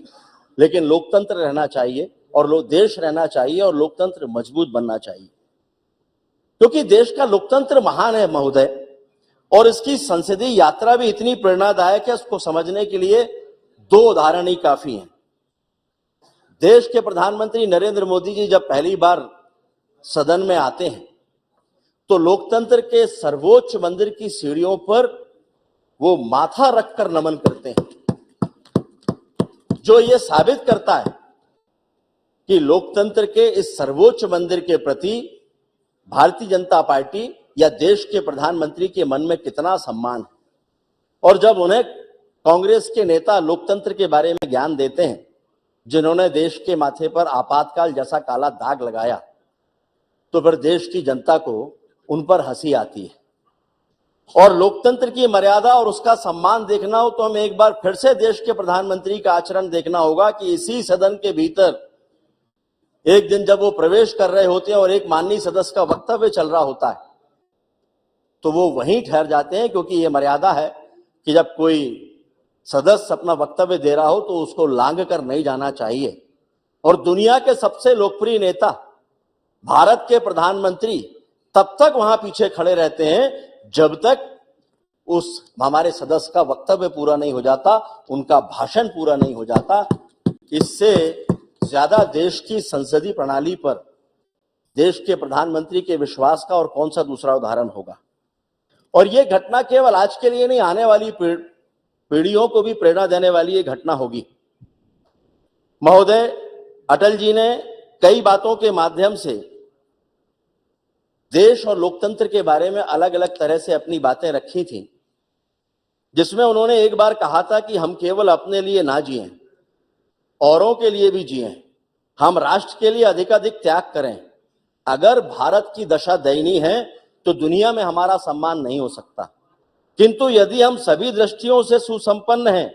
लेकिन लोकतंत्र रहना चाहिए और देश रहना चाहिए और लोकतंत्र मजबूत बनना चाहिए, क्योंकि देश का लोकतंत्र महान है महोदय। और इसकी संसदीय यात्रा भी इतनी प्रेरणादायक है, उसको समझने के लिए 2 उदाहरण ही काफी हैं। देश के प्रधानमंत्री नरेंद्र मोदी जी जब पहली बार सदन में आते हैं तो लोकतंत्र के सर्वोच्च मंदिर की सीढ़ियों पर वो माथा रखकर नमन करते हैं, जो ये साबित करता है कि लोकतंत्र के इस सर्वोच्च मंदिर के प्रति भारतीय जनता पार्टी या देश के प्रधानमंत्री के मन में कितना सम्मान है। और जब उन्हें कांग्रेस के नेता लोकतंत्र के बारे में ज्ञान देते हैं, जिन्होंने देश के माथे पर आपातकाल जैसा काला दाग लगाया, तो फिर देश की जनता को उन पर हंसी आती है। और लोकतंत्र की मर्यादा और उसका सम्मान देखना हो तो हम एक बार फिर से देश के प्रधानमंत्री का आचरण देखना होगा कि इसी सदन के भीतर एक दिन जब वो प्रवेश कर रहे होते हैं और एक माननीय सदस्य का वक्तव्य चल रहा होता है तो वो वहीं ठहर जाते हैं, क्योंकि ये मर्यादा है कि जब कोई सदस्य अपना वक्तव्य दे रहा हो तो उसको लांघ कर नहीं जाना चाहिए। और दुनिया के सबसे लोकप्रिय नेता भारत के प्रधानमंत्री तब तक वहां पीछे खड़े रहते हैं जब तक उस हमारे सदस्य का वक्तव्य पूरा नहीं हो जाता, उनका भाषण पूरा नहीं हो जाता। इससे ज्यादा देश की संसदीय प्रणाली पर देश के प्रधानमंत्री के विश्वास का और कौन सा दूसरा उदाहरण होगा। और यह घटना केवल आज के लिए नहीं, आने वाली पीढ़ियों को भी प्रेरणा देने वाली ये घटना होगी। महोदय, अटल जी ने कई बातों के माध्यम से देश और लोकतंत्र के बारे में अलग अलग तरह से अपनी बातें रखी थी, जिसमें उन्होंने एक बार कहा था कि हम केवल अपने लिए ना जिएं, औरों के लिए भी जिएं, हम राष्ट्र के लिए अधिकाधिक त्याग करें। अगर भारत की दशा दयनीय है तो दुनिया में हमारा सम्मान नहीं हो सकता, किंतु यदि हम सभी दृष्टियों से सुसंपन्न हैं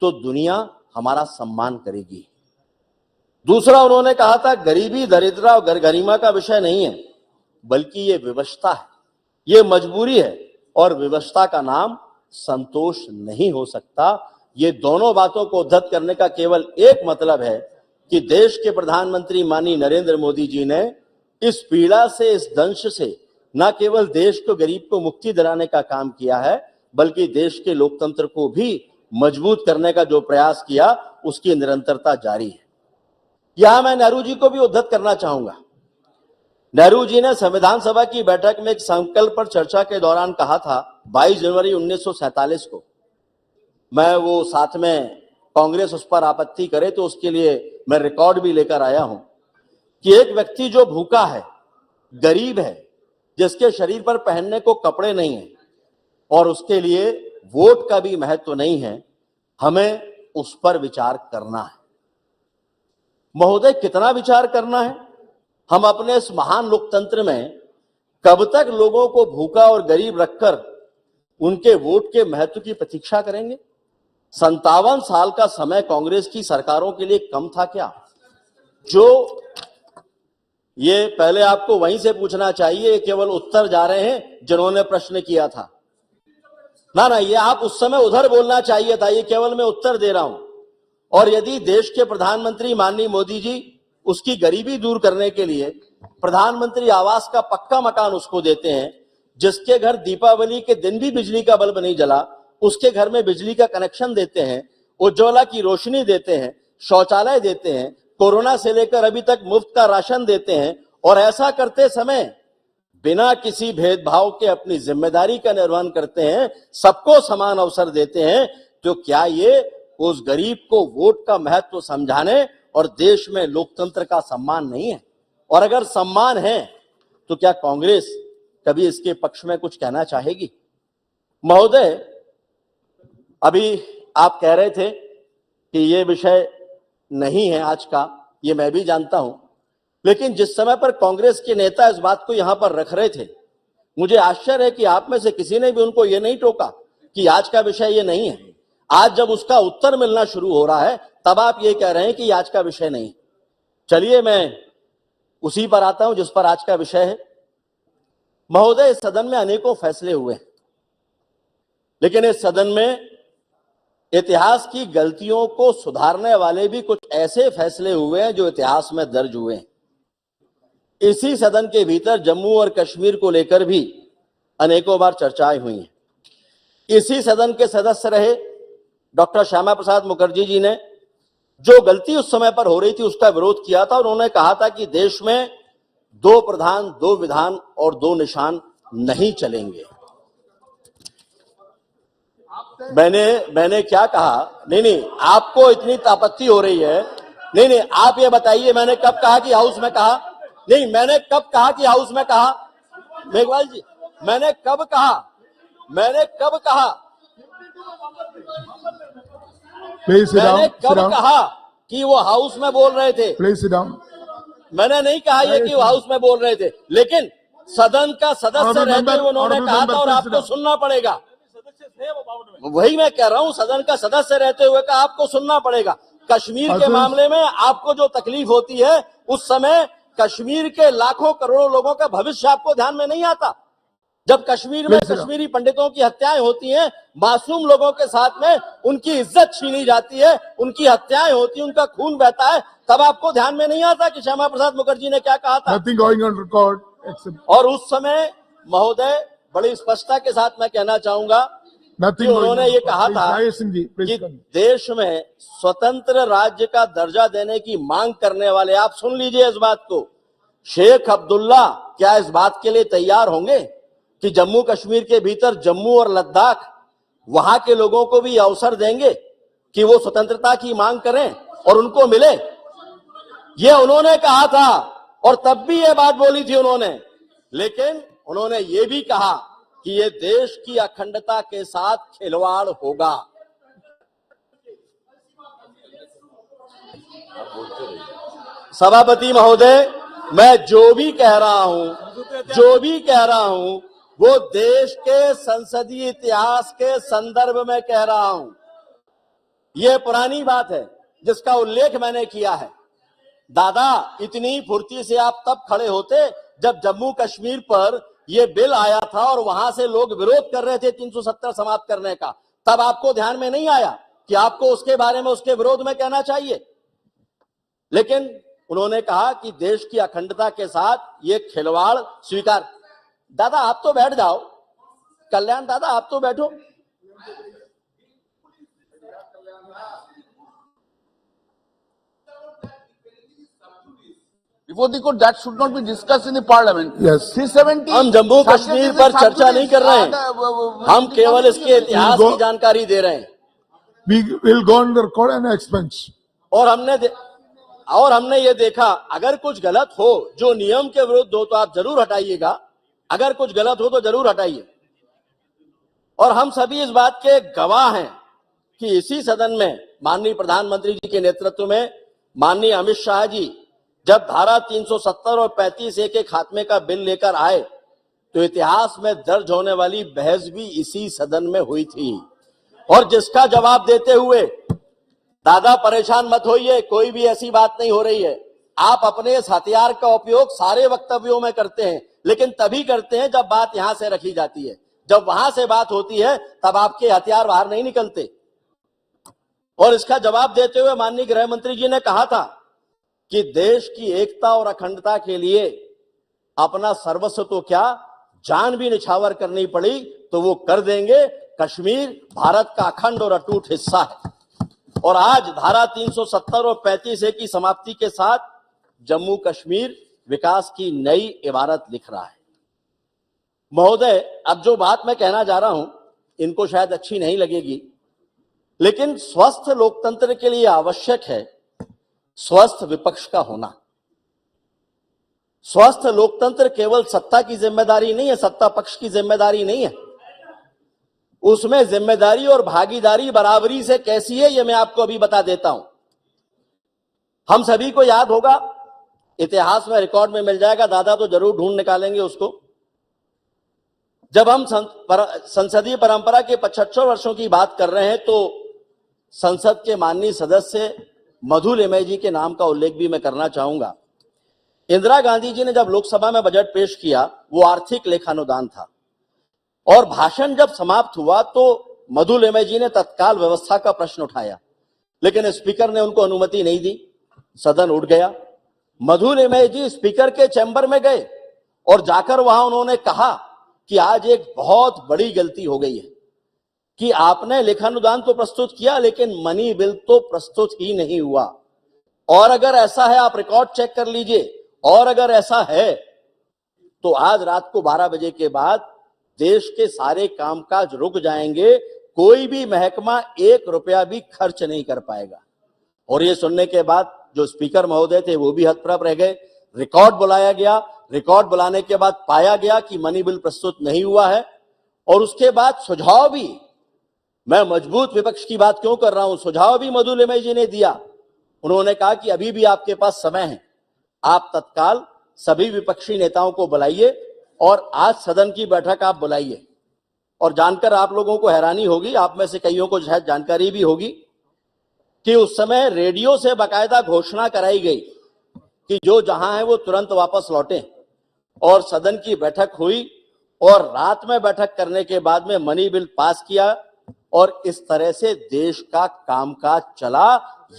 तो दुनिया हमारा सम्मान करेगी। दूसरा उन्होंने कहा था गरीबी, दरिद्रता और गरिमा का विषय नहीं है, बल्कि ये विवशता है, ये मजबूरी है, और विवशता का नाम संतोष नहीं हो सकता। ये दोनों बातों को उद्धत करने का केवल एक मतलब है कि देश के प्रधानमंत्री माननीय नरेंद्र मोदी जी ने इस पीड़ा से, इस दंश से न केवल देश को, गरीब को मुक्ति दिलाने का काम किया है, बल्कि देश के लोकतंत्र को भी मजबूत करने का जो प्रयास किया उसकी निरंतरता जारी है। यहां मैं नेहरू जी को भी उद्धत करना चाहूंगा। नेहरू जी ने संविधान सभा की बैठक में एक संकल्प पर चर्चा के दौरान कहा था 22 जनवरी 1947 को, मैं वो साथ में कांग्रेस उस पर आपत्ति करे तो उसके लिए मैं रिकॉर्ड भी लेकर आया हूं कि एक व्यक्ति जो भूखा है, गरीब है, जिसके शरीर पर पहनने को कपड़े नहीं है, और उसके लिए वोट का भी महत्व नहीं है, हमें उस पर विचार करना है। महोदय, कितना विचार करना है? हम अपने इस महान लोकतंत्र में कब तक लोगों को भूखा और गरीब रखकर उनके वोट के महत्व की प्रतीक्षा करेंगे? 57 साल का समय कांग्रेस की सरकारों के लिए कम था क्या? जो ये पहले आपको वहीं से पूछना चाहिए, केवल उत्तर जा रहे हैं जिन्होंने प्रश्न किया था। ना, ये आप उस समय उधर बोलना चाहिए था, ये केवल मैं उत्तर दे रहा हूं। और यदि देश के प्रधानमंत्री माननीय मोदी जी उसकी गरीबी दूर करने के लिए प्रधानमंत्री आवास का पक्का मकान उसको देते हैं, जिसके घर दीपावली के दिन भी बिजली का बल्ब नहीं जला, उसके घर में बिजली का कनेक्शन देते हैं, उज्ज्वला की रोशनी देते हैं, शौचालय देते हैं, कोरोना से लेकर अभी तक मुफ्त का राशन देते हैं, और ऐसा करते समय बिना किसी भेदभाव के अपनी जिम्मेदारी का निर्वहन करते हैं, सबको समान अवसर देते हैं, तो क्या ये उस गरीब को वोट का महत्व समझाने और देश में लोकतंत्र का सम्मान नहीं है? और अगर सम्मान है तो क्या कांग्रेस कभी इसके पक्ष में कुछ कहना चाहेगी? महोदय, अभी आप कह रहे थे कि ये विषय नहीं है आज का, ये मैं भी जानता हूं, लेकिन जिस समय पर कांग्रेस के नेता इस बात को यहां पर रख रहे थे, मुझे आश्चर्य है कि आप में से किसी ने भी उनको ये नहीं टोका कि आज का विषय ये नहीं है। आज जब उसका उत्तर मिलना शुरू हो रहा है तब आप ये कह रहे हैं कि आज का विषय नहीं। चलिए मैं उसी पर आता हूं जिस पर आज का विषय है। महोदय, इस सदन में अनेकों फैसले हुए, लेकिन इस सदन में इतिहास की गलतियों को सुधारने वाले भी कुछ ऐसे फैसले हुए हैं जो इतिहास में दर्ज हुए हैं। इसी सदन के भीतर जम्मू और कश्मीर को लेकर भी अनेकों बार चर्चाएं हुई हैं। इसी सदन के सदस्य रहे डॉक्टर श्यामा प्रसाद मुखर्जी जी ने जो गलती उस समय पर हो रही थी उसका विरोध किया था। उन्होंने कहा था कि देश में 2 प्रधान, 2 विधान और 2 निशान नहीं चलेंगे। मैंने क्या कहा? नहीं, आपको इतनी आपत्ति हो रही है। नहीं, आप ये बताइए, मैंने कब कहा कि हाउस में कहा? नहीं, मैंने कब कहा कि हाउस में कहा? मेघवाल जी, मैंने कब कहा? मैंने कब कहा कि वो हाउस में बोल रहे थे? मैंने नहीं कहा ये कि वो हाउस में बोल रहे थे, लेकिन सदन का सदस्य रहते हुए उन्होंने कहा था और आपको सुनना पड़ेगा। वही मैं कह रहा हूं, सदन का सदस्य रहते हुए का आपको सुनना पड़ेगा। कश्मीर के मामले में आपको जो तकलीफ होती है, उस समय कश्मीर के लाखों करोड़ों लोगों का भविष्य आपको ध्यान में नहीं आता। जब कश्मीर में कश्मीरी पंडितों की हत्याएं होती हैं, मासूम लोगों के साथ में उनकी इज्जत छीनी जाती है, उनकी हत्याएं होती हैं, उनका खून बहता है, तब आपको ध्यान में नहीं आता कि श्यामा प्रसाद मुखर्जी ने क्या कहा था। और उस समय महोदय, बड़ी स्पष्टता के साथ मैं कहना चाहूंगा कि उन्होंने ये कहा था कि देश में स्वतंत्र राज्य का दर्जा देने की मांग करने वाले, आप सुन लीजिए इस बात को, शेख अब्दुल्ला क्या इस बात के लिए तैयार होंगे कि जम्मू कश्मीर के भीतर जम्मू और लद्दाख, वहां के लोगों को भी अवसर देंगे कि वो स्वतंत्रता की मांग करें और उनको मिले? ये उन्होंने कहा था और तब भी ये बात बोली थी उन्होंने। लेकिन उन्होंने ये भी कहा कि ये देश की अखंडता के साथ खिलवाड़ होगा। सभापति महोदय, मैं जो भी कह रहा हूं वो देश के संसदीय इतिहास के संदर्भ में कह रहा हूं। यह पुरानी बात है जिसका उल्लेख मैंने किया है। दादा, इतनी फुर्ती से आप तब खड़े होते जब जम्मू कश्मीर पर यह बिल आया था और वहां से लोग विरोध कर रहे थे 370 समाप्त करने का, तब आपको ध्यान में नहीं आया कि आपको उसके बारे में, उसके विरोध में कहना चाहिए। लेकिन उन्होंने कहा कि देश की अखंडता के साथ ये खिलवाड़ स्वीकार। दादा आप तो बैठ जाओ, कल्याण दादा आप तो बैठो। Before the court, that should not be discussed in the parliament. Yes. 370. हम जम्मू कश्मीर पर चर्चा नहीं कर रहे हैं, हम केवल इसके इतिहास की जानकारी दे रहे हैं। We will go on the record and expense. और हमने ये देखा, अगर कुछ गलत हो जो नियम के विरुद्ध हो तो आप जरूर हटाइएगा, अगर कुछ गलत हो तो जरूर हटाइए। और हम सभी इस बात के गवाह हैं कि इसी सदन में माननीय प्रधानमंत्री जी के नेतृत्व में माननीय अमित शाह जी जब धारा 370 और 35A के खात्मे का बिल लेकर आए तो इतिहास में दर्ज होने वाली बहस भी इसी सदन में हुई थी, और जिसका जवाब देते हुए दादा परेशान मत होइए, कोई भी ऐसी बात नहीं हो रही है। आप अपने इस हथियार का उपयोग सारे वक्तव्यों में करते हैं, लेकिन तभी करते हैं जब बात यहां से रखी जाती है। जब वहां से बात होती है तब आपके हथियार बाहर नहीं निकलते। और इसका जवाब देते हुए माननीय गृह मंत्री जी ने कहा था कि देश की एकता और अखंडता के लिए अपना सर्वस्व तो क्या, जान भी निछावर करनी पड़ी तो वो कर देंगे। कश्मीर भारत का अखंड और अटूट हिस्सा है, और आज धारा 370 और 35A की समाप्ति के साथ जम्मू कश्मीर विकास की नई इबारत लिख रहा है। महोदय, अब जो बात मैं कहना जा रहा हूं इनको शायद अच्छी नहीं लगेगी, लेकिन स्वस्थ लोकतंत्र के लिए आवश्यक है स्वस्थ विपक्ष का होना। स्वस्थ लोकतंत्र केवल सत्ता की जिम्मेदारी नहीं है, सत्ता पक्ष की जिम्मेदारी नहीं है। उसमें जिम्मेदारी और भागीदारी बराबरी से कैसी है, यह मैं आपको अभी बता देता हूं। हम सभी को याद होगा, इतिहास में रिकॉर्ड में मिल जाएगा, दादा तो जरूर ढूंढ निकालेंगे उसको। जब हम संसदीय परंपरा के 75 वर्षों की बात कर रहे हैं तो संसद के माननीय सदस्य मधु लिमय जी के नाम का उल्लेख भी मैं करना चाहूंगा। इंदिरा गांधी जी ने जब लोकसभा में बजट पेश किया, वो आर्थिक लेखानुदान था, और भाषण जब समाप्त हुआ तो मधु लिमय जी ने तत्काल व्यवस्था का प्रश्न उठाया, लेकिन स्पीकर ने उनको अनुमति नहीं दी। सदन उठ गया। मधु लिमय जी स्पीकर के चैम्बर में गए और जाकर वहां उन्होंने कहा कि आज एक बहुत बड़ी गलती हो गई है कि आपने लेखानुदान तो प्रस्तुत किया लेकिन मनी बिल तो प्रस्तुत ही नहीं हुआ, और अगर ऐसा है आप रिकॉर्ड चेक कर लीजिए, और अगर ऐसा है तो आज रात को 12 बजे के बाद देश के सारे कामकाज रुक जाएंगे, कोई भी महकमा 1 रुपया भी खर्च नहीं कर पाएगा। और ये सुनने के बाद जो स्पीकर महोदय थे वो भी हतप्रभ रह गए। रिकॉर्ड बुलाया गया, रिकॉर्ड बुलाने के बाद पाया गया कि मनी बिल प्रस्तुत नहीं हुआ है, और उसके बाद सुझाव भी, मैं मजबूत विपक्ष की बात क्यों कर रहा हूं, सुझाव भी मधु लिमय जी ने दिया। उन्होंने कहा कि अभी भी आपके पास समय है, आप तत्काल सभी विपक्षी नेताओं को बुलाइए और आज सदन की बैठक आप बुलाइए। और जानकर आप लोगों को हैरानी होगी, आप में से कईयों को शायद जानकारी भी होगी कि उस समय रेडियो से बाकायदा घोषणा कराई गई कि जो जहां है वो तुरंत वापस लौटें, और सदन की बैठक हुई और रात में बैठक करने के बाद में मनी बिल पास किया, और इस तरह से देश का कामकाज चला।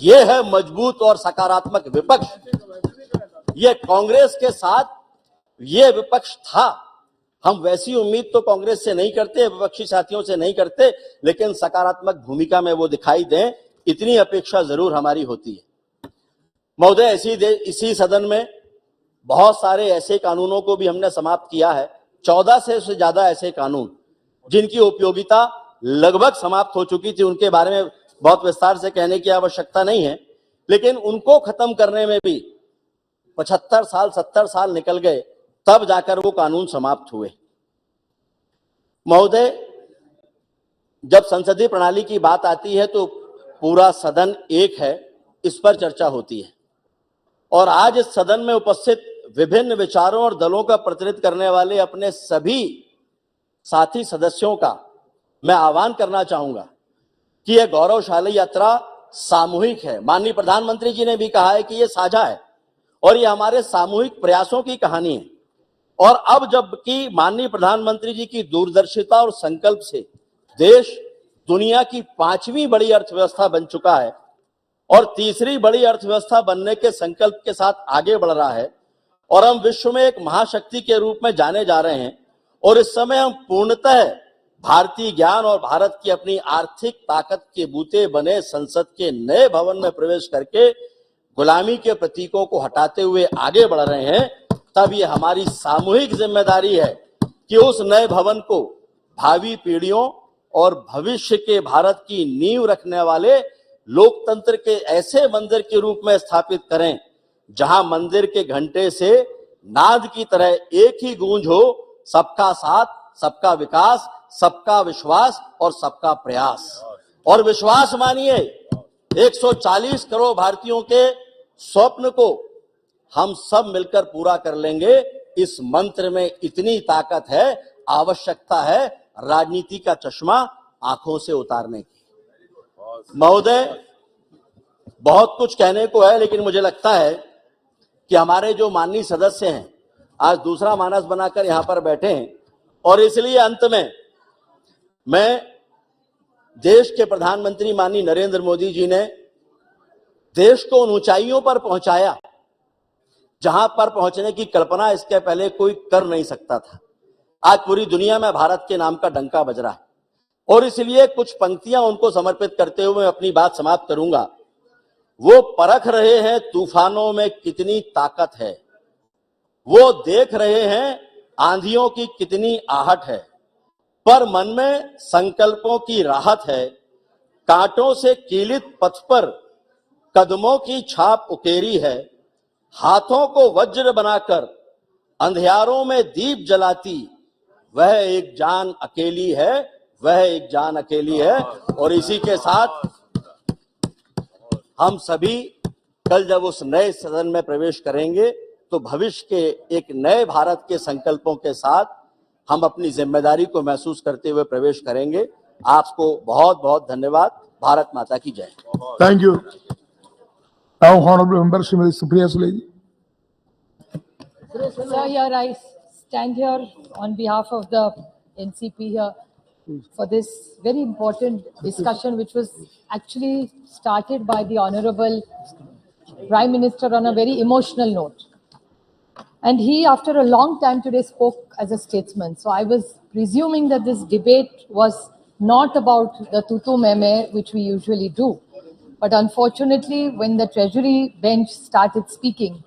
ये है मजबूत और सकारात्मक विपक्ष। ये कांग्रेस के साथ ये विपक्ष था। हम वैसी उम्मीद तो कांग्रेस से नहीं करते, विपक्षी साथियों से नहीं करते, लेकिन सकारात्मक भूमिका में वो दिखाई दें, इतनी अपेक्षा जरूर हमारी होती है। महोदय, इसी सदन में बहुत सारे ऐसे कानूनों को भी हमने समाप्त किया है, 14 से ज्यादा ऐसे कानून जिनकी उपयोगिता लगभग समाप्त हो चुकी थी। उनके बारे में बहुत विस्तार से कहने की आवश्यकता नहीं है, लेकिन उनको खत्म करने में भी 75 साल 70 साल निकल गए, तब जाकर वो कानून समाप्त हुए। महोदय, जब संसदीय प्रणाली की बात आती है तो पूरा सदन एक है, इस पर चर्चा होती है। और आज इस सदन में उपस्थित विभिन्न विचारों और दलों का प्रतिनिधित्व करने वाले अपने सभी साथी सदस्यों का मैं आह्वान करना चाहूंगा कि यह गौरवशाली यात्रा सामूहिक है। माननीय प्रधानमंत्री जी ने भी कहा है कि यह साझा है और यह हमारे सामूहिक प्रयासों की कहानी है। और अब जबकि माननीय प्रधानमंत्री जी की दूरदर्शिता और संकल्प से देश दुनिया की 5वीं बड़ी अर्थव्यवस्था बन चुका है और तीसरी बड़ी अर्थव्यवस्था बनने के संकल्प के साथ आगे बढ़ रहा है, और हम विश्व में एक महाशक्ति के रूप में जाने जा रहे हैं। और इस समय हम पूर्णतः भारतीय ज्ञान और भारत की अपनी आर्थिक ताकत के बूते बने संसद के नए भवन में प्रवेश करके गुलामी के प्रतीकों को हटाते हुए आगे बढ़ रहे हैं, तब ये हमारी सामूहिक जिम्मेदारी है कि उस नए भवन को भावी पीढ़ियों और भविष्य के भारत की नींव रखने वाले लोकतंत्र के ऐसे मंदिर के रूप में स्थापित करें जहां मंदिर के घंटे से नाद की तरह एक ही गूंज हो, सबका साथ, सबका विकास, सबका विश्वास और सबका प्रयास। और विश्वास मानिए 140 करोड़ भारतीयों के स्वप्न को हम सब मिलकर पूरा कर लेंगे। इस मंत्र में इतनी ताकत है, आवश्यकता है राजनीति का चश्मा आंखों से उतारने की। महोदय, बहुत कुछ कहने को है, लेकिन मुझे लगता है कि हमारे जो माननीय सदस्य हैं आज दूसरा मानस बनाकर यहां पर बैठे हैं, और इसलिए अंत में मैं देश के प्रधानमंत्री माननीय नरेंद्र मोदी जी ने देश को उन ऊंचाइयों पर पहुंचाया जहां पर पहुंचने की कल्पना इसके पहले कोई कर नहीं सकता था। आज पूरी दुनिया में भारत के नाम का डंका बज रहा है, और इसलिए कुछ पंक्तियां उनको समर्पित करते हुए मैं अपनी बात समाप्त करूंगा। वो परख रहे हैं तूफानों में कितनी ताकत है, वो देख रहे हैं आंधियों की कितनी आहट है, पर मन में संकल्पों की राहत है। कांटों से कीलित पथ पर कदमों की छाप उकेरी है, हाथों को वज्र बनाकर अंधियारों में दीप जलाती वह एक जान अकेली है, वह एक जान अकेली है। और इसी के साथ हम सभी कल जब उस नए सदन में प्रवेश करेंगे तो भविष्य के एक नए भारत के संकल्पों के साथ हम अपनी जिम्मेदारी को महसूस करते हुए प्रवेश करेंगे। आपको बहुत बहुत धन्यवाद। भारत माता की जय। Thank you. Now, honorable member Srimati Supriya Sule. Sir, here I stand here on behalf of the NCP here for this very important discussion, which was actually started by the Honorable Prime Minister on a very emotional note. And he, after a long time today, spoke as a statesman. So I was presuming that this debate was not about the tutu meme, which we usually do. But unfortunately, when the Treasury bench started speaking,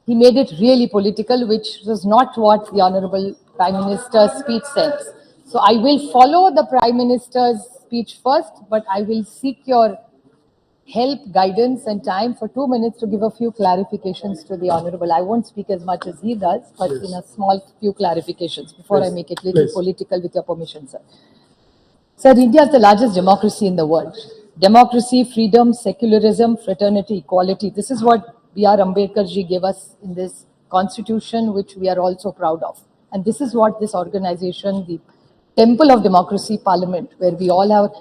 he made it really political, which was not what the Honorable Prime Minister's speech says. So I will follow the Prime Minister's speech first, but I will seek your help, guidance and time for 2 minutes to give a few clarifications to the Honorable. I won't speak as much as he does, but in a small few clarifications before I make it little political, with your permission, sir. Sir, India is the largest democracy in the world. Democracy, freedom, secularism, fraternity, equality. This is what B.R. Ambedkar ji gave us in this constitution, which we are also proud of. And this is what this organization, the Temple of Democracy Parliament, where we all are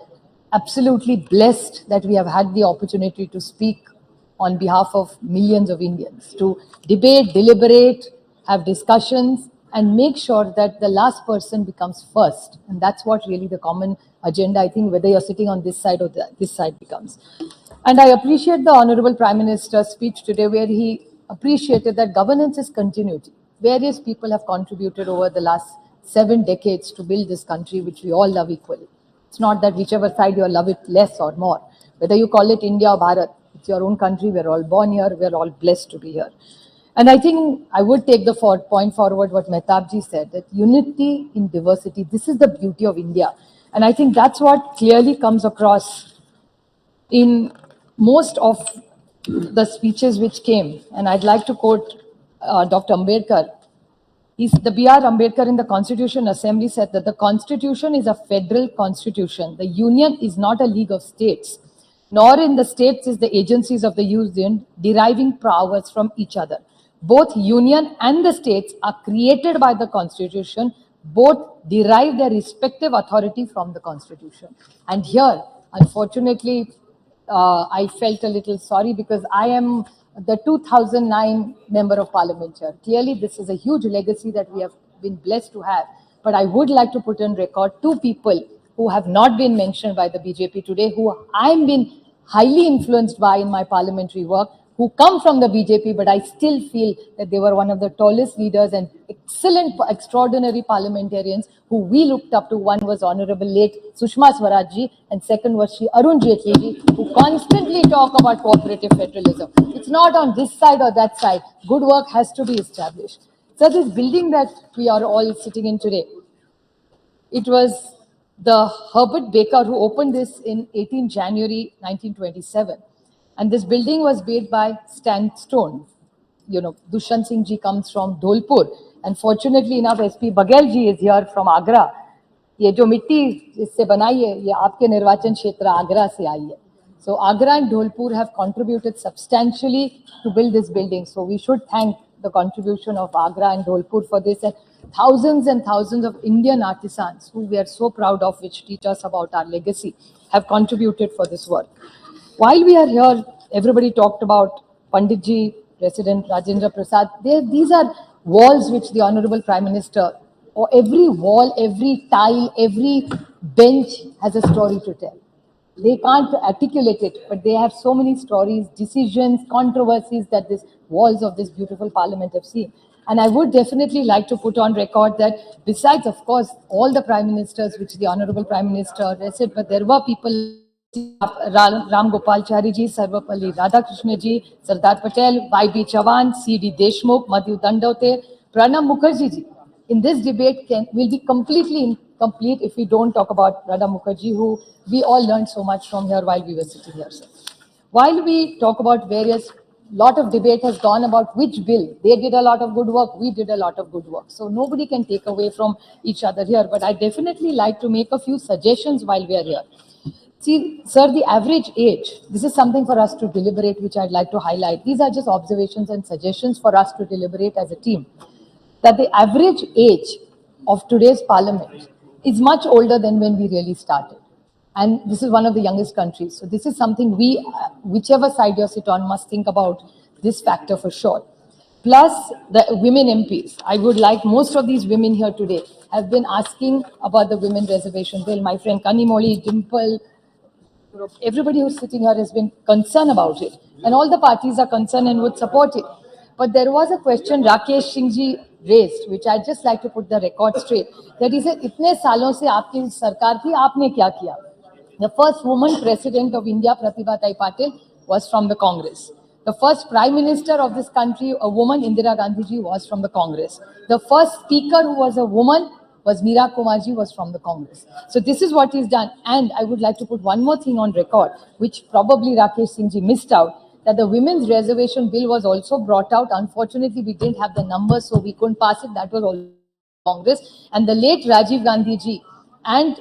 absolutely blessed that we have had the opportunity to speak on behalf of millions of Indians, to debate, deliberate, have discussions, and make sure that the last person becomes first. And that's what really the common agenda, I think, whether you're sitting on this side or this side becomes. And I appreciate the Honorable Prime Minister's speech today, where he appreciated that governance is continuity. Various people have contributed over the last 7 decades to build this country, which we all love equally. It's not that whichever side you love it less or more. Whether you call it India or Bharat, it's your own country. We're all born here. We're all blessed to be here. And I think I would take the point forward what Mehtab ji said, that unity in diversity, this is the beauty of India. And I think that's what clearly comes across in most of the speeches which came. And I'd like to quote Dr. Ambedkar. The B.R. Ambedkar in the Constitution Assembly said that the Constitution is a federal constitution. The Union is not a league of states, nor in the states is the agencies of the Union deriving powers from each other. Both Union and the states are created by the Constitution. Both derive their respective authority from the Constitution. And here, unfortunately, I felt a little sorry because I am the 2009 Member of Parliament here. Clearly, this is a huge legacy that we have been blessed to have. But I would like to put on record 2 people who have not been mentioned by the BJP today, who I'm been highly influenced by in my parliamentary work, who come from the BJP, but I still feel that they were one of the tallest leaders and excellent, extraordinary parliamentarians who we looked up to. One was Honorable late Sushma Swaraj ji, and second was Shri Arun Jaitley ji, who constantly talk about cooperative federalism. It's not on this side or that side. Good work has to be established. So this building that we are all sitting in today, it was the Herbert Baker who opened this in 18 January 1927. And this building was built by sandstone. You know, Dushyant Singh ji comes from Dholpur. And fortunately enough, SP Baghel ji is here from Agra. ये जो मिट्टी इससे बनाई है, ये आपके निर्वाचन क्षेत्र आगरा से आई है. So Agra and Dholpur have contributed substantially to build this building. So we should thank the contribution of Agra and Dholpur for this, and thousands of Indian artisans who we are so proud of, which teach us about our legacy, have contributed for this work. While we are here, everybody talked about Panditji, President Rajendra Prasad. These are walls which the Honorable Prime Minister, or every wall, every tile, every bench has a story to tell. They can't articulate it, but they have so many stories, decisions, controversies that these walls of this beautiful parliament have seen. And I would definitely like to put on record that besides, of course, all the prime ministers, which the Honorable Prime Minister said, but there were people, Ram Gopalachari ji, Sarvapalli Radhakrishna ji, Sardar Patel, Y.B. Chavan, C.D. Deshmukh, Madhu Dandote, Pranab Mukherjee ji. In this debate will be completely incomplete if we don't talk about Pranab Mukherjee, who we all learned so much from here while we were sitting here. So, while we talk about various, lot of debate has gone about which bill. They did a lot of good work, we did a lot of good work. So nobody can take away from each other here. But I definitely like to make a few suggestions while we are here. See, sir, the average age, this is something for us to deliberate, which I'd like to highlight. These are just observations and suggestions for us to deliberate as a team. That the average age of today's parliament is much older than when we really started. And this is one of the youngest countries. So this is something we, whichever side you sit on, must think about this factor for sure. Plus the women MPs. I would like, most of these women here today have been asking about the women reservation bill. My friend Kanimoli, Dimple, everybody who's sitting here has been concerned about it. And all the parties are concerned and would support it. But there was a question Rakesh Singh ji raised, which I'd just like to put the record straight. That he said, "Itne saalon se aapki sarkar thi, aapne kya kiya?" The first woman president of India, Pratibha Tai Patil, was from the Congress. The first prime minister of this country, a woman, Indira Gandhi ji, was from the Congress. The first speaker who was a woman was Meera Kumarji, was from the Congress. So this is what is done. And I would like to put one more thing on record, which probably Rakesh Singh ji missed out, that the women's reservation bill was also brought out. Unfortunately, we didn't have the numbers, so we couldn't pass it. That was all Congress. And the late Rajiv Gandhi ji and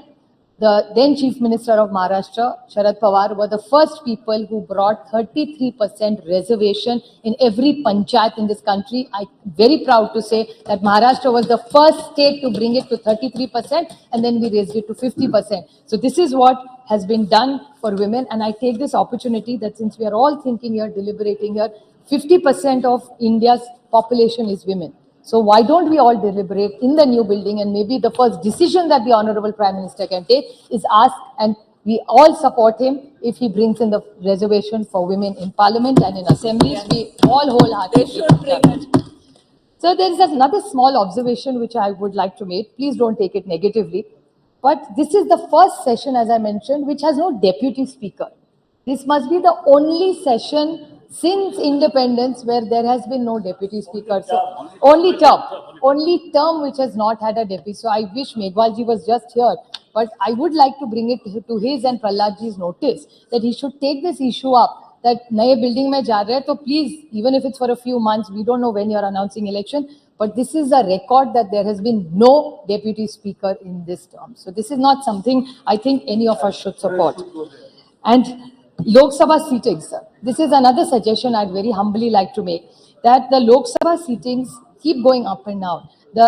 the then Chief Minister of Maharashtra, Sharad Pawar, were the first people who brought 33% reservation in every panchayat in this country. I'm very proud to say that Maharashtra was the first state to bring it to 33%, and then we raised it to 50%. So this is what has been done for women, and I take this opportunity that since we are all thinking here, deliberating here, 50% of India's population is women. So why don't we all deliberate in the new building, and maybe the first decision that the Honorable Prime Minister can take is ask, and we all support him if he brings in the reservation for women in Parliament and in assemblies. We all wholeheartedly support it. So there is another small observation which I would like to make. Please don't take it negatively. But this is the first session, as I mentioned, which has no deputy speaker. This must be the only session since independence where there has been no deputy speaker. So only term which has not had a deputy. So I wish Meghwalji was just here, but I would like to bring it to his and Pralhadji's notice that he should take this issue up, that naye building mein ja rahe, so please, even if it's for a few months, we don't know when you're announcing election, but this is a record that there has been no deputy speaker in this term. So this is not something I think any of us should support. And Lok Sabha seatings, sir. This is another suggestion I'd very humbly like to make, that the Lok Sabha seatings keep going up and down.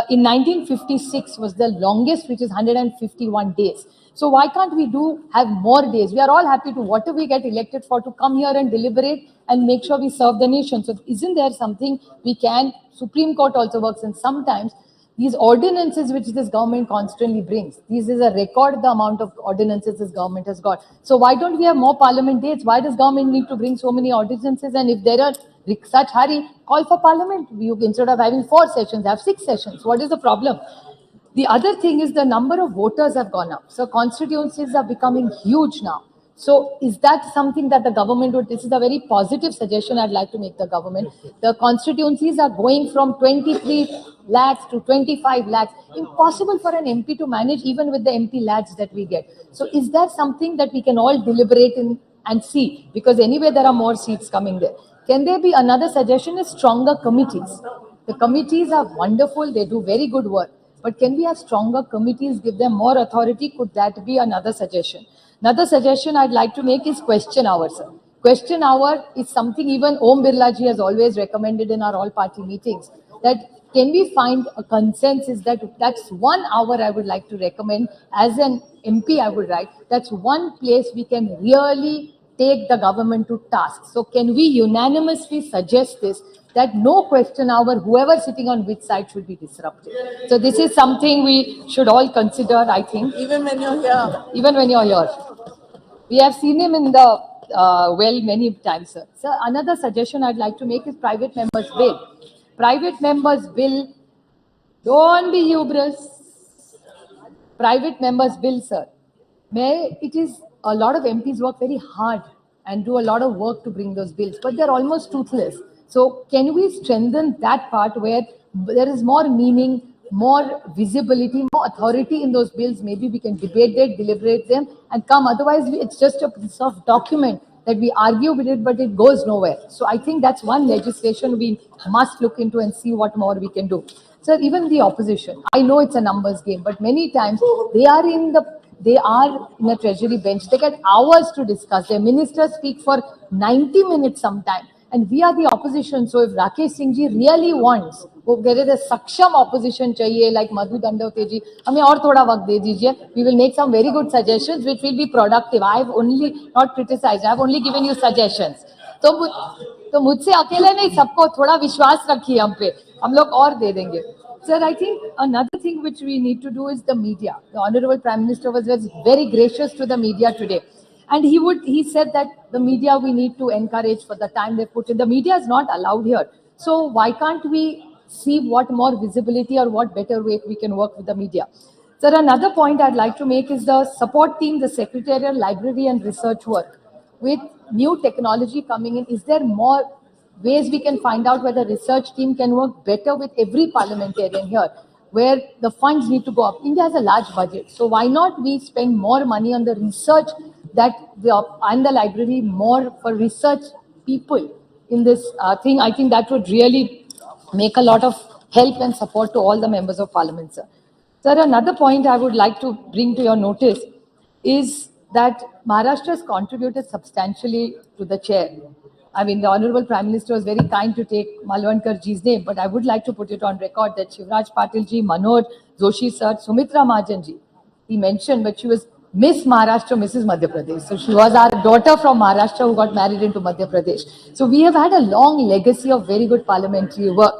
In 1956 was the longest, which is 151 days. So why can't we have more days? We are all happy to, whatever we get elected for, to come here and deliberate and make sure we serve the nation. So isn't there something we can, Supreme Court also works, and sometimes these ordinances which this government constantly brings, this is a record the amount of ordinances this government has got. So why don't we have more parliament dates? Why does government need to bring so many ordinances? And if there are such hurry, call for parliament. Instead of having 4 sessions, have 6 sessions. What is the problem? The other thing is the number of voters have gone up. So constituencies are becoming huge now. So is that something that the government would, this is a very positive suggestion I'd like to make the government. The constituencies are going from 23 lakhs to 25 lakhs. Impossible for an MP to manage even with the MP lakhs that we get. So is that something that we can all deliberate in and see? Because anyway, there are more seats coming there. Can there be another suggestion is stronger committees? The committees are wonderful. They do very good work. But can we have stronger committees, give them more authority? Could that be another suggestion? Another suggestion I'd like to make is question hour, sir. Question hour is something even Om Birla ji has always recommended in our all-party meetings, that can we find a consensus that that's 1 hour I would like to recommend as an MP I would write, that's one place we can really take the government to task. So can we unanimously suggest this, that no question hour, whoever sitting on which side should be disrupted. So this is something we should all consider, I think. Even when you're here. Even when you're here. We have seen him in the well many times, sir. Sir, another suggestion I'd like to make is private members' bill. Private members' bill, don't be hubris. Private members' bill, sir. It is a lot of MPs work very hard and do a lot of work to bring those bills, but they're almost toothless. So can we strengthen that part where there is more meaning, more visibility, more authority in those bills? Maybe we can debate them, deliberate them, and come. Otherwise, it's just a piece of document that we argue with it, but it goes nowhere. So I think that's one legislation we must look into and see what more we can do. Sir, even the opposition, I know it's a numbers game, but many times they are in a treasury bench. They get hours to discuss. Their ministers speak for 90 minutes sometime. And we are the opposition. So if Rakesh Singh ji really wants, there is a saksham opposition chahiye, like Madhu Dandavate ji, hame aur thoda waqt de dijiye. We will make some very good suggestions which will be productive. I have only not criticized. I have only given you suggestions. तो मुझसे अकेले नहीं, सबको थोड़ा विश्वास रखिए हम पे, हम लोग और दे देंगे. Sir, I think another thing which we need to do is the media. The Honorable Prime Minister was very gracious to the media today. And he said that the media we need to encourage for the time they put in. The media is not allowed here. So why can't we see what more visibility or what better way we can work with the media? Sir, another point I'd like to make is the support team, the secretarial, library and research work. With new technology coming in, is there more ways we can find out whether the research team can work better with every parliamentarian here, where the funds need to go up? India has a large budget, so why not we spend more money on the research and the library, more for research people in this thing? I think that would really make a lot of help and support to all the members of parliament, sir. Sir, another point I would like to bring to your notice is that Maharashtra has contributed substantially to the chair. I mean, the Honorable Prime Minister was very kind to take Malvankar ji's name, but I would like to put it on record that Shivraj Patil ji, Manoj Joshi sir, Sumitra Mahajan ji, he mentioned, but she was Miss Maharashtra, Mrs. Madhya Pradesh. So she was our daughter from Maharashtra who got married into Madhya Pradesh. So we have had a long legacy of very good parliamentary work.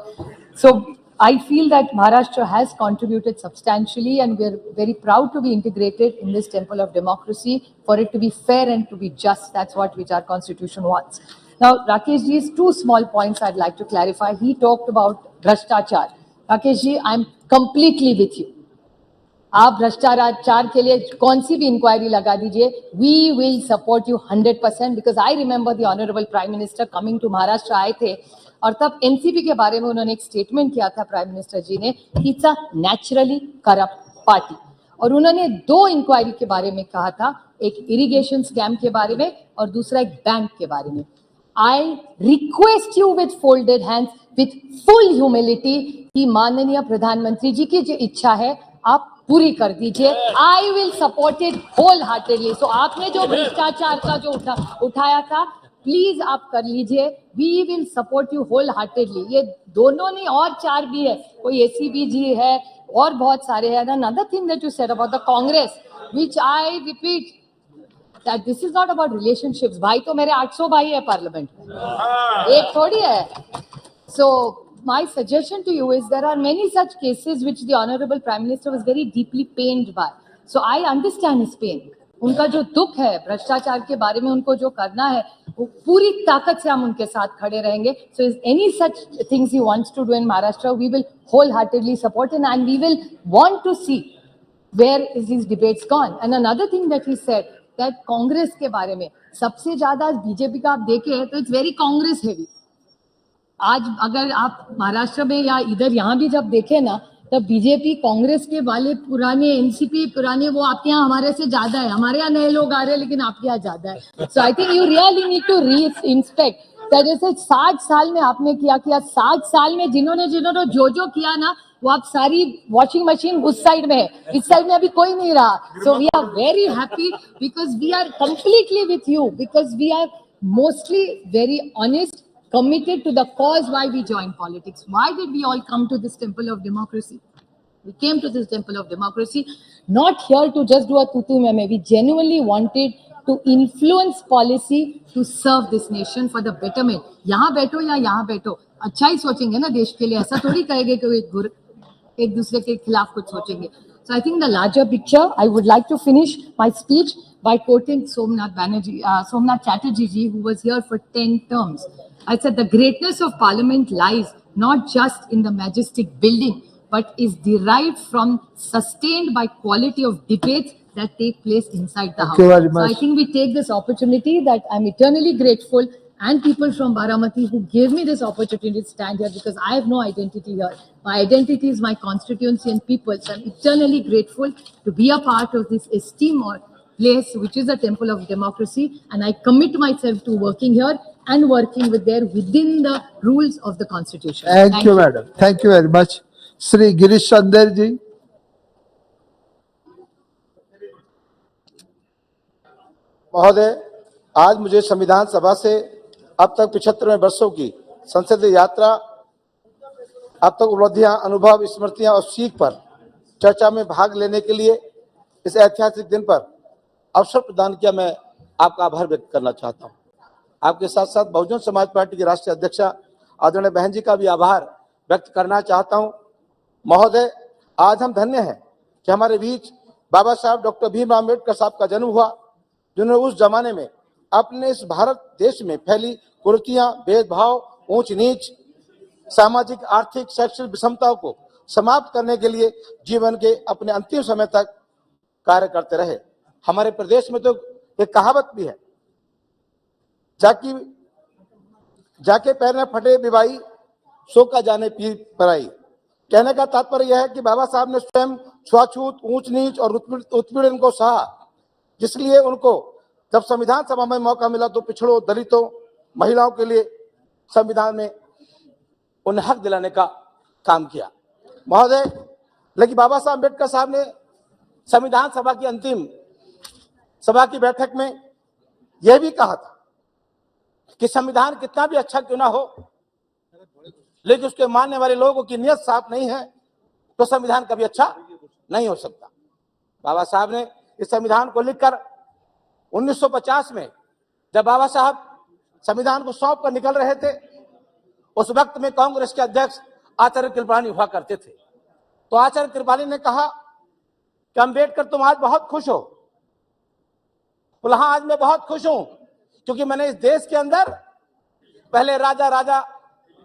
So I feel that Maharashtra has contributed substantially, and we're very proud to be integrated in this temple of democracy, for it to be fair and to be just. That's which our constitution wants. Now, Rakesh ji's two small points I'd like to clarify. He talked about Bhrashtachar. Rakesh ji, I'm completely with you. आप भ्रष्टाचार के लिए कौन सी भी इंक्वायरी लगा दीजिए, we will support you 100%, because I remember the honourable prime minister coming to Maharashtra आए थे, और तब एनसीपी के बारे में उन्होंने एक स्टेटमेंट किया था प्राइम मिनिस्टर जी ने, it's a naturally corrupt party, और उन्होंने दो इंक्वायरी के बारे में कहा था, एक इरिगेशन स्कैम के बारे में और दूसरा एक बैंक के बारे में. I request you with folded hands, with full humility, कि माननीय प्रधानमंत्री जी की जो इच्छा है आप पूरी कर दीजिए. I will support it wholeheartedly. So आपने जो भ्रष्टाचार का जो उठाया था, प्लीज आप कर लीजिए. We will support you whole heartedly. ये दोनों नहीं, और चार भी है, कोई एसीबी जी है और बहुत सारे हैं. Another thing that you said about the Congress, which I repeat, that this is not about relationships. भाई तो मेरे 800 भाई है पार्लियामेंट में, एक थोड़ी है. So my suggestion to you is there are many such cases which the Honorable Prime Minister was very deeply pained by. So I understand his pain. उनका जो दुख है भ्रष्टाचार के बारे में, उनको जो करना है, वो पूरी ताकत से हम उनके साथ खड़े रहेंगे. So if any such things he wants to do in Maharashtra, we will wholeheartedly support him, and we will want to see where is these debates gone. And another thing that he said, that Congress के बारे में सबसे ज्यादा बीजेपी का आप देखें तो इट्स वेरी कांग्रेस हेवी. आज अगर आप महाराष्ट्र में या इधर यहाँ भी जब देखें ना, तब बीजेपी कांग्रेस के वाले पुराने एनसीपी पुराने, वो आपके यहाँ हमारे से ज्यादा है. हमारे यहाँ नए लोग आ रहे हैं लेकिन आपके यहाँ ज्यादा है. So I think you really need to reinspect जैसे 60 साल में आपने किया 60 साल में जिन्होंने जो किया ना, वो आप सारी वॉशिंग मशीन उस साइड में है, इस साइड में अभी कोई नहीं रहा. So we are very happy because we are completely with you, because we are mostly very honest, committed to the cause why we joined politics. Why did we all come to this temple of democracy? We came to this temple of democracy not here to just do a tutu meme. We genuinely wanted to influence policy to serve this nation for the betterment. यहाँ बैठो या यहाँ बैठो, अच्छा ही सोचेंगे ना देश के लिए, ऐसा थोड़ी कहेंगे कि एक दूसरे के खिलाफ कुछ सोचेंगे. So I think the larger picture, I would like to finish my speech by quoting Somnath Chatterjee ji, who was here for 10 terms. I said the greatness of Parliament lies not just in the majestic building, but is derived from sustained by quality of debates that take place inside the house. So I think we take this opportunity that I'm eternally grateful, and people from Baramati who gave me this opportunity to stand here, because I have no identity here. My identity is my constituency and people. So I'm eternally grateful to be a part of this esteemed place, which is a temple of democracy, and I commit myself to working here and working within the rules of the constitution. Thank you, madam. Thank you very much. Shri Girish Chandar ji. महोदय, आज मुझे संविधान सभा से अब तक 75वें वर्षों की संसदीय यात्रा, अब तक उपलब्धियां, अनुभव, स्मृतियां और सीख पर चर्चा में भाग लेने के लिए इस ऐतिहासिक दिन पर अवसर प्रदान किया. मैं आपका आभार व्यक्त करना चाहता हूं. आपके साथ साथ बहुजन समाज पार्टी की राष्ट्रीय अध्यक्षा आदरणीय बहन जी का भी आभार व्यक्त करना चाहता हूं. महोदय, आज हम धन्य हैं कि हमारे बीच बाबा साहब डॉक्टर भीमराव अम्बेडकर साहब का जन्म हुआ, जिन्होंने उस जमाने में अपने इस भारत देश में फैली कुरीतियां, भेदभाव, ऊंच नीच, सामाजिक, आर्थिक, शैक्षणिक विषमताओं को समाप्त करने के लिए जीवन के अपने अंतिम समय तक कार्य करते रहे. हमारे प्रदेश में तो एक कहावत भी है, जाके पैर में फटे बिबाई, सो का जाने पीर पराई. कहने का तात्पर्य यह है कि बाबा साहब ने स्वयं छुआछूत, ऊंच नीच और उत्पीड़न को सहा, जिसलिए उनको जब संविधान सभा में मौका मिला तो पिछड़ों, दलितों, महिलाओं के लिए संविधान में उन्हें हक दिलाने का काम किया. महोदय, लेकिन बाबा साहब अम्बेडकर साहब ने संविधान सभा की अंतिम सभा की बैठक में यह भी कहा था कि संविधान कितना भी अच्छा क्यों ना हो, लेकिन उसके मानने वाले लोगों की नियत साफ नहीं है तो संविधान कभी अच्छा नहीं हो सकता. बाबा साहब ने इस संविधान को लिखकर 1950 में जब बाबा साहब संविधान को सौंप कर निकल रहे थे, उस वक्त में कांग्रेस के अध्यक्ष आचार्य कृपलानी हुआ करते थे. तो आचार्य कृपलानी ने कहा कि अम्बेडकर तुम आज बहुत खुश हो. बोला हाँ, आज मैं बहुत खुश हूं क्योंकि मैंने इस देश के अंदर पहले राजा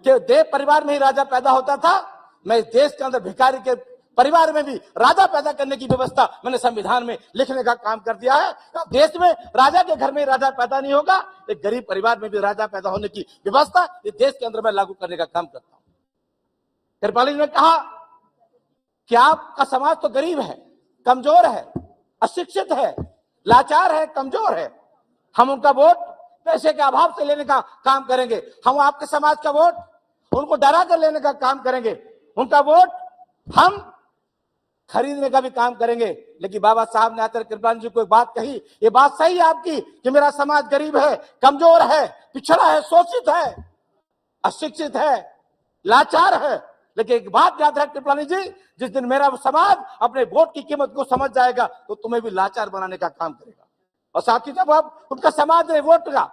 के देव परिवार में ही राजा पैदा होता था, मैं इस देश के अंदर भिखारी के परिवार में भी राजा पैदा करने की व्यवस्था मैंने संविधान में लिखने का काम कर दिया है. देश में राजा के घर में राजा पैदा नहीं होगा, एक गरीब परिवार में भी राजा पैदा होने की व्यवस्था इस देश के अंदर मैं लागू करने का काम करता हूं. कृपाली ने कहा कि आपका समाज तो गरीब है, कमजोर है, अशिक्षित है, लाचार है, कमजोर है. हम उनका वोट पैसे के अभाव से लेने का काम करेंगे. हम आपके समाज का वोट उनको डरा कर लेने का काम करेंगे. उनका वोट हम खरीदने का भी काम करेंगे. लेकिन बाबा साहब ने आचार्य कृपलानी जी को एक बात कही, ये बात सही है आपकी कि मेरा समाज गरीब है, कमजोर है, पिछड़ा है, शोषित है, अशिक्षित है, लाचार है. लेकिन एक बात याद रख कृपलानी जी, जिस दिन मेरा समाज अपने वोट की कीमत को समझ जाएगा तो तुम्हें भी लाचार बनाने का काम करेगा. और साथ ही जब आप उनका समाज ने वोट का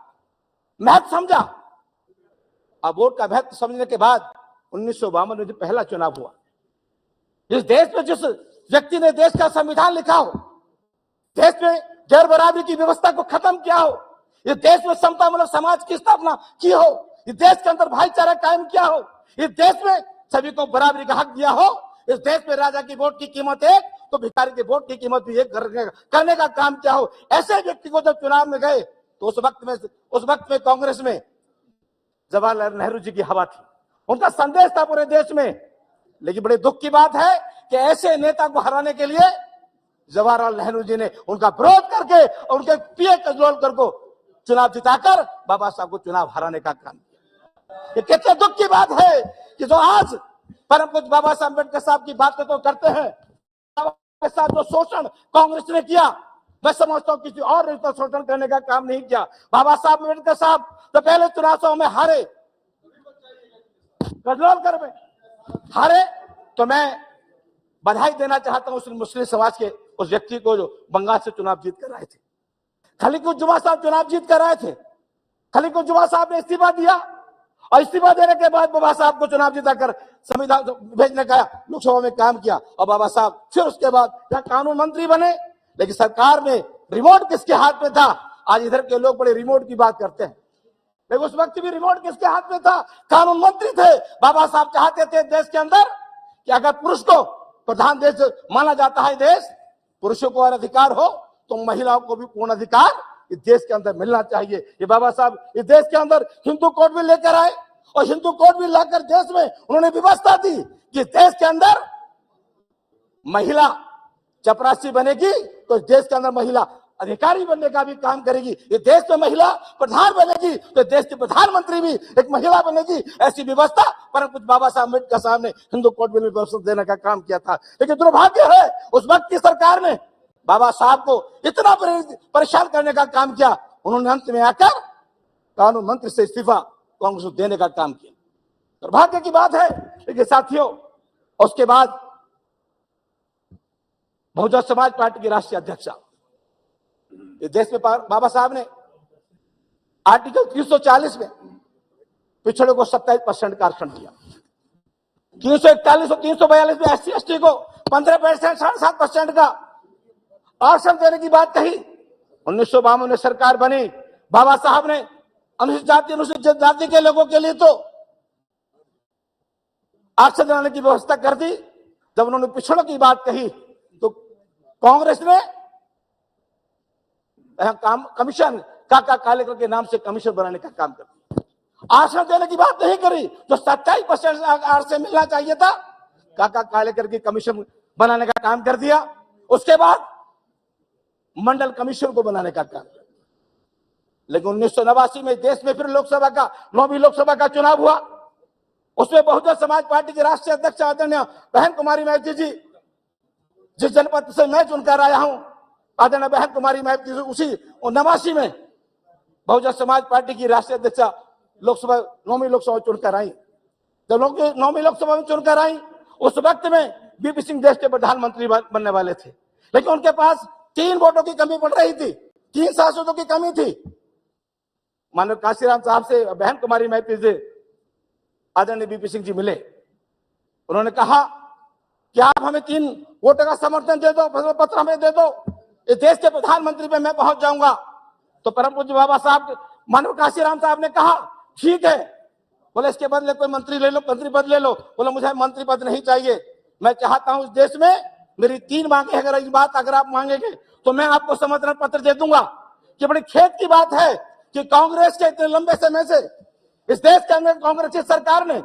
महत्व समझा, अब वोट का महत्व समझने के बाद 1952 में जो पहला चुनाव हुआ, इस देश में जिस व्यक्ति ने देश का संविधान लिखा हो, देश में गैर बराबरी की व्यवस्था को खत्म किया हो, इस देश में समतामूलक समाज की स्थापना की हो, इस देश के अंदर भाईचारा कायम किया हो, इस देश में सभी को बराबरी का हक दिया हो, इस देश में राजा की वोट की कीमत एक तो भिखारी की वोट की कीमत भी एक करने का काम किया हो, ऐसे व्यक्ति को जब चुनाव में गए तो उस वक्त में कांग्रेस में जवाहरलाल नेहरू जी की हवा थी, उनका संदेश था पूरे देश में. लेकिन बड़े दुख की बात है कि ऐसे नेता को हराने के लिए जवाहरलाल नेहरू जी ने उनका विरोध करके और उनके पीए कजरोलकर को चुनाव जिताकर बाबा साहब को चुनाव हराने का काम किया। ये कितने दुख की बात है कि जो आज परम पूज्य बाबा साहब अम्बेडकर साहब की बात तो करते हैं, के साथ जो शोषण कांग्रेस ने किया, मैं समझता हूं किसी और ने तो शोषण करने का काम नहीं किया। बाबा साहब अम्बेडकर साहब तो पहले चुनाव में हारे, गजलोलकर में हारे, तो मैं बधाई देना चाहता हूं उस मुस्लिम समाज के उस व्यक्ति को जो बंगाल से चुनाव जीत कर आए थे। खलीकुज्जुमा साहब चुनाव जीत कर आए थे, खलीकुज्जुमा साहब ने इस्तीफा दिया और इस्तीफा देने के बाद बाबा साहब को चुनाव जिताकर संविधान भेजने का लोकसभा में काम किया और बाबा साहब फिर उसके बाद यहाँ कानून मंत्री बने। लेकिन सरकार में रिमोट किसके हाथ में था? आज इधर के लोग बड़े रिमोट की बात करते हैं, लेकिन उस वक्त भी रिमोट किसके हाथ में था? कानून मंत्री थे। बाबा साहब चाहते थे देश के अंदर कि अगर पुरुष को प्रधान देश माना जाता है देश, पुरुषों को अधिकार हो तो महिलाओं को भी पूर्ण अधिकार इस देश के अंदर मिलना चाहिए। ये बाबा साहब इस देश के अंदर हिंदू कोड भी लेकर आए और हिंदू कोड भी लाकर देश में उन्होंने व्यवस्था दी कि देश के अंदर महिला चपरासी बनेगी तो देश के अंदर महिला अधिकारी बनने का भी काम करेगी। ये देश में महिला प्रधान बनेगी तो देश की प्रधानमंत्री भी एक महिला बनेगी। ऐसी व्यवस्था परम पूज्य बाबा साहब अम्बेडकर साहब ने हिंदू कोड में व्यवस्था देने का काम किया था। लेकिन दुर्भाग्य है उस वक्त की सरकार ने बाबा साहब को इतना परेशान करने का काम किया, उन्होंने अंत में आकर कानून मंत्री से इस्तीफा कांग्रेस को देने का काम किया। दुर्भाग्य की बात है। लेकिन साथियों, उसके बाद बहुजन समाज पार्टी के राष्ट्रीय अध्यक्ष इस देश में बाबा साहब ने आर्टिकल 340 में पिछड़ों को 27% का आरक्षण दिया, 341 और 342 में SC ST को 15%, 7.5% का आरक्षण देने की बात कही। 1952 में सरकार बनी, बाबा साहब ने अनुसूचित जाति अनुसूचित जनजाति के लोगों के लिए तो आरक्षण दिलाने की व्यवस्था कर दी। जब उन्होंने पिछड़ों की बात कही तो कांग्रेस ने कमीशन काका कालेकर के नाम से कमीशन बनाने का काम कर दिया। आरक्षण देने की बात नहीं करी, जो 27% आरक्षण मिलना चाहिए था काका कालेकर की कमीशन बनाने का काम कर दिया। उसके बाद मंडल कमीशन को बनाने का काम किया। लेकिन 1989 में देश में फिर लोकसभा का 9वीं लोकसभा का चुनाव हुआ। उसमें बहुजन समाज पार्टी के राष्ट्रीय अध्यक्ष आदरणीय बहन कुमारी मैत्री जी, जिस जनपद से मैं चुनकर आया हूं, आदरणीय बहन कुमारी मैत्री जी उसी 89 में बहुजन समाज पार्टी की राष्ट्रीय अध्यक्ष लोकसभा 9वीं लोकसभा चुनकर आई। जब 9वीं लोकसभा में चुनकर आई उस वक्त में बीपी सिंह देश के प्रधानमंत्री बनने वाले थे, लेकिन उनके पास 3 वोटों की कमी पड़ रही थी, 3 सांसदों की कमी थी। माननीय काशीराम साहब से बहन कुमारी मैत्री जी आदरणीय बीपी सिंह जी मिले, उन्होंने कहा कि आप हमें 3 वोटों का समर्थन दे दो, पत्र हमें दे दो, इस देश के प्रधानमंत्री पे मैं पहुंच जाऊंगा। तो परम पूज्य बाबा साहब माननीय काशीराम साहब ने कहा ठीक है, बोले इसके बदले कोई मंत्री ले लो, मंत्री पद ले लो। बोले मुझे मंत्री पद नहीं चाहिए, मैं चाहता हूं इस देश में मेरी 3 मांगे, अगर इस बात अगर आप मांगेंगे तो मैं आपको समर्थन पत्र दे दूंगा। कि बड़ी खेद की बात है कि कांग्रेस के इतने लंबे समय से इस देश के अंदर कांग्रेस की सरकार ने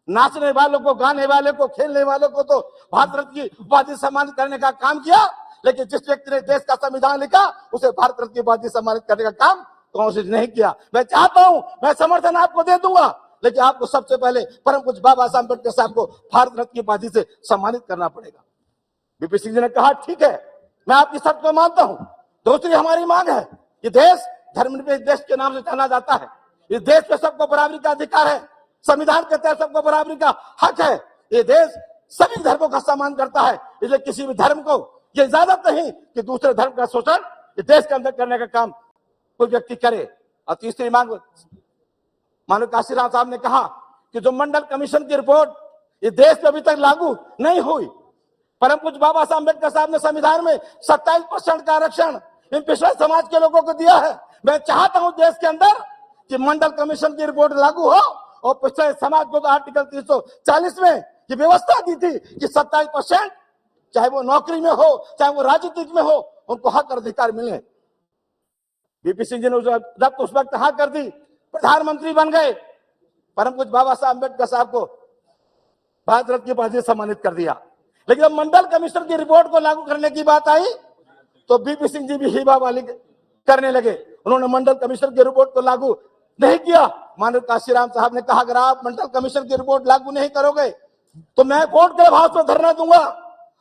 नाचने वालों को, गाने वाले को, खेलने वालों को तो भारत रत्न की उपाधि सम्मानित करने का काम किया, लेकिन जिस व्यक्ति ने देश का संविधान लिखा उसे भारत रत्न की उपाधि सम्मानित करने का काम कांग्रेस ने नहीं किया। मैं चाहता हूं, मैं समर्थन आपको दे दूंगा, लेकिन आपको सबसे पहले परम पूज्य बाबा साहब अम्बेडकर साहब को भारत रत्न की उपाधि से सम्मानित करना पड़ेगा। बीपी सिंह जी ने कहा ठीक है, मैं आपकी शर्त को मानता हूं। दूसरी हमारी मांग है, ये देश धर्मनिरपेक्ष देश के नाम से जाना जाता है, इस देश में सबको बराबरी का अधिकार है, संविधान के तहत सबको बराबरी का हक है, ये देश सभी धर्मों का सम्मान करता है, इसलिए किसी भी धर्म को ये इजाजत नहीं कि दूसरे धर्म का शोषण इस देश के अंदर करने का काम कोई व्यक्ति करे। और तीसरी मांग माननीय काशीराम साहब ने कहा कि जो मंडल कमीशन की रिपोर्ट इस देश में अभी तक लागू नहीं हुई, परम पूज्य बाबा साहब अम्बेडकर साहब ने संविधान में 27% का आरक्षण इन पिछड़े समाज के लोगों को दिया है। मैं चाहता हूं देश के अंदर कि मंडल कमीशन की रिपोर्ट लागू हो और पिछड़े समाज को तो आर्टिकल 340 में ये व्यवस्था दी थी कि 27%, चाहे वो नौकरी में हो, चाहे वो राजनीतिक में हो, उनको हक और अधिकार मिले। बीपी सिंह जी ने उस वक्त हाँ कर दी, प्रधानमंत्री बन गए, परम पूज्य बाबा साहब अम्बेडकर साहब को भारत रत्न की उपाधि से सम्मानित कर दिया। लेकिन जब मंडल कमीशन की रिपोर्ट को लागू करने की बात आई तो बीपी सिंह जी भी हीबा वाली करने लगे उन्होंने मंडल कमीशन की रिपोर्ट को लागू नहीं किया। माननीय काशीराम साहब ने कहा अगर आप मंडल कमीशन की रिपोर्ट लागू नहीं करोगे तो मैं कोर्ट के हाउस में धरना दूंगा।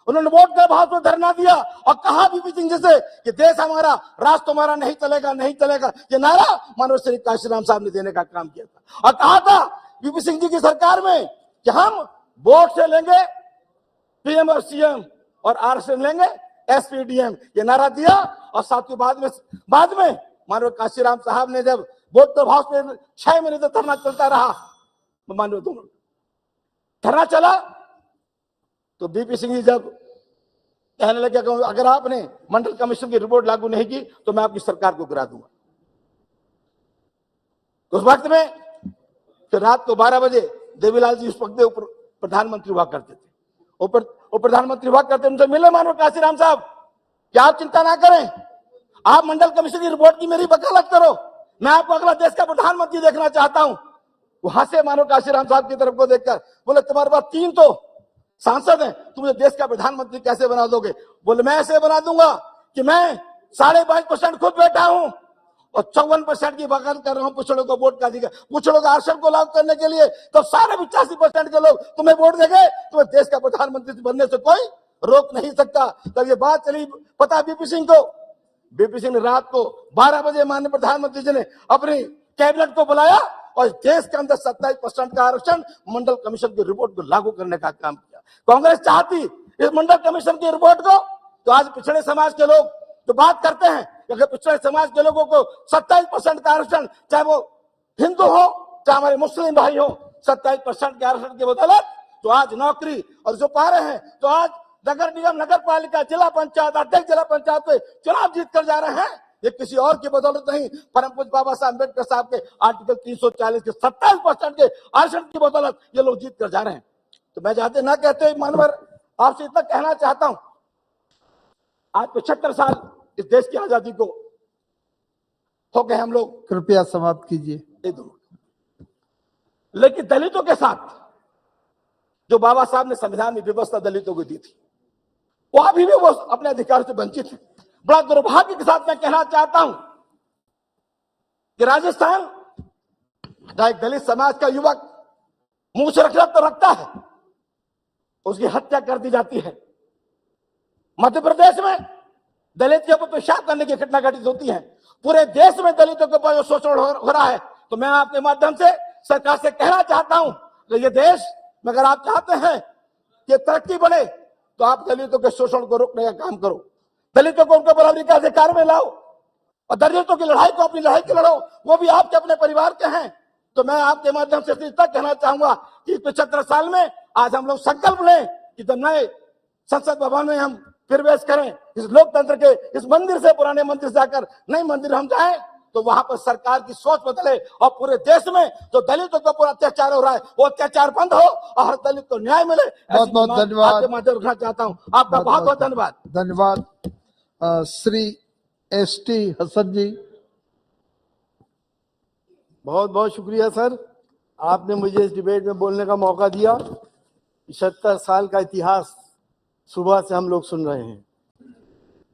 उन्होंने वोट के हाउस में धरना दिया और कहा बीपी सिंह जी से कि देश हमारा, राष्ट्र तुम्हारा नहीं चलेगा, नहीं चलेगा। ये नारा माननीय श्री काशीराम साहब ने देने का काम किया था और कहा था बीपी सिंह जी की सरकार में कि हम वोट से लेंगे पीएम और सीएम और आरक्षण लेंगे एसपीडीएम। ये नारा दिया और साथियों बाद में माननीय काशीराम साहब ने जब वोट के हाउस में 6 महीने तक धरना चलता रहा, माननीय धरना चला तो बीपी सिंह जी जब कहने लगे अगर आपने मंडल कमीशन की रिपोर्ट लागू नहीं की तो मैं आपकी सरकार को गिरा दूंगा। उस वक्त में फिर रात को 12 बजे देवीलाल जी उस वक्त ऊपर प्रधानमंत्री हुआ करते थे, ऊपर प्रधानमंत्री हुआ करते, उनसे मिले माननीय काशीराम साहब कि आप चिंता ना करें, आप मंडल कमीशन की रिपोर्ट की मेरी वकालत करो, मैं आपको अगला देश का प्रधानमंत्री देखना चाहता हूं। वहां से माननीय काशीराम साहब की तरफ को देखकर बोले तुम्हारे पास 3 तो सांसद हैं, तुम मुझे देश का प्रधानमंत्री कैसे बना दोगे? बोले मैं ऐसे बना दूंगा कि मैं 22.5% खुद बैठा हूं और 54% की वकालत कर रहा हूं पिछड़ों को वोट का अधिकार, पिछड़ों का आरक्षण को लागू करने के लिए। तो सारे 85% के लोग तुम्हें वोट देंगे, तुम्हें देश का प्रधानमंत्री बनने से कोई रोक नहीं सकता। तब ये बात चली पता बीपी सिंह को। बीपी सिंह ने रात को 12 बजे माननीय प्रधानमंत्री जी ने अपनी कैबिनेट को बुलाया और देश के अंदर 27% का आरक्षण मंडल कमीशन की रिपोर्ट को लागू करने का काम किया। कांग्रेस चाहती इस मंडल कमीशन की रिपोर्ट को तो आज पिछड़े समाज के लोग तो बात करते हैं कि अगर पिछड़े समाज के लोगों को 27% का आरक्षण, चाहे वो हिंदू हो चाहे हमारे मुस्लिम भाई हो, 27% के आरक्षण की बदौलत तो आज नौकरी और जो पा रहे हैं, तो आज नगर निगम, नगर पालिका, जिला पंचायत अध्यक्ष, जिला पंचायत पे चुनाव जीत कर जा रहे हैं। ये किसी और की बदौलत नहीं, परम पूज्य बाबा साहब अम्बेडकर साहब के आर्टिकल 340 के 27% के आरक्षण की बदौलत ये लोग जीत कर जा रहे हैं। तो मैं चाहते ना कहते मानवर आपसे इतना कहना चाहता हूं, आज 75 साल इस देश की आजादी को हो गए हम लोग। कृपया समाप्त कीजिए। लेकिन दलितों के साथ जो बाबा साहब ने संविधान में व्यवस्था दलितों को दी थी, वो अभी भी वो अपने अधिकार से वंचित है। बड़ा दुर्भाग्य के साथ मैं कहना चाहता हूं कि राजस्थान का एक दलित समाज का युवक मुंह से रखना तो रखता है, उसकी हत्या कर दी जाती है। मध्य प्रदेश में दलित के ऊपर पेशाब करने की घटना घटित होती है। पूरे देश में दलितों के ऊपर शोषण हो रहा है। तो मैं आपके माध्यम से सरकार से कहना चाहता हूं कि ये देश में अगर आप चाहते हैं कि तरक्की बढ़े तो आप दलितों के शोषण को रोकने का काम करो, दलितों को उनके बराबरी का अधिकार में लाओ और दलितों की लड़ाई को अपनी लड़ाई की लड़ो, वो भी आपके अपने परिवार के हैं। तो मैं आपके माध्यम से इतना कहना चाहूंगा कि 75 साल में आज हम लोग संकल्प लें कि जब नए संसद भवन में हम प्रवेश करें, इस लोकतंत्र के इस मंदिर से, पुराने मंदिर से जाकर नए मंदिर हम जाएं, तो वहां पर सरकार की सोच बदले और पूरे देश में जो दलितों को पूरा अत्याचार हो रहा है वो अत्याचार बंद हो और हर दलित को न्याय मिले। बहुत बहुत धन्यवाद। आपके माध्यम रखना चाहता हूं। आपका बहुत बहुत धन्यवाद। धन्यवाद। श्री एसटी हसन जी। बहुत बहुत शुक्रिया सर, आपने मुझे इस डिबेट में बोलने का मौका दिया। 75 साल का इतिहास सुबह से हम लोग सुन रहे हैं।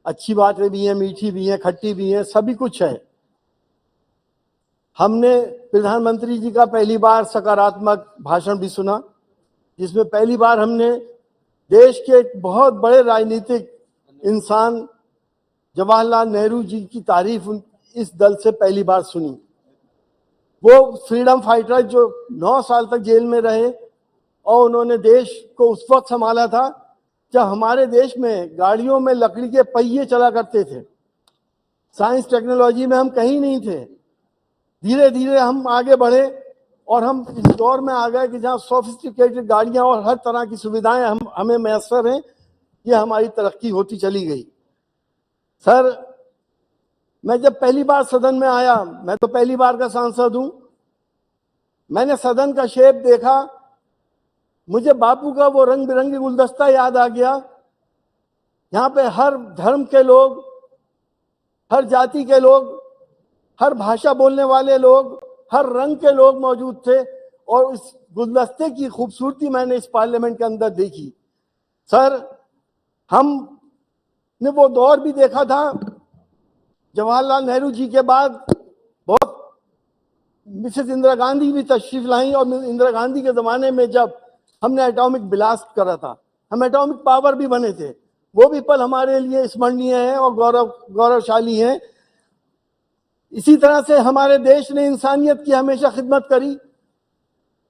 अच्छी बातें भी हैं, मीठी भी हैं, खट्टी भी हैं, सभी कुछ है। हमने प्रधानमंत्री जी का पहली बार सकारात्मक भाषण भी सुना, जिसमें पहली बार हमने देश के एक बहुत बड़े राजनीतिक इंसान जवाहरलाल नेहरू जी की तारीफ इस दल से पहली बार सुनी। वो फ्रीडम फाइटर जो 9 साल तक जेल में रहे और उन्होंने देश को उस वक्त संभाला था जब हमारे देश में गाड़ियों में लकड़ी के पहिए चला करते थे। साइंस टेक्नोलॉजी में हम कहीं नहीं थे। धीरे धीरे हम आगे बढ़े और हम इस दौर में आ गए कि जहाँ सोफिस्टिकेटेड गाड़ियाँ और हर तरह की सुविधाएं हमें मैसर हैं। ये हमारी तरक्की होती चली गई। सर, मैं जब पहली बार सदन में आया, मैं तो पहली बार का सांसद हूं, मैंने सदन का शेप देखा, मुझे बापू का वो रंग बिरंगी गुलदस्ता याद आ गया। यहाँ पे हर धर्म के लोग, हर जाति के लोग, हर भाषा बोलने वाले लोग, हर रंग के लोग मौजूद थे और इस गुलदस्ते की खूबसूरती मैंने इस पार्लियामेंट के अंदर देखी। सर, हमने वो दौर भी देखा था जवाहरलाल नेहरू जी के बाद बहुत मिसेस इंदिरा गांधी भी तशरीफ लाई और इंदिरा गांधी के जमाने में जब हमने एटॉमिक ब्लास्ट करा था, हम एटॉमिक पावर भी बने थे, वो भी पल हमारे लिए स्मरणीय है और गौरवशाली है। इसी तरह से हमारे देश ने इंसानियत की हमेशा खिदमत करी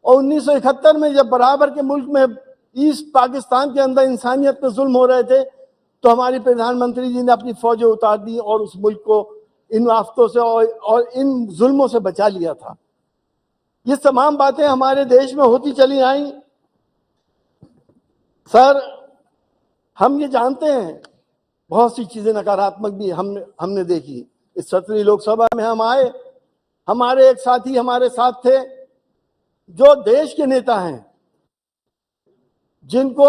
और 1971 में जब बराबर के मुल्क में ईस्ट पाकिस्तान के अंदर इंसानियत पे जुल्म हो रहे थे तो हमारी प्रधानमंत्री जी ने अपनी फौजें उतार दी और उस मुल्क को इन आफतों से और इन जुल्मों से बचा लिया था। ये तमाम बातें हमारे देश में होती चली आई। सर, हम ये जानते हैं बहुत सी चीजें नकारात्मक भी हमने देखी। इस 17वीं लोकसभा में हम आए, हमारे एक साथी हमारे साथ थे जो देश के नेता हैं, जिनको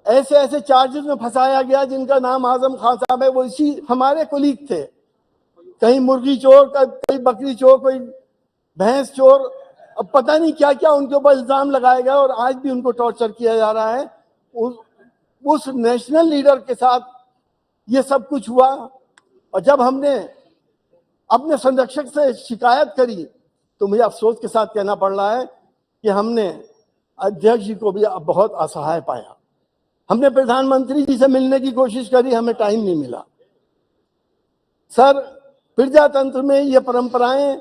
ऐसे ऐसे चार्जेस में फंसाया गया, जिनका नाम आजम खान साहब है, वो इसी हमारे कुलीग थे। कहीं मुर्गी चोर, कहीं बकरी चोर, कोई भैंस चोर, अब पता नहीं क्या क्या उनके ऊपर इल्जाम लगाया गया और आज भी उनको टॉर्चर किया जा रहा है। उस नेशनल लीडर के साथ ये सब कुछ हुआ और जब हमने अपने संरक्षक से शिकायत करी तो मुझे अफसोस के साथ कहना पड़ रहा है कि हमने अध्यक्ष जी को भी बहुत असहाय पाया। हमने प्रधानमंत्री जी से मिलने की कोशिश करी, हमें टाइम नहीं मिला। सर, प्रजातंत्र में ये परंपराएं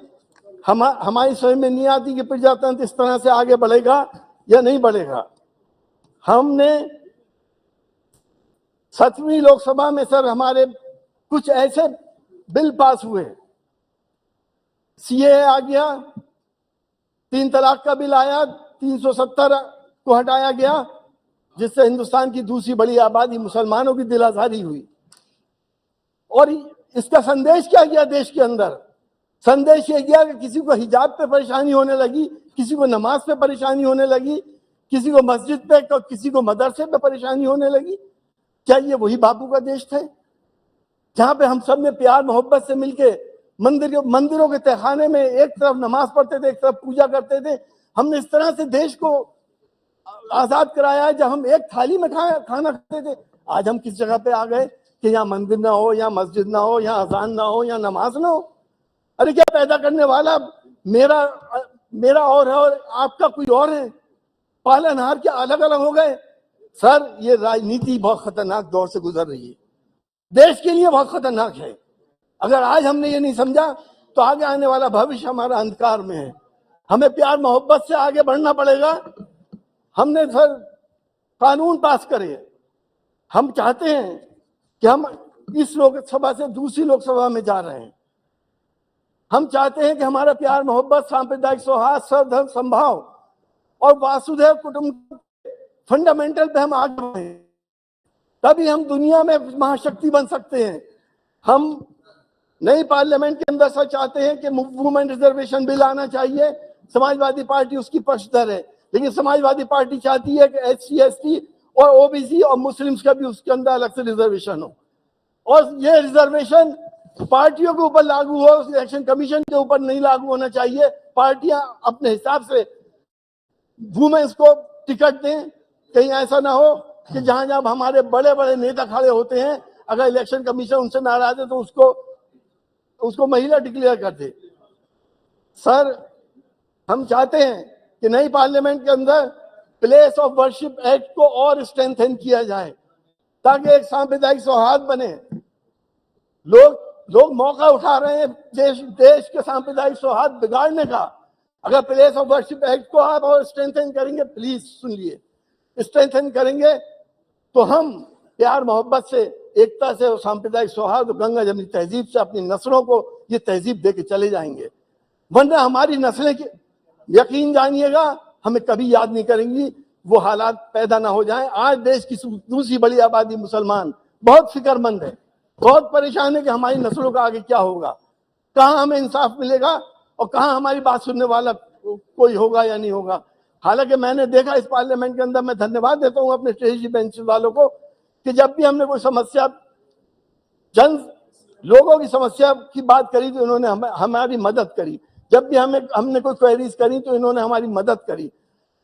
हमारी समझ में नहीं आती कि प्रजातंत्र इस तरह से आगे बढ़ेगा या नहीं बढ़ेगा। हमने 17वीं लोकसभा में सर हमारे कुछ ऐसे बिल पास हुए, सीए आ गया, 3 तलाक का बिल आया, 370 को हटाया गया, जिससे हिंदुस्तान की दूसरी बड़ी आबादी मुसलमानों की दिल आजारी हुई। और इसका संदेश क्या गया देश के अंदर? संदेश ये गया कि किसी को हिजाब पे परेशानी होने लगी, किसी को नमाज पे परेशानी होने लगी, किसी को मस्जिद पे, किसी को मदरसे पे परेशानी होने लगी। क्या ये वही बापू का देश था जहां पे हम सब ने प्यार मोहब्बत से मिलके मंदिरों के तहखाने में एक तरफ नमाज पढ़ते थे, एक तरफ पूजा करते थे? हमने इस तरह से देश को आजाद कराया है जब हम एक थाली में खाना खाते थे। आज हम किस जगह पे आ गए कि यहाँ मंदिर ना हो, यहाँ मस्जिद ना हो, यहाँ अजान ना हो, यहाँ नमाज ना हो। अरे क्या पैदा करने वाला मेरा और है और आपका कोई और है? पालनहार क्या अलग अलग हो गए? सर, ये राजनीति बहुत खतरनाक दौर से गुजर रही है, देश के लिए बहुत खतरनाक है। अगर आज हमने ये नहीं समझा तो आगे आने वाला भविष्य हमारा अंधकार में है। हमें प्यार मोहब्बत से आगे बढ़ना पड़ेगा। हमने सर कानून पास करे। हम चाहते हैं कि हम इस लोकसभा से दूसरी लोकसभा में जा रहे हैं। हम चाहते हैं कि हमारा प्यार मोहब्बत, सांप्रदायिक सौहार्द, सर्वधर्म संभाव और वासुदेव कुटुंब फंडामेंटल पे हम आगे बढ़े, तभी हम दुनिया में महाशक्ति बन सकते हैं। हम नई पार्लियामेंट के अंदर सच चाहते हैं कि वुमेन रिजर्वेशन बिल आना चाहिए। समाजवादी पार्टी उसकी पक्षधर है, लेकिन समाजवादी पार्टी चाहती है कि SC, ST और OBC और मुस्लिम्स का भी उसके अंदर अलग से रिजर्वेशन हो और ये रिजर्वेशन पार्टियों के ऊपर लागू हो, इलेक्शन कमीशन के ऊपर नहीं लागू होना चाहिए। पार्टियां अपने हिसाब से वुमेन्स को टिकट दें। कहीं ऐसा ना हो कि जहां जहां हमारे बड़े बड़े नेता खड़े होते हैं, अगर इलेक्शन कमीशन उनसे नाराज है तो उसको महिला डिक्लेयर कर दे। सर, हम चाहते हैं कि नई पार्लियामेंट के अंदर प्लेस ऑफ वर्शिप एक्ट को और स्ट्रेंथन किया जाए ताकि एक सांप्रदायिक सौहार्द बने। लोग मौका उठा रहे हैं देश के सांप्रदायिक सौहार्द बिगाड़ने का। अगर प्लेस ऑफ वर्शिप एक्ट को आप और स्ट्रेंथन करेंगे, प्लीज सुन लिए, स्ट्रेंथन करेंगे तो हम प्यार मोहब्बत से, एकता से और सांप्रदायिक सौहार्द, गंगा जमनी तहजीब से अपनी नस्लों को ये तहजीब दे के चले जाएंगे। वरना हमारी नस्लें, यकीन जानिएगा, हमें कभी याद नहीं करेंगी। वो हालात पैदा ना हो जाएं। आज देश की दूसरी बड़ी आबादी मुसलमान बहुत फिक्रमंद है, बहुत परेशान है कि हमारी नस्लों का आगे क्या होगा, कहाँ हमें इंसाफ मिलेगा और कहाँ हमारी बात सुनने वाला कोई होगा या नहीं होगा। हालांकि मैंने देखा इस पार्लियामेंट के अंदर, मैं धन्यवाद देता हूँ अपने ट्रेजरी बेंच वालों को कि जब भी हमने कोई समस्या, लोगों की समस्या की बात करी तो इन्होंने हमारी मदद करी। जब भी हमने कोई क्वेरीज करी तो इन्होंने हमारी मदद करी।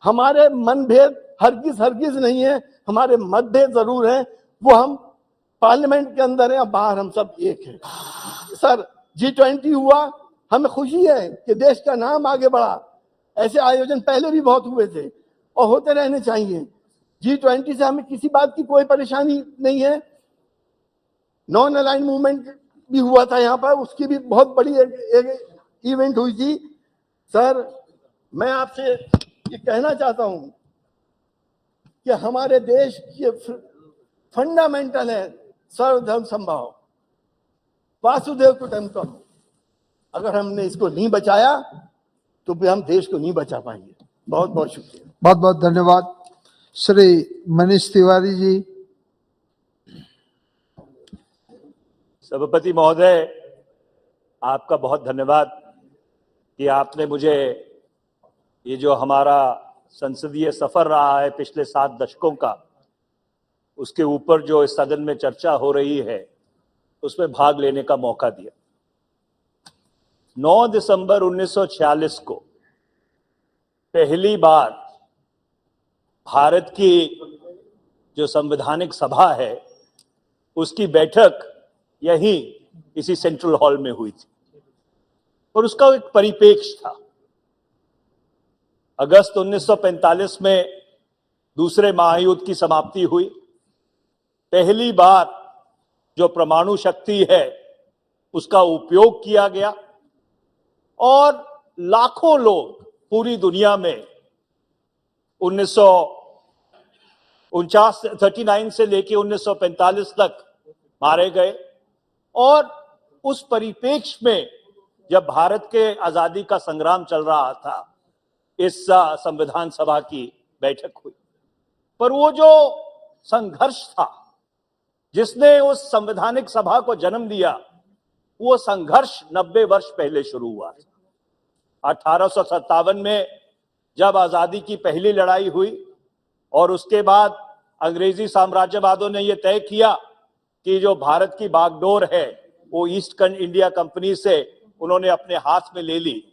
हमारे मनभेद हरगिज नहीं है, हमारे मतभेद जरूर हैं, वो हम पार्लियामेंट के अंदर है, बाहर हम सब एक हैं। सर G20 हुआ, हमें खुशी है कि देश का नाम आगे बढ़ा। ऐसे आयोजन पहले भी बहुत हुए थे और होते रहने चाहिए। G20 से हमें किसी बात की कोई परेशानी नहीं है। नॉन अलाइन मूवमेंट भी हुआ था यहाँ पर, उसकी भी बहुत बड़ी एक इवेंट हुई थी। सर मैं आपसे ये कहना चाहता हूं कि हमारे देश के फंडामेंटल है सर्वधर्म समभाव, वासुदेव कुटुंबकम। अगर हमने इसको नहीं बचाया तो फिर हम देश को नहीं बचा पाएंगे। बहुत बहुत शुक्रिया। बहुत बहुत धन्यवाद। श्री मनीष तिवारी जी। सभापति महोदय, आपका बहुत धन्यवाद कि आपने मुझे ये जो हमारा संसदीय सफर रहा है पिछले 7 दशकों का, उसके ऊपर जो इस सदन में चर्चा हो रही है उसमें भाग लेने का मौका दिया। 9 दिसंबर 1946 को पहली बार भारत की जो संवैधानिक सभा है उसकी बैठक यहीं इसी सेंट्रल हॉल में हुई थी और उसका एक परिप्रेक्ष्य था। अगस्त 1945 में दूसरे महायुद्ध की समाप्ति हुई। पहली बार जो परमाणु शक्ति है उसका उपयोग किया गया और लाखों लोग पूरी दुनिया में 1939 से लेकर 1945 तक मारे गए। और उस परिप्रेक्ष्य में जब भारत के आजादी का संग्राम चल रहा था, इस संविधान सभा की बैठक हुई। पर वो जो संघर्ष था जिसने उस संवैधानिक सभा को जन्म दिया, वो संघर्ष 90 वर्ष पहले शुरू हुआ। 1857 में जब आजादी की पहली लड़ाई हुई और उसके बाद अंग्रेजी साम्राज्यवादियों ने यह तय किया कि जो भारत की बागडोर है वो ईस्ट इंडिया कंपनी से उन्होंने अपने हाथ में ले ली,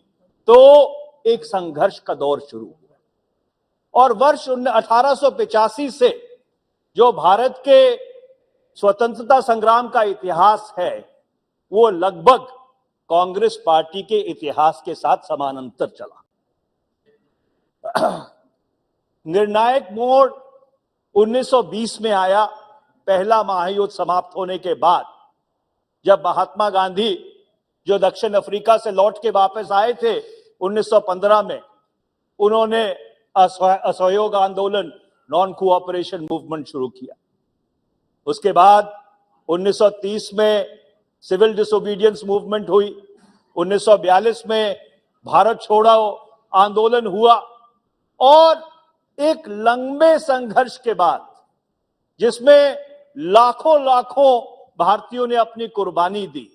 तो एक संघर्ष का दौर शुरू हुआ। और वर्ष 1885 से जो भारत के स्वतंत्रता संग्राम का इतिहास है वो लगभग कांग्रेस पार्टी के इतिहास के साथ समानांतर चला। निर्णायक मोड़ 1920 में आया, पहला महायुद्ध समाप्त होने के बाद, जब महात्मा गांधी जो दक्षिण अफ्रीका से लौट के वापस आए थे 1915 में, उन्होंने असहयोग आंदोलन, नॉन कोऑपरेशन मूवमेंट शुरू किया। उसके बाद 1930 में सिविल डिसोबीडियंस मूवमेंट हुई। 1942 में भारत छोड़ो आंदोलन हुआ और एक लंबे संघर्ष के बाद जिसमें लाखों भारतीयों ने अपनी कुर्बानी दी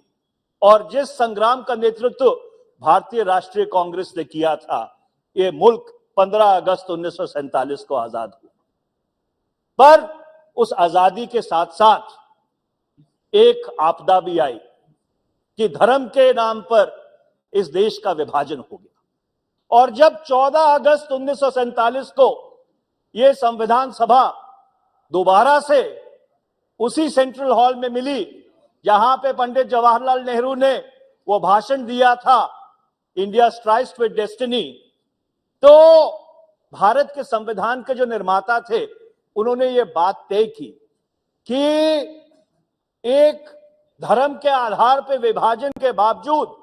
और जिस संग्राम का नेतृत्व भारतीय राष्ट्रीय कांग्रेस ने किया था, ये मुल्क 15 अगस्त 1947 को आजाद हुआ। पर उस आजादी के साथ साथ एक आपदा भी आई कि धर्म के नाम पर इस देश का विभाजन हो गया। और जब 14 अगस्त 1947 को यह संविधान सभा दोबारा से उसी सेंट्रल हॉल में मिली जहां पे पंडित जवाहरलाल नेहरू ने वो भाषण दिया था, इंडिया स्ट्राइव्स विद डेस्टिनी, तो भारत के संविधान के जो निर्माता थे उन्होंने ये बात तय की कि एक धर्म के आधार पर विभाजन के बावजूद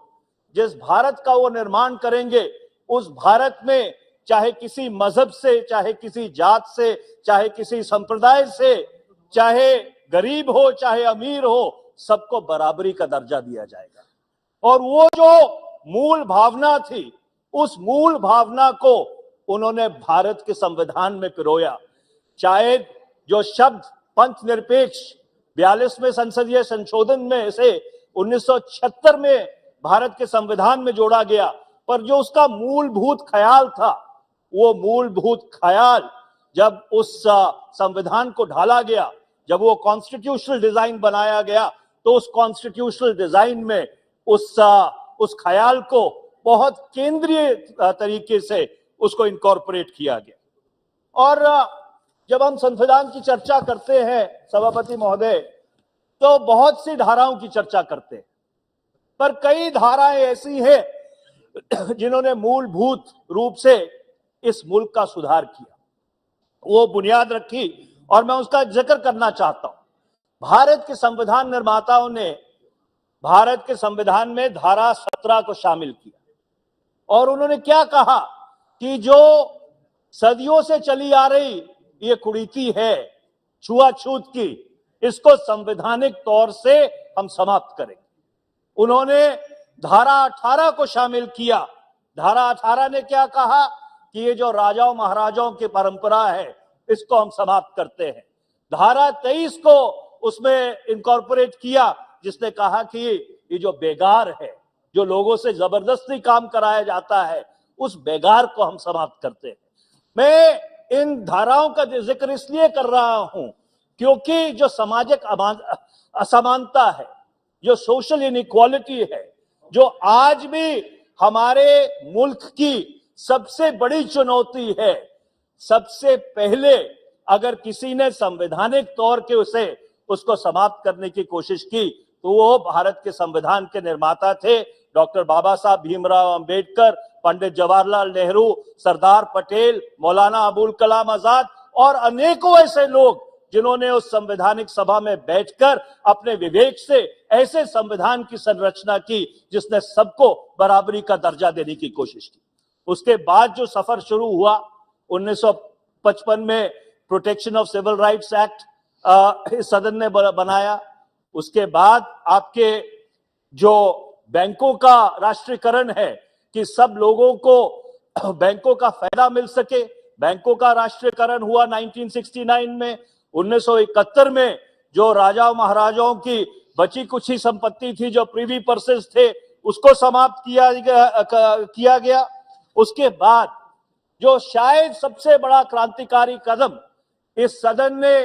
जिस भारत का वो निर्माण करेंगे, उस भारत में चाहे किसी मजहब से, चाहे किसी जात से, चाहे किसी संप्रदाय से, चाहे गरीब हो चाहे अमीर हो, सबको बराबरी का दर्जा दिया जाएगा। और वो जो मूल भावना थी, उस मूल भावना को उन्होंने भारत के संविधान में पिरोया। चाहे जो शब्द पंथ निरपेक्ष 42वें संसदीय संशोधन में से 1976 में भारत के संविधान में जोड़ा गया, पर जो उसका मूलभूत ख्याल था, वो मूलभूत ख्याल जब उस संविधान को ढाला गया, जब वो कॉन्स्टिट्यूशनल डिजाइन बनाया गया, तो उस कॉन्स्टिट्यूशनल डिजाइन में उस ख्याल को बहुत केंद्रीय तरीके से उसको इनकॉर्पोरेट किया गया। और जब हम संविधान की चर्चा करते हैं सभापति महोदय, तो बहुत सी धाराओं की चर्चा करते हैं, पर कई धाराएं ऐसी हैं जिन्होंने मूलभूत रूप से इस मुल्क का सुधार किया, वो बुनियाद रखी, और मैं उसका जिक्र करना चाहता हूं। भारत के संविधान निर्माताओं ने भारत के संविधान में धारा 17 को शामिल किया, और उन्होंने क्या कहा कि जो सदियों से चली आ रही ये कुरीति है छुआछूत की, इसको संवैधानिक तौर से हम समाप्त करेंगे। उन्होंने धारा 18 को शामिल किया। धारा 18 ने क्या कहा कि ये जो राजाओं महाराजाओं की परंपरा है इसको हम समाप्त करते हैं। धारा 23 को उसमें इनकॉर्पोरेट किया, जिसने कहा कि ये जो बेगार है, जो लोगों से जबरदस्ती काम कराया जाता है, उस बेगार को हम समाप्त करते हैं। मैं इन धाराओं का जिक्र इसलिए कर रहा हूं क्योंकि जो सामाजिक असमानता है, जो सोशल इनइक्वालिटी है, जो आज भी हमारे मुल्क की सबसे बड़ी चुनौती है, सबसे पहले अगर किसी ने संवैधानिक तौर के उसको समाप्त करने की कोशिश की तो वो भारत के संविधान के निर्माता थे डॉक्टर बाबा साहब भीमराव अंबेडकर, पंडित जवाहरलाल नेहरू, सरदार पटेल, मौलाना अबुल कलाम आजाद और अनेकों ऐसे लोग जिन्होंने उस संवैधानिक सभा में बैठकर अपने विवेक से ऐसे संविधान की संरचना की जिसने सबको बराबरी का दर्जा देने की कोशिश की। उसके बाद जो सफर शुरू हुआ 1955 में protection of civil rights act इस सदन ने बनाया। उसके बाद आपके जो बैंकों का राष्ट्रीयकरण है कि सब लोगों को बैंकों का फायदा मिल सके, बैंकों का राष्ट्रीयकरण हुआ 1969 में। 1971 में जो राजाओं महाराजाओं की बची कुछ ही संपत्ति थी, जो प्रिवी पर्सेस थे, उसको समाप्त किया गया। उसके बाद जो शायद सबसे बड़ा क्रांतिकारी कदम इस सदन ने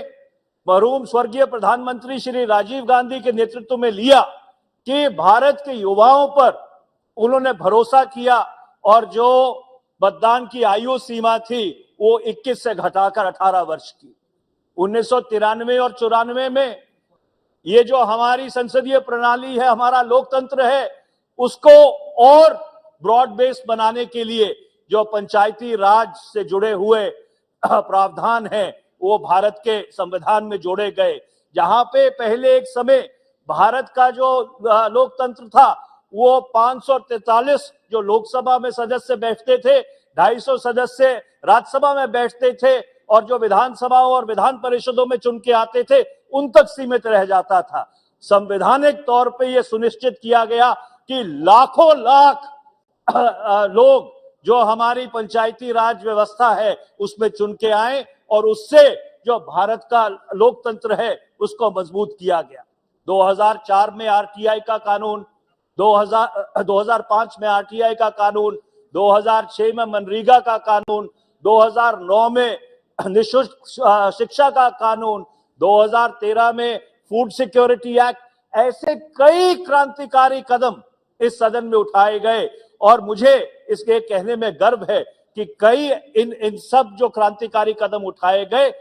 मरहूम स्वर्गीय प्रधानमंत्री श्री राजीव गांधी के नेतृत्व में लिया कि भारत के युवाओं पर उन्होंने भरोसा किया और जो मतदान की आयु सीमा थी वो 21 से घटाकर 18 वर्ष की। 1993 और 94 में ये जो हमारी संसदीय प्रणाली है, हमारा लोकतंत्र है, उसको और ब्रॉड बेस बनाने के लिए जो पंचायती राज से जुड़े हुए प्रावधान हैं वो भारत के संविधान में जोड़े गए। जहां पे पहले एक समय भारत का जो लोकतंत्र था वो 543 जो लोकसभा में सदस्य बैठते थे, 250 सदस्य राज्यसभा में बैठते थे और जो विधानसभाओं और विधान परिषदों में चुन के आते थे उन तक सीमित रह जाता था। संवैधानिक तौर पे ये सुनिश्चित किया गया कि लाखों लाख लोग जो हमारी पंचायती राज व्यवस्था है उसमें चुन के आए और उससे जो भारत का लोकतंत्र है उसको मजबूत किया गया। 2004 में आरटीआई का कानून, 2005 में आरटीआई का कानून, 2006 में मनरेगा का कानून, 2009 में निःशुल्क शिक्षा का कानून, 2013 में फूड सिक्योरिटी एक्ट, ऐसे कई क्रांतिकारी कदम इस सदन में उठाए गए और मुझे इसके कहने में गर्व है कि कई इन सब जो क्रांतिकारी कदम उठाए गए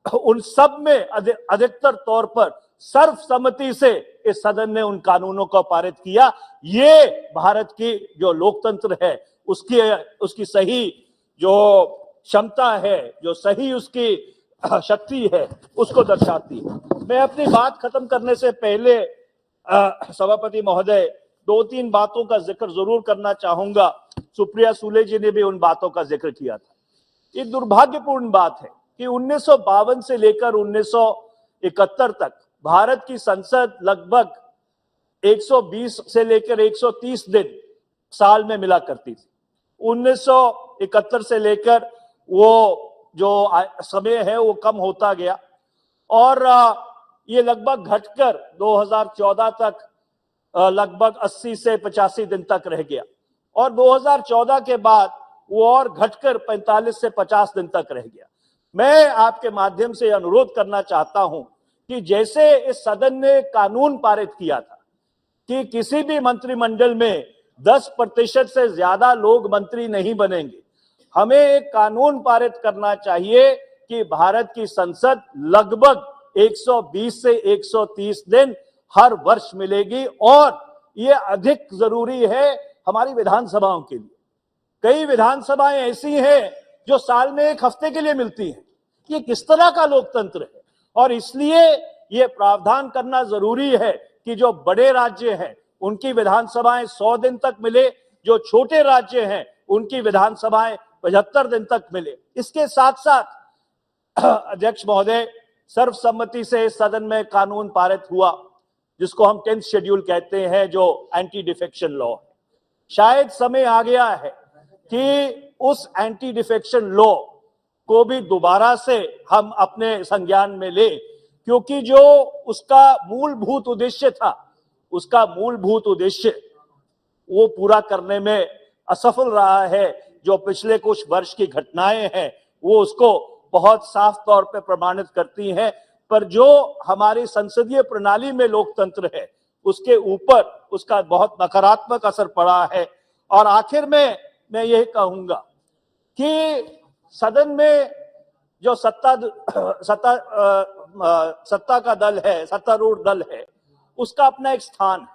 उन सब में अधिकतर तौर पर सर्वसम्मति से इस सदन ने उन कानूनों को पारित किया। ये भारत की जो लोकतंत्र है उसकी सही जो क्षमता है, जो सही उसकी शक्ति है, उसको दर्शाती है। मैं अपनी बात खत्म करने से पहले सभापति महोदय 2-3 बातों का जिक्र जरूर करना चाहूंगा। सुप्रिया सुले जी ने भी उन बातों का जिक्र किया था। ये दुर्भाग्यपूर्ण बात है कि 1952 से लेकर 1971 तक भारत की संसद लगभग 120 से लेकर 130 दिन साल में मिला करती थी। 1971 से लेकर वो जो समय है वो कम होता गया और ये लगभग घटकर 2014 तक लगभग 80 से 85 दिन तक रह गया और 2014 के बाद वो और घटकर 45 से 50 दिन तक रह गया। मैं आपके माध्यम से अनुरोध करना चाहता हूं कि जैसे इस सदन ने कानून पारित किया था कि किसी भी मंत्रिमंडल में 10% से ज्यादा लोग मंत्री नहीं बनेंगे, हमें एक कानून पारित करना चाहिए कि भारत की संसद लगभग 120 से 130 दिन हर वर्ष मिलेगी। और ये अधिक जरूरी है हमारी विधानसभाओं के लिए। कई विधानसभाएं ऐसी हैं जो साल में एक हफ्ते के लिए मिलती हैं। ये किस तरह का लोकतंत्र है? और इसलिए ये प्रावधान करना जरूरी है कि जो बड़े राज्य हैं उनकी विधानसभाएं 100 दिन तक मिले, जो छोटे राज्य हैं उनकी विधानसभाएं 75 दिन तक मिले। इसके साथ साथ अध्यक्ष महोदय, सर्वसम्मति से सदन में कानून पारित हुआ जिसको हम 10th शेड्यूल कहते हैं, जो एंटी डिफेक्शन लॉ। शायद समय आ गया है कि उस एंटी डिफेक्शन लॉ को भी दोबारा से हम अपने संज्ञान में ले, क्योंकि जो उसका मूलभूत उद्देश्य था, उसका मूलभूत उद्देश्य वो पूरा करने में असफल रहा है। जो पिछले कुछ वर्ष की घटनाएं हैं वो उसको बहुत साफ तौर पे प्रमाणित करती हैं। पर जो हमारी संसदीय प्रणाली में लोकतंत्र है उसके ऊपर उसका बहुत नकारात्मक असर पड़ा है। और आखिर में मैं यही कहूंगा कि सदन में जो सत्ता का दल है, सत्तारूढ़ दल है, उसका अपना एक स्थान है।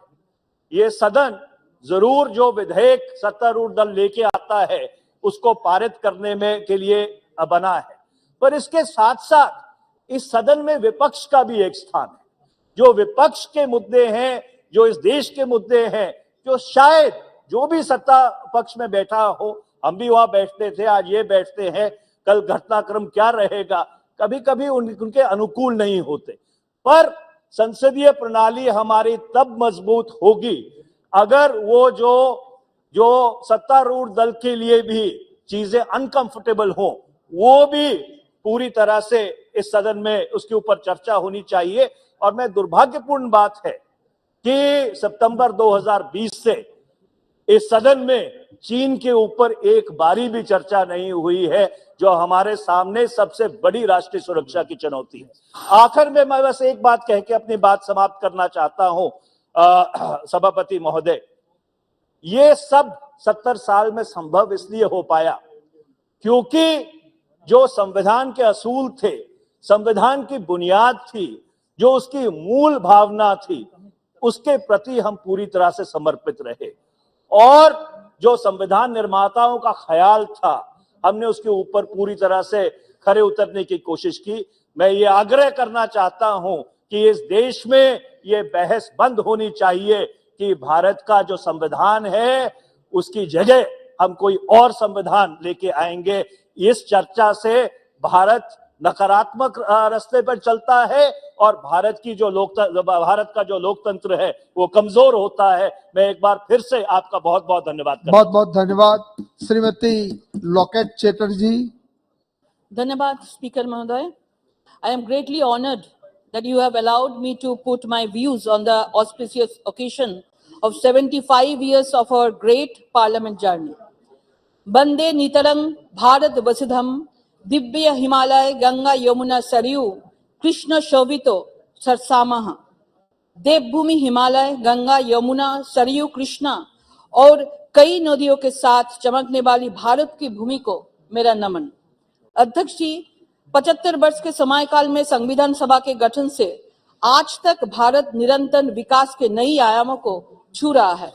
ये सदन जरूर जो विधेयक सत्तारूढ़ दल लेके आता है उसको पारित करने में के लिए बना है, पर इसके साथ साथ इस सदन में विपक्ष का भी एक स्थान है। जो विपक्ष के मुद्दे हैं, जो इस देश के मुद्दे हैं, जो शायद जो भी सत्ता पक्ष में बैठा हो, हम भी वहां बैठते थे, आज ये बैठते हैं, कल घटनाक्रम क्या रहेगा, कभी कभी उनके अनुकूल नहीं होते। पर संसदीय प्रणाली हमारी तब मजबूत होगी अगर वो जो सत्तारूढ़ दल के लिए भी चीजें अनकंफर्टेबल हो, वो भी पूरी तरह से इस सदन में उसके ऊपर चर्चा होनी चाहिए। और मैं दुर्भाग्यपूर्ण बात है कि सितंबर 2020 से इस सदन में चीन के ऊपर एक बारी भी चर्चा नहीं हुई है, जो हमारे सामने सबसे बड़ी राष्ट्रीय सुरक्षा की चुनौती है। आखिर में मैं बस एक बात कह के अपनी बात समाप्त करना चाहता हूं, सभापति महोदय, ये सब 70 साल में संभव इसलिए हो पाया क्योंकि जो संविधान के असूल थे, संविधान की बुनियाद थी, जो उसकी मूल भावना थी, उसके प्रति हम पूरी तरह से समर्पित रहे। और जो संविधान निर्माताओं का ख्याल था, हमने उसके ऊपर पूरी तरह से खरे उतरने की कोशिश की। मैं ये आग्रह करना चाहता हूं कि इस देश में ये बहस बंद होनी चाहिए कि भारत का जो संविधान है उसकी जगह हम कोई और संविधान लेके आएंगे। इस चर्चा से भारत नकारात्मक रास्ते पर चलता है और भारत का जो लोकतंत्र है वो कमजोर होता है। मैं एक बार फिर से आपका बहुत बहुत धन्यवाद करता हूं। बहुत बहुत धन्यवाद। श्रीमती लॉकेट चैटर्जी। धन्यवाद स्पीकर महोदय। I am greatly honored that you have allowed me to put my views on the auspicious occasion of 75 years of our great parliament journey. Bande Nitarang Bharat Vasudham Divya Himalaya Ganga Yamuna Saryu Krishna Shovito Sarsamaha देवभूमि हिमालय, गंगा, यमुना, सरयू, कृष्णा और कई नदियों के साथ चमकने वाली भारत की भूमि को मेरा नमन। अध्यक्ष जी, 75 वर्ष के समयकाल में संविधान सभा के गठन से आज तक भारत निरंतर विकास के नई आयामों को छू रहा है।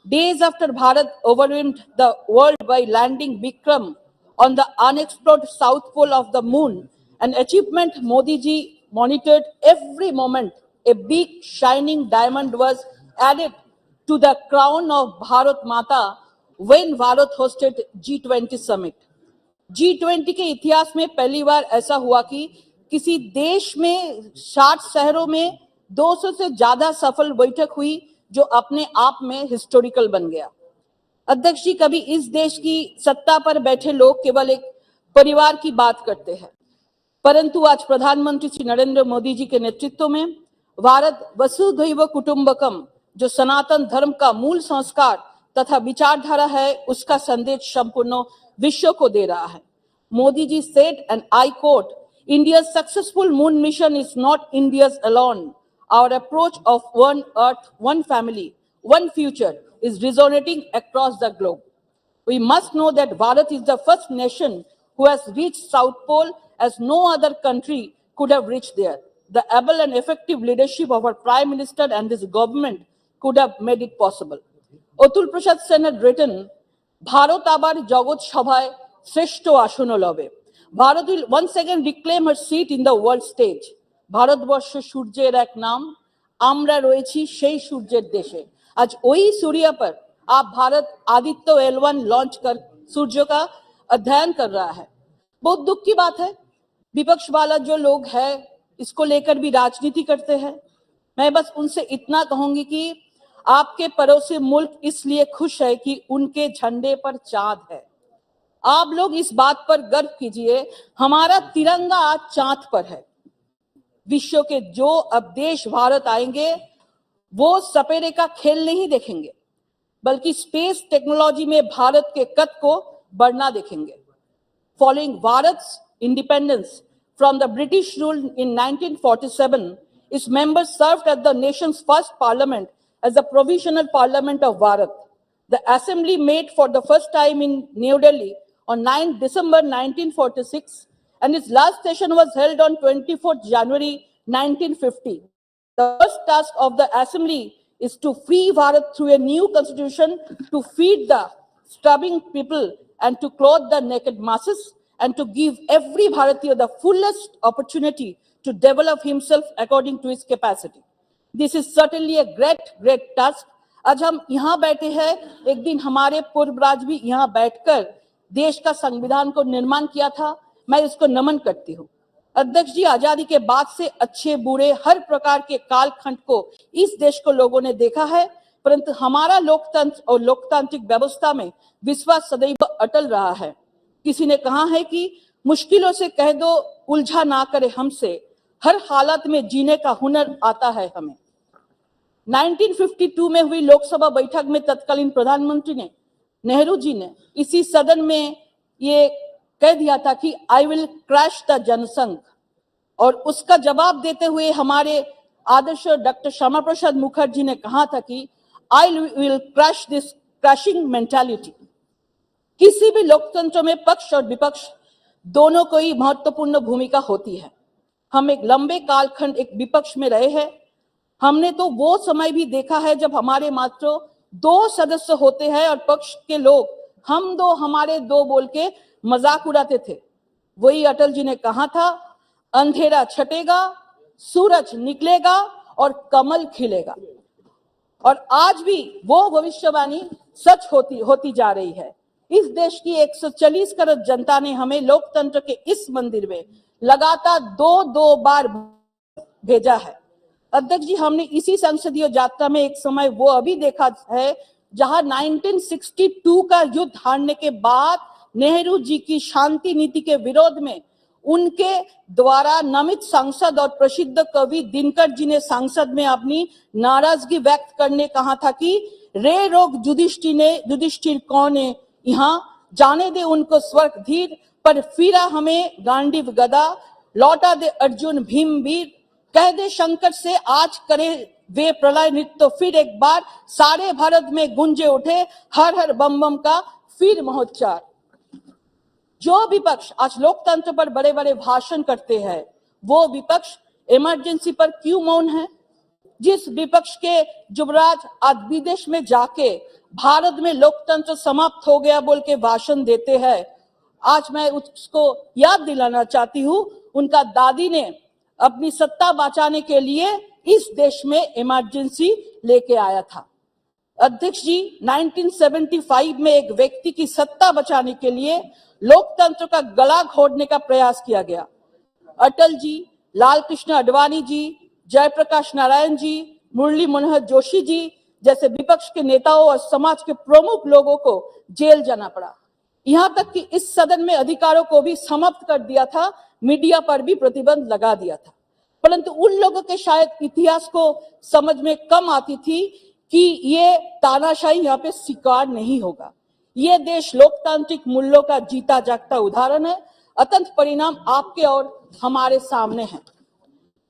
Days after Bharat overwhelmed the world by landing Vikram on the unexplored south pole of the moon, an achievement Modi ji monitored every moment. A big shining diamond was added to the crown of Bharat Mata when Bharat hosted G20 summit. G20 के इतिहास में पहली बार ऐसा हुआ कि किसी देश में 60 शहरों में 200 से ज्यादा सफल बैठक हुई, जो अपने आप में हिस्टोरिकल बन गया। अध्यक्ष जी, कभी इस देश की सत्ता पर बैठे लोग केवल एक परिवार की बात करते हैं, परंतु आज प्रधानमंत्री श्री नरेंद्र मोदी जी के नेतृत्व में भारत वसुधैव कुटुंबकम, जो सनातन धर्म का मूल संस्कार तथा विचारधारा है, उसका संदेश संपूर्ण विश्व को दे रहा है। Modi ji said, and I quote, India's successful moon mission is not India's alone. Our approach of one earth, one family, one future is resonating across the globe. We must know that Bharat is the first nation who has reached South Pole as no other country could have reached there. the able and effective leadership of our Prime Minister and his government could have made it possible. Atul Prasad Sen had written, Bharat abar jagot sabhay shreshto ashono lobe. Bharat will once again reclaim her seat in the world stage. Bharatvarsha সূর্যের এক নাম, আমরা রয়েছি সেই সূর্যের দেশে। आज वही सूर्य पर आप भारत आदित्य L1 लॉन्च कर सूर्य का अध्ययन कर रहा है। बहुत दुख की बात है, विपक्ष वाला जो लोग हैं इसको लेकर भी राजनीति करते हैं। मैं बस उनसे इतना कहूंगी कि आपके पड़ोसी मुल्क इसलिए खुश है कि उनके झंडे पर चांद है। आप लोग इस बात पर गर्व कीजिए, हमारा तिरंगा आज चांद पर है। विश्व के जो अब देश भारत आएंगे वो सपेरे का खेल नहीं देखेंगे, बल्कि स्पेस टेक्नोलॉजी में भारत के कद को बढ़ना देखेंगे। Following Bharat's independence from the British rule in 1947, its members served as the nation's first parliament as the Provisional Parliament of Bharat. The assembly met for the first time in New Delhi on 9 December 1946, and its last session was held on 24th January 1950. The first task of the assembly is to free Bharat through a new constitution, to feed the starving people and to clothe the naked masses, and to give every Bharatiya the fullest opportunity to develop himself according to his capacity. This is certainly a great task. आज हम यहाँ बैठे हैं, एक दिन हमारे पूर्वज भी यहाँ बैठकर देश का संविधान को निर्माण किया था। मैं इसको नमन करती हूँ। अध्यक्ष जी, आजादी के बाद से अच्छे बुरे हर प्रकार के कालखंड को इस देश को लोगों ने देखा है, परंतु हमारा लोकतंत्र और लोकतांत्रिक व्यवस्था में विश्वास सदैव अटल रहा है। किसी ने कहा है कि मुश्किलों से कह दो उलझा ना करे हमसे, हर हालत में जीने का हुनर आता है हमें। 1952 में हुई लोकसभा बैठक में तत्कालीन प्रधानमंत्री ने, नेहरू जी ने इसी सदन में ये कह दिया था कि I will crash the Jan Sangh, और उसका जवाब देते हुए हमारे आदर्श डॉक्टर श्यामा प्रसाद मुखर्जी ने कहा था कि I will crash this crashing mentality. किसी भी लोकतंत्र में पक्ष और विपक्ष दोनों को ही महत्वपूर्ण भूमिका होती है। हम एक लंबे कालखंड एक विपक्ष में रहे हैं। हमने तो वो समय भी देखा है जब हमारे मात्र 2 सदस्य होते हैं और पक्ष के लोग हम दो हमारे दो बोल के मजाक उड़ाते थे। वही अटल जी ने कहा था, अंधेरा छटेगा, सूरज निकलेगा और कमल खिलेगा। और आज भी वो भविष्यवाणी सच होती जा रही है। इस देश की 140 करोड़ जनता ने हमें लोकतंत्र के इस मंदिर में लगातार दो बार भेजा है। अध्यक्ष जी, हमने इसी संसदीय यात्रा में एक समय वो अभी देखा है जहां 1962 का युद्ध हारने के बाद नेहरू जी की शांति नीति के विरोध में उनके द्वारा नामित सांसद और प्रसिद्ध कवि दिनकर जी ने संसद में अपनी नाराजगी व्यक्त करने कहा था कि रे रोग युधिष्ठिर कौन है यहाँ, जाने दे उनको स्वर्ग धीर, पर फिरा हमें गांडीव गदा, लौटा दे अर्जुन भीम वीर, कह दे शंकर से आज करे वे प्रलय नृत्य, तो फिर एक बार सारे भारत में गुंजे उठे हर हर बम बम का फिर महोच्चार। जो विपक्ष आज लोकतंत्र पर बड़े बड़े भाषण करते हैं, वो विपक्ष इमरजेंसी पर क्यों मौन है? जिस विपक्ष के युवराज आज विदेश में जाके भारत में लोकतंत्र समाप्त हो गया बोल के भाषण देते हैं, आज मैं उसको याद दिलाना चाहती हूँ, उनका दादी ने अपनी सत्ता बचाने के लिए इस देश में इमरजेंसी लेके आया था। अध्यक्ष जी, 1975 में एक व्यक्ति की सत्ता बचाने के लिए लोकतंत्र का गला घोटने का प्रयास किया गया। अटल जी, लाल कृष्ण आडवाणी जी, जयप्रकाश नारायण जी, मुरली मनोहर जोशी जी जैसे विपक्ष के नेताओं और समाज के प्रमुख लोगों को जेल जाना पड़ा। यहाँ तक कि इस सदन में अधिकारों को भी समाप्त कर दिया था, मीडिया पर भी प्रतिबंध लगा दिया था। परंतु उन लोगों के शायद इतिहास को समझ में कम आती थी कि ये तानाशाही यहाँ पे स्वीकार नहीं होगा। ये देश लोकतांत्रिक मूल्यों का जीता जागता उदाहरण है। अत्यंत परिणाम आपके और हमारे सामने है।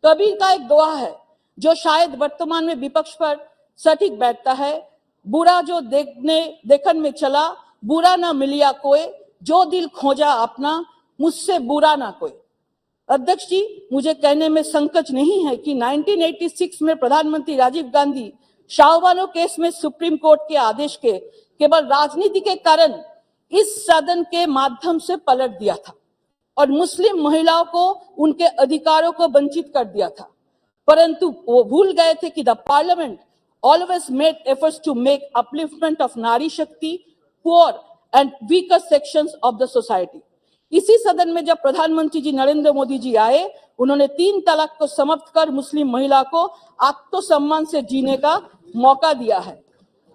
कबीर का एक दोहा है जो शायद वर्तमान में विपक्ष पर सटीक बैठता है, बुरा जो देखन में चला, बुरा ना मिलिया कोई, जो दिल खोजा अपना, मुझसे बुरा ना कोई। अध्यक्ष जी, मुझे कहने में संकोच नहीं है कि 1986 में प्रधानमंत्री राजीव गांधी शाहबानो केस में सुप्रीम कोर्ट के आदेश के केवल राजनीति के कारण इस सदन के माध्यम से पलट दिया था और मुस्लिम महिलाओं को उनके अधिकारों को वंचित कर दिया था। परंतु वो भूल गए थे कि the parliament always made efforts to make upliftment of Nari Shakti, poor and weaker sections of the society. इसी सदन में जब प्रधानमंत्री जी नरेंद्र मोदी जी आए, उन्होंने 3 तलाक को समाप्त कर मुस्लिम महिला को आत्मसम्मान से जीने का मौका दिया है।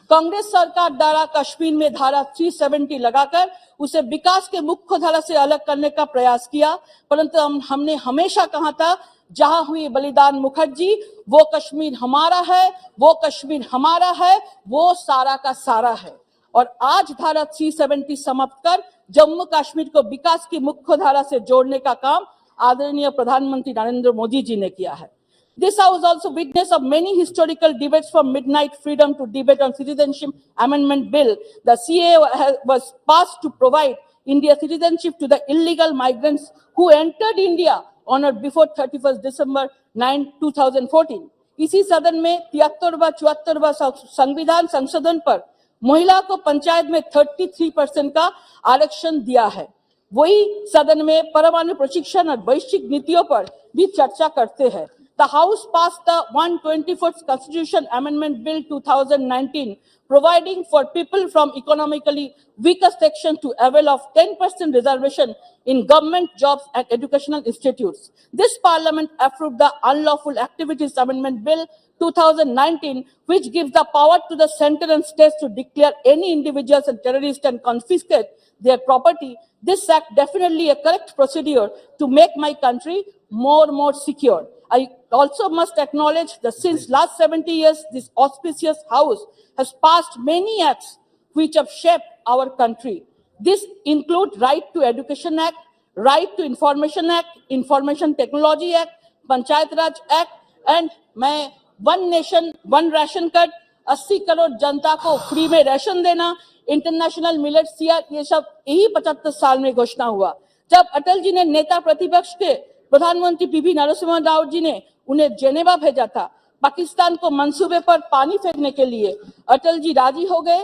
कांग्रेस सरकार द्वारा कश्मीर में धारा 370 लगाकर उसे विकास के मुख्य धारा से अलग करने का प्रयास किया, परंतु हमने हमेशा कहा था जहां हुई बलिदान मुखर्जी, वो कश्मीर हमारा है, वो कश्मीर हमारा है, वो सारा का सारा है। और आज धारा 370 समाप्त कर जम्मू कश्मीर को विकास की मुख्य धारा से जोड़ने का काम आदरणीय प्रधानमंत्री नरेंद्र मोदी जी ने किया है। This house also witness of many historical debates from midnight freedom to debate on citizenship amendment bill. The CAA was passed to provide India citizenship to the illegal migrants who entered India on or before 31st December 2014. इसी सदन में 73वां 74वां संविधान संशोधन पर महिला को पंचायत में 33% का आरक्षण दिया है। वही सदन में परमाणु प्रशिक्षण और वैश्विक नीतियों पर भी चर्चा करते हैं। The House passed the 124th Constitution Amendment Bill 2019, providing for people from economically weaker sections to avail of 10% reservation in government jobs and educational institutes. This Parliament approved the Unlawful Activities Amendment Bill 2019, which gives the power to the centre and states to declare any individuals as terrorists and confiscate their property. This act definitely a correct procedure to make my country more secure. I also must acknowledge that since last 70 years, this auspicious house has passed many acts which have shaped our country. This include Right to Education Act, Right to Information Act, Information Technology Act, Panchayat Raj Act, and मैं one nation one ration card 80 crore जनता को फ्री में राशन देना, इंटरनेशनल मिलेट्स ईयर, ये सब यही 75 साल में घोषणा हुआ। जब अटल जी ने नेता प्रतिपक्ष के प्रधानमंत्री पीवी नरसिम्हा राव जी ने उन्हें जेनेवा भेजा था पाकिस्तान को मंसूबे पर पानी फेंकने के लिए, अटल जी राजी हो गए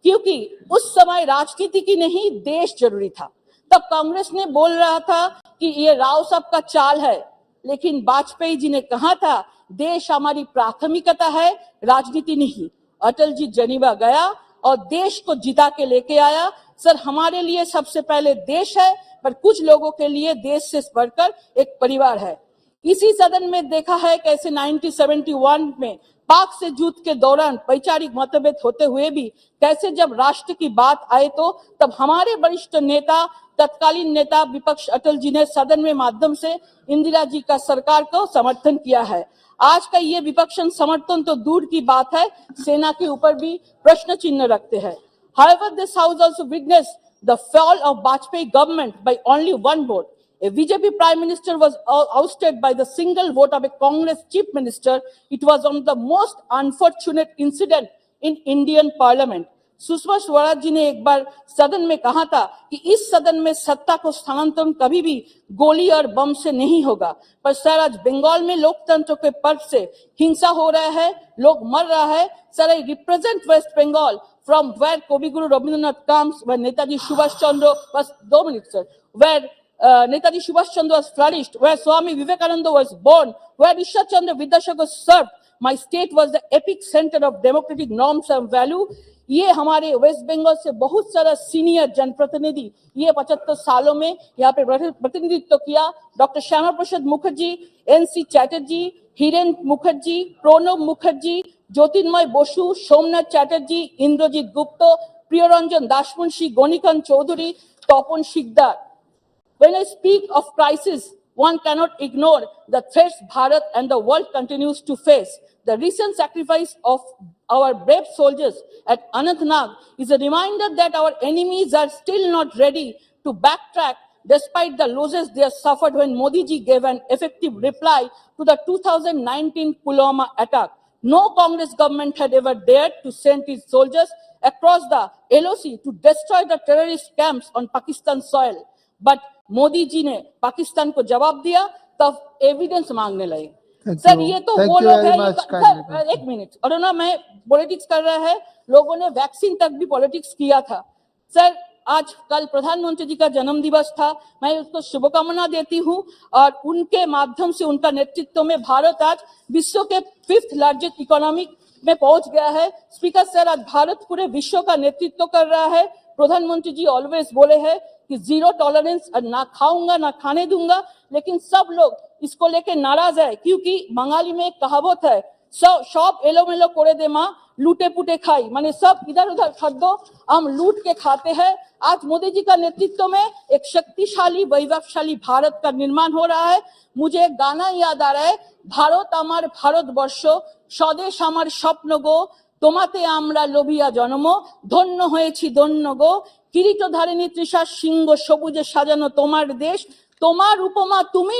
क्योंकि उस समय राजनीति की नहीं देश जरूरी था। तब कांग्रेस ने बोल रहा था कि ये राव साहब का चाल है, लेकिन वाजपेयी जी ने कहा था देश हमारी प्राथमिकता है, राजनीति नहीं। अटल जी जेनेवा गया और देश को जिता के लेके आया। सर, हमारे लिए सबसे पहले देश है, पर कुछ लोगों के लिए देश से बढ़कर एक परिवार है। इसी सदन में देखा है कैसे 1971 में पाक से युद्ध के दौरान वैचारिक मतभेद होते हुए भी कैसे जब राष्ट्र की बात आए तो तब हमारे वरिष्ठ नेता, तत्कालीन नेता विपक्ष अटल जी ने सदन में माध्यम से इंदिरा जी का सरकार को समर्थन किया है। आज का ये विपक्ष समर्थन तो दूर की बात है, सेना के ऊपर भी प्रश्न चिन्ह रखते हैं। However, this house also witnessed the fall of Vajpayee government by only one vote. A BJP prime minister was ousted by the single vote of a Congress chief minister. It was one of the most unfortunate incident in Indian parliament. Sushma Swaraj ji ने एक बार सदन में कहा था कि इस सदन में सत्ता को स्थानांतरण कभी भी गोली और बम से नहीं होगा, पर सर आज बंगाल में लोकतंत्र के पर्व से हिंसा हो रहा है, लोग मर रहा है। Sir, I represent West Bengal from where Kobiguru Rabindranath comes, where Netaji Subhash Chandra was, 2 minutes, sir, where Netaji Subhash Chandra was flourished, where Swami Vivekananda was born, where Ishwar Chandra Vidyasagar served. My state was the epic center of democratic norms and value. ये हमारे वेस्ट बंगाल से बहुत सारा सीनियर जनप्रतिनिधि ये 75 सालों में यहाँ पे प्रतिनिधित्व किया। डॉक्टर श्यामा प्रसाद मुखर्जी, NC चैटर्जी, हिरेन मुखर्जी, प्रणब मुखर्जी, ज्योतिर्मय बसु, सोमनाथ चैटर्जी, इंद्रजीत गुप्त, प्रियरंजन दासमुंशी, गणिकांत चौधरी, तपन shikdar. When I speak of crisis, one cannot ignore the threats Bharat and the world continues to face. The recent sacrifice of our brave soldiers at Anantnag is a reminder that our enemies are still not ready to backtrack despite the losses they have suffered when Modi ji gave an effective reply to the 2019 Pulwama attack. No Congress government had ever dared to send its soldiers across the LOC to destroy the terrorist camps on Pakistan soil. But Modi ji ने पाकिस्तान को जवाब दिया, तब एविडेंस मांगने लगे। Thank sir you. ये तो Thank वो you लोग very हैं, much, सर kindly. एक मिनट, और ना मैं पॉलिटिक्स कर रहा है, लोगों ने वैक्सीन तक भी पॉलिटिक्स किया था। सर आज कल प्रधानमंत्री जी का जन्म दिवस था, मैं उसको शुभकामना देती हूँ, और उनके माध्यम से, उनका नेतृत्व में भारत आज विश्व के 5th लार्जेस्ट इकोनॉमी में पहुंच गया है। स्पीकर सर, आज भारत पूरे विश्व का नेतृत्व कर रहा है। प्रधानमंत्री जी ऑलवेज बोले हैं कि जीरो टॉलरेंस, ना खाऊंगा ना खाने दूंगा, लेकिन सब लोग इसको लेके नाराज है, क्योंकि बंगाली में एक कहावत है, सब एलोमेलो कोड़े दे माँ लूटे पुटे खाई, माने सब इधर उधर खाद्दो, हम लूट के खाते हैं। आज मोदी जी का नेतृत्व में एक शक्तिशाली वैभवशाली भारत का निर्माण हो रहा है। मुझे एक गाना याद आ रहा है, भारत आमार भारतवर्ष, स्वदेश आमार स्वप्न गो, তোমাতে আমরা লোভিয়া জন্ম, ধন্য হয়েছি ধন্য গো, কিরীটধারিণী তৃষা সিংহ সবুজে সাজানো তোমার দেশ, তোমার উপমা তুমি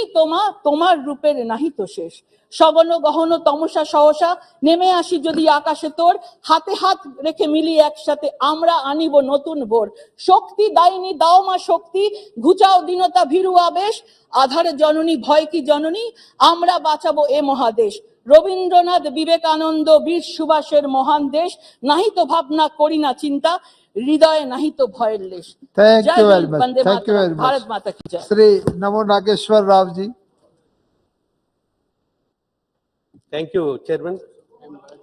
তোমার রূপের নাহি তো শেষ। সগন গহন তমসা সহসা নেমে আসি যদি আকাশে তোর, হাতে হাত রেখে মিলি একসাথে আমরা আনিব নতুন ভোর। শক্তি দাইনি দাও মা শক্তি, ঘুচাও দীনতা ভীরু আবেশ, আধারে জননী ভয় কি জননী, আমরা বাঁচাবো এ মহাদেশ। রবীন্দ্রনাথ বিবেকানন্দ বীর সুভাষের মহান দেশ, নাহি তো ভাবনা করি না চিন্তা, হৃদয়ে নাহি তো ভয়ের লেশ। Thank জয় you very হিন্দ, much. বন্দে Thank you মাতরম, very much. भारत माता की जय। Shri Namo Nageshwar Rao ji. Thank you, Chairman,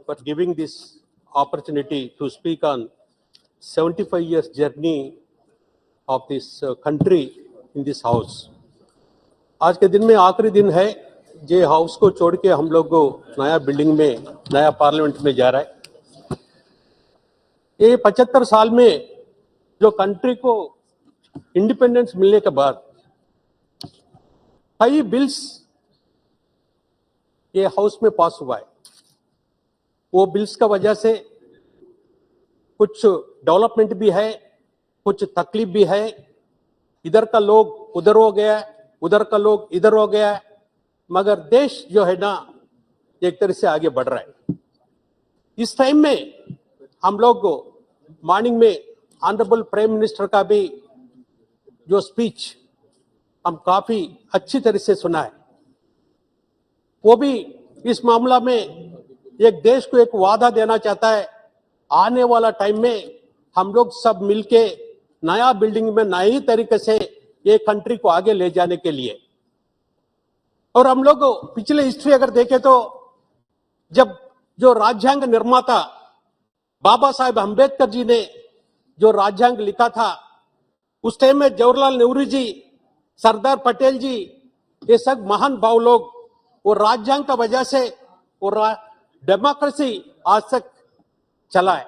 for giving this opportunity to speak on 75 years journey of this country in this house. आज के दिन में आखिरी दिन है, ये हाउस को छोड़ के हम लोग को नया बिल्डिंग में, नया पार्लियामेंट में जा रहा है। ये 75 साल में जो कंट्री को इंडिपेंडेंस मिलने के बाद 5 बिल्स ये हाउस में पास हुआ है। वो बिल्स का वजह से कुछ डेवलपमेंट भी है, कुछ तकलीफ भी है। इधर का लोग उधर हो गया, उधर का लोग इधर हो गया, मगर देश जो है ना एक तरह से आगे बढ़ रहा है। इस टाइम में हम लोग मॉर्निंग में ऑनरेबल प्राइम मिनिस्टर का भी जो स्पीच हम काफी अच्छी तरह से सुना है। वो भी इस मामला में एक देश को एक वादा देना चाहता है, आने वाला टाइम में हम लोग सब मिलके नया बिल्डिंग में नई तरीके से ये कंट्री को आगे ले जाने के लिए। और हम लोग पिछले हिस्ट्री अगर देखें तो जब जो राज्यांग निर्माता बाबा साहेब अम्बेडकर जी ने जो राज्यांग लिखा था, उस टाइम में जवाहरलाल नेहरू जी, सरदार पटेल जी, ये सब महान भाव लोग वो राज्यांग का वजह से वो डेमोक्रेसी आज तक चला है।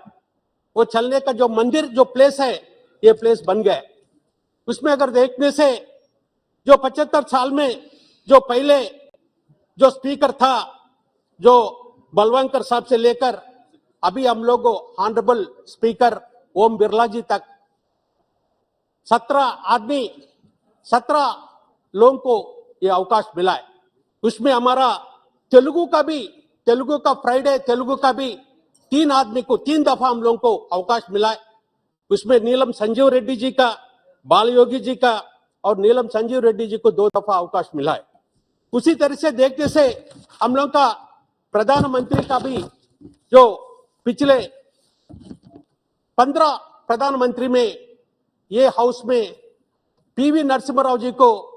वो चलने का जो मंदिर जो प्लेस है, ये प्लेस बन गया। उसमें अगर देखने से जो 75 साल में जो पहले जो स्पीकर था, जो बलवंकर साहब से लेकर अभी हम लोग ऑनरेबल स्पीकर ओम बिरला जी तक 17 लोगों को ये अवकाश मिला है। उसमें हमारा तेलुगु का फ्राइडे तेलुगु का भी 3 आदमी को 3 दफा हम लोगों को अवकाश मिला है। उसमें नीलम संजीव रेड्डी जी का, बाल योगी जी का और नीलम संजीव रेड्डी जी को 2 दफा अवकाश मिला है। उसी तरह से देखने से हम लोग का प्रधानमंत्री का भी जो पिछले 15 प्रधानमंत्री में ये हाउस में पीवी नरसिम्हा राव जी को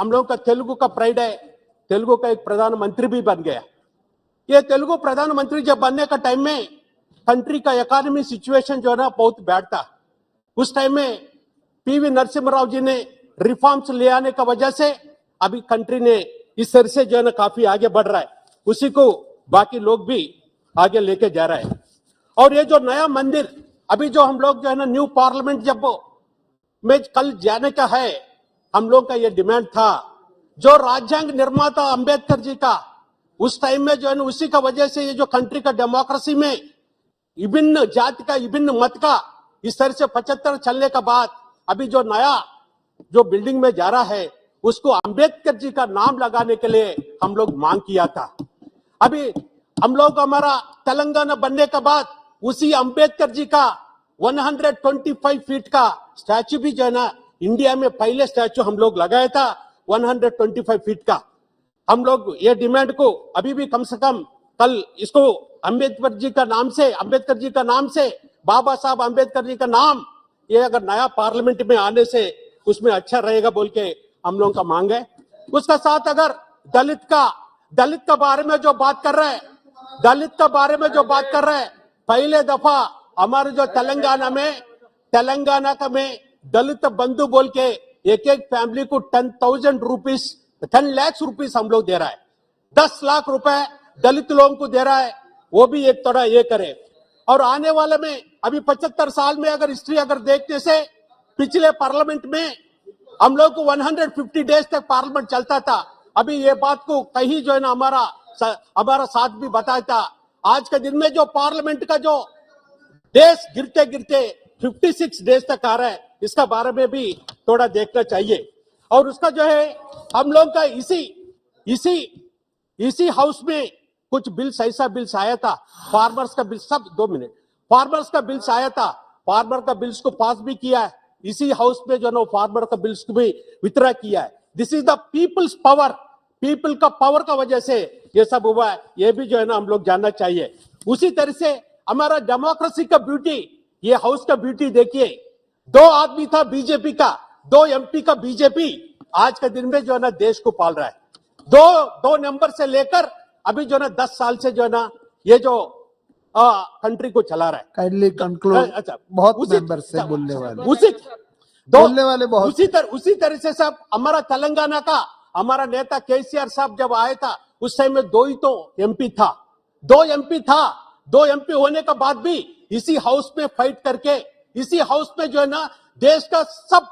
हम लोग का तेलुगु का प्राइड है, तेलुगु का एक प्रधानमंत्री भी बन गया। ये तेलुगु प्रधानमंत्री जब बनने का टाइम में कंट्री का इकोनॉमी सिचुएशन जो है ना बहुत बैड था। उस टाइम में पीवी नरसिम्हा राव जी ने रिफॉर्म्स ले आने का वजह से अभी कंट्री ने इस तरह से जो है ना काफी आगे बढ़ रहा है। उसी को बाकी लोग भी आगे लेके जा रहा है। और ये जो नया मंदिर अभी जो हम लोग जो है ना न्यू पार्लियामेंट जब में कल जाने का है, हम लोग का ये डिमांड था, जो राज्यांग निर्माता अंबेडकर जी का उस टाइम में जो है ना उसी का वजह से ये जो कंट्री का डेमोक्रेसी में विभिन्न जाति का विभिन्न मत का इस तरह से 75 चलने का बाद अभी जो नया जो बिल्डिंग में जा रहा है उसको अंबेडकर जी का नाम लगाने के लिए हम लोग मांग किया था। अभी हम लोग हमारा तेलंगाना बनने के बाद उसी अंबेडकर जी का 125 फीट का स्टैच्यू भी जो है ना इंडिया में पहले स्टैचू हम लोग लगाया था 125 फीट का। हम लोग ये डिमांड को अभी भी कम से कम कल इसको अंबेडकर जी का नाम से बाबा साहब अंबेडकर जी का नाम ये अगर नया पार्लियामेंट में आने से उसमें अच्छा रहेगा बोल के हम लोगों का मांग है। उसका साथ अगर दलित का बारे में जो बात कर रहे हैं, पहले दफा हमारे जो तेलंगाना का में दलित बंधु बोल के एक फैमिली को 10 लाख रुपीस हम लोग दे रहा है, 10 लाख रुपए दलित लोगों को दे रहा है। वो भी एक थोड़ा ये करे। और आने वाले में अभी 75 साल में अगर हिस्ट्री अगर देखने से पिछले पार्लियामेंट में हम लोग को 150 डेज तक पार्लियामेंट चलता था। अभी ये बात को कहीं जो है ना हमारा साथ भी बताया था। आज के दिन में जो पार्लियामेंट का जो डेज गिरते 56 डेज तक आ रहा है, इसका बारे में भी थोड़ा देखना चाहिए। और उसका जो है हम लोग का इसी हाउस में कुछ बिल्स ऐसा बिल्स आया था, फार्मर्स का बिल, सब 2 मिनट, फार्मर्स का बिल्स आया था, फार्मर का बिल्स को पास भी किया है इसी हाउस में जो है फार्मर का बिल्स को भी वित्ड्रॉ किया है। This is the peoples power, people का पावर का वजह से ये सब हुआ है, ये भी जो है ना हम लोग जानना चाहिए। उसी तरह से हमारा डेमोक्रेसी का ब्यूटी, ये हाउस का ब्यूटी देखिए, 2 आदमी था बीजेपी का, 2 एमपी का बीजेपी आज के दिन में जो है ना देश को पाल रहा है। 2 नंबर से लेकर अभी जो है ना 10 साल से जो है ना ये जो कंट्री को चला रहा है। Kindly conclude. अच्छा, बहुत मेंबर से बोलने वाले उसी तरह से सब हमारा तेलंगाना का हमारा नेता केसीआर साहब जब आए था उस टाइम में 2 ही तो एमपी था, 2 एमपी होने के बाद भी इसी हाउस में फाइट करके इसी हाउस में जो है ना देश का सब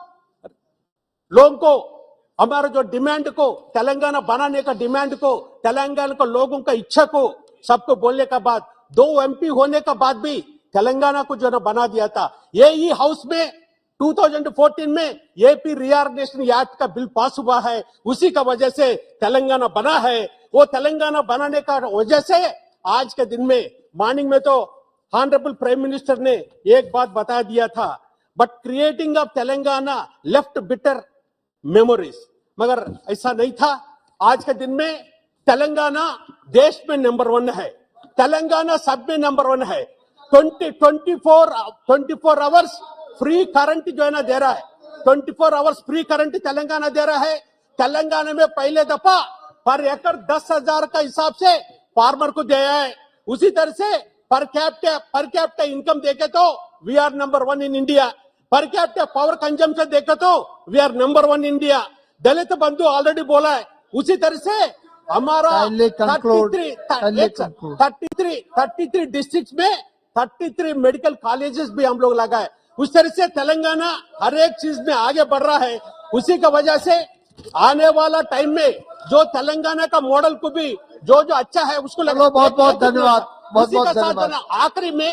लोगों को हमारा जो डिमांड को तेलंगाना बनाने का डिमांड को तेलंगाना को लोगों का इच्छा को सबको बोलने का बाद 2 एमपी होने का बाद भी तेलंगाना को जो है ना बना दिया था। यही हाउस में 2014 में एपी रीऑर्गेनाइजेशन एक्ट का बिल पास हुआ है, उसी का वजह से तेलंगाना बना है। वो तेलंगाना बनाने का वजह से आज के दिन में मॉर्निंग में तो ऑनरेबल प्राइम मिनिस्टर ने एक बात बता दिया था, but creating of Telangana left bitter memories, मगर ऐसा नहीं था। आज के दिन में तेलंगाना देश में नंबर 1 है, तेलंगाना सब में नंबर 1 है। 24 आवर्स फ्री करंट जो है ना दे रहा है, 24 आवर्स फ्री करंट तेलंगाना दे रहा है। तेलंगाना में पहले दफा पर एकड़ 10,000 का हिसाब से फार्मर को दिया है। उसी तरह से पर कैपिटा इनकम देखे तो we are number 1 in India, पर कैपिटा पावर कंजम्पशन देखे तो we are number 1 India. Dalit Bandhu already बोला है। उसी तरह से हमारा 33 डिस्ट्रिक्ट में 33 मेडिकल कॉलेजेस भी हम लोग लगाए। उस तरह से तेलंगाना हर एक चीज में आगे बढ़ रहा है। उसी का वजह से आने वाला टाइम में जो तेलंगाना का मॉडल को भी जो अच्छा है उसको लगा। बहुत धन्यवाद। आखिरी में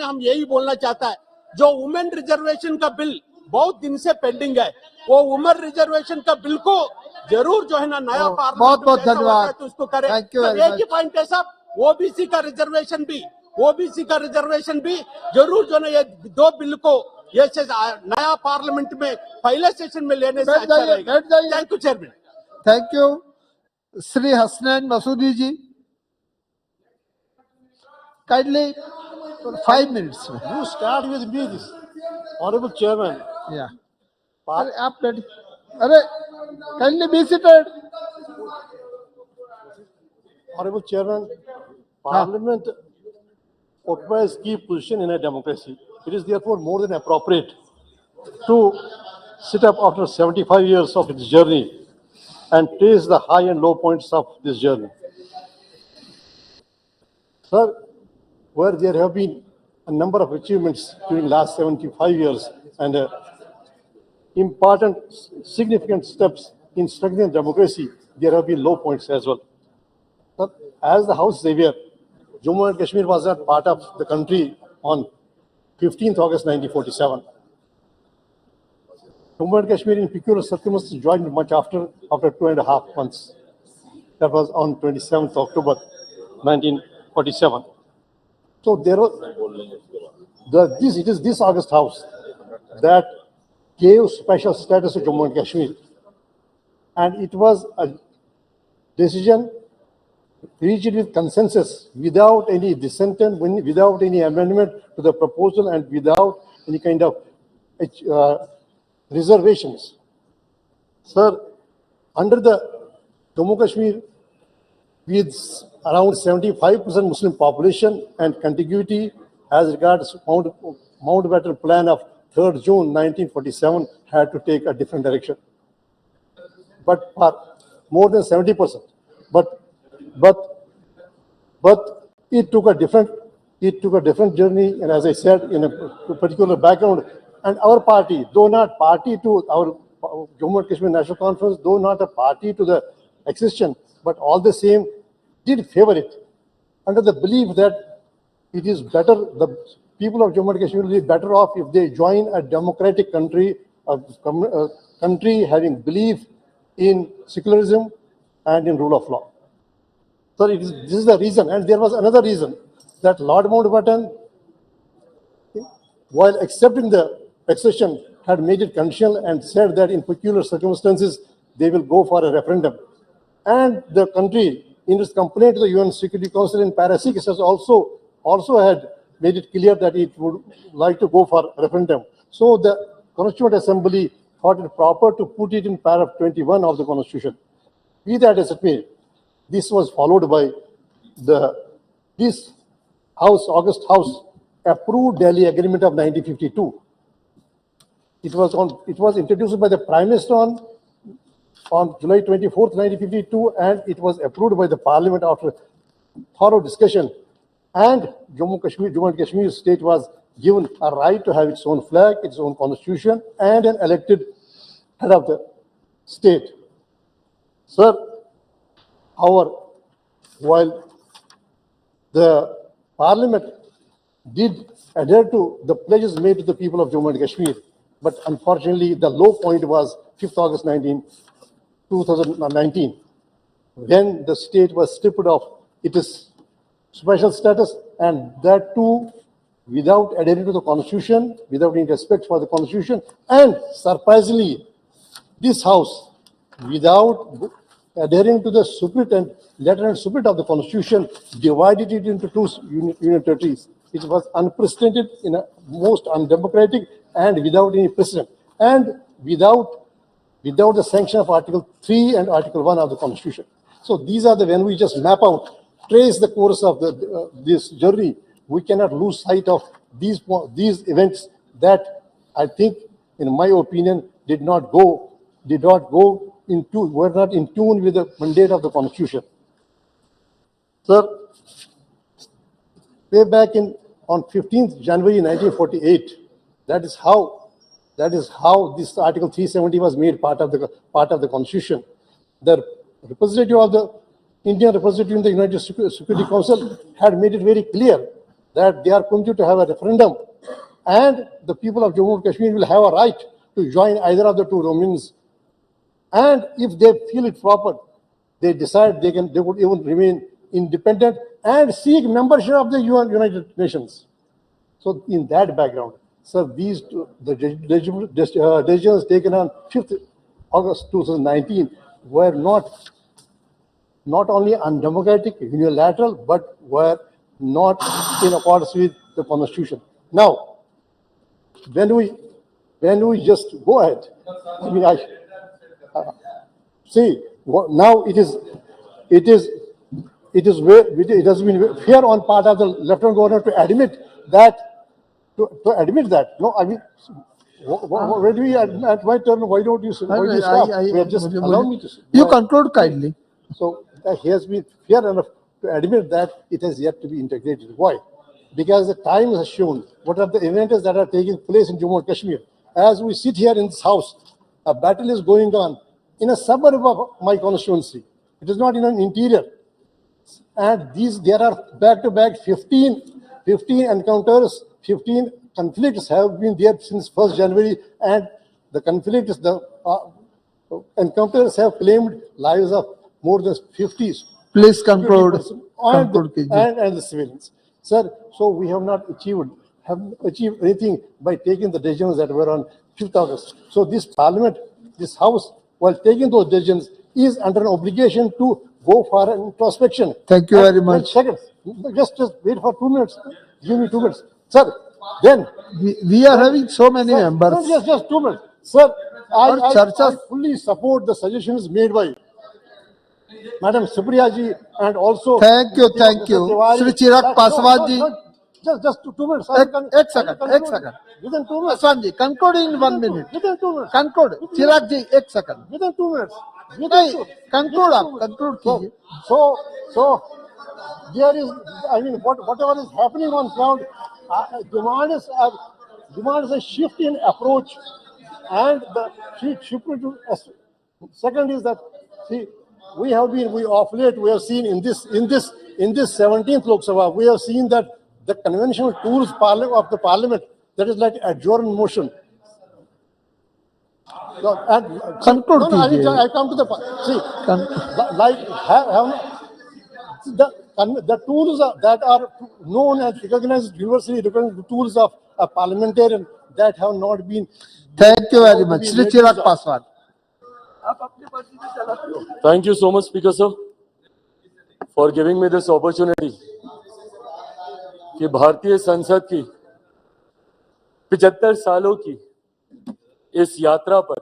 हम यही बोलना चाहता है, जो वुमेन रिजर्वेशन का बिल बहुत दिन से पेंडिंग है, वो वुमेन रिजर्वेशन का बिल को जरूर जो है ना नया बहुत धन्यवाद तो उसको करें। एक ही पॉइंट है साहब, ओबीसी का रिजर्वेशन भी जरूर जो है ना ये 2 बिल को ये नया पार्लियामेंट में पहले सेशन में लेने से अच्छा रहेगा। Thank you chairman. Thank you. Shri Hasnain Masoodi ji, kindly 5 minutes में। You start with me, this honorable chairman. या अरे आप बैठिए, अरे kindly be seated. Honorable chairman, Parliament occupies key position in a democracy. It is therefore more than appropriate to sit up after 75 years of its journey and trace the high and low points of this journey. Sir, where there have been a number of achievements during last 75 years and important, significant steps in strengthening democracy, there have been low points as well. But as the House Savior, Jammu and Kashmir was not part of the country on 15th August 1947. Jammu and Kashmir in peculiar circumstances joined much after 2.5 months. That was on 27th October 1947. So there was it is this August House that gave special status to Jammu and Kashmir. And it was a decision reached with consensus, without any dissension, without any amendment to the proposal, and without any kind of reservations. Sir, under the Jammu Kashmir, with around 75% Muslim population and contiguity as regards Mountbatten Plan of 3rd June 1947 had to take a different direction. But for more than 70%. But it took a different journey, and as I said, in a particular background. And our party, though not party to our Jammu and Kashmir National Conference, though not a party to the accession, but all the same did favor it, under the belief that it is better, the people of Jammu and Kashmir will be better off if they join a democratic country, a country having belief in secularism and in rule of law. So this is the reason. And there was another reason, that Lord Mountbatten, while accepting the accession, had made it conditional and said that in peculiar circumstances they will go for a referendum. And the country, in its complaint to the UN Security Council in Para 6, has also had made it clear that it would like to go for a referendum. So the Constituent Assembly thought it proper to put it in paragraph 21 of the Constitution. Be that as it may, this was followed by this House, August House, approved Delhi Agreement of 1952. It was introduced by the Prime Minister on July 24th, 1952, and it was approved by the Parliament after thorough discussion. And Jammu and Kashmir state was given a right to have its own flag, its own constitution, and an elected head of the state. Sir, while the Parliament did adhere to the pledges made to the people of Jammu and Kashmir, but unfortunately the low point was 5th August 2019, when the state was stripped of its special status, and that too without adhering to the Constitution, without any respect for the Constitution, and surprisingly, this House, without adhering to the spirit and letter and spirit of the Constitution, divided it into two union territories. It was unprecedented, in a most undemocratic, and without any precedent, and without the sanction of Article 3 and Article 1 of the Constitution. So these are when we just map out, trace the course of this journey, we cannot lose sight of these events that I think, in my opinion, were not in tune with the mandate of the Constitution. Sir, way back on 15th January 1948, that is how this Article 370 was made part of the Constitution. The representative of the Indian representative in the United Security Council had made it very clear that they are going to have a referendum, and the people of Jammu and Kashmir will have a right to join either of the two dominions. And if they feel it proper, they decide they would even remain independent and seek membership of the United Nations. So in that background, sir, the decisions taken on 5th August 2019 were not only undemocratic, unilateral, but were not in accordance with the Constitution. Now, when we just go ahead, I mean, see, now it has been fair on part of the Lieutenant Governor to admit that. No, I mean, where do we at my turn? Why don't you stop? We are just allow me to. You conclude kindly. So he has been fair enough to admit that it has yet to be integrated. Why? Because the time has shown what are the events that are taking place in Jammu and Kashmir. As we sit here in this house, a battle is going on in a suburb of my constituency. It is not in an interior. And there are back-to-back 15 encounters, 15 conflicts have been there since 1st January, and the encounters have claimed lives of more than 50. Please conclude. And the civilians. Sir, so we have not achieved anything by taking the decisions that were on 5th August. So this Parliament, this House, while taking those decisions, is under an obligation to go for an introspection. Thank you very And much. Second, just wait for 2 minutes. Give me 2 minutes, sir. Then We are having so many sir, members. no, just 2 minutes, sir. I Charchas- fully support the suggestions made by Madam Supriya ji and also. Thank you, Mr. Tiwari. Shri Chirag No, Paswan ji. Just 2 minutes. एक second. Within 2 minutes. Paswan ji, conclude in 1 minute. Within 2 minutes. Conclude. Chirag ji, एक second. Within 2 minutes. नहीं, conclude आप, conclude कीजिए. So there is, I mean, whatever is happening on ground demands a shift in approach, and the shift to. Second is that, see, we of late we have seen in this 17th Lok Sabha, we have seen that the conventional tools of the Parliament, that is like adjourn motion. Conclude कीजिए. I come to the see, the tools that are known and recognized, universally recognized tools of a parliamentarian, that have not been. Thank you very much. Shri Chirag Paswan. Thank you so much, Speaker sir, for giving me this opportunity कि भारतीय संसद की 75 सालों की इस यात्रा पर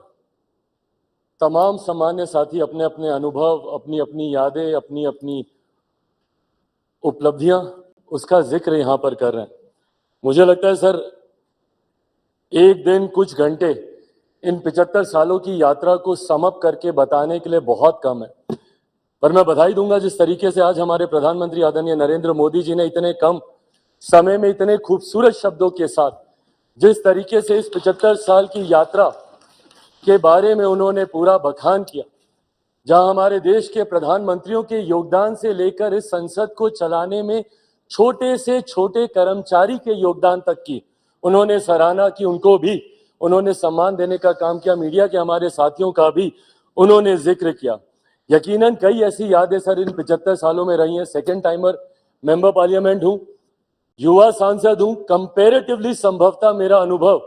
तमाम सामान्य साथी अपने अपने अनुभव, अपनी अपनी यादें, अपनी अपनी उपलब्धियां, उसका जिक्र यहाँ पर कर रहे हैं. मुझे लगता है सर, एक दिन कुछ घंटे इन 75 सालों की यात्रा को समअप करके बताने के लिए बहुत कम है. पर मैं बधाई दूंगा जिस तरीके से आज हमारे प्रधानमंत्री आदरणीय नरेंद्र मोदी जी ने इतने कम समय में इतने खूबसूरत शब्दों के साथ जिस तरीके से इस 75 साल की यात्रा के बारे में उन्होंने पूरा बखान किया, जहां हमारे देश के प्रधानमंत्रियों के योगदान से लेकर इस संसद को चलाने में छोटे से छोटे कर्मचारी के योगदान तक की उन्होंने सराहना की, उनको भी उन्होंने सम्मान देने का काम किया. मीडिया के हमारे साथियों का भी उन्होंने जिक्र किया. यकीनन कई ऐसी यादें सर इन 75 सालों में रही हैं. सेकंड टाइमर मेंबर पार्लियामेंट हूं, युवा सांसद हूं. कंपैरेटिवली संभवतः मेरा अनुभव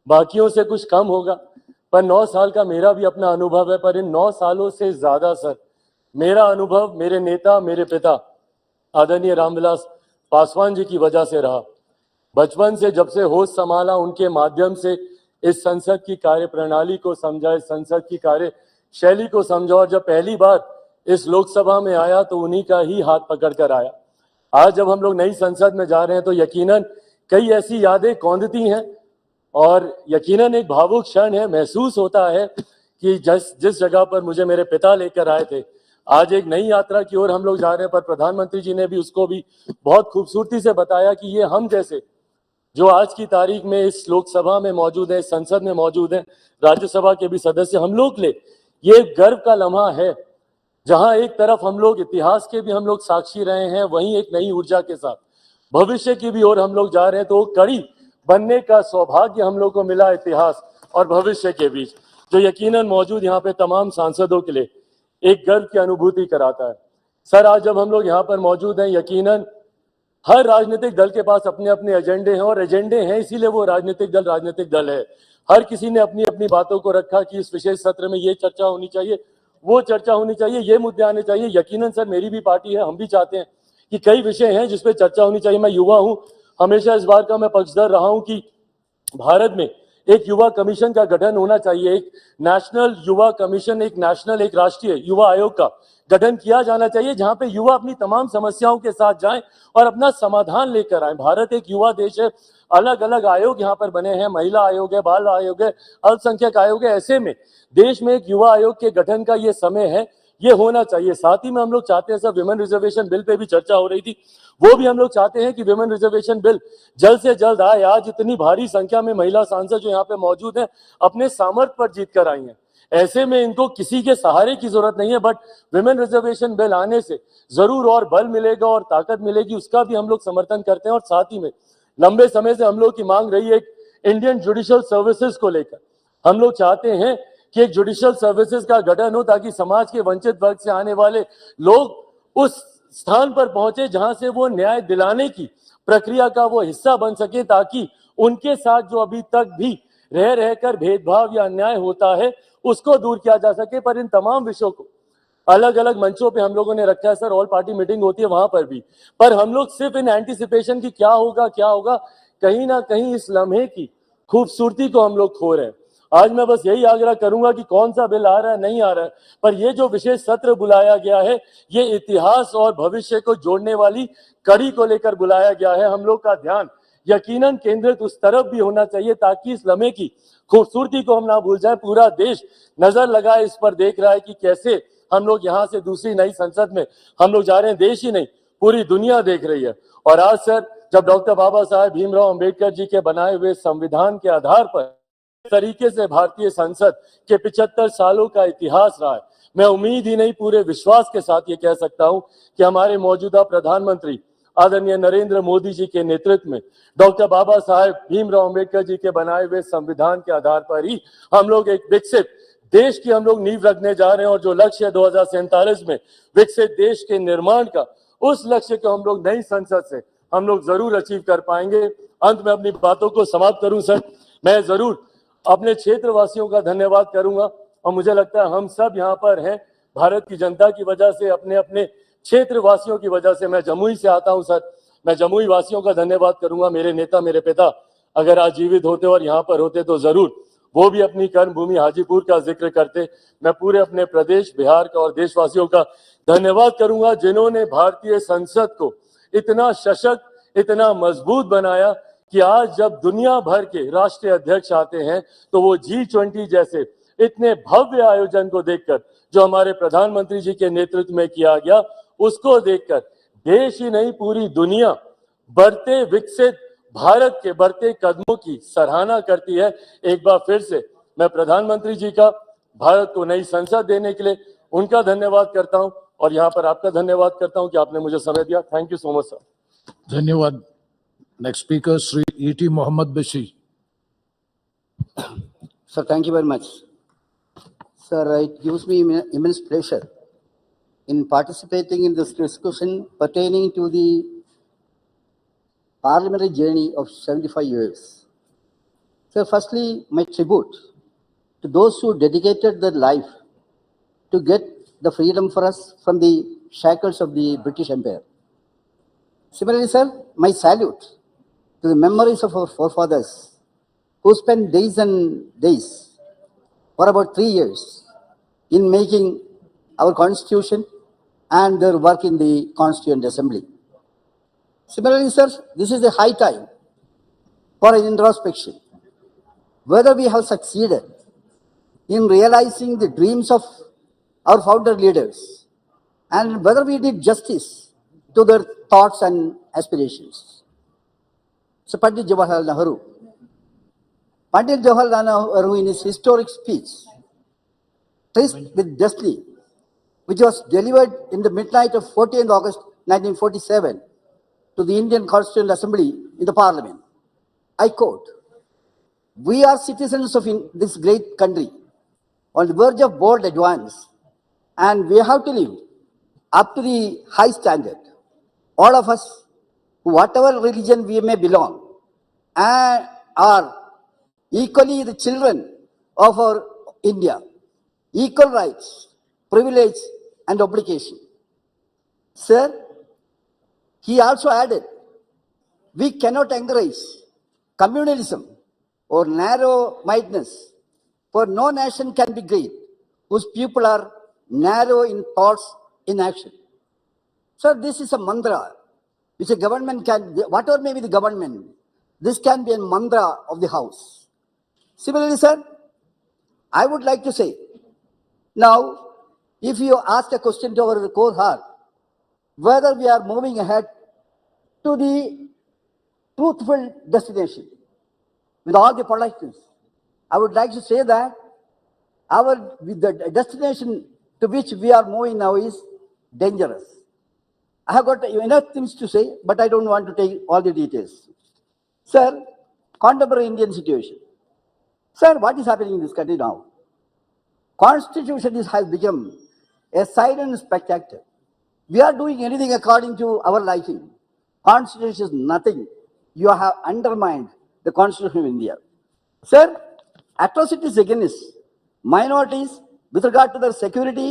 बाकियों से कुछ कम होगा, पर 9 साल का मेरा भी अपना अनुभव है. पर इन 9 सालों से ज्यादा सर मेरा अनुभव मेरे नेता, मेरे पिता आदरणीय रामविलास पासवान जी की वजह से रहा. बचपन से जब से होश संभाला, उनके माध्यम से इस संसद की कार्य प्रणाली को समझा, इस संसद की कार्य शैली को समझा, और जब पहली बार इस लोकसभा में आया तो उन्हीं का ही हाथ पकड़ कर आया. आज जब हम लोग नई संसद में जा रहे हैं तो यकीनन कई ऐसी यादें कौंधती हैं और यकीनन एक भावुक क्षण है. महसूस होता है कि जिस जगह पर मुझे मेरे पिता लेकर आए थे, आज एक नई यात्रा की ओर हम लोग जा रहे हैं. पर प्रधानमंत्री जी ने भी उसको भी बहुत खूबसूरती से बताया कि ये हम जैसे जो आज की तारीख में इस लोकसभा में मौजूद है, इस संसद में मौजूद है, राज्यसभा के भी सदस्य, हम लोग के लिए ये गर्व का लम्हा है, जहां एक तरफ हम लोग इतिहास के भी हम लोग साक्षी रहे हैं, वहीं एक नई ऊर्जा के साथ भविष्य की भी ओर हम लोग जा रहे हैं. तो कड़ी बनने का सौभाग्य हम लोग को मिला इतिहास और भविष्य के बीच, जो यकीनन मौजूद यहाँ पे तमाम सांसदों के लिए एक गर्व की अनुभूति कराता है. सर, आज जब हम लोग यहाँ पर मौजूद हैं, यकीनन हर राजनीतिक दल के पास अपने अपने एजेंडे हैं, और एजेंडे हैं इसीलिए वो राजनीतिक दल है. हर किसी ने अपनी अपनी बातों को रखा कि इस विशेष सत्र में ये चर्चा होनी चाहिए, वो चर्चा होनी चाहिए, ये मुद्दे आने चाहिए. यकीनन सर, मेरी भी पार्टी है, हम भी चाहते हैं कि कई विषय हैं जिसपे चर्चा होनी चाहिए. मैं युवा हूं, हमेशा इस बार का मैं पक्षधर रहा हूं कि भारत में एक युवा कमीशन का गठन होना चाहिए. एक नेशनल युवा कमीशन, एक नेशनल, एक राष्ट्रीय युवा आयोग का गठन किया जाना चाहिए, जहां पे युवा अपनी तमाम समस्याओं के साथ जाएं और अपना समाधान लेकर आए. भारत एक युवा देश है. अलग अलग आयोग यहाँ पर बने हैं, महिला आयोग है, बाल आयोग है, अल्पसंख्यक आयोग है. ऐसे में देश में एक युवा आयोग के गठन का ये समय है, ये होना चाहिए. साथ ही में हम लोग चाहते हैं sir, women reservation bill pay भी चर्चा हो रही थी, वो भी हम लोग चाहते हैं कि विमेन रिजर्वेशन बिल जल्द से जल्द आए. आज इतनी भारी संख्या में महिला सांसद जो यहाँ पे मौजूद हैं, अपने सामर्थ्य पर जीत कर आई हैं. ऐसे में इनको किसी के सहारे की जरूरत नहीं है, बट विमेन रिजर्वेशन बिल आने से जरूर और बल मिलेगा और ताकत मिलेगी, उसका भी हम लोग समर्थन करते हैं. और साथ ही में लंबे समय से हम लोग की मांग रही है एक इंडियन जुडिशियल सर्विसेज को लेकर. हम लोग चाहते हैं कि एक जुडिशियल सर्विसेज का गठन हो, ताकि समाज के वंचित वर्ग से आने वाले लोग उस स्थान पर पहुंचे जहां से वो न्याय दिलाने की प्रक्रिया का वो हिस्सा बन सके, ताकि उनके साथ जो अभी तक भी रह रहकर भेदभाव या अन्याय होता है उसको दूर किया जा सके। पर इन तमाम विषयों को अलग अलग मंचों पे हम लोगों ने रखा है सर, ऑल पार्टी मीटिंग होती है वहां पर भी, पर हम लोग सिर्फ इन एंटिसिपेशन की क्या होगा, कहीं ना कहीं इस लम्हे की खूबसूरती को हम लोग खो रहे हैं। आज मैं बस यही आग्रह करूंगा कि कौन सा बिल आ रहा है नहीं आ रहा है, पर ये जो विशेष सत्र बुलाया गया है ये इतिहास और भविष्य को जोड़ने वाली कड़ी को लेकर बुलाया गया है। हम लोग का ध्यान यकीनन केंद्रित उस तरफ भी होना चाहिए ताकि इस लम्हे की खूबसूरती को हम ना भूल जाए। पूरा देश नजर लगाए इस पर, देख रहा है कि कैसे हम लोग यहाँ से दूसरी नई संसद में हम लोग जा रहे हैं। देश ही नहीं पूरी दुनिया देख रही है। और आज सर जब डॉक्टर बाबा साहेब भीमराव अंबेडकर जी के बनाए हुए संविधान के आधार पर तरीके से भारतीय संसद के 75 सालों का इतिहास रहा है, मैं उम्मीद ही नहीं पूरे विश्वास के साथ ये कह सकता हूं कि हमारे मौजूदा प्रधानमंत्री आदरणीय नरेंद्र मोदी जी के नेतृत्व में डॉक्टर बाबा साहेब भीमराव अंबेडकर जी के बनाए हुए संविधान के आधार पर ही हम लोग एक विकसित देश की हम लोग नींव रखने जा रहे हैं। और जो लक्ष्य है 2047 में विकसित देश के निर्माण का, उस लक्ष्य को हम लोग नई संसद से हम लोग जरूर अचीव कर पाएंगे। अंत में अपनी बातों को समाप्त करूं सर, मैं जरूर अपने क्षेत्रवासियों का धन्यवाद करूंगा। और मुझे लगता है हम सब यहाँ पर हैं भारत की जनता की वजह से, अपने अपने क्षेत्रवासियों की वजह से। मैं जमुई से आता हूं सर, मैं जमुई वासियों का धन्यवाद करूंगा। मेरे नेता, मेरे पिता अगर आज जीवित होते और यहाँ पर होते तो जरूर वो भी अपनी कर्म भूमि हाजीपुर का जिक्र करते। मैं पूरे अपने प्रदेश बिहार का और देशवासियों का धन्यवाद करूंगा जिन्होंने भारतीय संसद को इतना सशक्त, इतना मजबूत बनाया कि आज जब दुनिया भर के राष्ट्रीय अध्यक्ष आते हैं तो वो G20 जैसे इतने भव्य आयोजन को देखकर, जो हमारे प्रधानमंत्री जी के नेतृत्व में किया गया, उसको देखकर देश ही नहीं पूरी दुनिया बढ़ते विकसित भारत के बढ़ते कदमों की सराहना करती है। एक बार फिर से मैं प्रधानमंत्री जी का भारत को नई संसद देने के लिए उनका धन्यवाद करता हूं और यहाँ पर आपका धन्यवाद करता हूं कि आपने मुझे समय दिया। Thank you so much sir. धन्यवाद। Next speaker Shri E.T. Mohammed Basheer. Sir, thank you very much. Sir, it gives me immense pleasure in participating in this discussion pertaining to the parliamentary journey of 75 years. So firstly, my tribute to those who dedicated their life to get the freedom for us from the shackles of the British Empire. Similarly, sir, my salute to the memories of our forefathers who spent days and days for about 3 years in making our constitution and their work in the Constituent Assembly. Similarly, sir, this is the high time for an introspection, whether we have succeeded in realizing the dreams of our founder leaders and whether we did justice to their thoughts and aspirations. So, Pandit Jawaharlal Nehru in his historic speech, Tryst with Destiny, which was delivered in the midnight of 14th August 1947 to the Indian Constituent Assembly in the Parliament. I quote, "We are citizens of this great country on the verge of bold advance, and we have to live up to the high standard. All of us, whatever religion we may belong, and are equally the children of our India, equal rights, privilege, and obligation." Sir, he also added, "We cannot encourage communalism or narrow-mindedness, for no nation can be great whose people are narrow in thoughts, in action." Sir, this is a mantra which a government can, whatever may be the government, this can be a mantra of the house. Similarly, sir, I would like to say, now, if you ask a question to our core heart, whether we are moving ahead to the truthful destination with all the politeness, I would like to say that the destination to which we are moving now is dangerous. I have got enough things to say, but I don't want to take all the details. Sir, contemporary Indian situation. Sir, what is happening in this country now? Constitution has become a silent spectator. We are doing anything according to our liking. Constitution is nothing. You have undermined the Constitution of India. Sir, atrocities against minorities with regard to their security,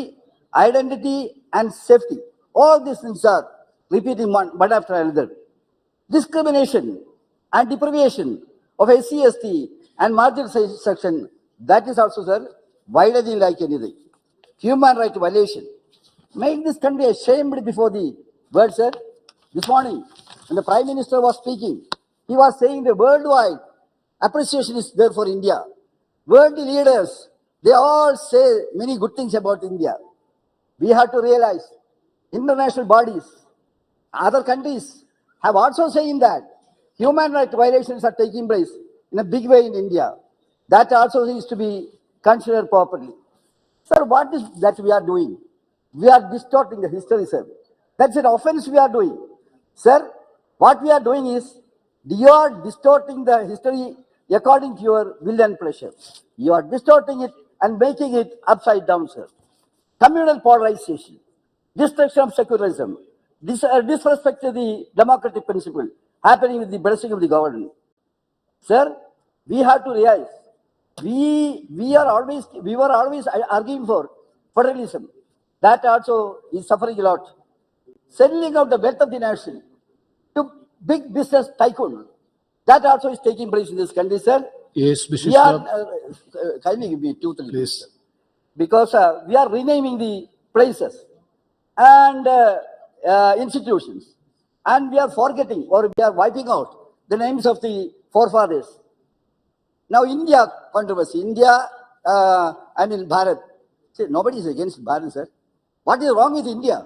identity, and safety. All these things are repeating one after another. Discrimination and deprivation of SC, ST and marginalized section, that is also, sir, widening like anything. Human rights violation. Make this country ashamed before the world, sir. This morning, when the Prime Minister was speaking, he was saying the worldwide appreciation is there for India. World leaders, they all say many good things about India. We have to realize international bodies, other countries have also saying that human rights violations are taking place in a big way in India. That also needs to be considered properly. Sir, what is that we are doing? We are distorting the history, sir. That's an offense we are doing. Sir, what we are doing is, you are distorting the history according to your will and pleasure. You are distorting it and making it upside down, sir. Communal polarization, destruction of secularism, disrespect to the democratic principle happening with the blessing of the government. Sir, we have to realize we were always arguing for federalism. That also is suffering a lot. Selling out the wealth of the nation to big business tycoon. That also is taking place in this country, sir. Yes, We are, kindly give me 2-3 minutes. Because we are renaming the places and institutions, and we are forgetting or we are wiping out the names of the forefathers. Now, India controversy, Bharat. See, nobody is against Bharat, sir. What is wrong with India?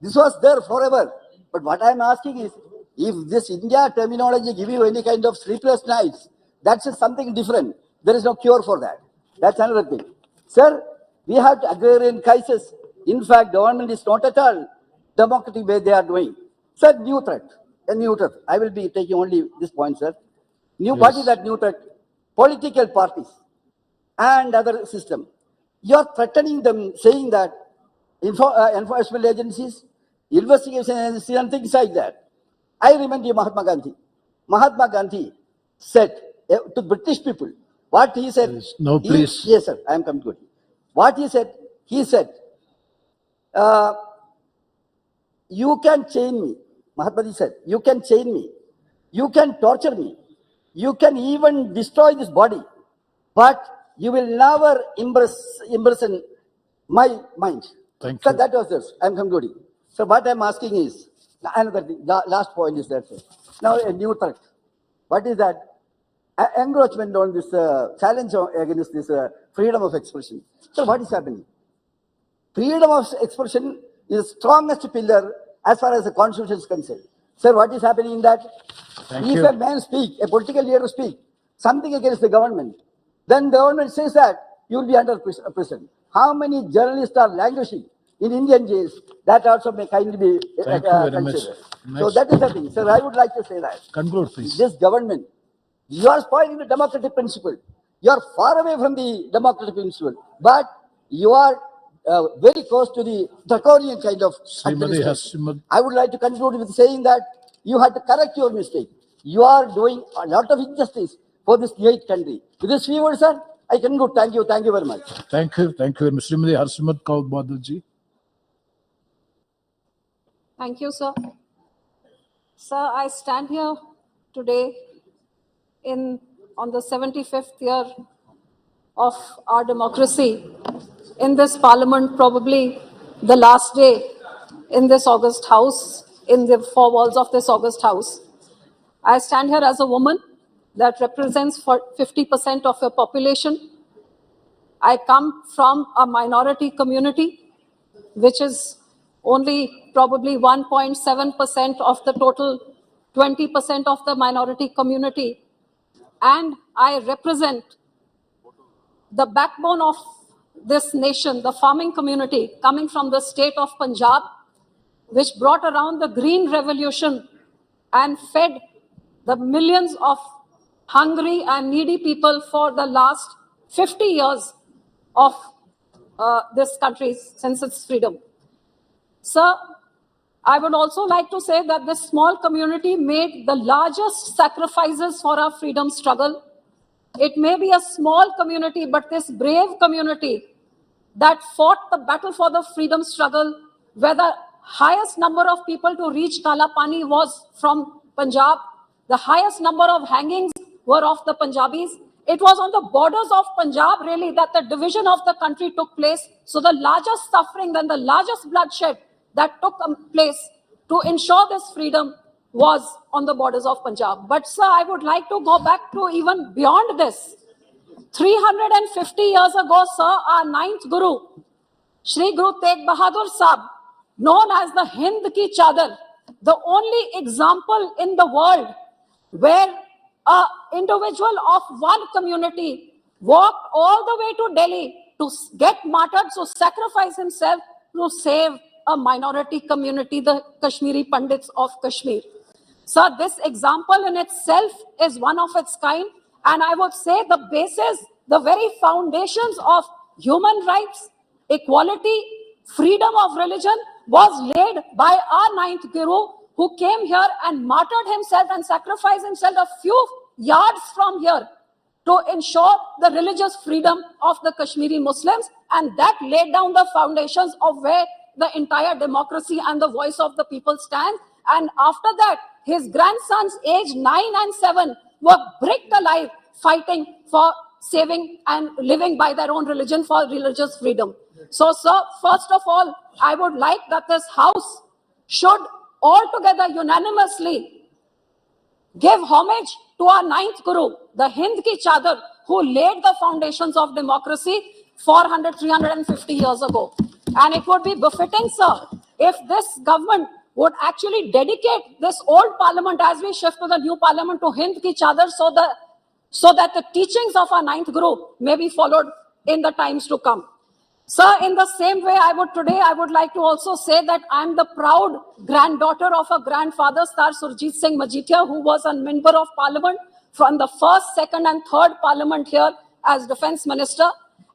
This was there forever. But what I am asking is, if this India terminology give you any kind of sleepless nights, that's something different. There is no cure for that. That's another thing. Sir, we have agrarian crisis. In fact, government is not at all democratic way they are doing. Sir, new threat. A new threat. I will be taking only this point, sir. What is that new threat? Political parties and other system. You are threatening them, saying that enforcement agencies, investigation agencies, and things like that. I remember Mahatma Gandhi. Mahatma Gandhi said to British people, what he said. No, please. Yes, sir, I am coming to it. What he said, you can chain me. Mahatma Gandhi said, you can chain me. You can torture me. You can even destroy this body. But you will never imprison my mind. Thank So you. that was this. I am concluding. So what I am asking is, another thing, last point is that, sir. Now a new threat. What is that? Encroachment on this challenge against this freedom of expression. So what is happening? Freedom of expression is the strongest pillar as far as the constitution is concerned. Sir, what is happening in that? If a man speak, a political leader speak something against the government, then the government says that you will be under prison. How many journalists are languishing in Indian jails? That also may kindly be Thank you very much. considered. So Next. that is the thing. Sir, I would like to say that. Conclude, please. This government, you are spoiling the democratic principle. You are far away from the democratic principle. But you are very close to the draconian kind of administration. I would like to conclude with saying that you have to correct your mistake. You are doing a lot of injustice for this great country. With this few words, sir, I conclude. Thank you. Thank you very much. Thank you. Thank you. Mr. Harsimat Kaur Badal ji. Thank you, sir. Sir, I stand here today on the 75th year of our democracy in this parliament, probably the last day in this August House, in the four walls of this August House. I stand here as a woman that represents 50% of your population. I come from a minority community, which is only probably 1.7% of the total 20% of the minority community. And I represent the backbone of this nation, the farming community, coming from the state of Punjab, which brought around the Green Revolution and fed the millions of hungry and needy people for the last 50 years of this country since its freedom. Sir, I would also like to say that this small community made the largest sacrifices for our freedom struggle. It may be a small community, but this brave community that fought the battle for the freedom struggle, where the highest number of people to reach Kala Pani was from Punjab, the highest number of hangings were of the Punjabis. It was on the borders of Punjab, really, that the division of the country took place. So the largest suffering, then the largest bloodshed that took place to ensure this freedom was on the borders of Punjab. But sir, I would like to go back to even beyond this. 350 years ago, sir, our ninth Guru, Shri Guru Tegh Bahadur Sahib, known as the Hind Ki Chadar, the only example in the world where an individual of one community walked all the way to Delhi to get martyred, to sacrifice himself to save a minority community, the Kashmiri Pandits of Kashmir. So this example in itself is one of its kind. And I would say the basis, the very foundations of human rights, equality, freedom of religion was laid by our ninth Guru, who came here and martyred himself and sacrificed himself a few yards from here to ensure the religious freedom of the Kashmiri Muslims. And that laid down the foundations of where the entire democracy and the voice of the people stand. And after that, his grandsons, aged 9 and 7, were bricked alive, fighting for saving and living by their own religion for religious freedom. So, sir, first of all, I would like that this House should altogether unanimously give homage to our ninth Guru, the Hind Ki Chadar, who laid the foundations of democracy 350 years ago. And it would be befitting, sir, if this government would actually dedicate this old parliament as we shift to the new parliament to Hind Ki Chadar, so that the teachings of our ninth Guru may be followed in the times to come. Sir, in the same way, I would like to also say that I am the proud granddaughter of a grandfather, Sir Surjit Singh Majithia, who was a member of parliament from the first, second and third parliament here as defense minister.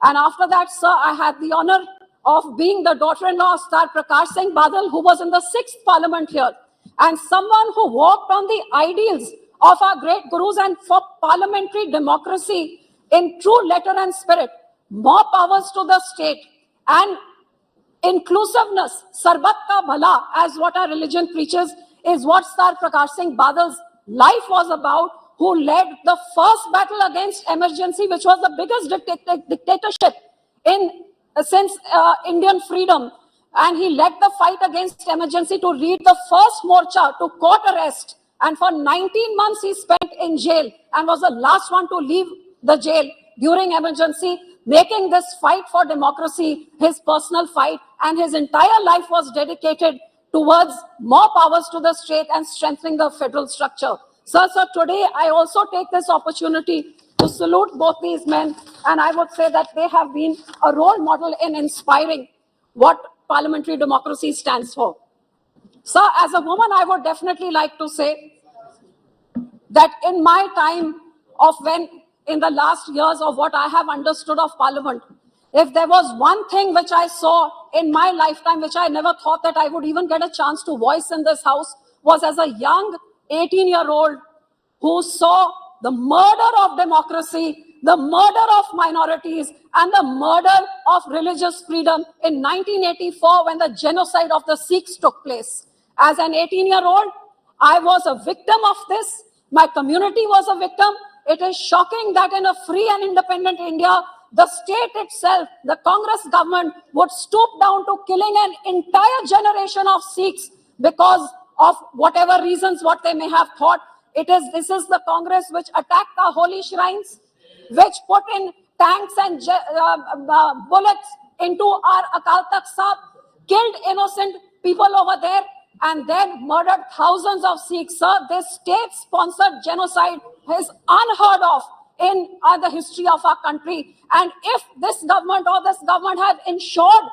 And after that, sir, I had the honor of being the daughter-in-law of Sir Prakash Singh Badal, who was in the 6th parliament here, and someone who walked on the ideals of our great gurus and for parliamentary democracy in true letter and spirit. More powers to the state and inclusiveness, sarbat ka bhala, as what our religion preaches, is what Sir Prakash Singh Badal's life was about, who led the first battle against emergency, which was the biggest dictatorship since Indian freedom. And he led the fight against emergency to lead the first morcha to court arrest. And for 19 months he spent in jail and was the last one to leave the jail during emergency, making this fight for democracy his personal fight. And his entire life was dedicated towards more powers to the state and strengthening the federal structure. So today I also take this opportunity to salute both these men. And I would say that they have been a role model in inspiring what parliamentary democracy stands for. So as a woman, I would definitely like to say that in my time of in the last years of what I have understood of parliament, if there was one thing which I saw in my lifetime, which I never thought that I would even get a chance to voice in this house, was as a young 18-year-old who saw the murder of democracy, the murder of minorities, and the murder of religious freedom in 1984 when the genocide of the Sikhs took place. As an 18-year-old, I was a victim of this. My community was a victim. It is shocking that in a free and independent India, the state itself, the Congress government, would stoop down to killing an entire generation of Sikhs because of whatever reasons, what they may have thought. This is the Congress which attacked our holy shrines, which put in tanks and bullets into our Akal Takht Sahib, killed innocent people over there, and then murdered thousands of Sikhs. Sir, this state-sponsored genocide is unheard of in the history of our country. And if this government had ensured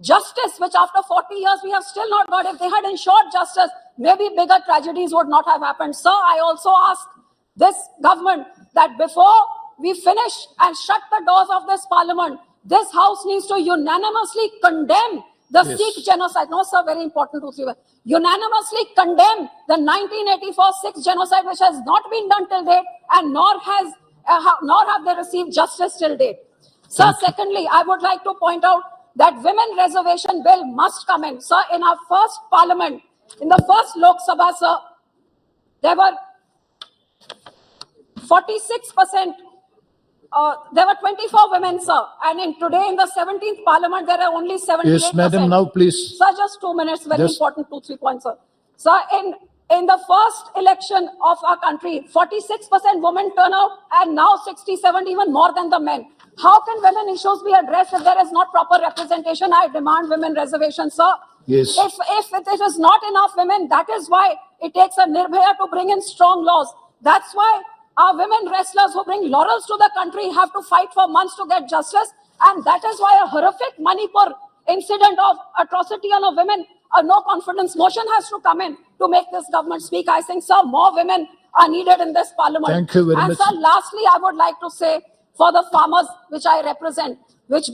justice, which after 40 years we have still not got, if they had ensured justice, maybe bigger tragedies would not have happened. Sir, I also ask this government that before we finish and shut the doors of this parliament, this house needs to unanimously condemn the Sikh genocide. No, sir, very important to unanimously condemn the 1984 Sikh genocide, which has not been done till date, and nor has nor have they received justice till date. Sir, secondly, I would like to point out that women reservation bill must come in. Sir, in our first parliament, in the first Lok Sabha, sir, there were 46%, there were 24 women, sir. And today in the 17th parliament, there are only 78%. Yes, madam, now please. Sir, just 2 minutes, very Just- important, 2-3 points, sir. Sir, in the first election of our country, 46% women turnout, and now 67, even more than the men. How can women issues be addressed if there is not proper representation? I demand women reservation, sir. Yes. If it is not enough women, that is why it takes a Nirbhaya to bring in strong laws. That's why our women wrestlers who bring laurels to the country have to fight for months to get justice. And that is why a horrific Manipur incident of atrocity on a women, a no confidence motion has to come in to make this government speak. I think, sir, more women are needed in this parliament. Thank you very and much. Sir, lastly, I would like to say, for the farmers which I represent, which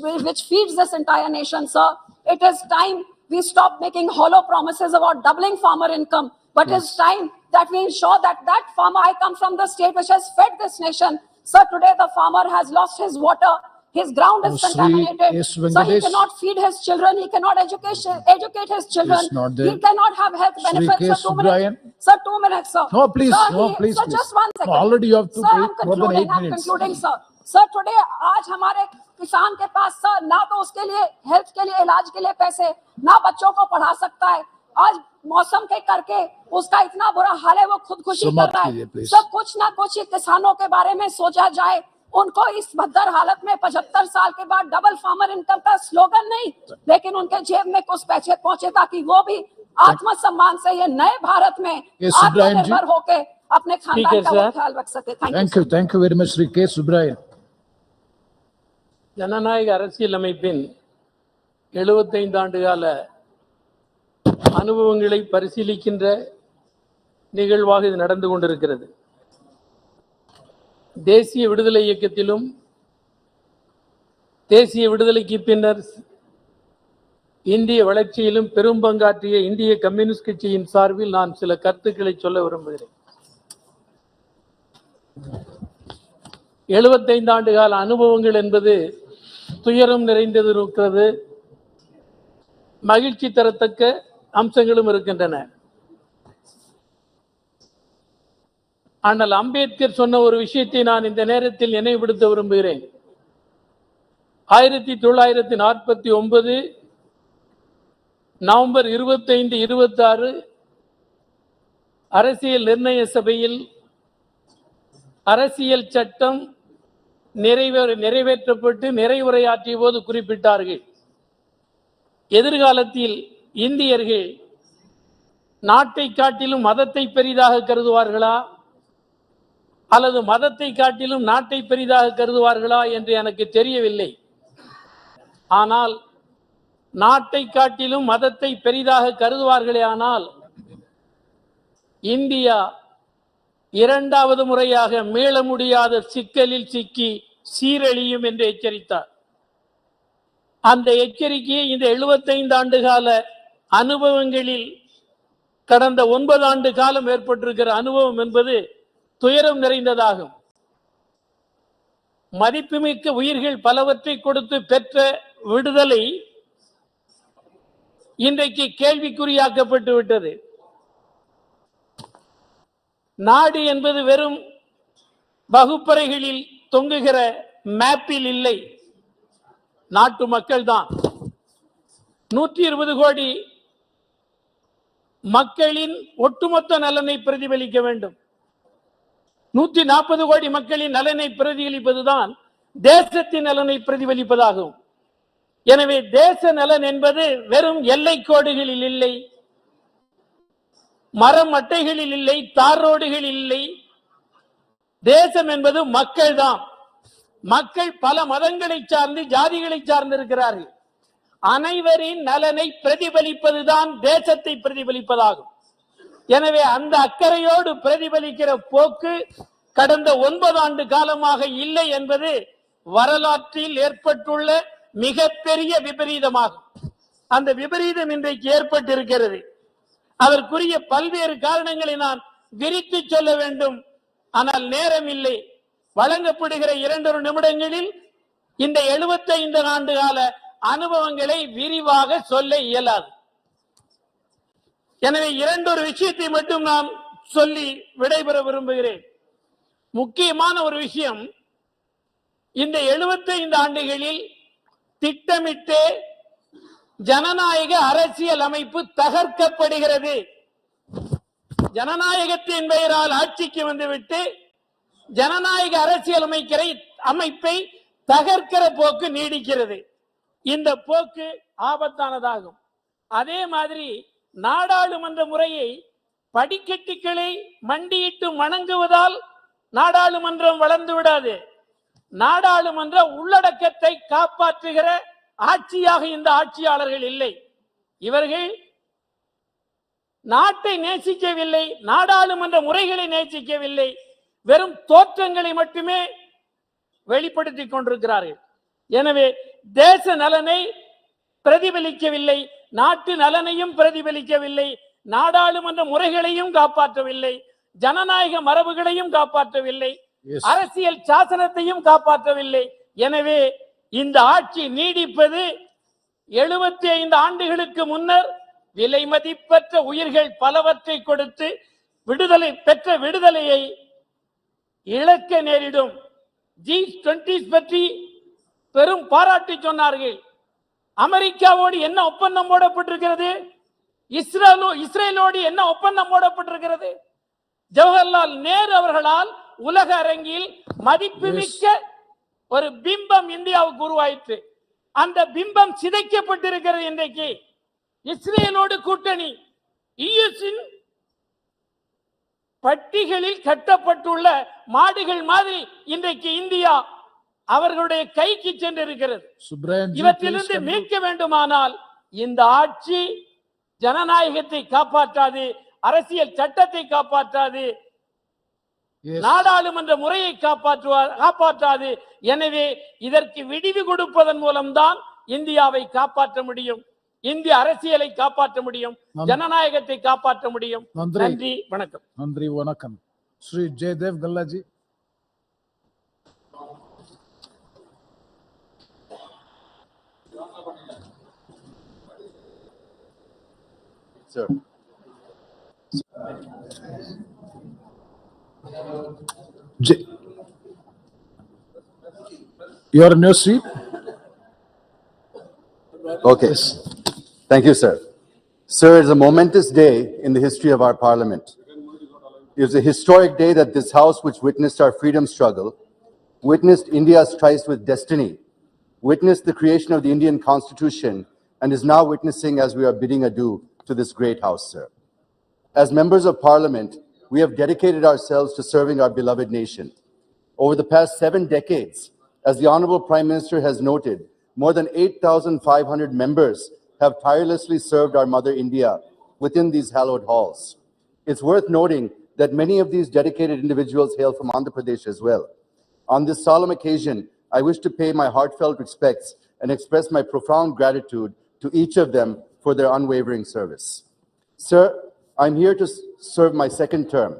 feeds this entire nation, sir, it is time we stop making hollow promises about doubling farmer income. But it's time that we ensure that that farmer, I come from the state which has fed this nation. Sir, today the farmer has lost his water. His ground is contaminated. yes, So he Venkatesh. cannot feed his children. He cannot educate his children. Yes, not there. He cannot have health Shri benefits. K. Sir, 2 minutes. Subrayan. Sir, 2 minutes, sir. No, please, Sir, no, please, Sir, please. just 1 second. No, already you have to Sir, take I'm more than 8 concluding. I'm minutes. concluding, sir. Sir, today, आज हमारे किसान के पास सर ना तो उसके लिए हेल्थ के लिए इलाज के लिए पैसे, ना बच्चों को पढ़ा सकता है. आज मौसम के करके उसका इतना बुरा हाल है, वो खुदकुशी कर समाप्त रहा कीजिए, है. please. सब कुछ ना कुछ ही किसानों के बारे में सोचा जाए. उनको इस भद्दर हालत में 75 साल के बाद डबल फार्मर इनकम का स्लोगन नहीं, लेकिन उनके जेब में कुछ पैसे पहुंचे ताकि वो भी आत्मसम्मान से ये नए भारत में Yes, Subrayan ji. आत्मनिर्भर होके अपने खानदान का वो ख्याल रख सके. Thank you very much, Shri K. Subrayan. ஜனநாயக அரசியல் அமைப்பின் 75 ஆண்டு கால அனுபவங்களை பரிசீலிக்கின்ற நிகழ்வாக இது நடந்து கொண்டிருக்கிறது. தேசிய விடுதலை இயக்கத்திலும் தேசிய விடுதலைக்கு பின்னர் இந்திய வளர்ச்சியிலும் பெரும் பங்காற்றிய இந்திய கம்யூனிஸ்ட் கட்சியின் சார்பில் நான் சில கருத்துக்களை சொல்ல விரும்புகிறேன். 75 ஆண்டு கால அனுபவங்கள் என்பது துயரம் நிறைந்தது இருக்கிறது, மகிழ்ச்சி தரத்தக்க அம்சங்களும் இருக்கின்றன. ஆனால் அம்பேத்கர் சொன்ன ஒரு விஷயத்தை நான் இந்த நேரத்தில் நினைவுபடுத்த விரும்புகிறேன். 1949 நவம்பர் 25, 26 அரசியல் நிர்ணய சபையில் அரசியல் சட்டம் நிறைவேற்றப்பட்டு நிறைவுரையாற்றிய போது குறிப்பிட்டார்கள், எதிர்காலத்தில் இந்தியர்கள் நாட்டை காட்டிலும் மதத்தை பெரிதாக கருதுவார்களா அல்லது மதத்தை காட்டிலும் நாட்டை பெரிதாக கருதுவார்களா என்று எனக்கு தெரியவில்லை. ஆனால் நாட்டை காட்டிலும் மதத்தை பெரிதாக கருதுவார்களே ஆனால் இந்தியா இரண்டாவது முறையாக மீள முடியாத சிக்கலில் சிக்கி சீரழியும் என்று எச்சரித்தார். அந்த எச்சரிக்கையை இந்த 75 ஆண்டு கால அனுபவங்களில் கடந்த 9 ஆண்டு காலம் ஏற்பட்டிருக்கிற அனுபவம் என்பது துயரம் நிறைந்ததாகும். மதிப்புமிக்க உயிர்கள் பலவற்றை கொடுத்து பெற்ற விடுதலை இன்றைக்கு கேள்விக்குறியாக்கப்பட்டு விட்டது. நாடு என்பது வெறும் வகுப்பறைகளில் தொங்குகிற மேப்பில் இல்லை, நாட்டு மக்கள் தான். 120 கோடி மக்களின் ஒட்டுமொத்த நலனை பிரதிபலிக்க வேண்டும். 140 கோடி மக்களின் நலனை பிரதிபலிப்பதுதான் தேசத்தின் நலனை பிரதிபலிப்பதாகும். எனவே தேச நலன் என்பது வெறும் எல்லை கோடுகளில் இல்லை, மரம் அட்டைகளில் இல்லை, தார் ரோடுகளில் இல்லை. தேசம் என்பது மக்கள் தான். மக்கள் பல மதங்களை சார்ந்து ஜாதிகளை சார்ந்து இருக்கிறார்கள். அனைவரின் நலனை பிரதிபலிப்பதுதான் தேசத்தை பிரதிபலிப்பதாகும். எனவே அந்த அக்கறையோடு பிரதிபலிக்கிற போக்கு கடந்த 9 ஆண்டு காலமாக இல்லை என்பது வரலாற்றில் ஏற்பட்டுள்ள மிகப்பெரிய விபரீதமாகும். அந்த விபரீதம் இன்றைக்கு ஏற்பட்டிருக்கிறது. அதற்குரிய பல்வேறு காரணங்களை நான் விரித்து சொல்ல வேண்டும், ஆனால் நேரம் இல்லை. வழங்கப்படுகிற 2 நிமிடங்களில் இந்த 75 ஆண்டு கால அனுபவங்களை விரிவாக சொல்ல இயலாது. எனவே 2 விஷயத்தை மட்டும் நான் சொல்லி விடைபெற விரும்புகிறேன். முக்கியமான ஒரு விஷயம், இந்த 75 ஆண்டுகளில் திட்டமிட்டு ஜனநாயக அரசியல் அமைப்பு தகர்க்கப்படுகிறது. ஜனநாயகத்தின் பெயரால் ஆட்சிக்கு வந்துவிட்டு ஜனநாயக அரசியல் அமைப்பை தகர்க்கிற போக்கு நீடிக்கிறது. இந்த போக்கு ஆபத்தானதாகும். அதே மாதிரி நாடாளுமன்ற முறையை படிக்கட்டுகளை மண்டியிட்டு வணங்குவதால் நாடாளுமன்றம் வளர்ந்து விடாது. நாடாளுமன்ற உள்ளடக்கத்தை காப்பாற்றுகிற ஆட்சியாக இந்த ஆட்சியாளர்கள் இல்லை. இவர்கள் நாட்டை நேசிக்கவில்லை, நாடாளுமன்ற முறைகளை நேசிக்கவில்லை, வெறும் தோற்றங்களை மட்டுமே வெளிப்படுத்திக் கொண்டிருக்கிறார்கள். எனவே தேச நலனை பிரதிபலிக்கவில்லை, நாட்டு நலனையும் பிரதிபலிக்கவில்லை, நாடாளுமன்ற முறைகளையும் காப்பாற்றவில்லை, ஜனநாயக மரபுகளையும் காப்பாற்றவில்லை, அரசியல் சாசனத்தையும் காப்பாற்றவில்லை. எனவே இந்த ஆட்சி நீடிப்பது 75 ஆண்டுகளுக்கு முன்னர் விலை மதிப்பற்ற உயிர்கள் பலவற்றை கொடுத்து விடுதலையை இழக்க நேரிடும். G20 பற்றி பெரும் பாராட்டி சொன்னார்கள். அமெரிக்காவோடு என்ன ஒப்பந்தம் போடப்பட்டிருக்கிறது? இஸ்ரேலோடு என்ன ஒப்பந்தம் போடப்பட்டிருக்கிறது? ஜவஹர்லால் நேரு அவர்களால் உலக அரங்கில் மதிப்புமிக்க ஒரு பிம்பம் இந்தியாவுக்கு உருவாயிற்று. அந்த பிம்பம் சிதைக்கப்பட்டிருக்கிறது. இன்றைக்கு இஸ்ரேலோடு கூட்டணி யுஎஸ்இன் பட்டிகளில் கட்டப்பட்டுள்ள மாடுகள் மாதிரி இன்றைக்கு இந்தியா அவர்களுடைய கைக்கு சென்றிருக்கிறது. இவற்றிலிருந்து மீட்க வேண்டுமானால் இந்த ஆட்சி ஜனநாயகத்தை காப்பாற்றாது, அரசியல் சட்டத்தை காப்பாற்றாது, நாடாளுமன்ற முறையை காப்பாற்றாது. எனவே இதற்கு விடிவு கொடுப்பதன் மூலம்தான் இந்தியாவை காப்பாற்ற முடியும், இந்திய அரசியலை காப்பாற்ற முடியும், ஜனநாயகத்தை காப்பாற்ற முடியும். நன்றி, வணக்கம். நன்றி, வணக்கம். Sri Jayadev கல்லாஜி. Sir. You're in your seat. Okay. Thank you, sir. Sir, it's a momentous day in the history of our parliament. It was a historic day that this house, which witnessed our freedom struggle, witnessed India's tryst with destiny, witnessed the creation of the Indian Constitution, and is now witnessing as we are bidding adieu to this great house, sir. As members of parliament, we have dedicated ourselves to serving our beloved nation. Over the past 7 decades, as the Honorable Prime Minister has noted, more than 8,500 members have tirelessly served our mother India within these hallowed halls. It's worth noting that many of these dedicated individuals hail from Andhra Pradesh as well. On this solemn occasion, I wish to pay my heartfelt respects and express my profound gratitude to each of them for their unwavering service. Sir, I'm here to serve my second term,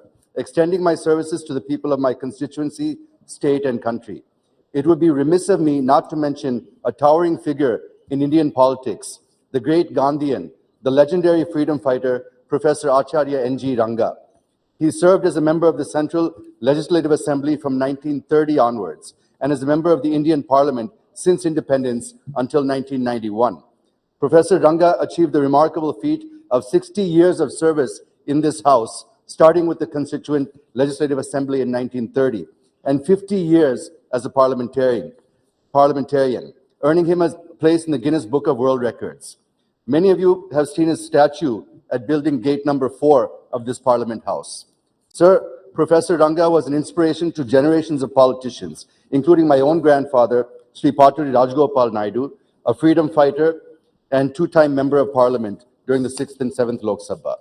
extending my services to the people of my constituency, state, and country. It would be remiss of me not to mention a towering figure in Indian politics, the great Gandhian, the legendary freedom fighter, Professor Acharya N.G. Ranga. He served as a member of the Central Legislative Assembly from 1930 onwards, and as a member of the Indian Parliament since independence until 1991. Professor Ranga achieved the remarkable feat of 60 years of service in this House, starting with the Constituent Legislative Assembly in 1930, and 50 years as a parliamentarian, earning him a place in the Guinness Book of World Records. Many of you have seen his statue at building gate number 4 of this Parliament House. Sir, Professor Ranga was an inspiration to generations of politicians, including my own grandfather, Sri Paturi Rajgopal Naidu, a freedom fighter and 2-time member of Parliament during the 6th and 7th Lok Sabha.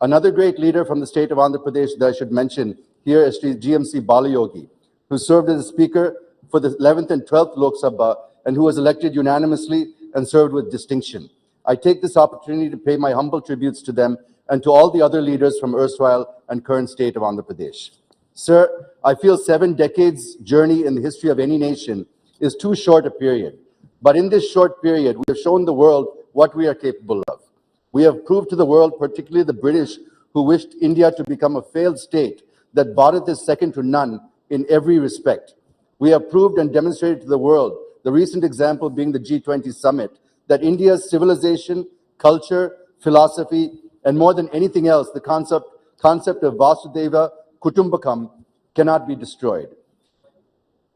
Another great leader from the state of Andhra Pradesh that I should mention here is Sri GMC Balayogi, who served as a speaker for the 11th and 12th Lok Sabha and who was elected unanimously and served with distinction. I take this opportunity to pay my humble tributes to them and to all the other leaders from erstwhile and current state of Andhra Pradesh. Sir, I feel 7 decades journey in the history of any nation is too short a period. But in this short period, we have shown the world what we are capable of. We have proved to the world, particularly the British, who wished India to become a failed state, that Bharat is second to none in every respect. We have proved and demonstrated to the world, the recent example being the G20 summit, that India's civilization, culture, philosophy, and more than anything else, the concept of Vasudhaiva Kutumbakam cannot be destroyed.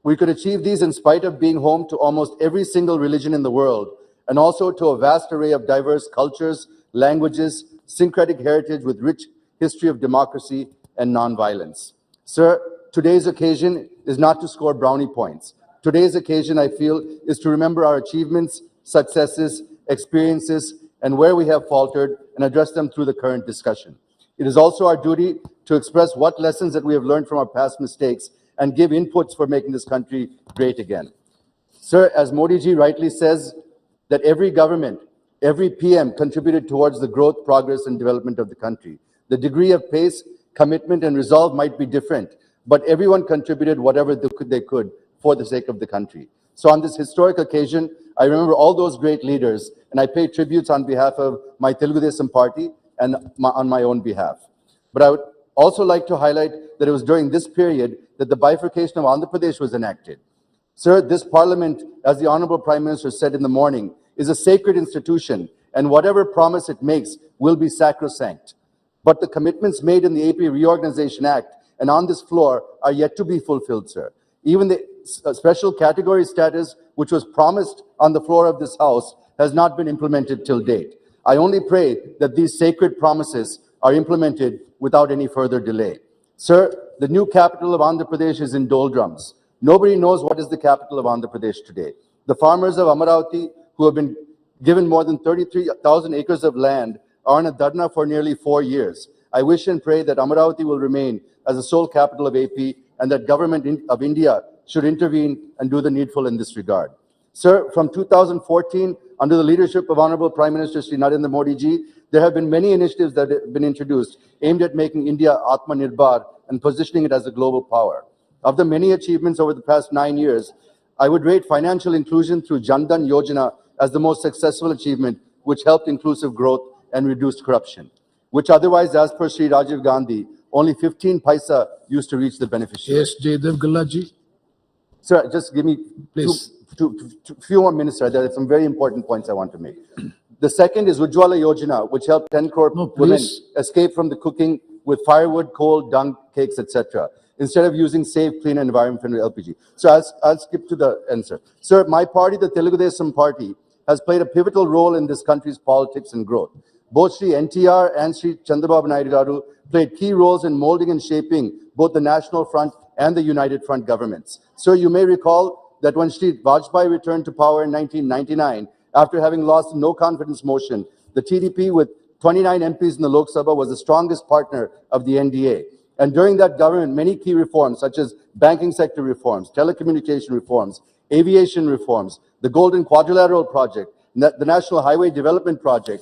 We could achieve these in spite of being home to almost every single religion in the world, and also to a vast array of diverse cultures, languages, syncretic heritage with rich history of democracy and non-violence. Sir, today's occasion is not to score brownie points. Today's occasion, I feel, is to remember our achievements, successes, experiences, and where we have faltered, and address them through the current discussion. It is also our duty to express what lessons that we have learned from our past mistakes and give inputs for making this country great again. Sir, as Modi ji rightly says, that every government, every PM contributed towards the growth, progress, and development of the country. The degree of pace, commitment, and resolve might be different, but everyone contributed whatever they could for the sake of the country. So on this historic occasion, I remember all those great leaders, and I pay tributes on behalf of my Telugu Desam party and on my own behalf. But I would also like to highlight that it was during this period that the bifurcation of Andhra Pradesh was enacted. Sir, this parliament, as the Honorable Prime Minister said in the morning, is a sacred institution, and whatever promise it makes will be sacrosanct. But the commitments made in the AP Reorganization Act and on this floor are yet to be fulfilled, sir. Even the special category status, which was promised on the floor of this House, has not been implemented till date. I only pray that these sacred promises are implemented without any further delay. Sir, the new capital of Andhra Pradesh is in doldrums. Nobody knows what is the capital of Andhra Pradesh today. The farmers of Amaravati, who have been given more than 33,000 acres of land, are on a dharna for nearly 4 years. I wish and pray that Amaravati will remain as the sole capital of AP and that government of India should intervene and do the needful in this regard. Sir, from 2014, under the leadership of Honorable Prime Minister Shri Narendra Modi ji, there have been many initiatives that have been introduced aimed at making India Atmanirbhar and positioning it as a global power. Of the many achievements over the past 9 years, I would rate financial inclusion through Jan Dhan Yojana as the most successful achievement, which helped inclusive growth and reduced corruption, which otherwise, as per Shri Rajiv Gandhi, only 15 paisa used to reach the beneficiary. Yes, Jaydev Gallaji. Sir, just give me Please. few more minutes, sir. There are some very important points I want to make. The second is Ujjwala Yojana, which helped 10 crore women escape from the cooking with firewood, coal, dung, cakes, etc., instead of using safe, clean environment-friendly LPG. So I'll skip to the end, sir. Sir, my party, the Telugu Desam Party, has played a pivotal role in this country's politics and growth. Both Shri NTR and Shri Chandrababu Naidu Garu played key roles in molding and shaping both the National Front and the United Front governments. Sir, you may recall that when Shri Vajpayee returned to power in 1999, after having lost the no-confidence motion, the TDP with 29 MPs in the Lok Sabha was the strongest partner of the NDA. And during that government, many key reforms, such as banking sector reforms, telecommunication reforms, aviation reforms, the Golden Quadrilateral Project, the National Highway Development Project,